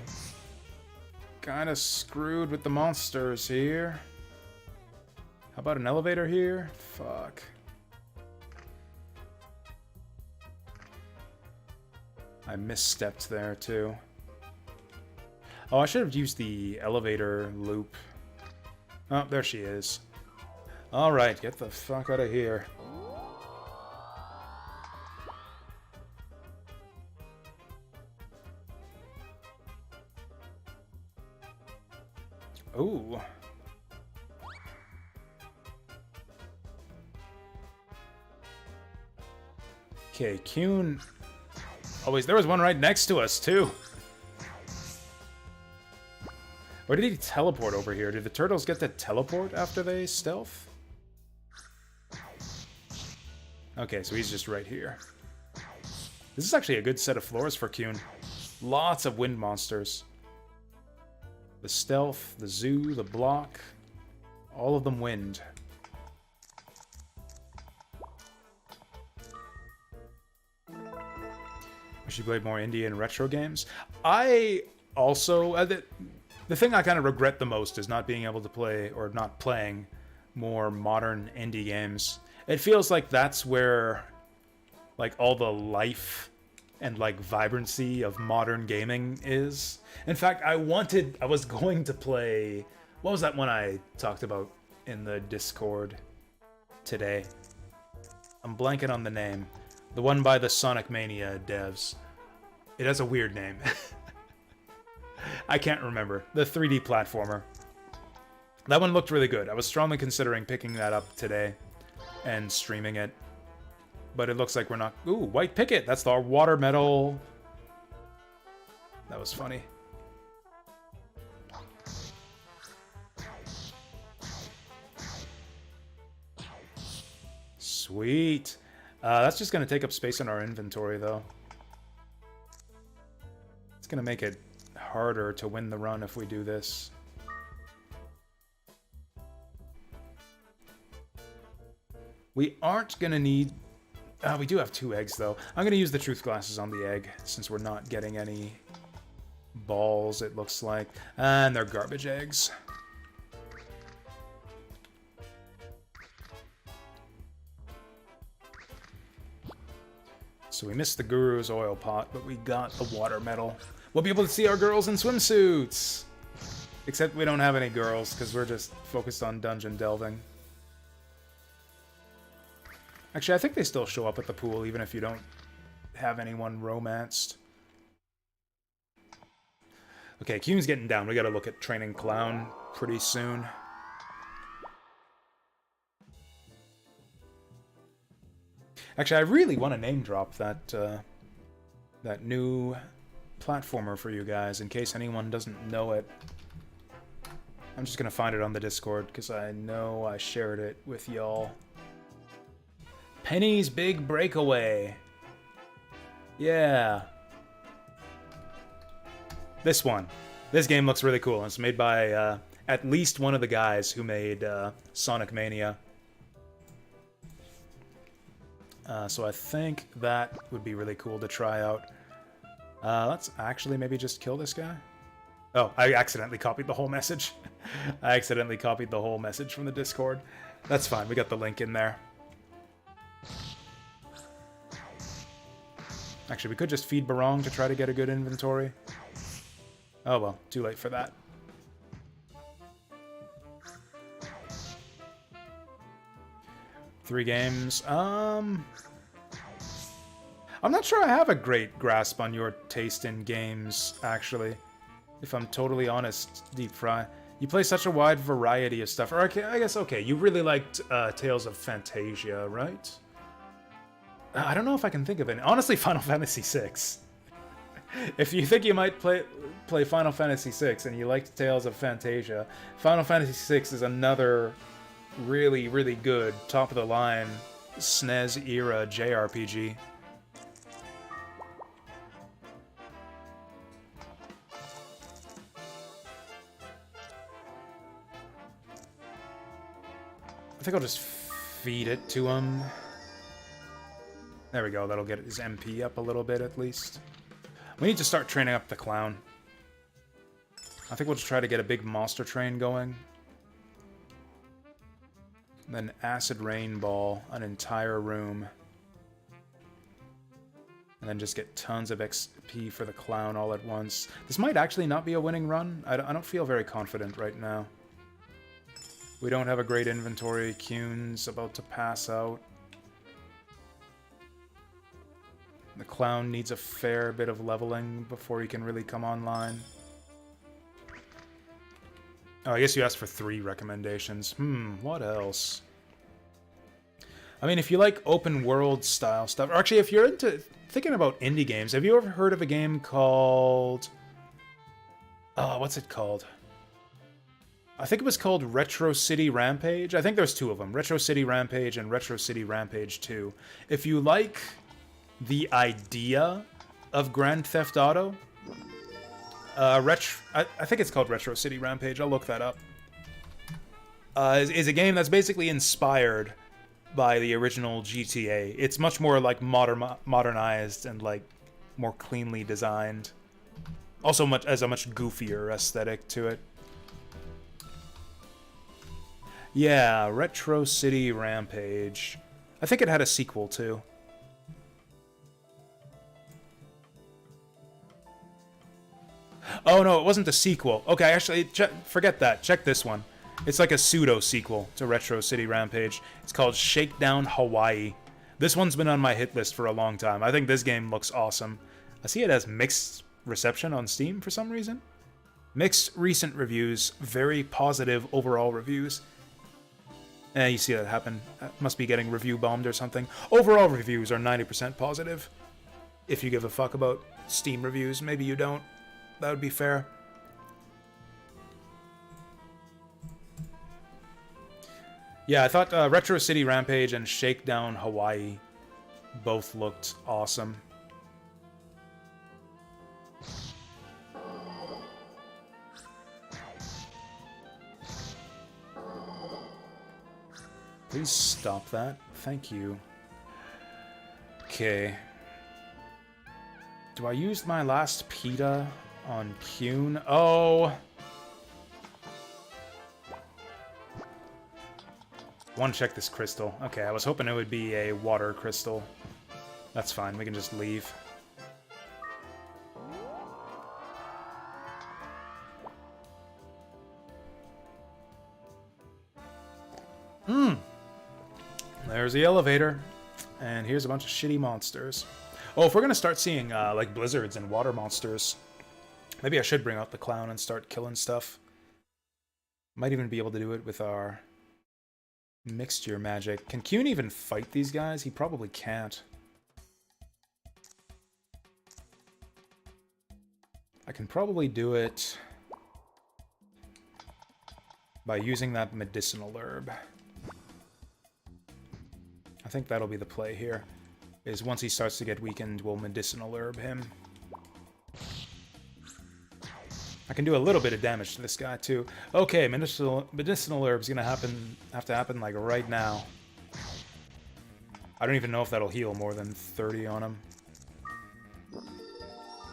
A: Kind of screwed with the monsters here. How about an elevator here? Fuck. I misstepped there, too. Oh, I should have used the elevator loop. Oh, there she is. Alright, get the fuck out of here. Ooh. Okay, Kuhn. Always, there was one right next to us, too. Or did he teleport over here? Did the turtles get to teleport after they stealth? Okay, so he's just right here. This is actually a good set of floors for Kuhn. Lots of wind monsters. The stealth, the zoo, the block. All of them wind. Wish you played more indie and retro games. I also... the thing I kind of regret the most is not being able to play, or not playing, more modern indie games. It feels like that's where, like, all the life and, like, vibrancy of modern gaming is. In fact, I was going to play... What was that one I talked about in the Discord today? I'm blanking on the name. The one by the Sonic Mania devs. It has a weird name. I can't remember. The 3D platformer. That one looked really good. I was strongly considering picking that up today and streaming it. But it looks like we're not... Ooh, White Picket! That's our water metal. That was funny. Sweet. That's just going to take up space in our inventory, though. It's going to make it harder to win the run if we do this. We aren't going to need... we do have 2 eggs, though. I'm going to use the truth glasses on the egg, since we're not getting any balls, it looks like. And they're garbage eggs. So we missed the Guru's oil pot, but we got the water metal. We'll be able to see our girls in swimsuits! Except we don't have any girls, because we're just focused on dungeon delving. Actually, I think they still show up at the pool, even if you don't have anyone romanced. Okay, Kyun's getting down. We gotta look at training Clown pretty soon. Actually, I really want to name drop that that new platformer for you guys, in case anyone doesn't know it. I'm just gonna find it on the Discord, because I know I shared it with y'all. Penny's Big Breakaway. Yeah. This one. This game looks really cool. It's made by at least one of the guys who made Sonic Mania. So I think that would be really cool to try out. Let's actually maybe just kill this guy. Oh, I accidentally copied the whole message. I accidentally copied the whole message from the Discord. That's fine, we got the link in there. Actually, we could just feed Barong to try to get a good inventory. Oh well, too late for that. Three games. I'm not sure I have a great grasp on your taste in games, actually. If I'm totally honest, Deep Fry. You play such a wide variety of stuff. Or I guess, okay, you really liked Tales of Fantasia, right? I don't know if I can think of it. Honestly, Final Fantasy VI. If you think you might play Final Fantasy VI and you liked Tales of Fantasia, Final Fantasy VI is another really, really good, top-of-the-line, SNES-era JRPG. I think I'll just feed it to him. There we go, that'll get his MP up a little bit at least. We need to start training up the Clown. I think we'll just try to get a big monster train going. And then Acid Rain Ball, an entire room. And then just get tons of XP for the Clown all at once. This might actually not be a winning run. I don't feel very confident right now. We don't have a great inventory. Kyun's about to pass out. The Clown needs a fair bit of leveling before he can really come online. Oh, I guess you asked for 3 recommendations. What else? I mean, if you like open world style stuff, or actually if you're into thinking about indie games, have you ever heard of a game called... what's it called? I think it was called Retro City Rampage. I think there's 2 of them. Retro City Rampage and Retro City Rampage 2. If you like the idea of Grand Theft Auto, I think it's called Retro City Rampage. I'll look that up. Is a game that's basically inspired by the original GTA. It's much more like modernized and like more cleanly designed. Also has a much goofier aesthetic to it. Yeah, Retro City Rampage. I think it had a sequel too. Oh no, it wasn't a sequel. Okay, actually, forget that. Check this one. It's like a pseudo-sequel to Retro City Rampage. It's called Shakedown Hawaii. This one's been on my hit list for a long time. I think this game looks awesome. I see it has mixed reception on Steam for some reason. Mixed recent reviews, very positive overall reviews. You see that happen. Must be getting review bombed or something. Overall reviews are 90% positive. If you give a fuck about Steam reviews, maybe you don't. That would be fair. Yeah, I thought Retro City Rampage and Shakedown Hawaii both looked awesome. Please stop that. Thank you. Okay. Do I use my last PETA on Kyun? Oh! I want to check this crystal. Okay, I was hoping it would be a water crystal. That's fine, we can just leave. There's the elevator. And here's a bunch of shitty monsters. Oh, if we're gonna start seeing like blizzards and water monsters, maybe I should bring out the clown and start killing stuff. Might even be able to do it with our mixture magic. Can Kyun even fight these guys? He probably can't. I can probably do it by using that medicinal herb. I think that'll be the play here, is once he starts to get weakened, we'll medicinal herb him. I can do a little bit of damage to this guy, too. Okay, medicinal herb's gonna have to happen, like, right now. I don't even know if that'll heal more than 30 on him.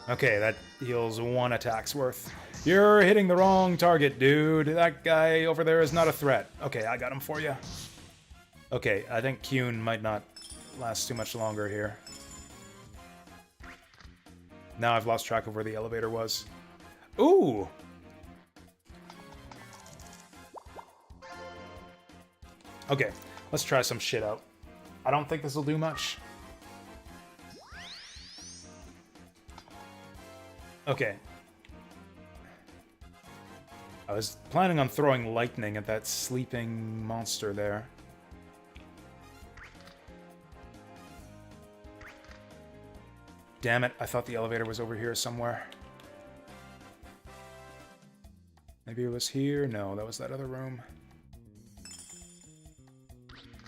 A: Okay, that heals 1 attack's worth. You're hitting the wrong target, dude. That guy over there is not a threat. Okay, I got him for you. Okay, I think Kyun might not last too much longer here. Now I've lost track of where the elevator was. Ooh! Okay, let's try some shit out. I don't think this will do much. Okay. I was planning on throwing lightning at that sleeping monster there. Damn it, I thought the elevator was over here somewhere. Maybe it was here? No, that was that other room.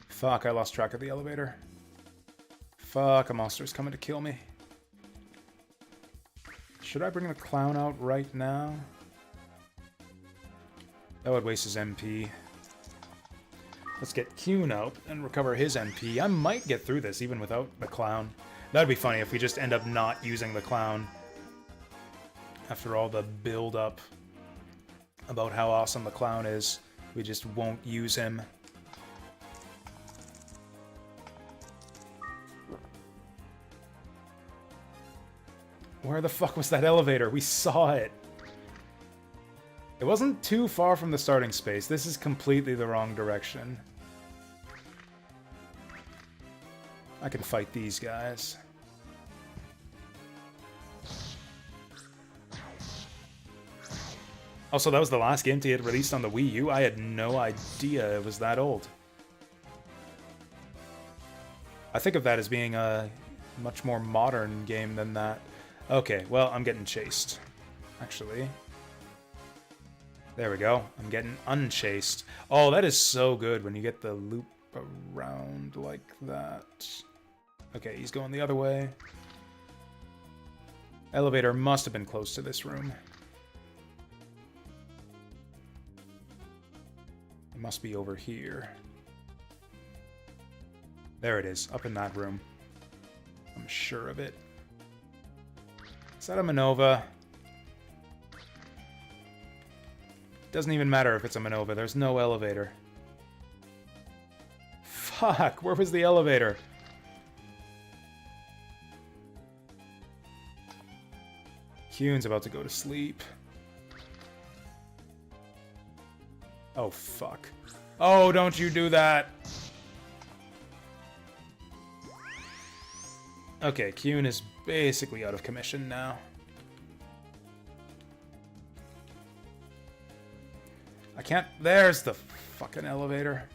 A: Fuck, I lost track of the elevator. Fuck, a monster's coming to kill me. Should I bring the clown out right now? That would waste his MP. Let's get Kyun out and recover his MP. I might get through this even without the clown. That'd be funny if we just end up not using the clown. After all the build-up about how awesome the clown is, we just won't use him. Where the fuck was that elevator? We saw it. It wasn't too far from the starting space. This is completely the wrong direction. I can fight these guys. Also, that was the last game to get released on the Wii U. I had no idea it was that old. I think of that as being a much more modern game than that. Okay, well, I'm getting chased. Actually. There we go. I'm getting unchased. Oh, that is so good when you get the loop around like that. Okay, he's going the other way. Elevator must have been close to this room. It must be over here. There it is, up in that room. I'm sure of it. Is that a Manova? Doesn't even matter if it's a Manova. There's no elevator. Fuck, where was the elevator? Kyun's about to go to sleep. Oh, fuck. Oh, don't you do that! Okay, Kyun is basically out of commission now. I can't... There's the fucking elevator.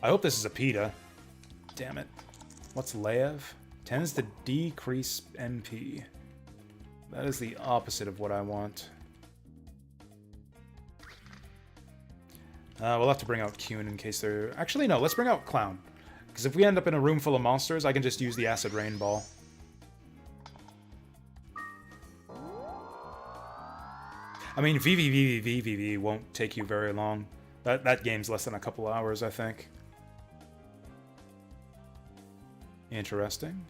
A: I hope this is a PETA. Damn it. What's Lev? Tends to decrease MP. That is the opposite of what I want. We'll have to bring out Kyun in case they're... Actually, no, let's bring out Clown. Because if we end up in a room full of monsters, I can just use the Acid Rain Ball. I mean, VVVVVV won't take you very long. That game's less than a couple hours, I think. Interesting.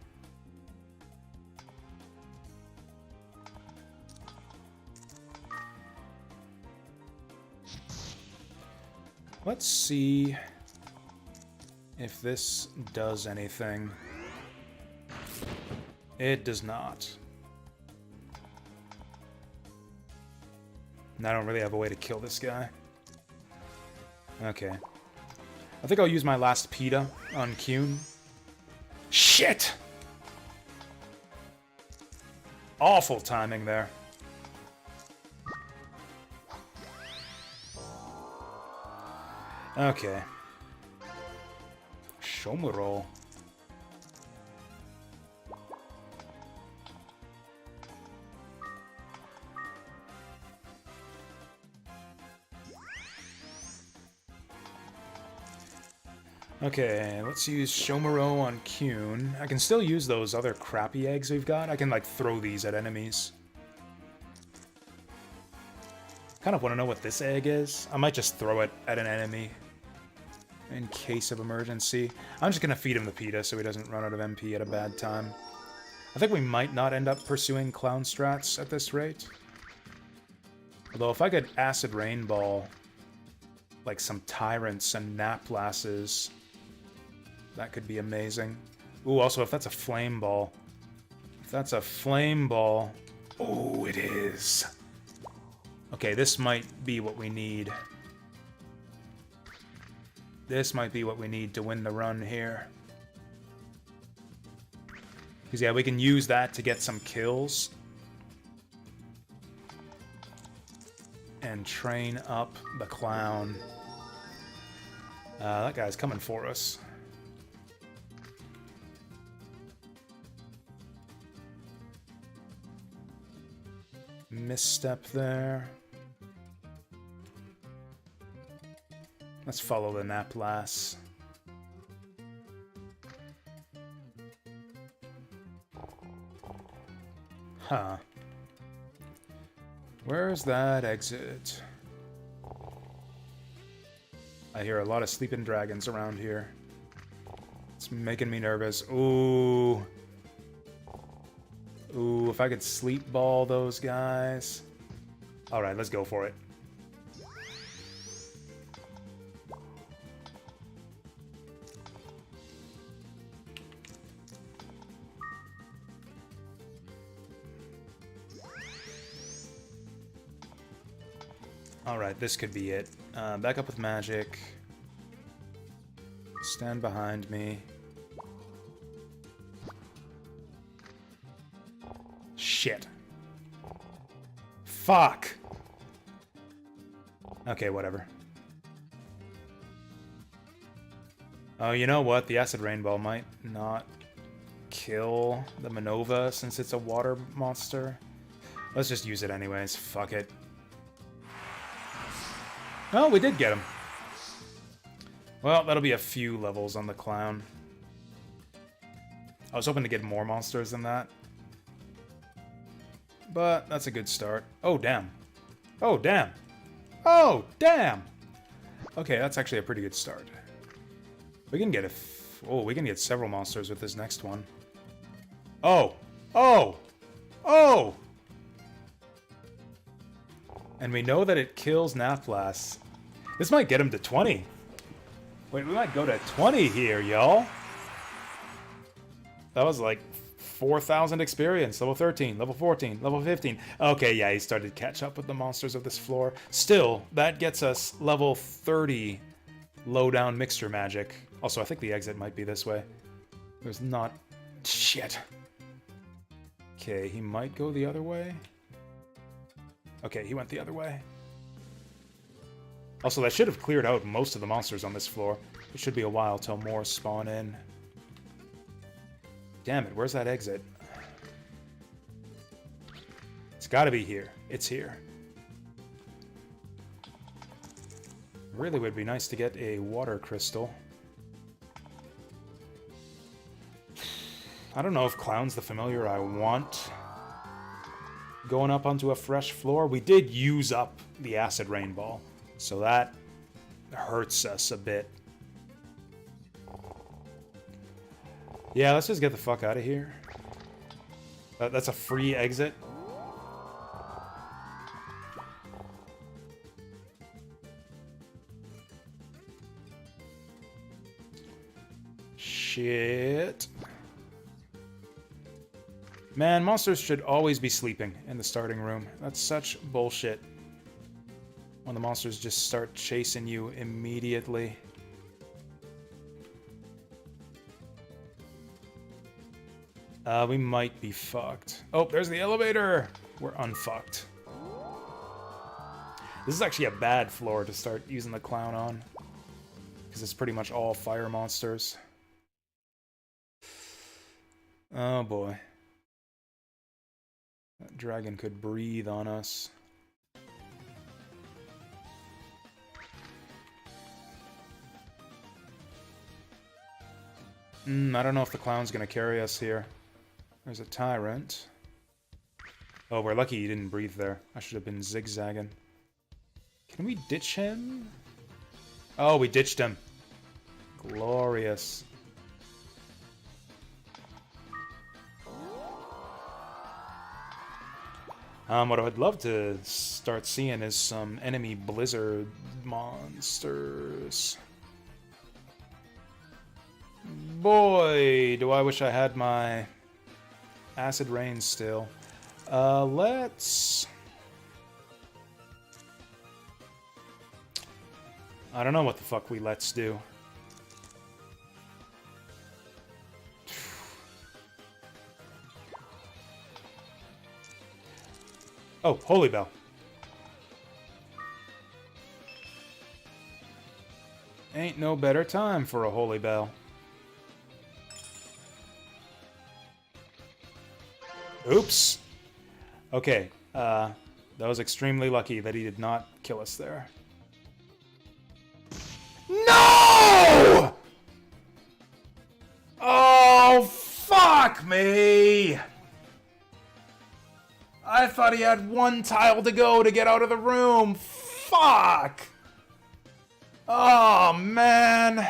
A: Let's see if this does anything. It does not. And I don't really have a way to kill this guy. Okay. I think I'll use my last PETA on Kyun. Shit! Awful timing there. Okay. Shomuro. Okay, let's use Shomuro on Kyun. I can still use those other crappy eggs we've got. I can, like, throw these at enemies. Kind of want to know what this egg is. I might just throw it at an enemy in case of emergency. I'm just going to feed him the pita so he doesn't run out of MP at a bad time. I think we might not end up pursuing clown strats at this rate. Although if I could Acid Rain Ball, like some Tyrants and Naplasses, that could be amazing. Ooh, also if that's a Flame Ball. If that's a Flame Ball... Oh, it is. Okay, this might be what we need. This might be what we need to win the run here. Because, yeah, we can use that to get some kills. And train up the clown. That guy's coming for us. Misstep there. Let's follow the Naplas. Huh. Where's that exit? I hear a lot of sleeping dragons around here. It's making me nervous. Ooh. Ooh, if I could sleep ball those guys. Alright, let's go for it. Alright, this could be it. Back up with magic. Stand behind me. Shit. Fuck! Okay, whatever. Oh, you know what? The Acid Rain Ball might not kill the Manova since it's a water monster. Let's just use it anyways. Fuck it. Oh, we did get him. Well, that'll be a few levels on the clown. I was hoping to get more monsters than that. But that's a good start. Oh, damn. Oh, damn. Oh, damn! Okay, that's actually a pretty good start. We can get we can get several monsters with this next one. Oh! Oh! Oh! And we know that it kills Naplas. This might get him to 20. Wait, we might go to 20 here, y'all. That was like 4,000 experience. Level 13, level 14, level 15. Okay, yeah, he started to catch up with the monsters of this floor. Still, that gets us level 30 low-down mixture magic. Also, I think the exit might be this way. There's not... Shit. Okay, he might go the other way. Okay, he went the other way. Also, that should have cleared out most of the monsters on this floor. It should be a while till more spawn in. Damn it, where's that exit? It's gotta be here. It's here. Really would be nice to get a water crystal. I don't know if Clown's the familiar I want. Going up onto a fresh floor. We did use up the Acid Rain Ball, so that hurts us a bit. Yeah, let's just get the fuck out of here. That's a free exit. Shit. Man, monsters should always be sleeping in the starting room. That's such bullshit. When the monsters just start chasing you immediately. We might be fucked. Oh, there's the elevator! We're unfucked. This is actually a bad floor to start using the clown on. Because it's pretty much all fire monsters. Oh boy. That dragon could breathe on us. I don't know if the clown's gonna carry us here. There's a tyrant. Oh, we're lucky he didn't breathe there. I should have been zigzagging. Can we ditch him? Oh, we ditched him. Glorious. What I would love to start seeing is some enemy blizzard monsters. Boy, do I wish I had my acid rain still. Let's... I don't know what the fuck we let's do. Oh, Holy Bell. Ain't no better time for a Holy Bell. Oops. Okay, that was extremely lucky that he did not kill us there. No! Oh, fuck me! I thought he had one tile to go to get out of the room. Fuck! Oh, man.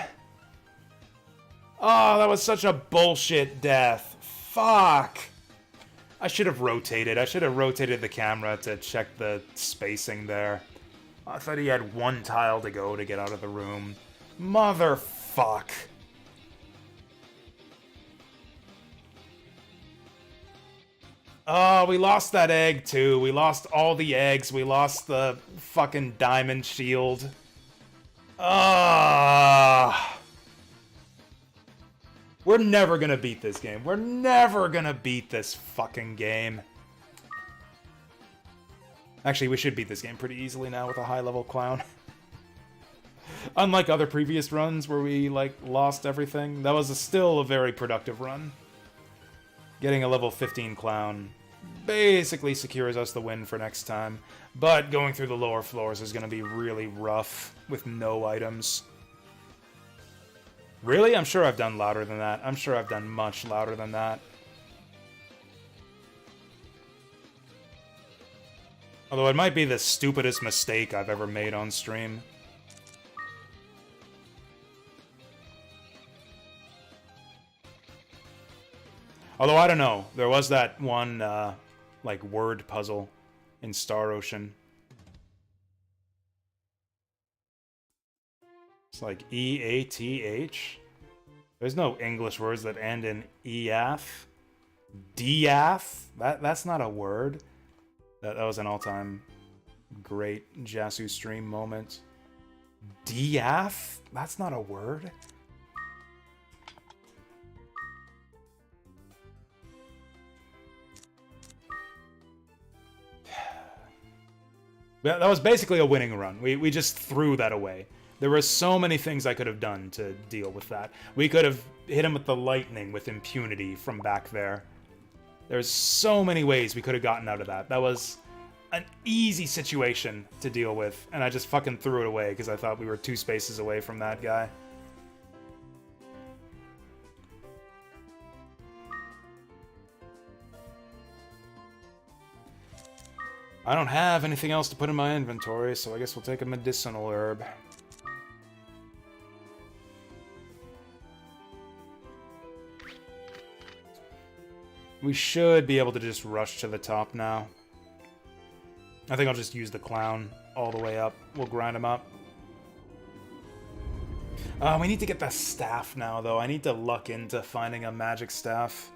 A: Oh, that was such a bullshit death. Fuck. I should have rotated. I should have rotated the camera to check the spacing there. I thought he had one tile to go to get out of the room. Motherfuck. Oh, we lost that egg, too. We lost all the eggs. We lost the fucking diamond shield. Ah. We're never gonna beat this game. We're never gonna beat this fucking game. Actually, we should beat this game pretty easily now with a high-level clown. Unlike other previous runs where we, like, lost everything, that was still a very productive run. Getting a level 15 clown basically secures us the win for next time, but going through the lower floors is going to be really rough with no items. Really? I'm sure I've done louder than that. I'm sure I've done much louder than that. Although it might be the stupidest mistake I've ever made on stream. Although, I don't know. There was that one, like, word puzzle in Star Ocean. It's like E-A-T-H. There's no English words that end in E-F. D-F? That's not a word. That was an all-time great Jasu stream moment. D-F? That's not a word. That was basically a winning run. We just threw that away. There were so many things I could have done to deal with that. We could have hit him with the lightning with impunity from back there. There's so many ways we could have gotten out of that. That was an easy situation to deal with, and I just fucking threw it away because I thought we were 2 spaces away from that guy. I don't have anything else to put in my inventory, so I guess we'll take a medicinal herb. We should be able to just rush to the top now. I think I'll just use the clown all the way up. We'll grind him up. We need to get the staff now, though. I need to luck into finding a magic staff.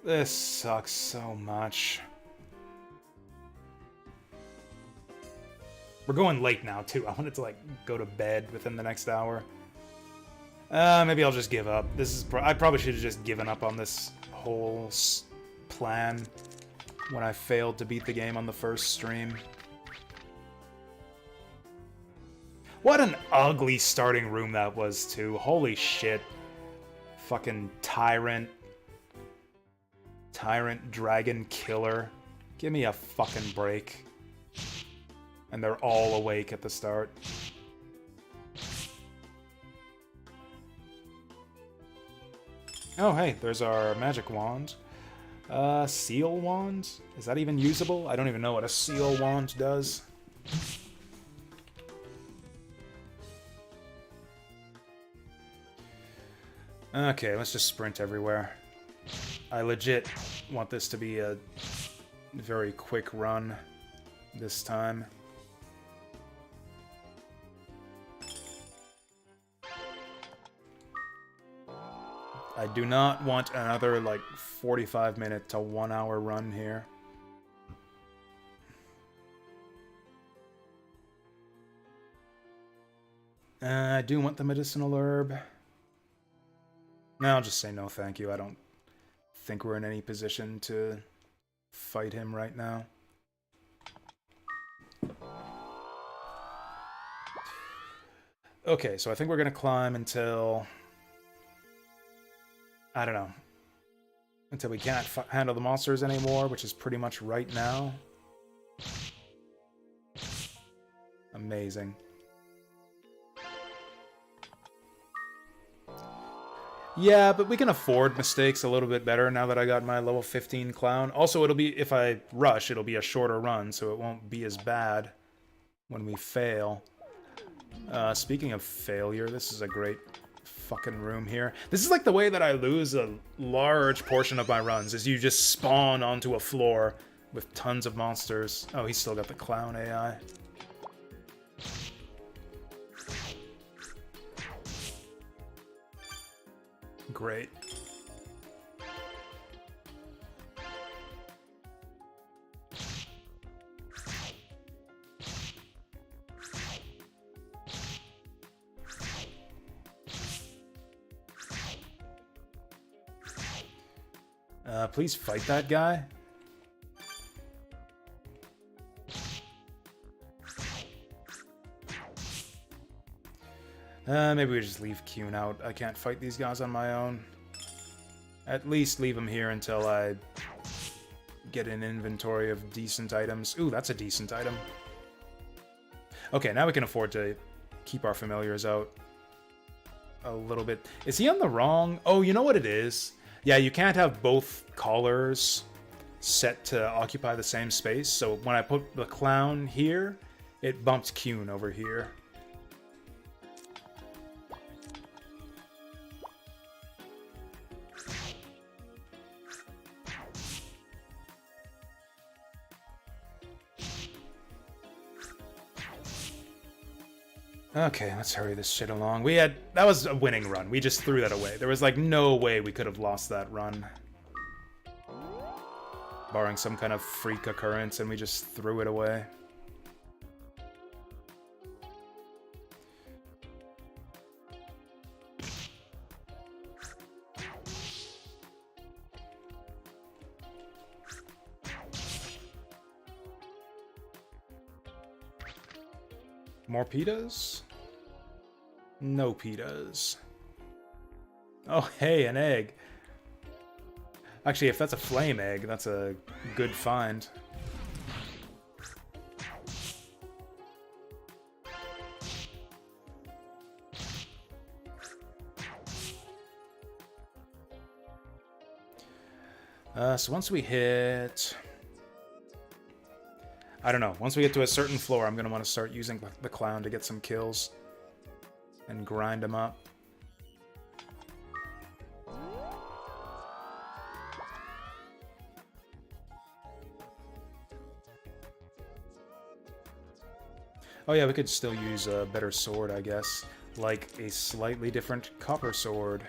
A: This sucks so much. We're going late now, too. I wanted to, like, go to bed within the next hour. Maybe I'll just give up. I probably should have just given up on this whole plan when I failed to beat the game on the first stream. What an ugly starting room that was, too. Holy shit. Fucking Tyrant. Tyrant, Dragon, Killer. Give me a fucking break. And they're all awake at the start. Oh, hey, there's our magic wand. Seal wand? Is that even usable? I don't even know what a seal wand does. Okay, let's just sprint everywhere. I legit want this to be a very quick run this time. I do not want another, like, 45-minute to 1-hour run here. I do want the medicinal herb. No, I'll just say no thank you. I don't think we're in any position to fight him right now. Okay, so I think we're gonna climb until... I don't know. Until we can't handle the monsters anymore, which is pretty much right now. Amazing. Yeah, but we can afford mistakes a little bit better now that I got my level 15 clown. Also, it'll be, if I rush, it'll be a shorter run, so it won't be as bad when we fail. Speaking of failure, this is a great fucking room here. This is like the way that I lose a large portion of my runs, is you just spawn onto a floor with tons of monsters. Oh, he's still got the clown AI. Great. Please fight that guy. Maybe we just leave Kuhn out. I can't fight these guys on my own. At least leave him here until I get an inventory of decent items. Ooh, that's a decent item. Okay, now we can afford to keep our familiars out a little bit. Is he on the wrong... Oh, you know what it is? Yeah, you can't have both collars set to occupy the same space. So when I put the clown here, it bumped Kuhn over here. Okay, let's hurry this shit along. That was a winning run. We just threw that away. There was like no way we could have lost that run. Barring some kind of freak occurrence, and we just threw it away. More pitas? No pitas. Oh, hey, an egg. Actually, if that's a flame egg, that's a good find. So once we hit... I don't know. Once we get to a certain floor, I'm going to want to start using the clown to get some kills. And grind them up. Oh yeah, we could still use a better sword, I guess. Like a slightly different copper sword.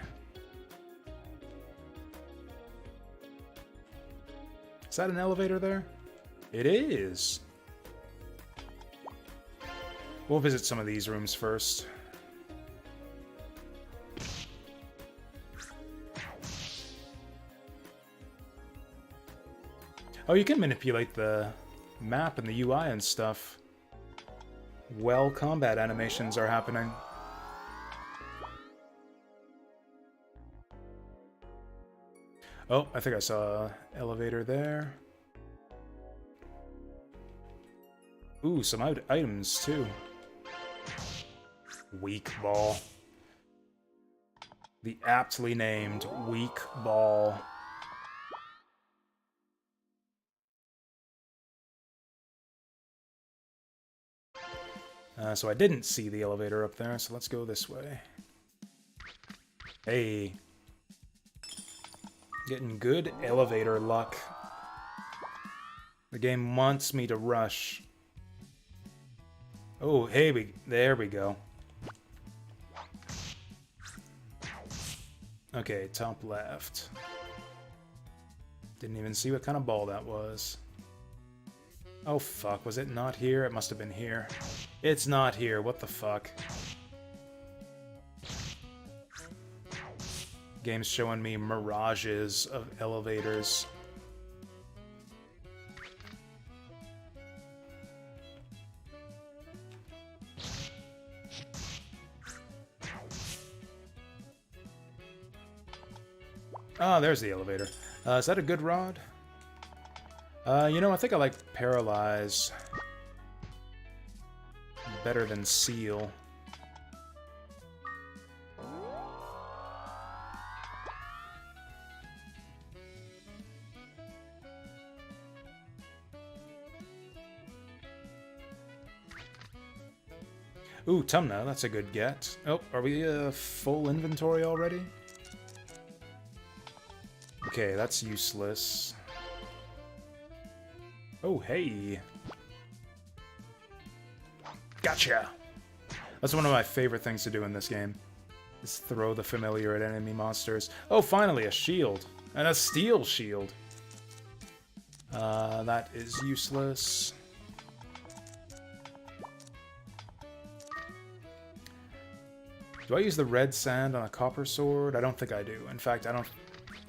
A: Is that an elevator there? It is. We'll visit some of these rooms first. Oh, you can manipulate the map and the UI and stuff. Well, combat animations are happening. Oh, I think I saw an elevator there. Ooh, some items too. Weak ball. The aptly named weak ball. So I didn't see the elevator up there, so let's go this way. Hey. Getting good elevator luck. The game wants me to rush. Oh, hey, there we go. Okay, top left. Didn't even see what kind of ball that was. Oh, fuck. Was it not here? It must have been here. It's not here. What the fuck? Game's showing me mirages of elevators. Oh, there's the elevator. Is that a good rod? You know, I think I like Paralyze better than Seal. Ooh, Tumna, that's a good get. Oh, are we full inventory already? Okay, that's useless. Oh, hey. Gotcha! That's one of my favorite things to do in this game. Is throw the familiar at enemy monsters. Oh, finally, a shield. And a steel shield. That is useless. Do I use the red sand on a copper sword? I don't think I do. In fact, I don't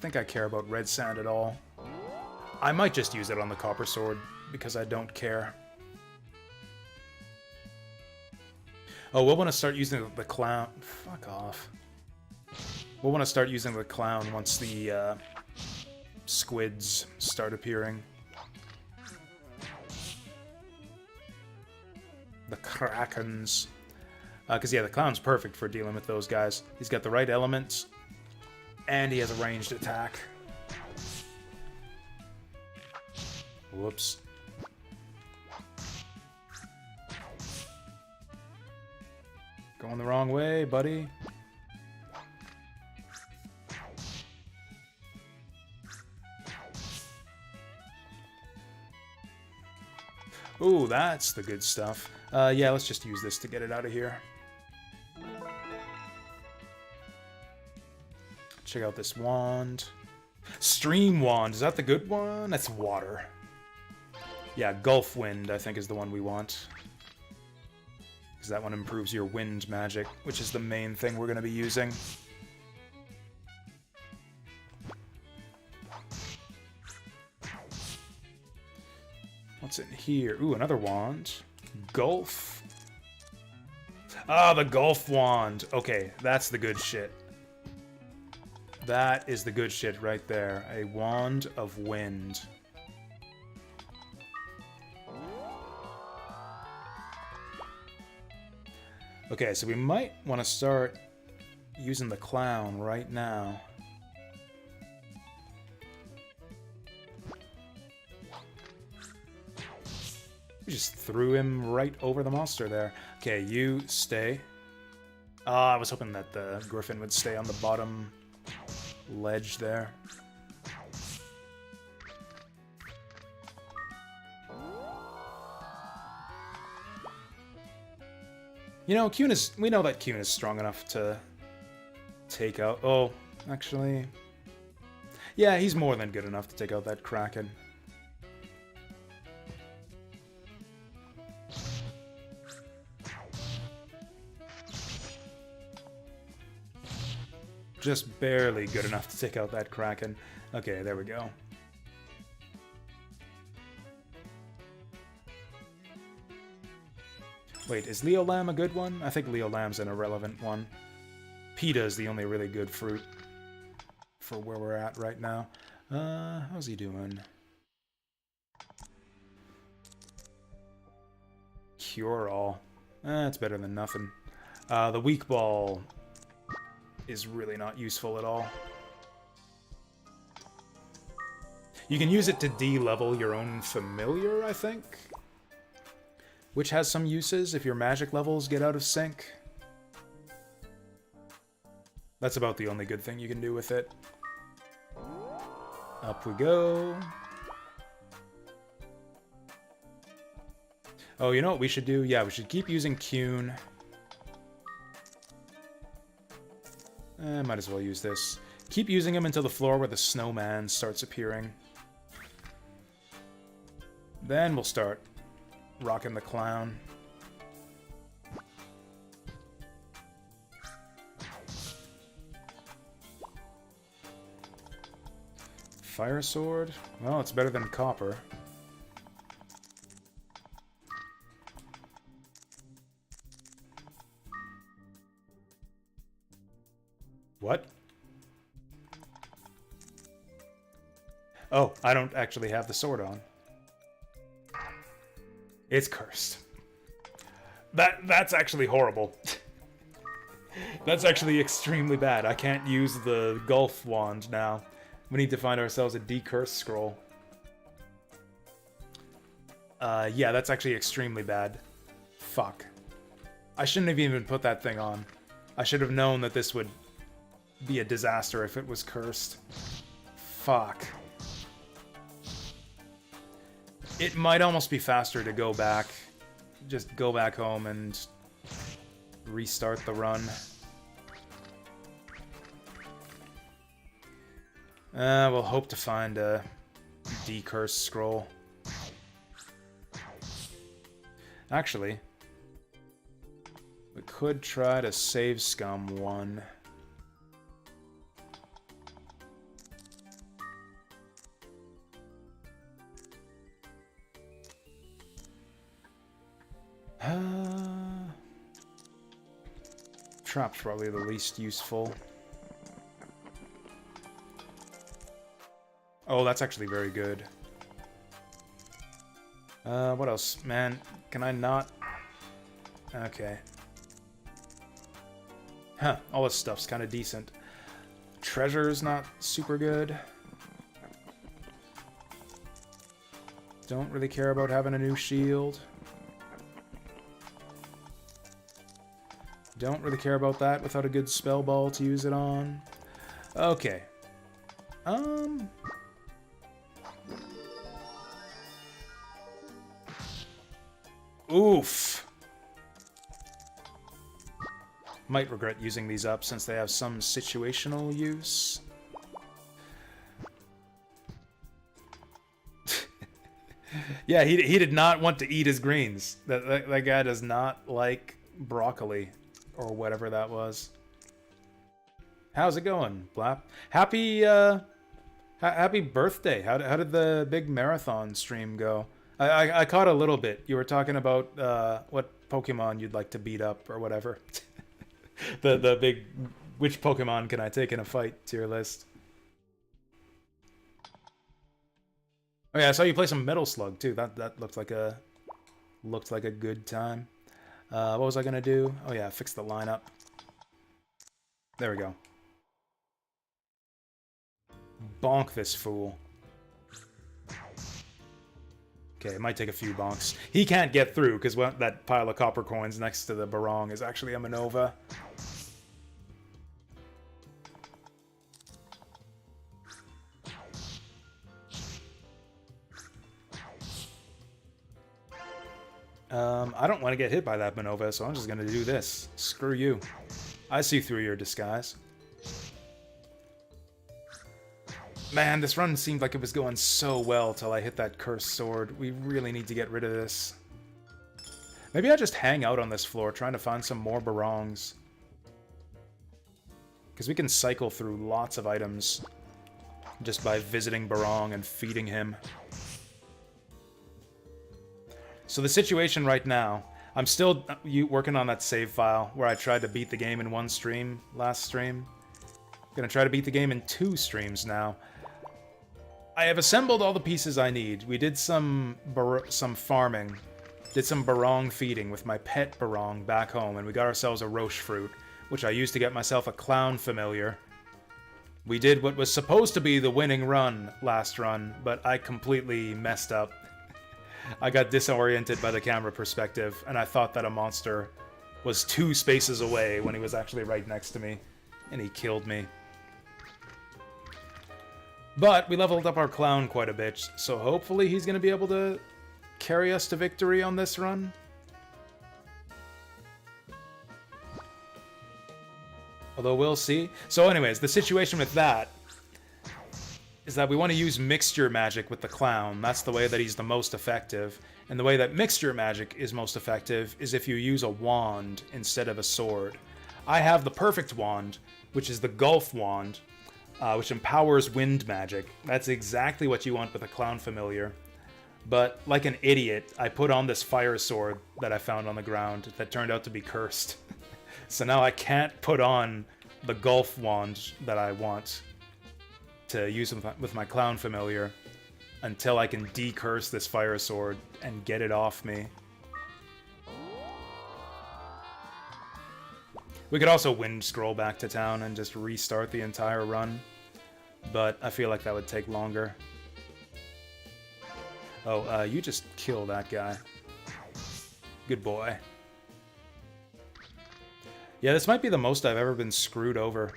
A: think I care about red sand at all. I might just use it on the copper sword, because I don't care. Oh, we'll want to start using the clown... Fuck off. We'll want to start using the clown once the squids start appearing. The krakens. Because, yeah, the clown's perfect for dealing with those guys. He's got the right elements, and he has a ranged attack. Whoops. Going the wrong way, buddy. Ooh, that's the good stuff. Yeah, let's just use this to get it out of here. Check out this wand. Stream wand, is that the good one? That's water. Yeah, Gulf Wind, I think, is the one we want. Because that one improves your wind magic, which is the main thing we're going to be using. What's in here? Ooh, another wand. Gulf. Ah, the Gulf Wand. Okay, that's the good shit. That is the good shit right there. A wand of wind. Okay, so we might want to start using the clown right now. We just threw him right over the monster there. Okay, you stay. I was hoping that the griffin would stay on the bottom ledge there. You know, we know that Kuhn is strong enough to take out... Oh, actually... Yeah, he's more than good enough to take out that Kraken. Just barely good enough to take out that Kraken. Okay, there we go. Wait, is Leo Lamb a good one? I think Leo Lamb's an irrelevant one. Pita is the only really good fruit for where we're at right now. How's he doing? Cure all. It's better than nothing. The weak ball is really not useful at all. You can use it to de-level your own familiar, I think. Which has some uses if your magic levels get out of sync. That's about the only good thing you can do with it. Up we go. Oh, you know what we should do? Yeah, we should keep using Kuhn. Might as well use this. Keep using him until the floor where the snowman starts appearing. Then we'll start rocking the clown. Fire sword? Well, it's better than copper. What? Oh, I don't actually have the sword on. It's cursed. That's actually horrible. That's actually extremely bad. I can't use the Gulf wand now. We need to find ourselves a decursed scroll. Yeah, that's actually extremely bad. Fuck. I shouldn't have even put that thing on. I should have known that this would be a disaster if it was cursed. Fuck. It might almost be faster to go back. Just go back home and restart the run. We'll hope to find a decursed scroll. Actually, we could try to save scum one. Trap's probably the least useful. Oh, that's actually very good. What else? Man, can I not? Okay. Huh, all this stuff's kind of decent. Treasure's not super good. Don't really care about having a new shield. Don't really care about that without a good spell ball to use it on. Okay. Oof. Might regret using these up since they have some situational use. Yeah, he did not want to eat his greens. That guy does not like broccoli. Or whatever that was. How's it going, Blap? Happy birthday. How did the big marathon stream go? I caught a little bit. You were talking about what Pokemon you'd like to beat up or whatever. the big which Pokemon can I take in a fight tier list. Oh yeah, I saw you play some Metal Slug too. That looked like a good time. What was I gonna do? Oh yeah, fix the lineup. There we go. Bonk this fool. Okay, it might take a few bonks. He can't get through, because that pile of copper coins next to the Barong is actually a Manova. I don't want to get hit by that Manova, so I'm just going to do this. Screw you. I see through your disguise. Man, this run seemed like it was going so well till I hit that cursed sword. We really need to get rid of this. Maybe I just hang out on this floor trying to find some more Barongs. Because we can cycle through lots of items just by visiting Barong and feeding him. So the situation right now, I'm still working on that save file where I tried to beat the game in one stream last stream. I'm gonna try to beat the game in 2 streams now. I have assembled all the pieces I need. We did some farming. Did some barong feeding with my pet barong back home, and we got ourselves a roche fruit, which I used to get myself a clown familiar. We did what was supposed to be the winning run last run, but I completely messed up. I got disoriented by the camera perspective, and I thought that a monster was 2 spaces away when he was actually right next to me, and he killed me. But we leveled up our clown quite a bit, so hopefully he's going to be able to carry us to victory on this run. Although we'll see. So anyways, the situation with that is that we want to use mixture magic with the clown. That's the way that he's the most effective. And the way that mixture magic is most effective is if you use a wand instead of a sword. I have the perfect wand, which is the Gulf Wand, which empowers wind magic. That's exactly what you want with a clown familiar. But like an idiot, I put on this fire sword that I found on the ground that turned out to be cursed. So now I can't put on the Gulf Wand that I want to use with my clown familiar until I can decurse this fire sword and get it off me. We could also wind scroll back to town and just restart the entire run, but I feel like that would take longer. Oh, you just kill that guy. Good boy. Yeah, this might be the most I've ever been screwed over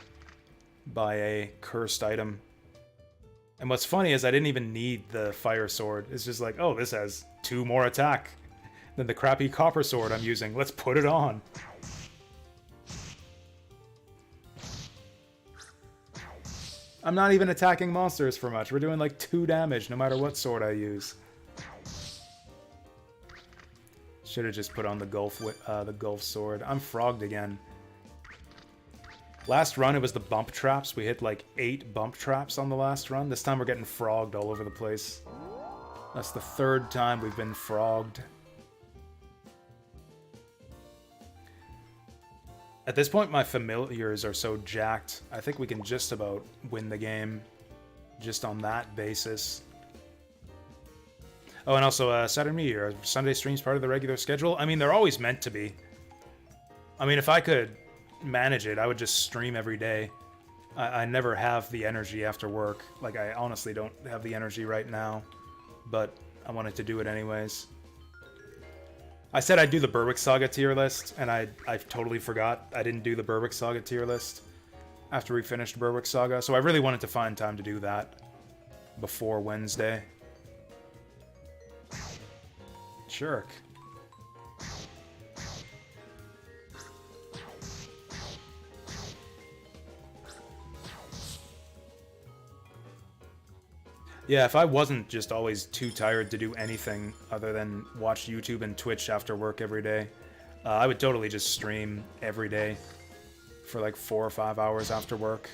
A: by a cursed item. And what's funny is I didn't even need the fire sword. It's just like, oh, this has 2 more attack than the crappy copper sword I'm using. Let's put it on. I'm not even attacking monsters for much. We're doing like 2 damage no matter what sword I use. Should have just put on the Gulf sword. I'm frogged again. Last run, it was the bump traps. We hit like 8 bump traps on the last run. This time we're getting frogged all over the place. That's the 3rd time we've been frogged. At this point, my familiars are so jacked, I think we can just about win the game just on that basis. Oh, and also, Saturday or Sunday streams part of the regular schedule? I mean, they're always meant to be. I mean, if I could manage it, I would just stream every day. I never have the energy after work. Like, I honestly don't have the energy right now, but I wanted to do it anyways. I said I'd do the Berwick Saga tier list, and I totally forgot I didn't do the Berwick Saga tier list after we finished Berwick Saga, so I really wanted to find time to do that before Wednesday. Jerk. Yeah, if I wasn't just always too tired to do anything other than watch YouTube and Twitch after work every day, I would totally just stream every day for like 4 or 5 hours after work.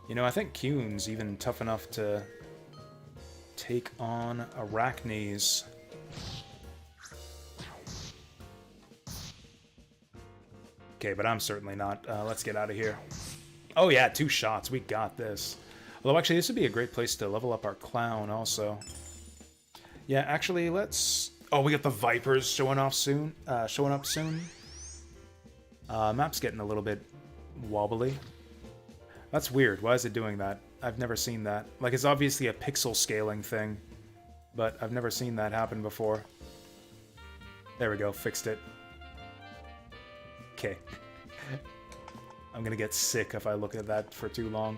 A: You know, I think Kuhn's even tough enough to take on Arachnes. Okay, but I'm certainly not. Let's get out of here. Oh yeah, 2 shots. We got this. Although actually, this would be a great place to level up our clown also. Yeah, actually, let's... Oh, we got the Vipers showing up soon. Map's getting a little bit wobbly. That's weird. Why is it doing that? I've never seen that. Like, it's obviously a pixel scaling thing, but I've never seen that happen before. There we go. Fixed it. Okay. I'm gonna get sick if I look at that for too long.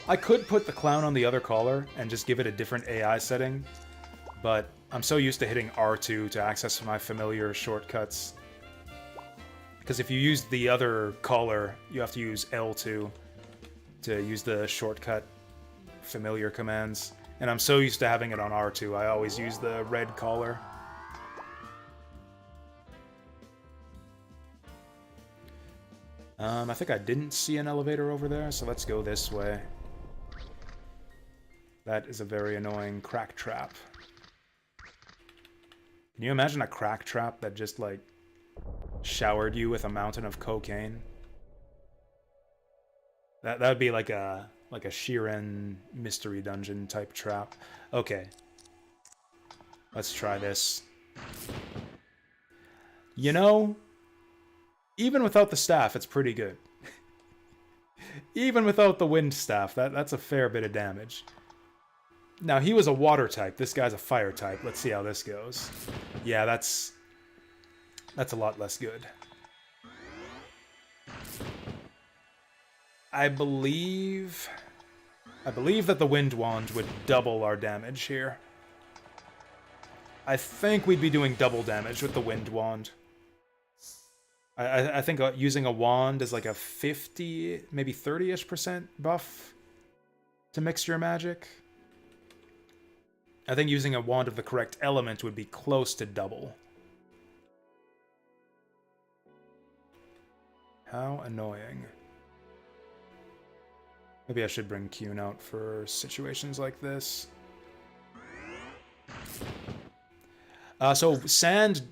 A: I could put the clown on the other collar and just give it a different AI setting, but I'm so used to hitting R2 to access my familiar shortcuts. Because if you use the other collar, you have to use L2 to use the shortcut familiar commands. And I'm so used to having it on R2, I always use the red collar. I think I didn't see an elevator over there, so let's go this way. That is a very annoying crack trap. Can you imagine a crack trap that just, like, showered you with a mountain of cocaine? That would be like a Shiren mystery dungeon type trap. Okay. Let's try this. You know, even without the staff, it's pretty good. Even without the wind staff, that's a fair bit of damage. Now, he was a water type. This guy's a fire type. Let's see how this goes. Yeah, that's a lot less good. I believe that the Wind Wand would double our damage here. I think we'd be doing double damage with the Wind Wand. I think using a wand is like a 50, maybe 30-ish% buff to mixture magic. I think using a wand of the correct element would be close to double. How annoying. Maybe I should bring Kyun out for situations like this. So sand...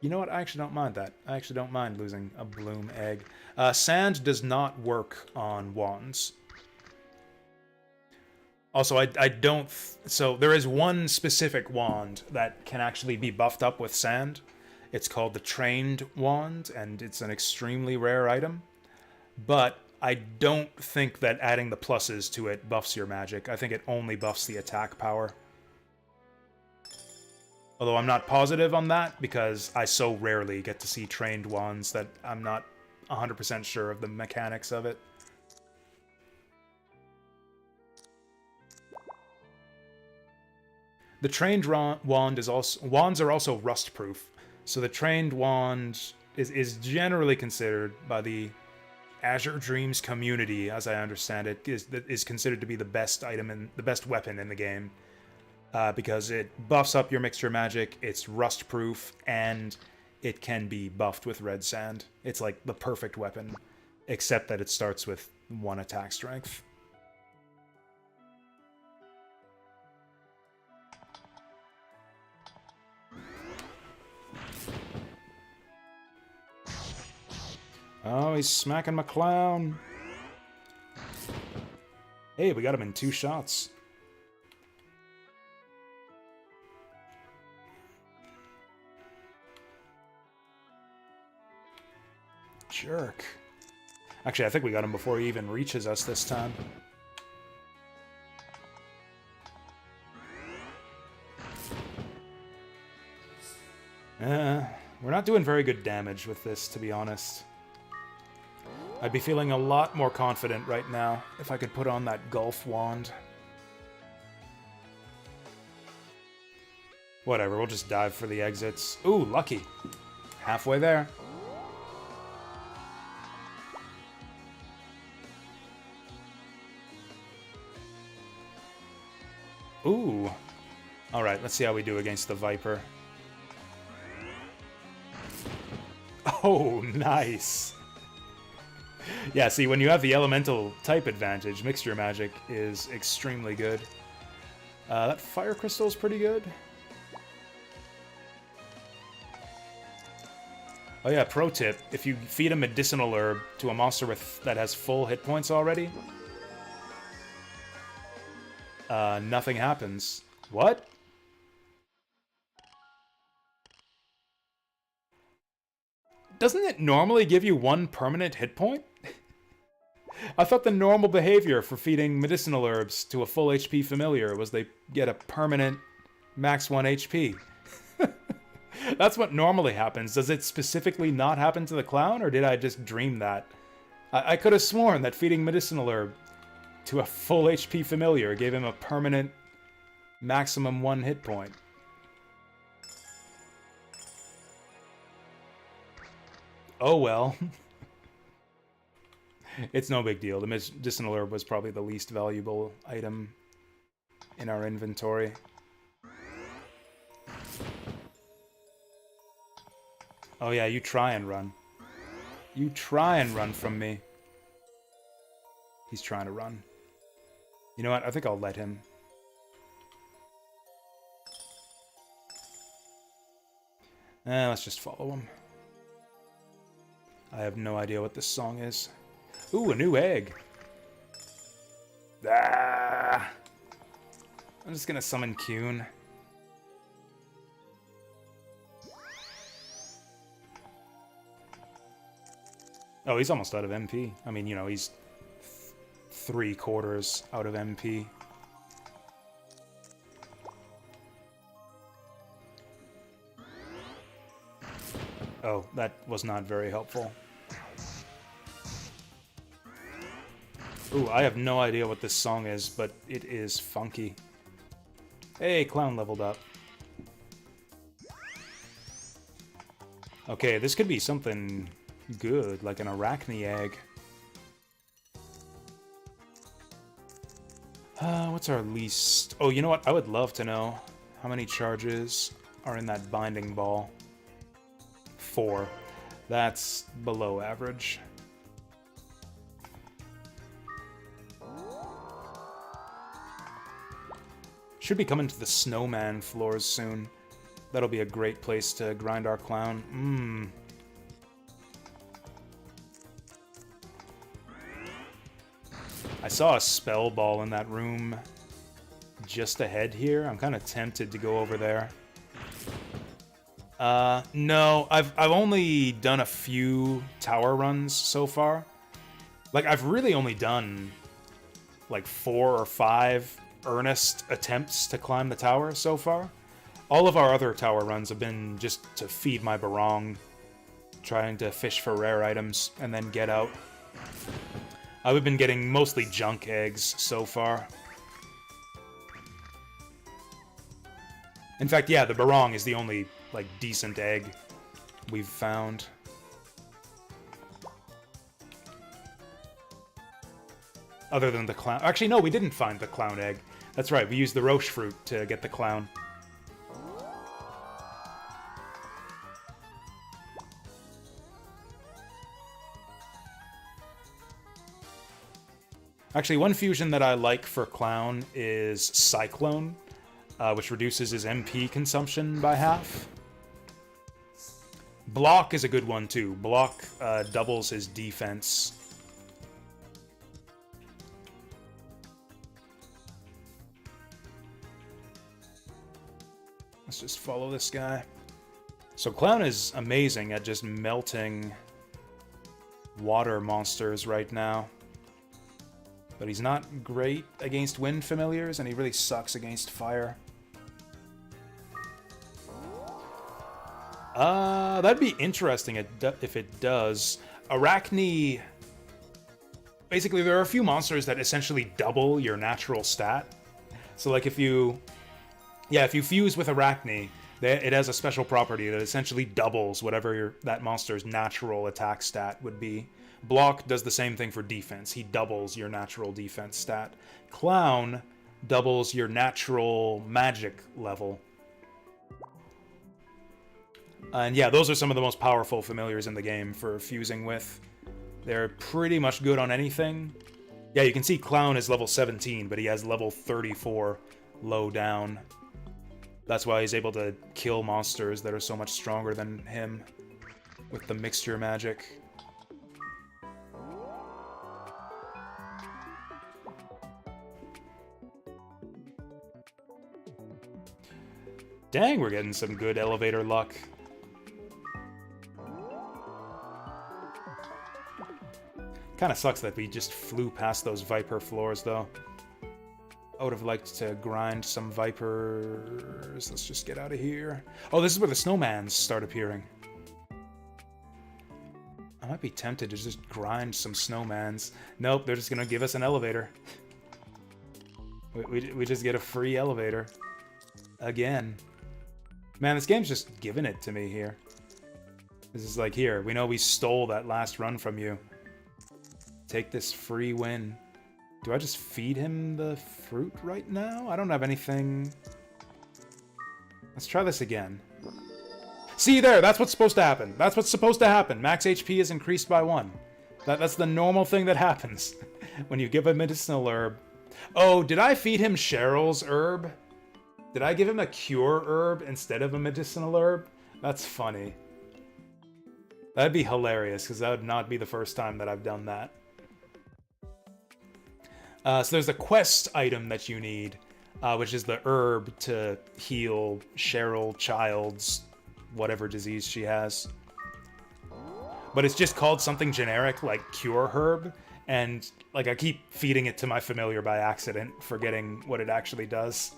A: You know what? I actually don't mind that. I actually don't mind losing a bloom egg. Sand does not work on wands. Also, I don't... So there is one specific wand that can actually be buffed up with sand. It's called the Trained Wand, and it's an extremely rare item. But I don't think that adding the pluses to it buffs your magic. I think it only buffs the attack power. Although I'm not positive on that, because I so rarely get to see trained wands that I'm not 100% sure of the mechanics of it. The trained wand is also... Wands are also rust-proof. So the trained wand is generally considered by the Azure Dreams community, as I understand it, is considered to be the best item and the best weapon in the game. Because it buffs up your mixture magic, it's rust-proof, and it can be buffed with red sand. It's like the perfect weapon, except that it starts with 1 attack strength. Oh, he's smacking my clown. Hey, we got him in 2 shots. Jerk. Actually, I think we got him before he even reaches us this time. We're not doing very good damage with this, to be honest. I'd be feeling a lot more confident right now if I could put on that Gulf Wand. Whatever, we'll just dive for the exits. Ooh, lucky. Halfway there. Ooh. Alright, let's see how we do against the Viper. Oh, nice. Yeah, see, when you have the elemental type advantage, mixture magic is extremely good. That fire crystal is pretty good. Oh yeah, pro tip, if you feed a medicinal herb to a monster that has full hit points already, nothing happens. What? Doesn't it normally give you 1 permanent hit point? I thought the normal behavior for feeding medicinal herbs to a full HP familiar was they get a permanent max 1 HP. That's what normally happens. Does it specifically not happen to the clown, or did I just dream that? I could have sworn that feeding medicinal herb to a full HP familiar gave him a permanent maximum 1 hit point. Oh well. It's no big deal. The medicinal herb was probably the least valuable item in our inventory. Oh yeah, you try and run. You try and run from me. He's trying to run. You know what? I think I'll let him. Let's just follow him. I have no idea what this song is. Ooh, a new egg. Ah! I'm just gonna summon Kuhn. Oh, he's almost out of MP. I mean, you know, he's 3/4 out of MP. Oh, that was not very helpful. Ooh, I have no idea what this song is, but it is funky. Hey, Clown leveled up. Okay, this could be something good, like an Arachne egg. What's our least... Oh, you know what? I would love to know how many charges are in that binding ball. 4. That's below average. Should be coming to the snowman floors soon. That'll be a great place to grind our clown. I saw a spell ball in that room just ahead here. I'm kind of tempted to go over there. No, I've only done a few tower runs so far. Like, I've really only done like 4 or 5 earnest attempts to climb the tower so far. All of our other tower runs have been just to feed my barong, trying to fish for rare items, and then get out. I've been getting mostly junk eggs so far. In fact, yeah, the barong is the only, like, decent egg we've found. Other than the clown. Actually, no, we didn't find the clown egg. That's right, we used the roche fruit to get the clown. Actually, one fusion that I like for clown is Cyclone, which reduces his MP consumption by half. Block is a good one, too. Block doubles his defense. Let's just follow this guy. So Clown is amazing at just melting water monsters right now. But he's not great against wind familiars, and he really sucks against fire. That'd be interesting if it does. Arachne... Basically, there are a few monsters that essentially double your natural stat. So, like, if you fuse with Arachne, it has a special property that essentially doubles whatever that monster's natural attack stat would be. Block does the same thing for defense. He doubles your natural defense stat. Clown doubles your natural magic level. And yeah, those are some of the most powerful familiars in the game for fusing with. They're pretty much good on anything. Yeah, you can see Clown is level 17, but he has level 34 low down. That's why he's able to kill monsters that are so much stronger than him with the mixture magic. Dang, we're getting some good elevator luck. Kinda sucks that we just flew past those Viper floors, though. I would have liked to grind some Vipers. Let's just get out of here. Oh, this is where the snowmans start appearing. I might be tempted to just grind some snowmans. Nope, they're just gonna give us an elevator. We just get a free elevator. Again. Man, this game's just giving it to me here. This is like, here, we know we stole that last run from you. Take this free win. Do I just feed him the fruit right now? I don't have anything. Let's try this again. See there, that's what's supposed to happen. That's what's supposed to happen. Max HP is increased by 1. That's the normal thing that happens when you give a medicinal herb. Oh, did I feed him Cheryl's herb? Did I give him a cure herb instead of a medicinal herb? That's funny. That'd be hilarious, because that would not be the first time that I've done that. So there's a quest item that you need, which is the herb to heal Cheryl Child's whatever disease she has. But it's just called something generic, like Cure Herb, and like I keep feeding it to my familiar by accident, forgetting what it actually does.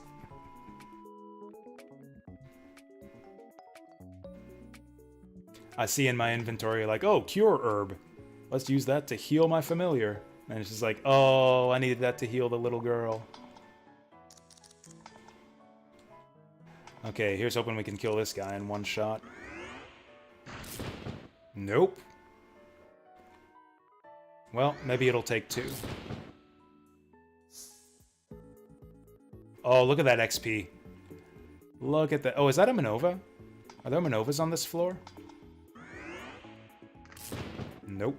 A: I see in my inventory like, oh, Cure Herb. Let's use that to heal my familiar. And it's just like, oh, I needed that to heal the little girl. Okay, here's hoping we can kill this guy in one shot. Nope. Well, maybe it'll take 2. Oh, look at that XP. Look at that. Oh, is that a Manova? Are there Manovas on this floor? Nope.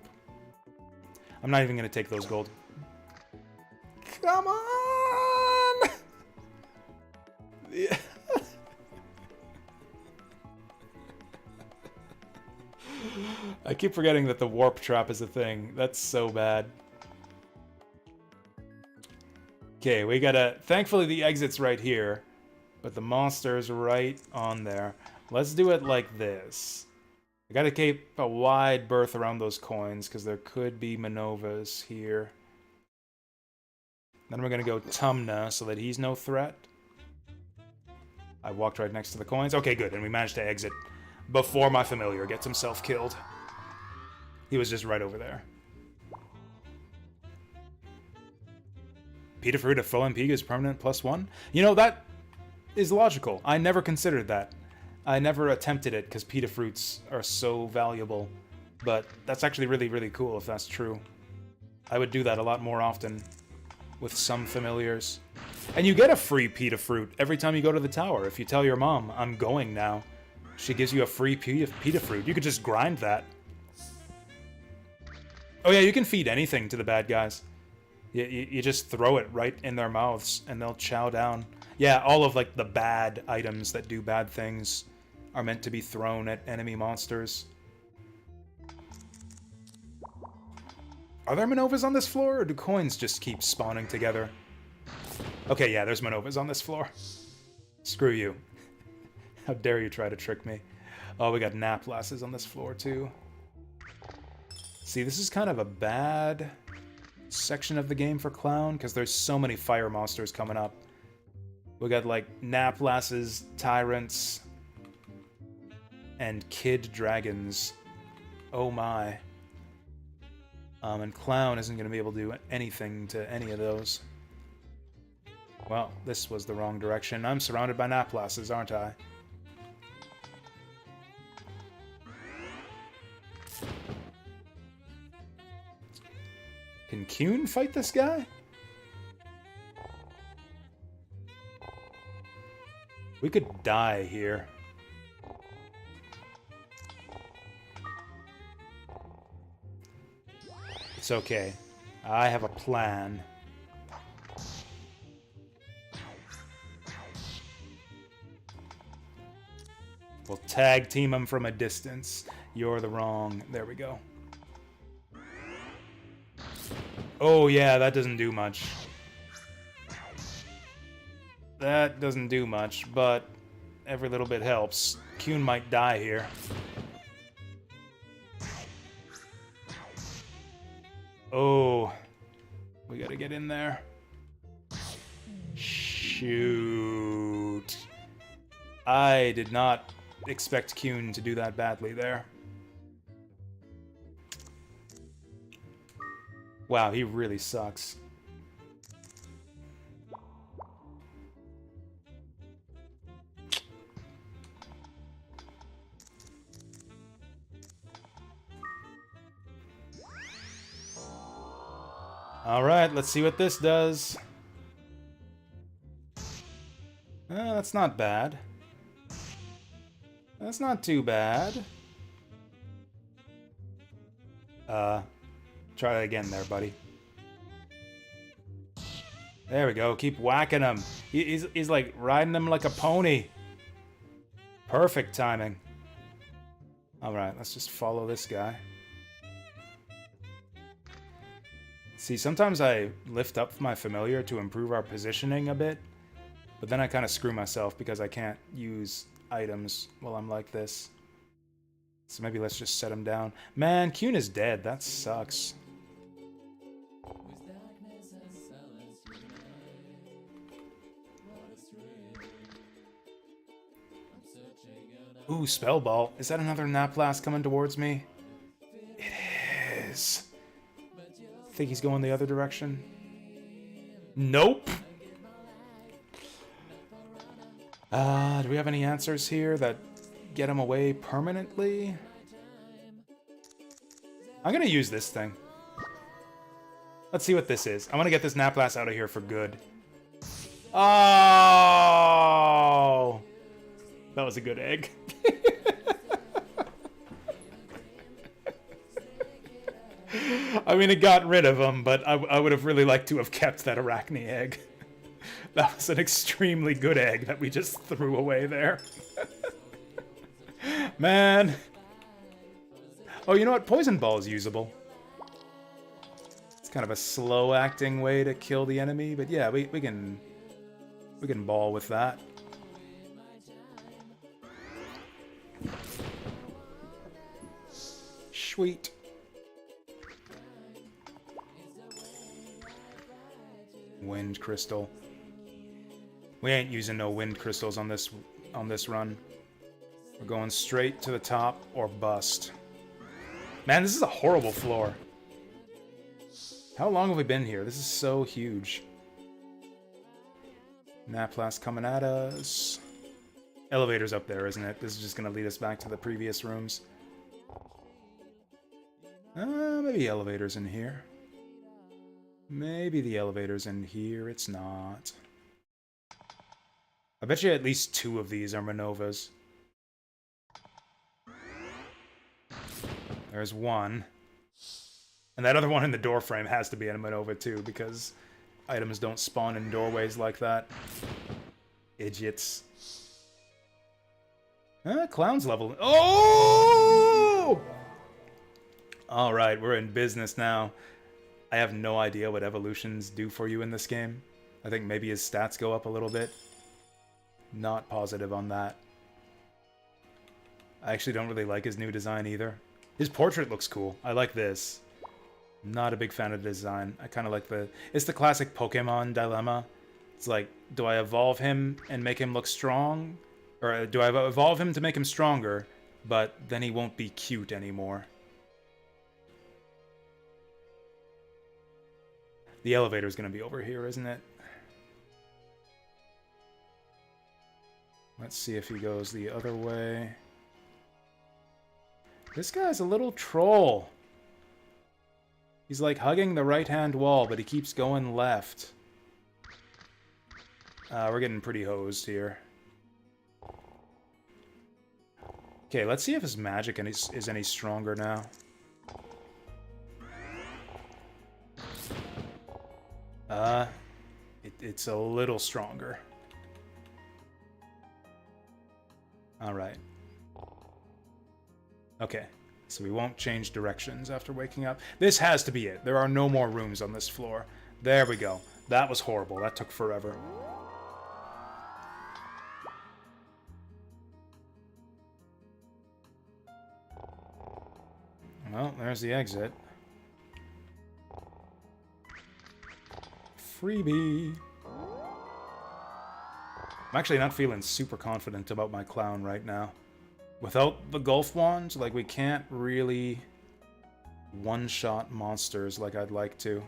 A: I'm not even going to take those gold. Come on! Yeah. I keep forgetting that the warp trap is a thing. That's so bad. Okay, we gotta... Thankfully the exit's right here, but the monster's right on there. Let's do it like this. I gotta keep a wide berth around those coins, because there could be Manovas here. Then we're gonna go Tumna, so that he's no threat. I walked right next to the coins. Okay, good, and we managed to exit before my familiar gets himself killed. He was just right over there. Pita Fruit at full MP is permanent +1? You know, that is logical. I never considered that. I never attempted it because Pita Fruits are so valuable. But that's actually really, really cool if that's true. I would do that a lot more often with some familiars. And you get a free Pita Fruit every time you go to the tower. If you tell your mom, I'm going now, she gives you a free Pita Fruit. You could just grind that. Oh yeah, you can feed anything to the bad guys. You just throw it right in their mouths and they'll chow down. Yeah, all of like the bad items that do bad things are meant to be thrown at enemy monsters. Are there Manovas on this floor, or do coins just keep spawning together? Okay, yeah, there's Manovas on this floor. Screw you. How dare you try to trick me. Oh, we got Naplasses on this floor, too. See, this is kind of a bad section of the game for Clown, because there's so many fire monsters coming up. We got, like, Naplasses, Tyrants, and Kid Dragons. Oh my. And Clown isn't going to be able to do anything to any of those. Well, this was the wrong direction. I'm surrounded by Naplasses, aren't I? Can Kuhn fight this guy? We could die here. It's okay. I have a plan. We'll tag team him from a distance. You're the wrong. There we go. Oh yeah, that doesn't do much. That doesn't do much, but every little bit helps. Kuhn might die here. Oh, we gotta get in there. Shoot. I did not expect Kuhn to do that badly there. Wow, he really sucks. Alright, let's see what this does. That's not bad. That's not too bad. Try that again there, buddy. There we go. Keep whacking him. He's like riding him like a pony. Perfect timing. Alright, let's just follow this guy. See, sometimes I lift up my familiar to improve our positioning a bit, but then I kind of screw myself because I can't use items while I'm like this. So maybe let's just set him down. Man, Kuhn is dead. That sucks. Ooh, Spell Ball. Is that another Naplast coming towards me? It is. Think he's going the other direction? Nope. Do we have any answers here that get him away permanently? I'm gonna use this thing. Let's see what this is. I want to get this Naplast out of here for good. Oh! That was a good egg. I mean, it got rid of him, but I would have really liked to have kept that Arachne egg. That was an extremely good egg that we just threw away there. Man. Oh, you know what? Poison Ball is usable. It's kind of a slow-acting way to kill the enemy, but yeah, we can ball with that. Sweet. Wind Crystal. We ain't using no Wind Crystals on this run. We're going straight to the top or bust. Man, this is a horrible floor. How long have we been here? This is so huge. Naplast coming at us. Elevator's up there, isn't it? This is just going to lead us back to the previous rooms. Maybe elevator's in here. Maybe the elevator's in here. It's not. I bet you at least 2 of these are Manovas. There's one. And that other one in the door frame has to be a Manova too, because items don't spawn in doorways like that. Idiots. Clown's level. Oh! Alright, we're in business now. I have no idea what evolutions do for you in this game. I think maybe his stats go up a little bit. Not positive on that. I actually don't really like his new design either. His portrait looks cool. I like this. Not a big fan of the design. I kind of like the... It's the classic Pokemon dilemma. It's like, do I evolve him and make him look strong? Or do I evolve him to make him stronger, but then he won't be cute anymore? The elevator's gonna be over here, isn't it? Let's see if he goes the other way. This guy's a little troll. He's like hugging the right-hand wall, but he keeps going left. We're getting pretty hosed here. Okay, let's see if his magic is any stronger now. It's a little stronger. Alright. Okay, so we won't change directions after waking up. This has to be it. There are no more rooms on this floor. There we go. That was horrible. That took forever. Well, there's the exit. Freebie. I'm actually not feeling super confident about my clown right now. Without the Gulf Wand, like, we can't really one-shot monsters like I'd like to.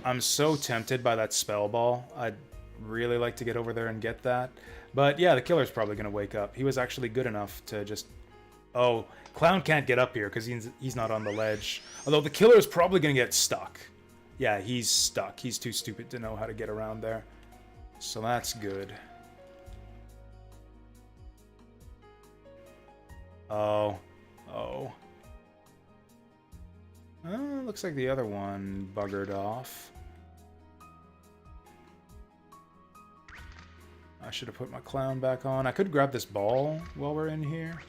A: I'm so tempted by that Spell Ball. I'd really like to get over there and get that. But yeah, the killer's probably going to wake up. He was actually good enough to just... Oh, Clown can't get up here because he's not on the ledge. Although the killer is probably going to get stuck. Yeah, he's stuck. He's too stupid to know how to get around there. So that's good. Oh. Oh. Looks like the other one buggered off. I should have put my clown back on. I could grab this ball while we're in here.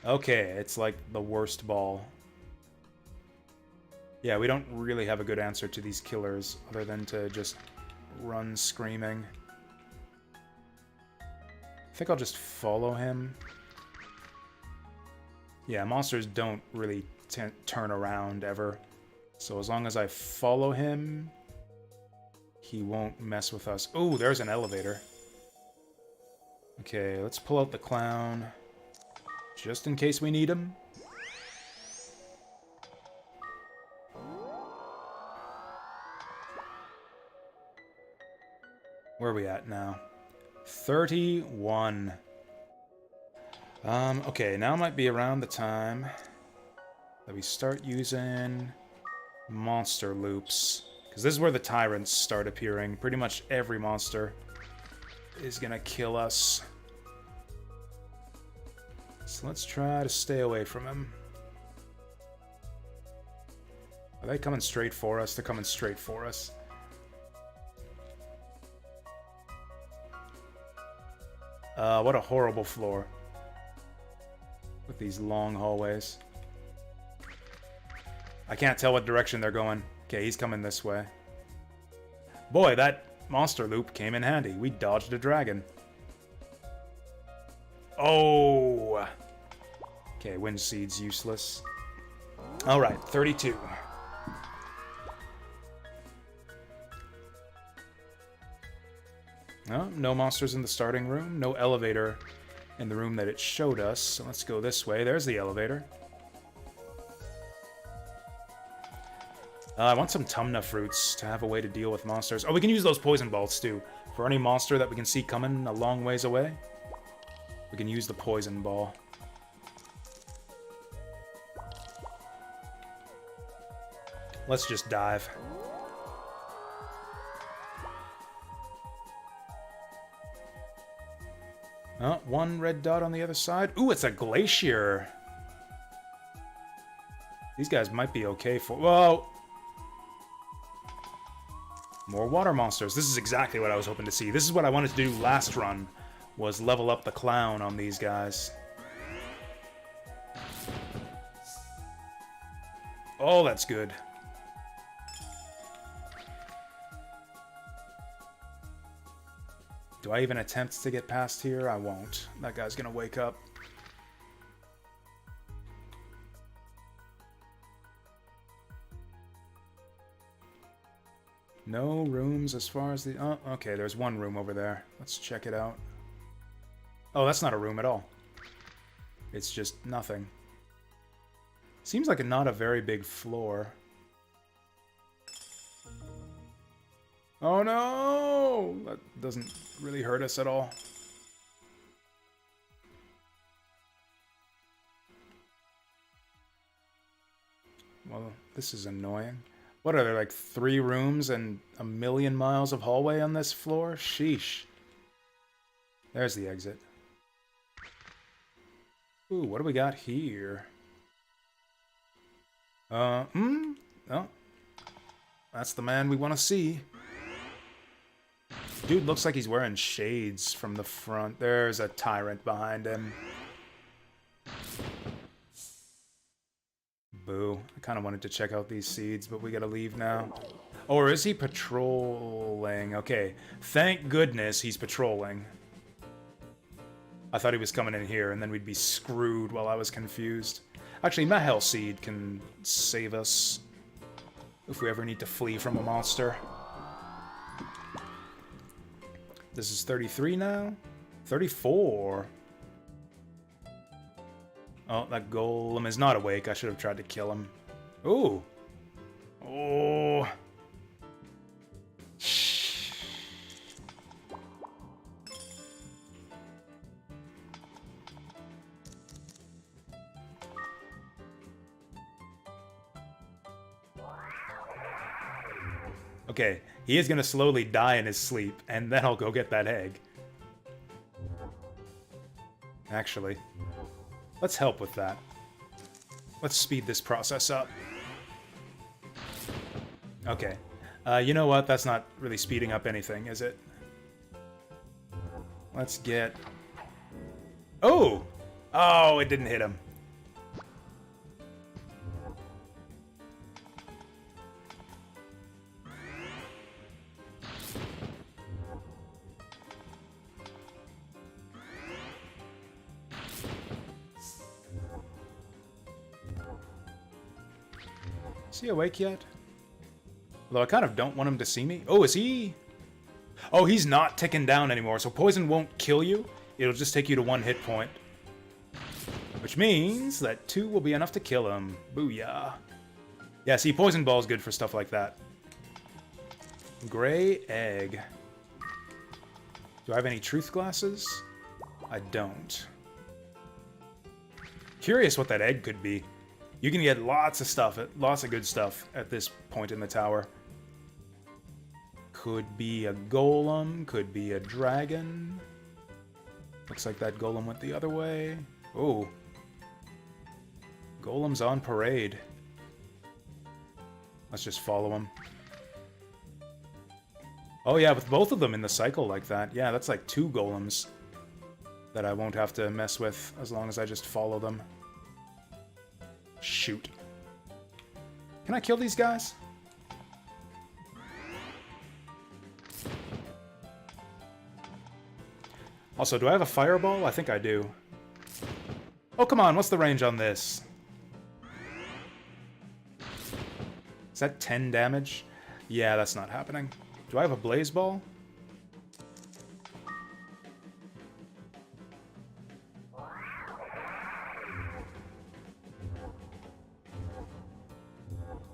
A: Okay, it's like the worst ball. Yeah, we don't really have a good answer to these killers other than to just run screaming. I think I'll just follow him. Yeah, monsters don't really turn around ever. So as long as I follow him, he won't mess with us. Oh, there's an elevator. Okay, let's pull out the clown. Just in case we need him. Where are we at now? 31. Okay, now might be around the time that we start using monster loops. Because this is where the tyrants start appearing. Pretty much every monster is gonna kill us. So let's try to stay away from him. Are they coming straight for us? They're coming straight for us. What a horrible floor. With these long hallways. I can't tell what direction they're going. Okay, he's coming this way. Boy, that monster loop came in handy. We dodged a dragon. Oh! Okay, wind seed's useless. Alright, 32. Oh, no monsters in the starting room. No elevator in the room that it showed us. So let's go this way. There's the elevator. I want some Tumna fruits to have a way to deal with monsters. Oh, we can use those poison balls too. For any monster that we can see coming a long ways away, we can use the poison ball. Let's just dive. Oh, one red dot on the other side. Ooh, it's a glacier. These guys might be okay for... Whoa! More water monsters. This is exactly what I was hoping to see. This is what I wanted to do last run, was level up the clown on these guys. Oh, that's good. Do I even attempt to get past here? I won't. That guy's gonna wake up. No rooms as far as the... Oh, okay, there's one room over there. Let's check it out. Oh, that's not a room at all. It's just nothing. Seems like not a very big floor. Oh no! That doesn't really hurt us at all. Well, this is annoying. What are there, like 3 rooms and a million miles of hallway on this floor? Sheesh. There's the exit. Ooh, what do we got here? Oh, that's the man we want to see. Dude looks like he's wearing shades from the front. There's a tyrant behind him. Boo. I kind of wanted to check out these seeds, but we gotta leave now. Or is he patrolling? Okay. Thank goodness he's patrolling. I thought he was coming in here, and then we'd be screwed while I was confused. Actually, Mahel Seed can save us if we ever need to flee from a monster. This is 33 now? 34. Oh, that golem is not awake. I should have tried to kill him. Ooh. Oh. Okay, he is gonna slowly die in his sleep, and then I'll go get that egg. Actually, let's help with that. Let's speed this process up. Okay. You know what? That's not really speeding up anything, is it? Let's get... Oh! Oh, it didn't hit him. Is he awake yet? Although I kind of don't want him to see me. Oh, is he? Oh, he's not ticking down anymore, so poison won't kill you. It'll just take you to 1 hit point. Which means that 2 will be enough to kill him. Booyah. Yeah, see, poison ball is good for stuff like that. Gray egg. Do I have any truth glasses? I don't. Curious what that egg could be. You can get lots of stuff, lots of good stuff at this point in the tower. Could be a golem, could be a dragon. Looks like that golem went the other way. Oh. Golem's on parade. Let's just follow him. Oh yeah, with both of them in the cycle like that. Yeah, that's like 2 golems that I won't have to mess with as long as I just follow them. Shoot. Can I kill these guys? Also, do I have a fireball? I think I do. Oh, come on. What's the range on this? Is that 10 damage? Yeah, that's not happening. Do I have a blaze ball?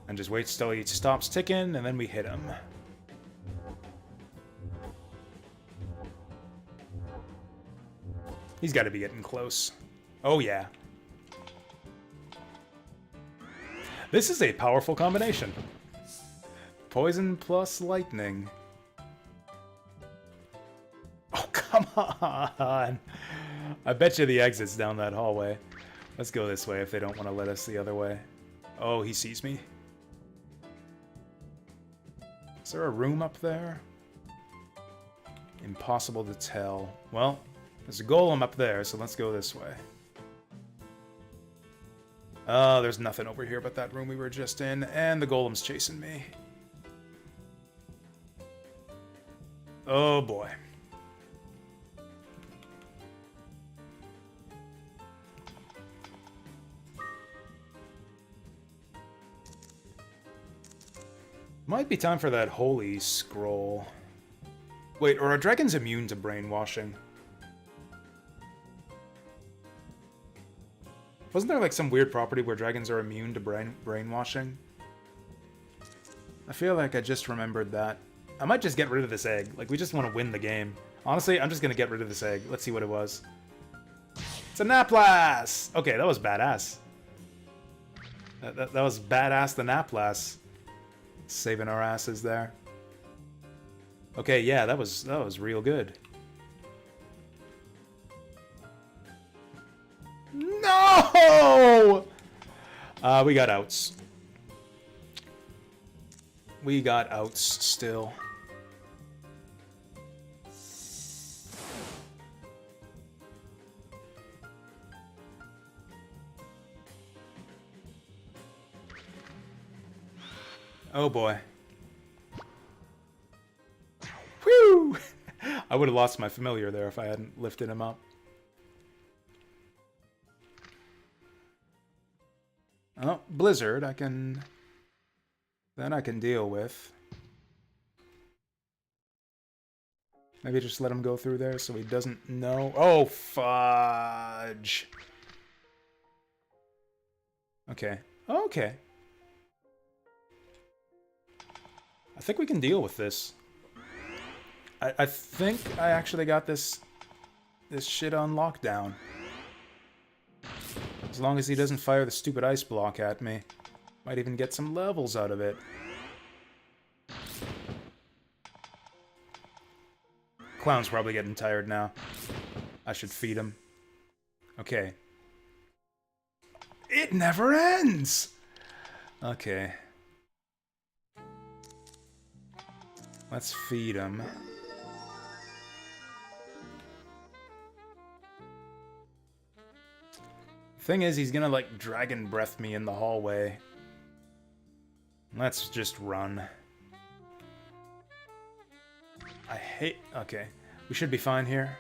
A: And just wait till he stops ticking, and then we hit him. He's got to be getting close. Oh, yeah. This is a powerful combination. Poison plus lightning. Oh, come on! I bet you the exit's down that hallway. Let's go this way if they don't want to let us the other way. Oh, he sees me. Is there a room up there? Impossible to tell. Well, there's a golem up there, so let's go this way. Oh, there's nothing over here but that room we were just in, and the golem's chasing me. Oh boy. Might be time for that holy scroll. Wait, are dragons immune to brainwashing? Wasn't there like some weird property where dragons are immune to brainwashing? I feel like I just remembered that. I might just get rid of this egg. Like, we just want to win the game. Honestly, I'm just going to get rid of this egg. Let's see what it was. It's a Naplas! Okay, that was badass. That was badass the Naplas. Saving our asses there. Okay, yeah, that was real good. No! We got outs. We got outs still. Oh boy. Whew! I would have lost my familiar there if I hadn't lifted him up. Oh, Blizzard, I can deal with. Maybe just let him go through there so he doesn't know. Oh, fudge. Okay. Okay. I think we can deal with this. I think I actually got this shit on lockdown. As long as he doesn't fire the stupid ice block at me. Might even get some levels out of it. Clown's probably getting tired now. I should feed him. Okay. It never ends! Okay. Let's feed him. Thing is, he's gonna, like, dragon breath me in the hallway. Let's just run. I hate... Okay. We should be fine here.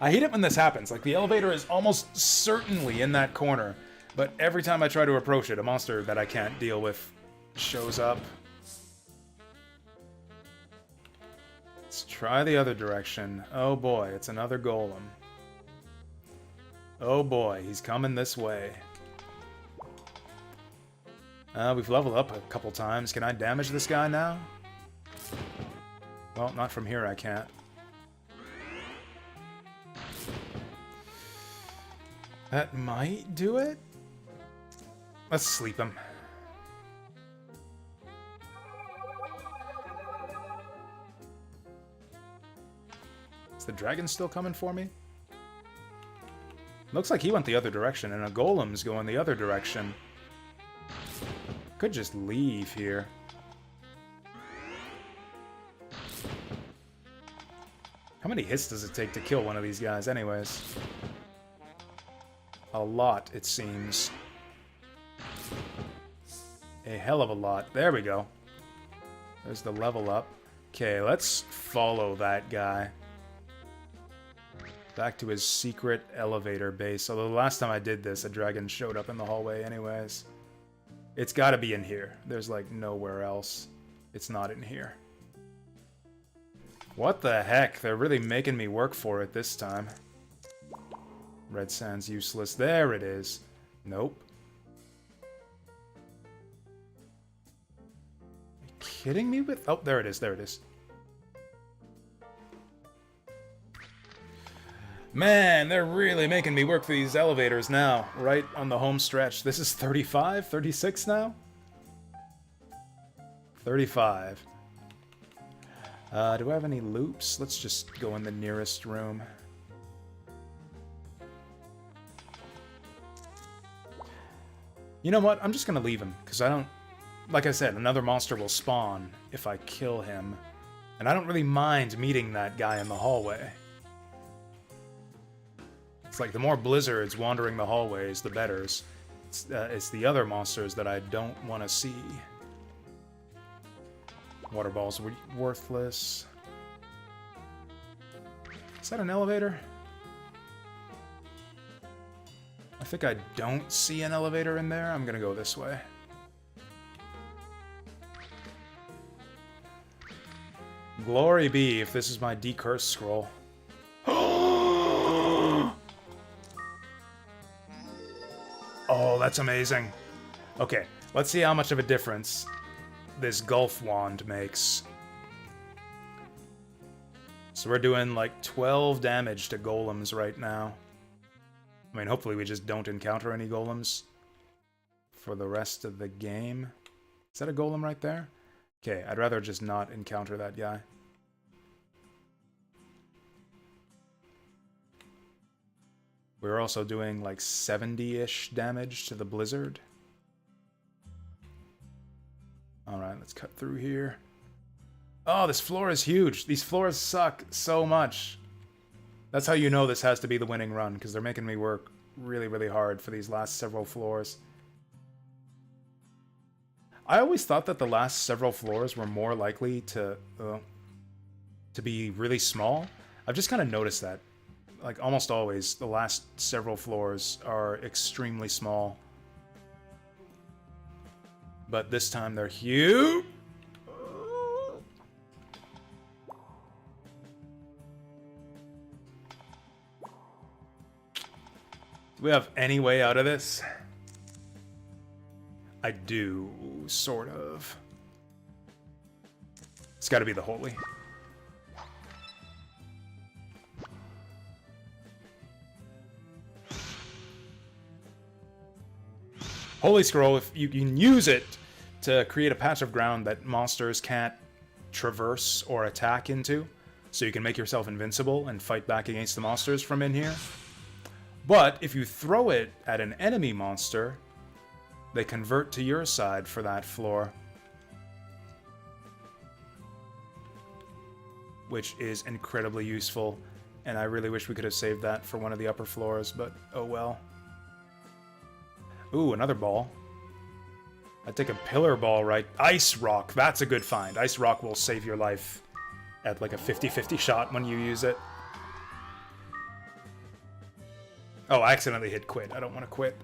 A: I hate it when this happens. Like, the elevator is almost certainly in that corner, but every time I try to approach it, a monster that I can't deal with shows up. Let's try the other direction. Oh boy, it's another golem. Oh boy, he's coming this way. We've leveled up a couple times. Can I damage this guy now? Well, not from here I can't. That might do it? Let's sleep him. Is the dragon still coming for me? Looks like he went the other direction, and a golem's going the other direction. Could just leave here. How many hits does it take to kill one of these guys, anyways? A lot, it seems. A hell of a lot. There we go. There's the level up. Okay, let's follow that guy. Back to his secret elevator base. Although the last time I did this, a dragon showed up in the hallway anyways. It's gotta be in here. There's like nowhere else. It's not in here. What the heck? They're really making me work for it this time. Red sand's useless. There it is. Nope. Are you kidding me with... Oh, there it is. There it is. Man, they're really making me work for these elevators now. Right on the home stretch. This is 35? 36 now? 35. Do I have any loops? Let's just go in the nearest room. You know what? I'm just gonna leave him, because I don't... Like I said, another monster will spawn if I kill him. And I don't really mind meeting that guy in the hallway. It's like the more blizzards wandering the hallways, the better. It's the other monsters that I don't want to see. Water balls were worthless. Is that an elevator? I think I don't see an elevator in there. I'm gonna go this way. Glory be if this is my decurse scroll. Oh, that's amazing. Okay, let's see how much of a difference this Gulf Wand makes. So we're doing like 12 damage to golems right now. I mean, hopefully we just don't encounter any golems for the rest of the game. Is that a golem right there? Okay, I'd rather just not encounter that guy. We're also doing like 70-ish damage to the blizzard. Alright, let's cut through here. Oh, this floor is huge. These floors suck so much. That's how you know this has to be the winning run, because they're making me work really, really hard for these last several floors. I always thought that the last several floors were more likely to be really small. I've just kind of noticed that. Like, almost always, the last several floors are extremely small. But this time they're huge. Do we have any way out of this? I do, sort of. It's gotta be the holy. Holy Scroll, if you can use it to create a patch of ground that monsters can't traverse or attack into, so you can make yourself invincible and fight back against the monsters from in here. But if you throw it at an enemy monster, they convert to your side for that floor, which is incredibly useful, and I really wish we could have saved that for one of the upper floors, but oh well. Ooh, another ball. I'd take a pillar ball, right? Ice rock, that's a good find. Ice rock will save your life at like a 50-50 shot when you use it. Oh, I accidentally hit quit. I don't want to quit.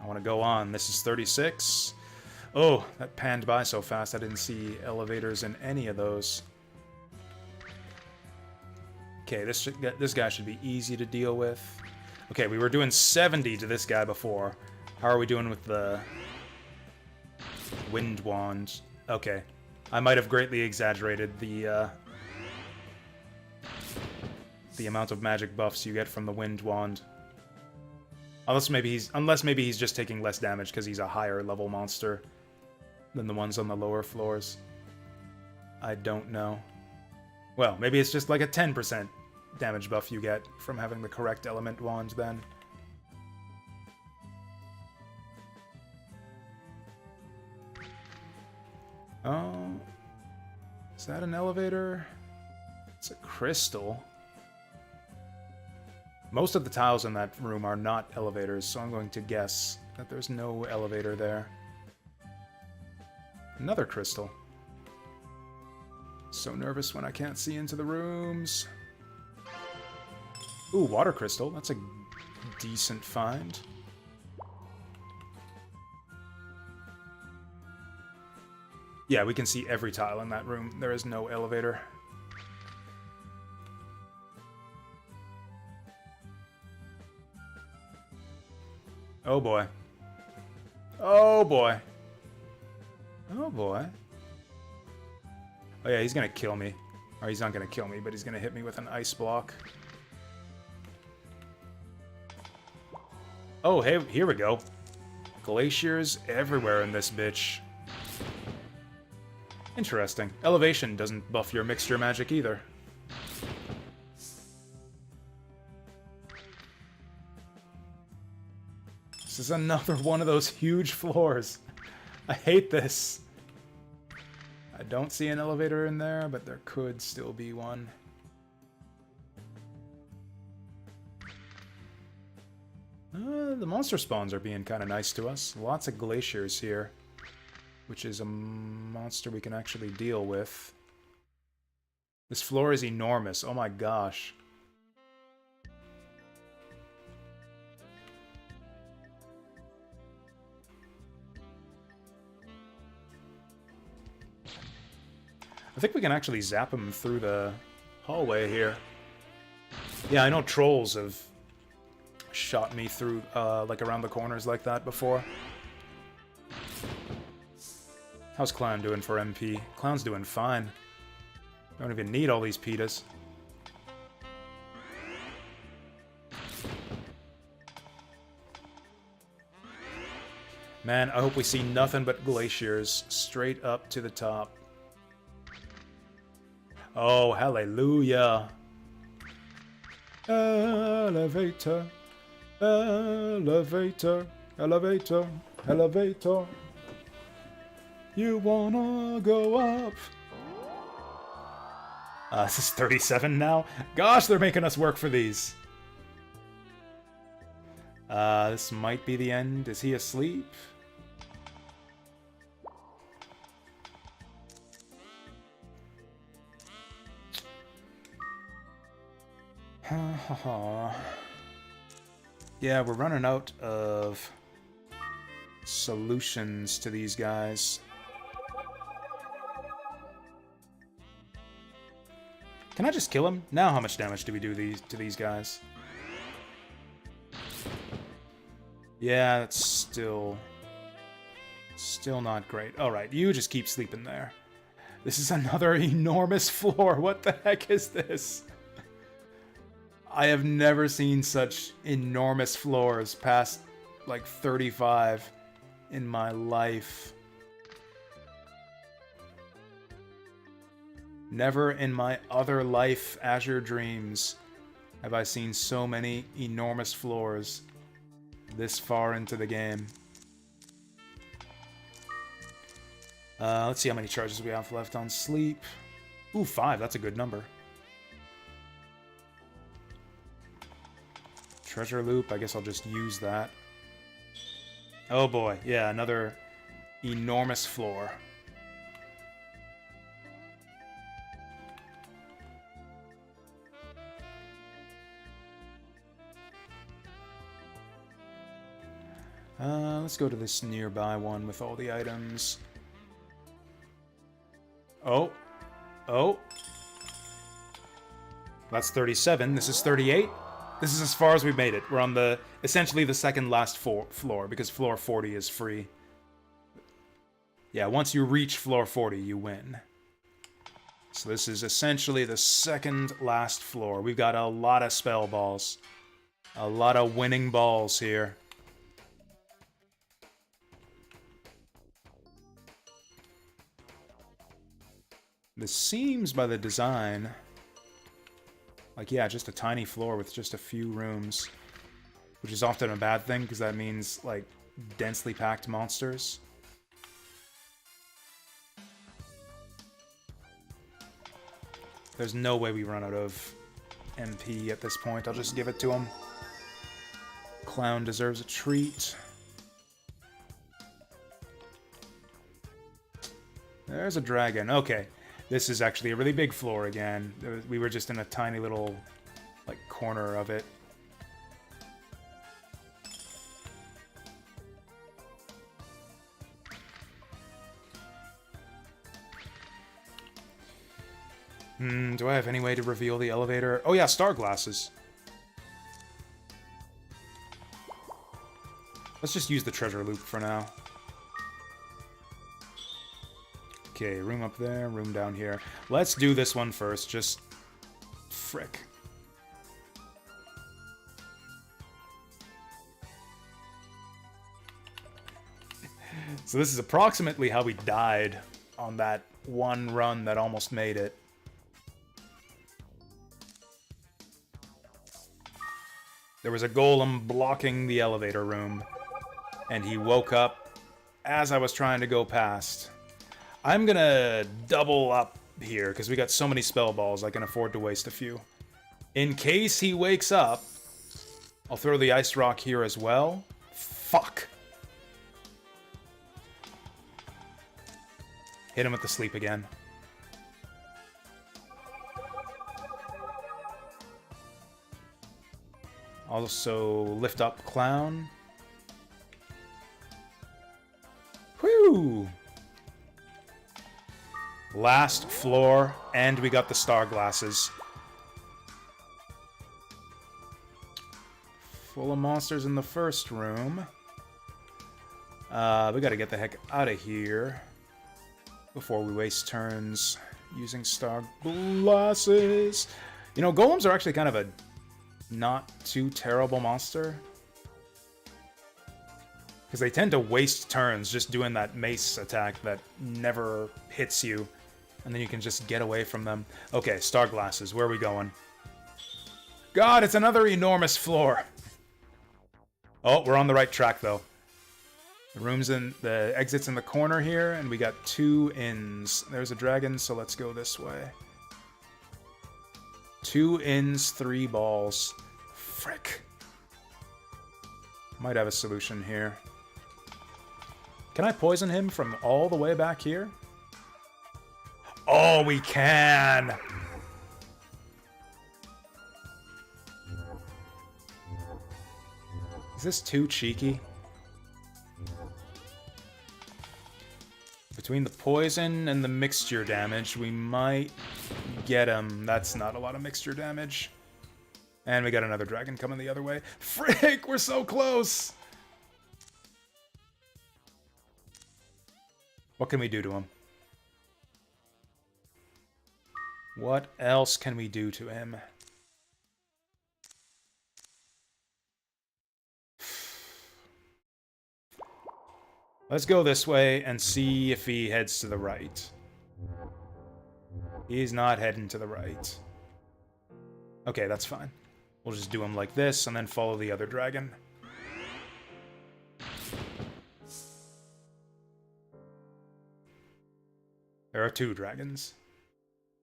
A: I want to go on. This is 36. Oh, that panned by so fast I didn't see elevators in any of those. Okay, this guy should be easy to deal with. Okay, we were doing 70 to this guy before. How are we doing with the wind wand? Okay. I might have greatly exaggerated the amount of magic buffs you get from the wind wand. Unless maybe he's just taking less damage because he's a higher level monster than the ones on the lower floors. I don't know. Well, maybe it's just like a 10% damage buff you get from having the correct element wand then. Oh, is that an elevator? It's a crystal. Most of the tiles in that room are not elevators, so I'm going to guess that there's no elevator there. Another crystal. So nervous when I can't see into the rooms. Ooh, water crystal. That's a decent find. Yeah, we can see every tile in that room. There is no elevator. Oh boy. Oh boy. Oh boy. Oh yeah, he's gonna kill me. Or he's not gonna kill me, but he's gonna hit me with an ice block. Oh, hey, here we go. Glaciers everywhere in this bitch. Interesting. Elevation doesn't buff your mixture magic either. This is another one of those huge floors. I hate this. I don't see an elevator in there, but there could still be one. The monster spawns are being kind of nice to us. Lots of glaciers here, which is a monster we can actually deal with. This floor is enormous. Oh my gosh. I think we can actually zap him through the hallway here. Yeah, I know trolls have shot me through, like around the corners like that before. How's Clown doing for MP? Clown's doing fine. Don't even need all these pitas. Man, I hope we see nothing but glaciers straight up to the top. Oh, hallelujah. Elevator, elevator, elevator, elevator. You wanna go up? This is 37 now? Gosh, they're making us work for these. This might be the end. Is he asleep? Yeah, we're running out of solutions to these guys. Can I just kill him? Now how much damage do we do to these guys? Yeah, that's still not great. Alright, you just keep sleeping there. This is another enormous floor. What the heck is this? I have never seen such enormous floors past like 35 in my life. Never in my other life, Azure Dreams, have I seen so many enormous floors this far into the game. Let's see how many charges we have left on sleep. Ooh, 5. That's a good number. Treasure loop. I guess I'll just use that. Oh boy. Yeah, another enormous floor. Let's go to this nearby one with all the items. Oh. Oh. That's 37. This is 38. This is as far as we've made it. We're on the essentially the second last floor because floor 40 is free. Yeah, once you reach floor 40, you win. So this is essentially the second last floor. We've got a lot of spell balls. A lot of winning balls here. This seems, by the design, like, yeah, just a tiny floor with just a few rooms. Which is often a bad thing, because that means, like, densely packed monsters. There's no way we run out of MP at this point. I'll just give it to him. Clown deserves a treat. There's a dragon. Okay. This is actually a really big floor again. We were just in a tiny little, like, corner of it. Do I have any way to reveal the elevator? Oh yeah, star glasses. Let's just use the treasure loop for now. Okay, room up there, room down here. Let's do this one first, just... frick. So this is approximately how we died on that one run that almost made it. There was a golem blocking the elevator room, and he woke up as I was trying to go past. I'm gonna double up here, because we got so many spell balls, I can afford to waste a few. In case he wakes up, I'll throw the ice rock here as well. Fuck. Hit him with the sleep again. Also, lift up clown. Whew! Last floor, and we got the star glasses. Full of monsters in the first room. We gotta get the heck out of here before we waste turns using star glasses. You know, golems are actually kind of a not too terrible monster. Because they tend to waste turns just doing that mace attack that never hits you. And then you can just get away from them. Okay, star glasses. Where are we going? God, it's another enormous floor. Oh, we're on the right track, though. The exit's in the corner here, and we got 2 inns. There's a dragon, so let's go this way. 2 inns, 3 balls. Frick. Might have a solution here. Can I poison him from all the way back here? Oh, we can! Is this too cheeky? Between the poison and the mixture damage, we might get him. That's not a lot of mixture damage. And we got another dragon coming the other way. Frick, we're so close! What can we do to him? What else can we do to him? Let's go this way and see if he heads to the right. He's not heading to the right. Okay, that's fine. We'll just do him like this, and then follow the other dragon. There are 2 dragons.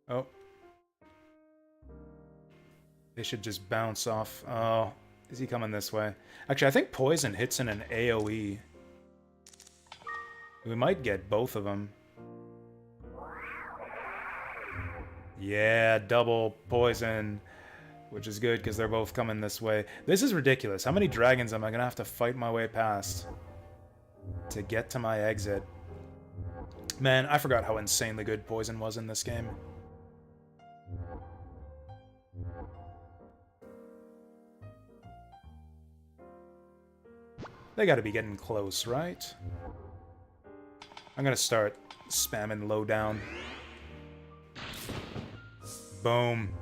A: Oh. They should just bounce off. Oh, is he coming this way? Actually, I think poison hits in an AoE. We might get both of them. Yeah, double poison. Which is good, because they're both coming this way. This is ridiculous. How many dragons am I going to have to fight my way past to get to my exit? Man, I forgot how insanely good poison was in this game. They gotta be getting close, right? I'm gonna start spamming low down. Boom.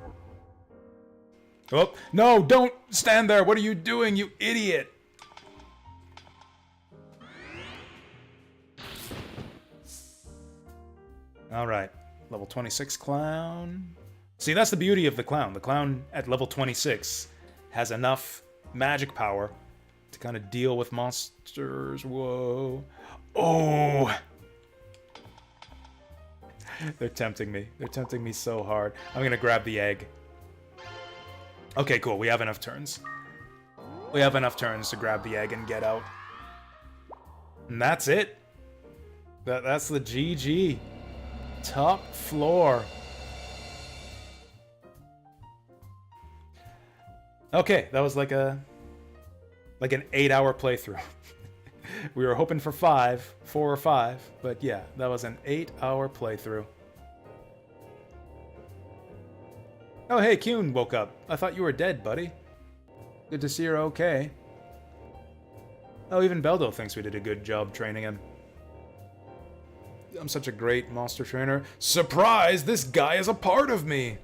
A: Oh, no, don't stand there. What are you doing, you idiot? Alright, level 26 clown. See, that's the beauty of the clown. The clown at level 26 has enough magic power to kind of deal with monsters. Whoa. Oh! They're tempting me. They're tempting me so hard. I'm gonna grab the egg. Okay, cool. We have enough turns. We have enough turns to grab the egg and get out. And that's it. That's the GG. Top floor. Okay, that was like an 8-hour playthrough. We were hoping for 4 or 5, but yeah, that was an 8-hour playthrough. Oh hey, Kuhn woke up. I thought you were dead, buddy. Good to see you're okay. Oh, even Beldo thinks we did a good job training him. I'm such a great monster trainer. Surprise! This guy is a part of me!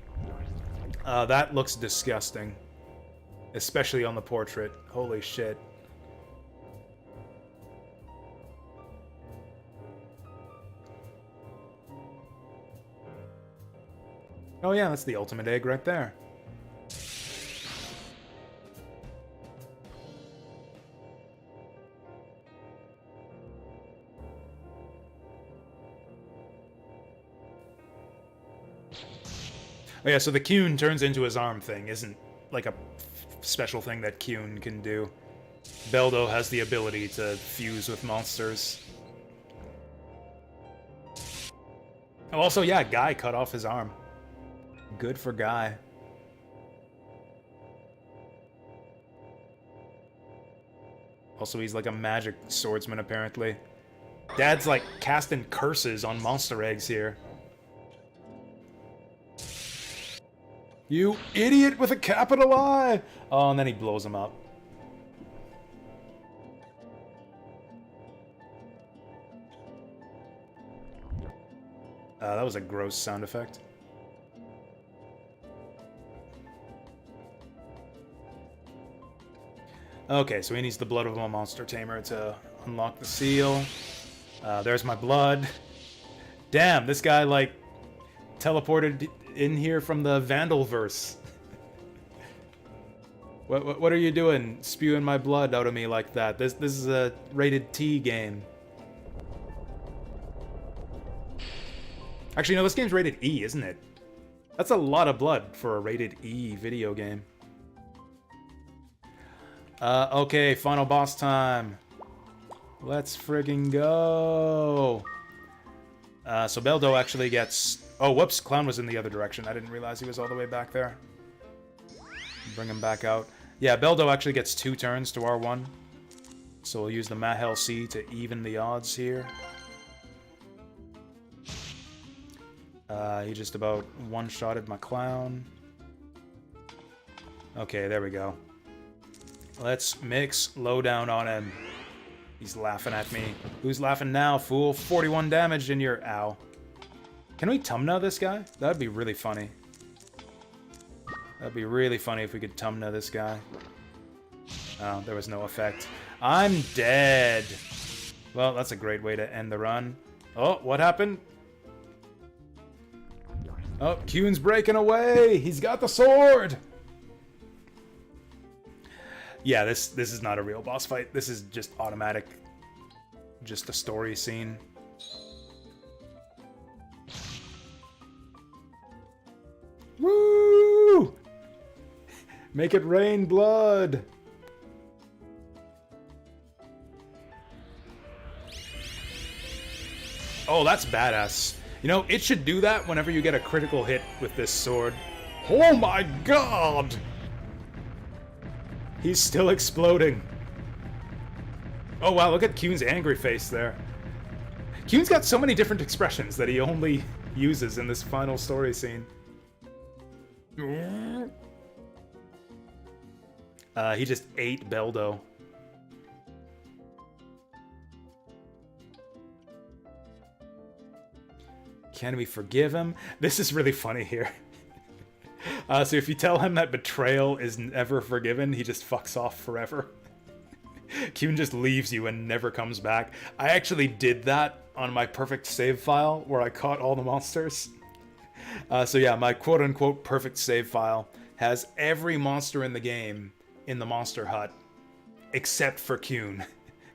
A: That looks disgusting. Especially on the portrait. Holy shit. Oh yeah, that's the ultimate egg right there. Oh yeah, so the Kuhn turns into his arm thing isn't like a special thing that Kuhn can do. Beldo has the ability to fuse with monsters. Oh, also, yeah, Guy cut off his arm. Good for Guy. Also, he's like a magic swordsman, apparently. Dad's like casting curses on monster eggs here. You idiot with a capital I! Oh, and then he blows him up. That was a gross sound effect. Okay, so he needs the blood of a monster tamer to unlock the seal. There's my blood. Damn, this guy, like, teleported in here from the Vandalverse. What are you doing, spewing my blood out of me like that? This is a rated T game. Actually, no, this game's rated E, isn't it? That's a lot of blood for a rated E video game. Okay, final boss time. Let's friggin' go. So Beldo actually gets... Oh, whoops, Clown was in the other direction. I didn't realize he was all the way back there. Bring him back out. Yeah, Beldo actually gets 2 turns to R1. So we'll use the Mahel C to even the odds here. He just about one-shotted my Clown. Okay, there we go. Let's mix lowdown on him. He's laughing at me. Who's laughing now, fool? 41 damage in your... Ow. Can we Tumna this guy? That'd be really funny. That'd be really funny if we could Tumna this guy. Oh, there was no effect. I'm dead. Well, that's a great way to end the run. Oh, what happened? Oh, Kuhn's breaking away! He's got the sword! Yeah, this is not a real boss fight. This is just automatic. Just a story scene. Woo! Make it rain blood! Oh, that's badass. You know, it should do that whenever you get a critical hit with this sword. Oh my god! He's still exploding. Oh wow, look at Kuhn's angry face there. Kuhn's got so many different expressions that he only uses in this final story scene. He just ate Beldo. Can we forgive him? This is really funny here. So if you tell him that betrayal is never forgiven, he just fucks off forever. Kuhn just leaves you and never comes back. I actually did that on my perfect save file where I caught all the monsters. So yeah, my quote-unquote perfect save file has every monster in the game in the monster hut except for Kuhn,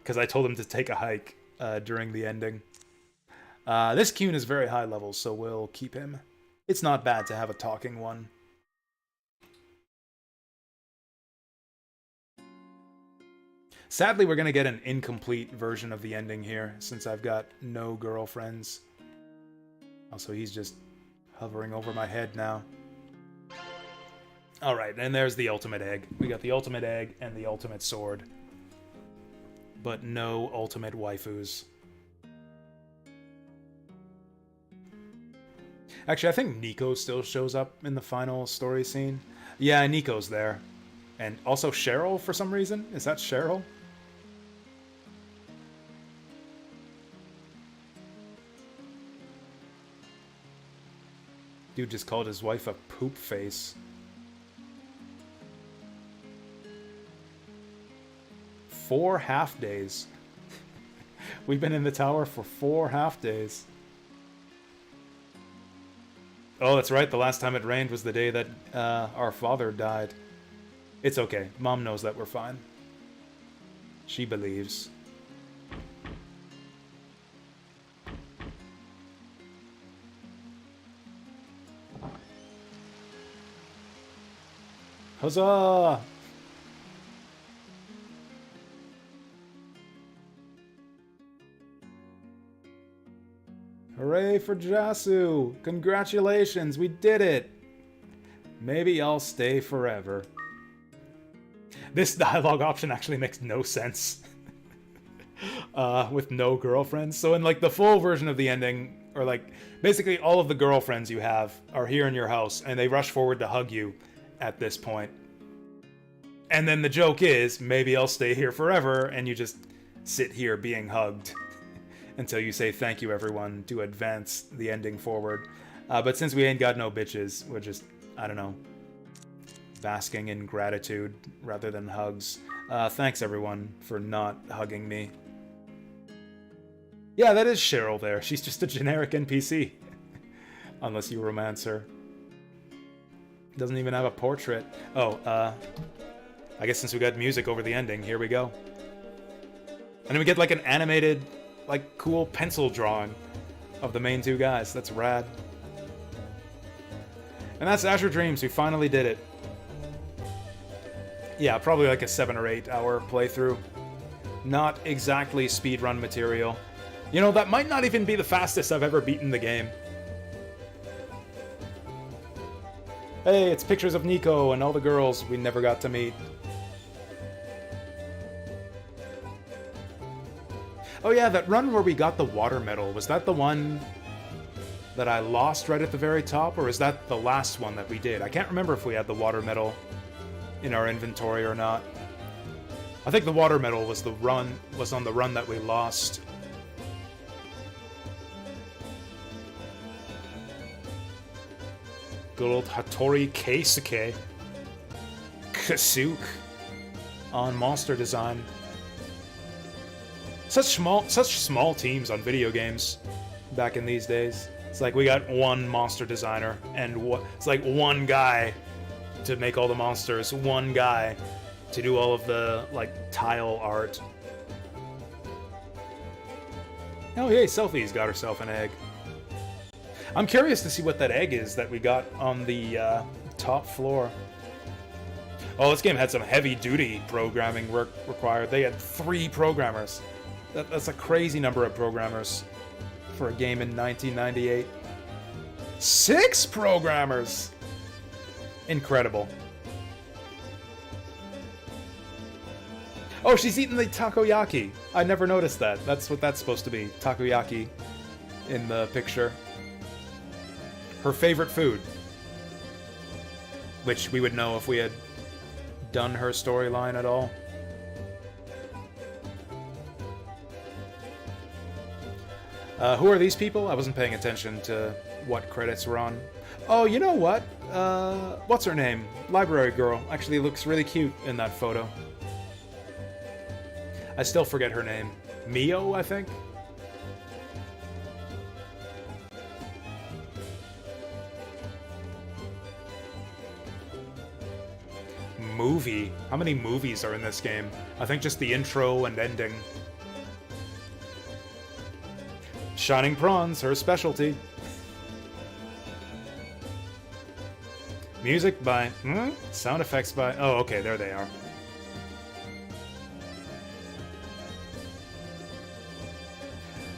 A: because I told him to take a hike during the ending. This Kuhn is very high level, so we'll keep him. It's not bad to have a talking one. Sadly, we're going to get an incomplete version of the ending here, since I've got no girlfriends. Also, he's just hovering over my head now. Alright, and there's the ultimate egg. We got the ultimate egg and the ultimate sword. But no ultimate waifus. Actually, I think Nico still shows up in the final story scene. Yeah, Nico's there. And also Cheryl for some reason. Is that Cheryl? Dude just called his wife a poop face. 4 half days. We've been in the tower for 4 half days. Oh, that's right. The last time it rained was the day that our father died. It's okay. Mom knows that we're fine. She believes. Huzzah! Hooray for Jasu! Congratulations, we did it! Maybe I'll stay forever. This dialogue option actually makes no sense. With no girlfriends. So in like the full version of the ending, or like basically all of the girlfriends you have are here in your house and they rush forward to hug you at this point. And then the joke is, maybe I'll stay here forever, and you just sit here being hugged. Until you say thank you everyone to advance the ending forward. But since we ain't got no bitches, we're just, I don't know, basking in gratitude rather than hugs. Thanks everyone for not hugging me. Yeah, that is Cheryl there. She's just a generic NPC. Unless you romance her. Doesn't even have a portrait. Oh, I guess since we got music over the ending, here we go. And then we get like an animated, like, cool pencil drawing of the main two guys. That's rad. And that's Azure Dreams. We finally did it. Yeah, probably like a 7 or 8 hour playthrough. Not exactly speedrun material. You know, that might not even be the fastest I've ever beaten the game. Hey, it's pictures of Nico and all the girls we never got to meet. Oh yeah, that run where we got the water medal, was that the one that I lost right at the very top, or is that the last one that we did? I can't remember if we had the water medal in our inventory or not. I think the water medal was on the run that we lost. Good old Hattori Keisuke. Kasuke on monster design. Such small teams on video games back in these days. It's like we got one monster designer, and it's like one guy to make all the monsters, one guy to do all of the, like, tile art. Oh, yay, Selfie's got herself an egg. I'm curious to see what that egg is that we got on the top floor. Oh, this game had some heavy-duty programming work required. They had 3 programmers. That's a crazy number of programmers for a game in 1998. 6 programmers! Incredible. Oh, she's eating the takoyaki. I never noticed that. That's what that's supposed to be. Takoyaki in the picture. Her favorite food. Which we would know if we had done her storyline at all. Who are these people? I wasn't paying attention to what credits were on. Oh, you know what? What's her name? Library girl. Actually looks really cute in that photo. I still forget her name. Mio, I think? Movie. How many movies are in this game? I think just the intro and ending. Shining prawns, her specialty. Music by... Sound effects by... Oh, okay, there they are.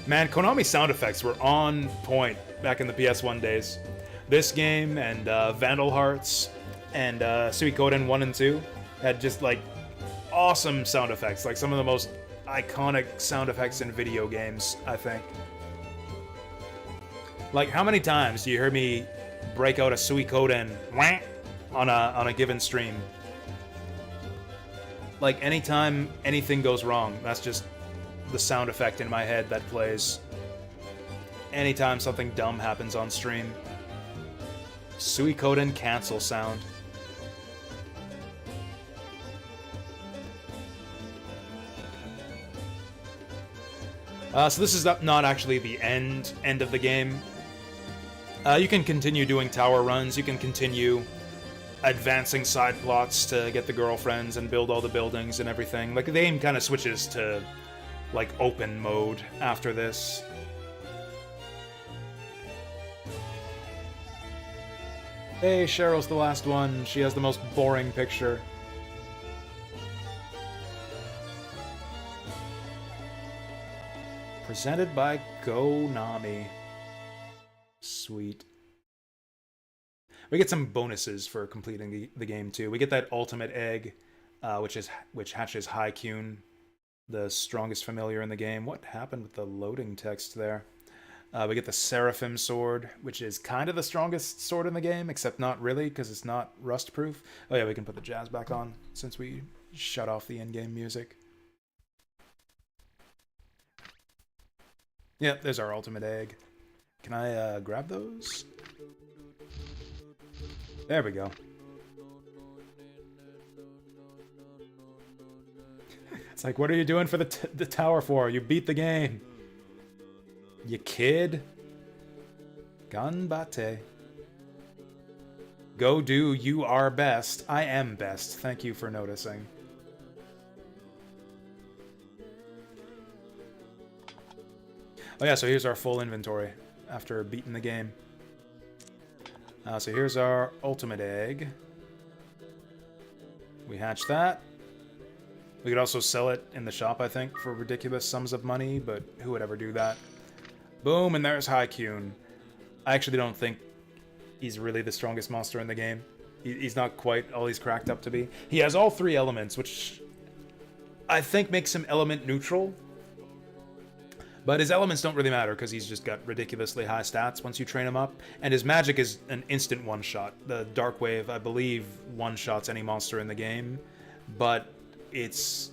A: Man, Konami sound effects were on point back in the PS1 days. This game and Vandal Hearts and Suikoden 1 and 2 had just, like, awesome sound effects. Like, some of the most iconic sound effects in video games, I think. Like, how many times do you hear me break out a Suikoden on a given stream? Like, anytime anything goes wrong, that's just the sound effect in my head that plays. Anytime something dumb happens on stream. Suikoden cancel sound. So this is not actually the end of the game. You can continue doing tower runs, you can continue advancing side plots to get the girlfriends and build all the buildings and everything. Like, the game kind of switches to, like, open mode after this. Hey, Cheryl's the last one. She has the most boring picture. Presented by Konami. Sweet. We get some bonuses for completing the game too. We get that ultimate egg, which hatches Haikyun, the strongest familiar in the game. What happened with the loading text there? We get the Seraphim sword, which is kind of the strongest sword in the game, except not really, because it's not rust-proof. Oh yeah, we can put the jazz back on, since we shut off the in-game music. Yep, there's our ultimate egg. Can I grab those? There we go. It's like, what are you doing for the tower for? You beat the game. You kid. Ganbate. Go do, you are best. I am best. Thank you for noticing. Oh yeah, so here's our full inventory after beating the game. So here's our ultimate egg. We hatch that. We could also sell it in the shop, I think, for ridiculous sums of money, but who would ever do that? Boom, and there's Haikyun. I actually don't think he's really the strongest monster in the game. He's not quite all he's cracked up to be. He has all 3 elements, which I think makes him element neutral. But his elements don't really matter, because he's just got ridiculously high stats once you train him up. And his magic is an instant one-shot. The Dark Wave, I believe, one-shots any monster in the game. But it's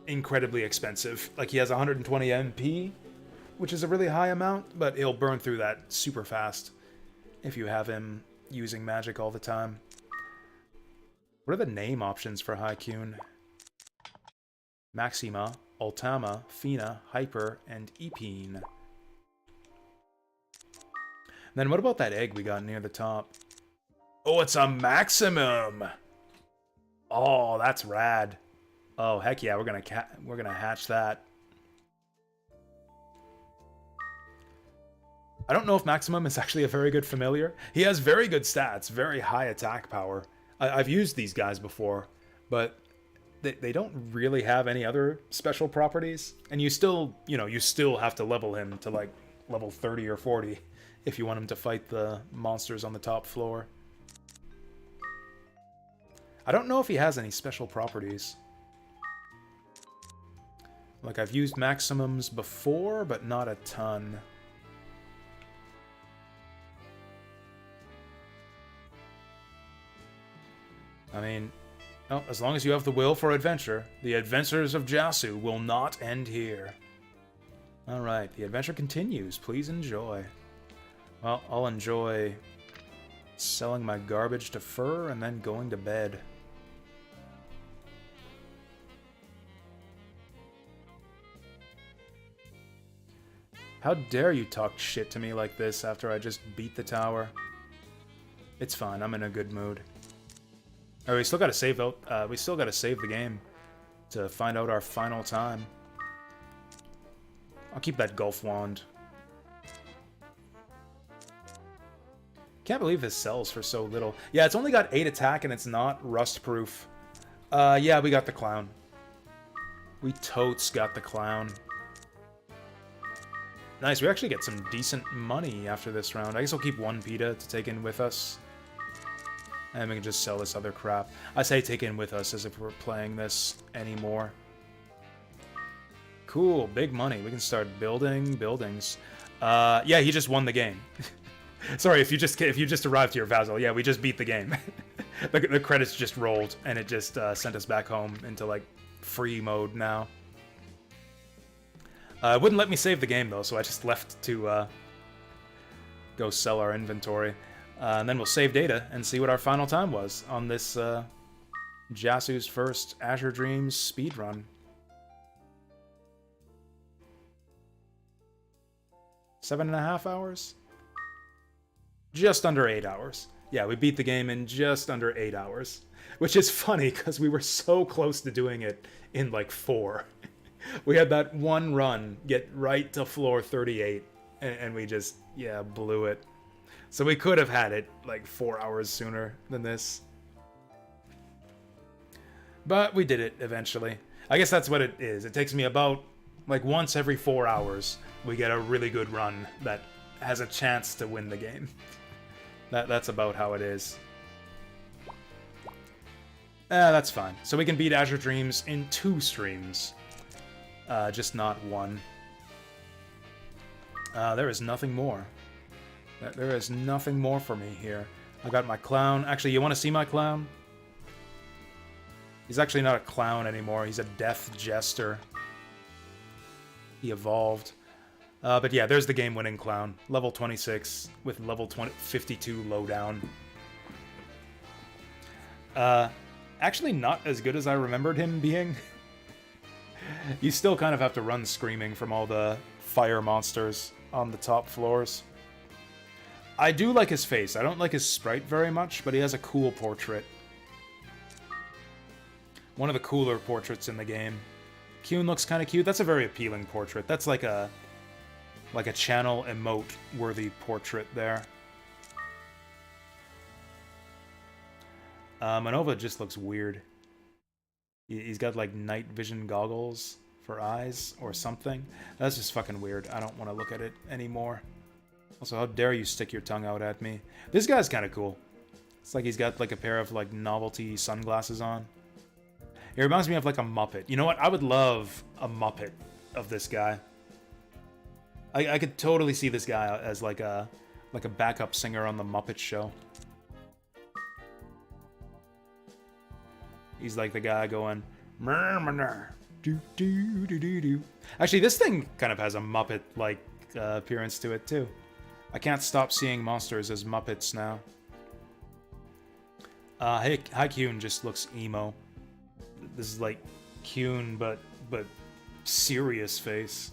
A: incredibly expensive. Like, he has 120 MP, which is a really high amount, but he'll burn through that super fast if you have him using magic all the time. What are the name options for Haikyun? Maxima, Ultama, Fina, Hyper, and Epine. Then what about that egg we got near the top? Oh, it's a maximum! Oh, that's rad. Oh, heck yeah, we're gonna hatch that. I don't know if Maximum is actually a very good familiar. He has very good stats, very high attack power. I've used these guys before, but they don't really have any other special properties. And you still, you still have to level him to like level 30 or 40 if you want him to fight the monsters on the top floor. I don't know if he has any special properties. Like, I've used Maximums before, but not a ton. I mean, oh, as long as you have the will for adventure, the adventures of Jasu will not end here. Alright, the adventure continues. Please enjoy. Well, I'll enjoy selling my garbage to fur and then going to bed. How dare you talk shit to me like this after I just beat the tower? It's fine, I'm in a good mood. Alright, we still gotta save out. We still gotta save the game to find out our final time. I'll keep that Gulf Wand. Can't believe this sells for so little. Yeah, it's only got 8 attack and it's not rust-proof. Yeah, we got the clown. We totes got the clown. Nice, we actually get some decent money after this round. I guess we'll keep 1 pita to take in with us. And we can just sell this other crap. I say take in with us as if we're playing this anymore. Cool, big money. We can start building buildings. Yeah, he just won the game. Sorry, if you just arrived here, Vassal. Yeah, we just beat the game. the credits just rolled, and it just sent us back home into, like, free mode now. It wouldn't let me save the game, though, so I just left to go sell our inventory. And then we'll save data and see what our final time was on this Jasu's first Azure Dreams speedrun. 7.5 hours? Just under 8 hours. Yeah, we beat the game in just under 8 hours. Which is funny, because we were so close to doing it in, like, 4. We had that one run get right to floor 38, and we just, yeah, blew it. So we could have had it, like, 4 hours sooner than this. But we did it, eventually. I guess that's what it is. It takes me about, like, once every 4 hours, we get a really good run that has a chance to win the game. That's about how it is. That's fine. So we can beat Azure Dreams in 2 streams. Just not 1. There is nothing more. There is nothing more for me here. I got my clown. Actually, you want to see my clown? He's actually not a clown anymore. He's a death jester. He evolved. But yeah, there's the game-winning clown. Level 26 with level 52 lowdown. Actually not as good as I remembered him being. You still kind of have to run screaming from all the fire monsters on the top floors. I do like his face. I don't like his sprite very much, but he has a cool portrait. One of the cooler portraits in the game. Kyun looks kind of cute. That's a very appealing portrait. That's like a channel emote-worthy portrait there. Manova just looks weird. He's got, like, night vision goggles for eyes or something. That's just fucking weird. I don't want to look at it anymore. Also, how dare you stick your tongue out at me? This guy's kind of cool. It's like he's got, like, a pair of, like, novelty sunglasses on. It reminds me of, like, a Muppet. You know what? I would love a Muppet of this guy. I could totally see this guy as, like a backup singer on the Muppet Show. He's like the guy going, do do do do do. Actually, this thing kind of has a Muppet-like appearance to it too. I can't stop seeing monsters as Muppets now. Hey, Kyun just looks emo. This is like Kyun, but serious face.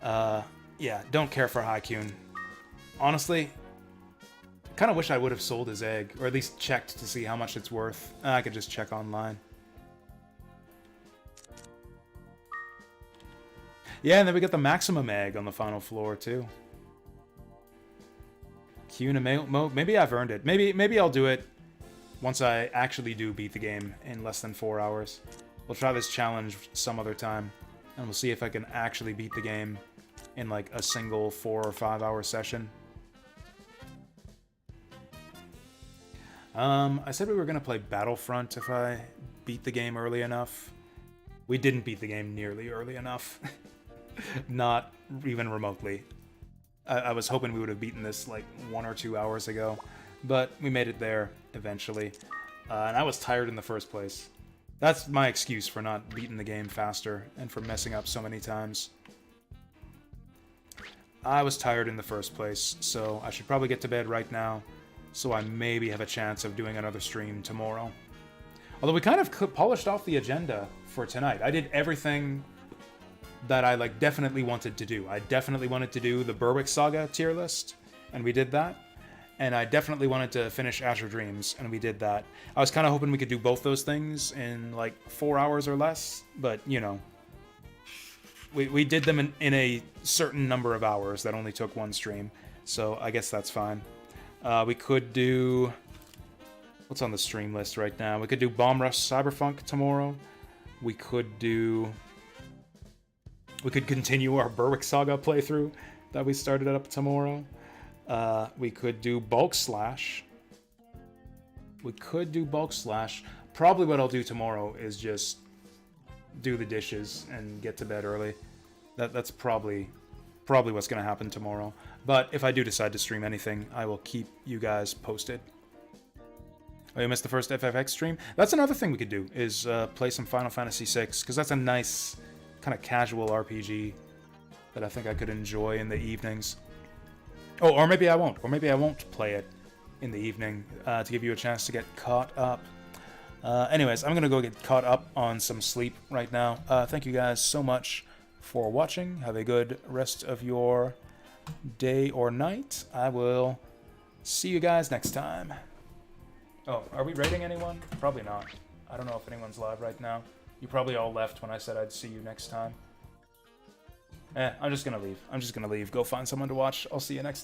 A: Yeah, don't care for Kyun. Honestly, kind of wish I would have sold his egg, or at least checked to see how much it's worth. I could just check online. Yeah, and then we got the maximum egg on the final floor, too. Q&A, maybe I've earned it. Maybe I'll do it once I actually do beat the game in less than 4 hours. We'll try this challenge some other time, and we'll see if I can actually beat the game in like a single 4 or 5 hour session. I said we were going to play Battlefront if I beat the game early enough. We didn't beat the game nearly early enough. Not even remotely. I was hoping we would have beaten this like 1 or 2 hours ago, but we made it there eventually. And I was tired in the first place. That's my excuse for not beating the game faster and for messing up so many times. I was tired in the first place, so I should probably get to bed right now, so I maybe have a chance of doing another stream tomorrow. Although we kind of polished off the agenda for tonight. I did everything that I like definitely wanted to do. I definitely wanted to do the Berwick Saga tier list, and we did that. And I definitely wanted to finish Azure Dreams, and we did that. I was kind of hoping we could do both those things in like 4 hours or less, but you know, we did them in a certain number of hours that only took one stream, so I guess that's fine. We could do... What's on the stream list right now? We could do Bomb Rush Cyberpunk tomorrow. We could continue our Berwick Saga playthrough that we started up tomorrow. We could do Bulk Slash. Probably what I'll do tomorrow is just do the dishes and get to bed early. That's probably what's going to happen tomorrow. But if I do decide to stream anything, I will keep you guys posted. Oh, you missed the first FFX stream? That's another thing we could do, is play some Final Fantasy VI, because that's a nice, kind of casual RPG that I think I could enjoy in the evenings. Oh, or maybe I won't. Or maybe I won't play it in the evening to give you a chance to get caught up. Anyways, I'm going to go get caught up on some sleep right now. Thank you guys so much for watching. Have a good rest of your day or night. I will see you guys next time. Oh, are we rating anyone? Probably not. I don't know if anyone's live right now. You probably all left when I said I'd see you next time. I'm just gonna leave. Go find someone to watch. I'll see you next time.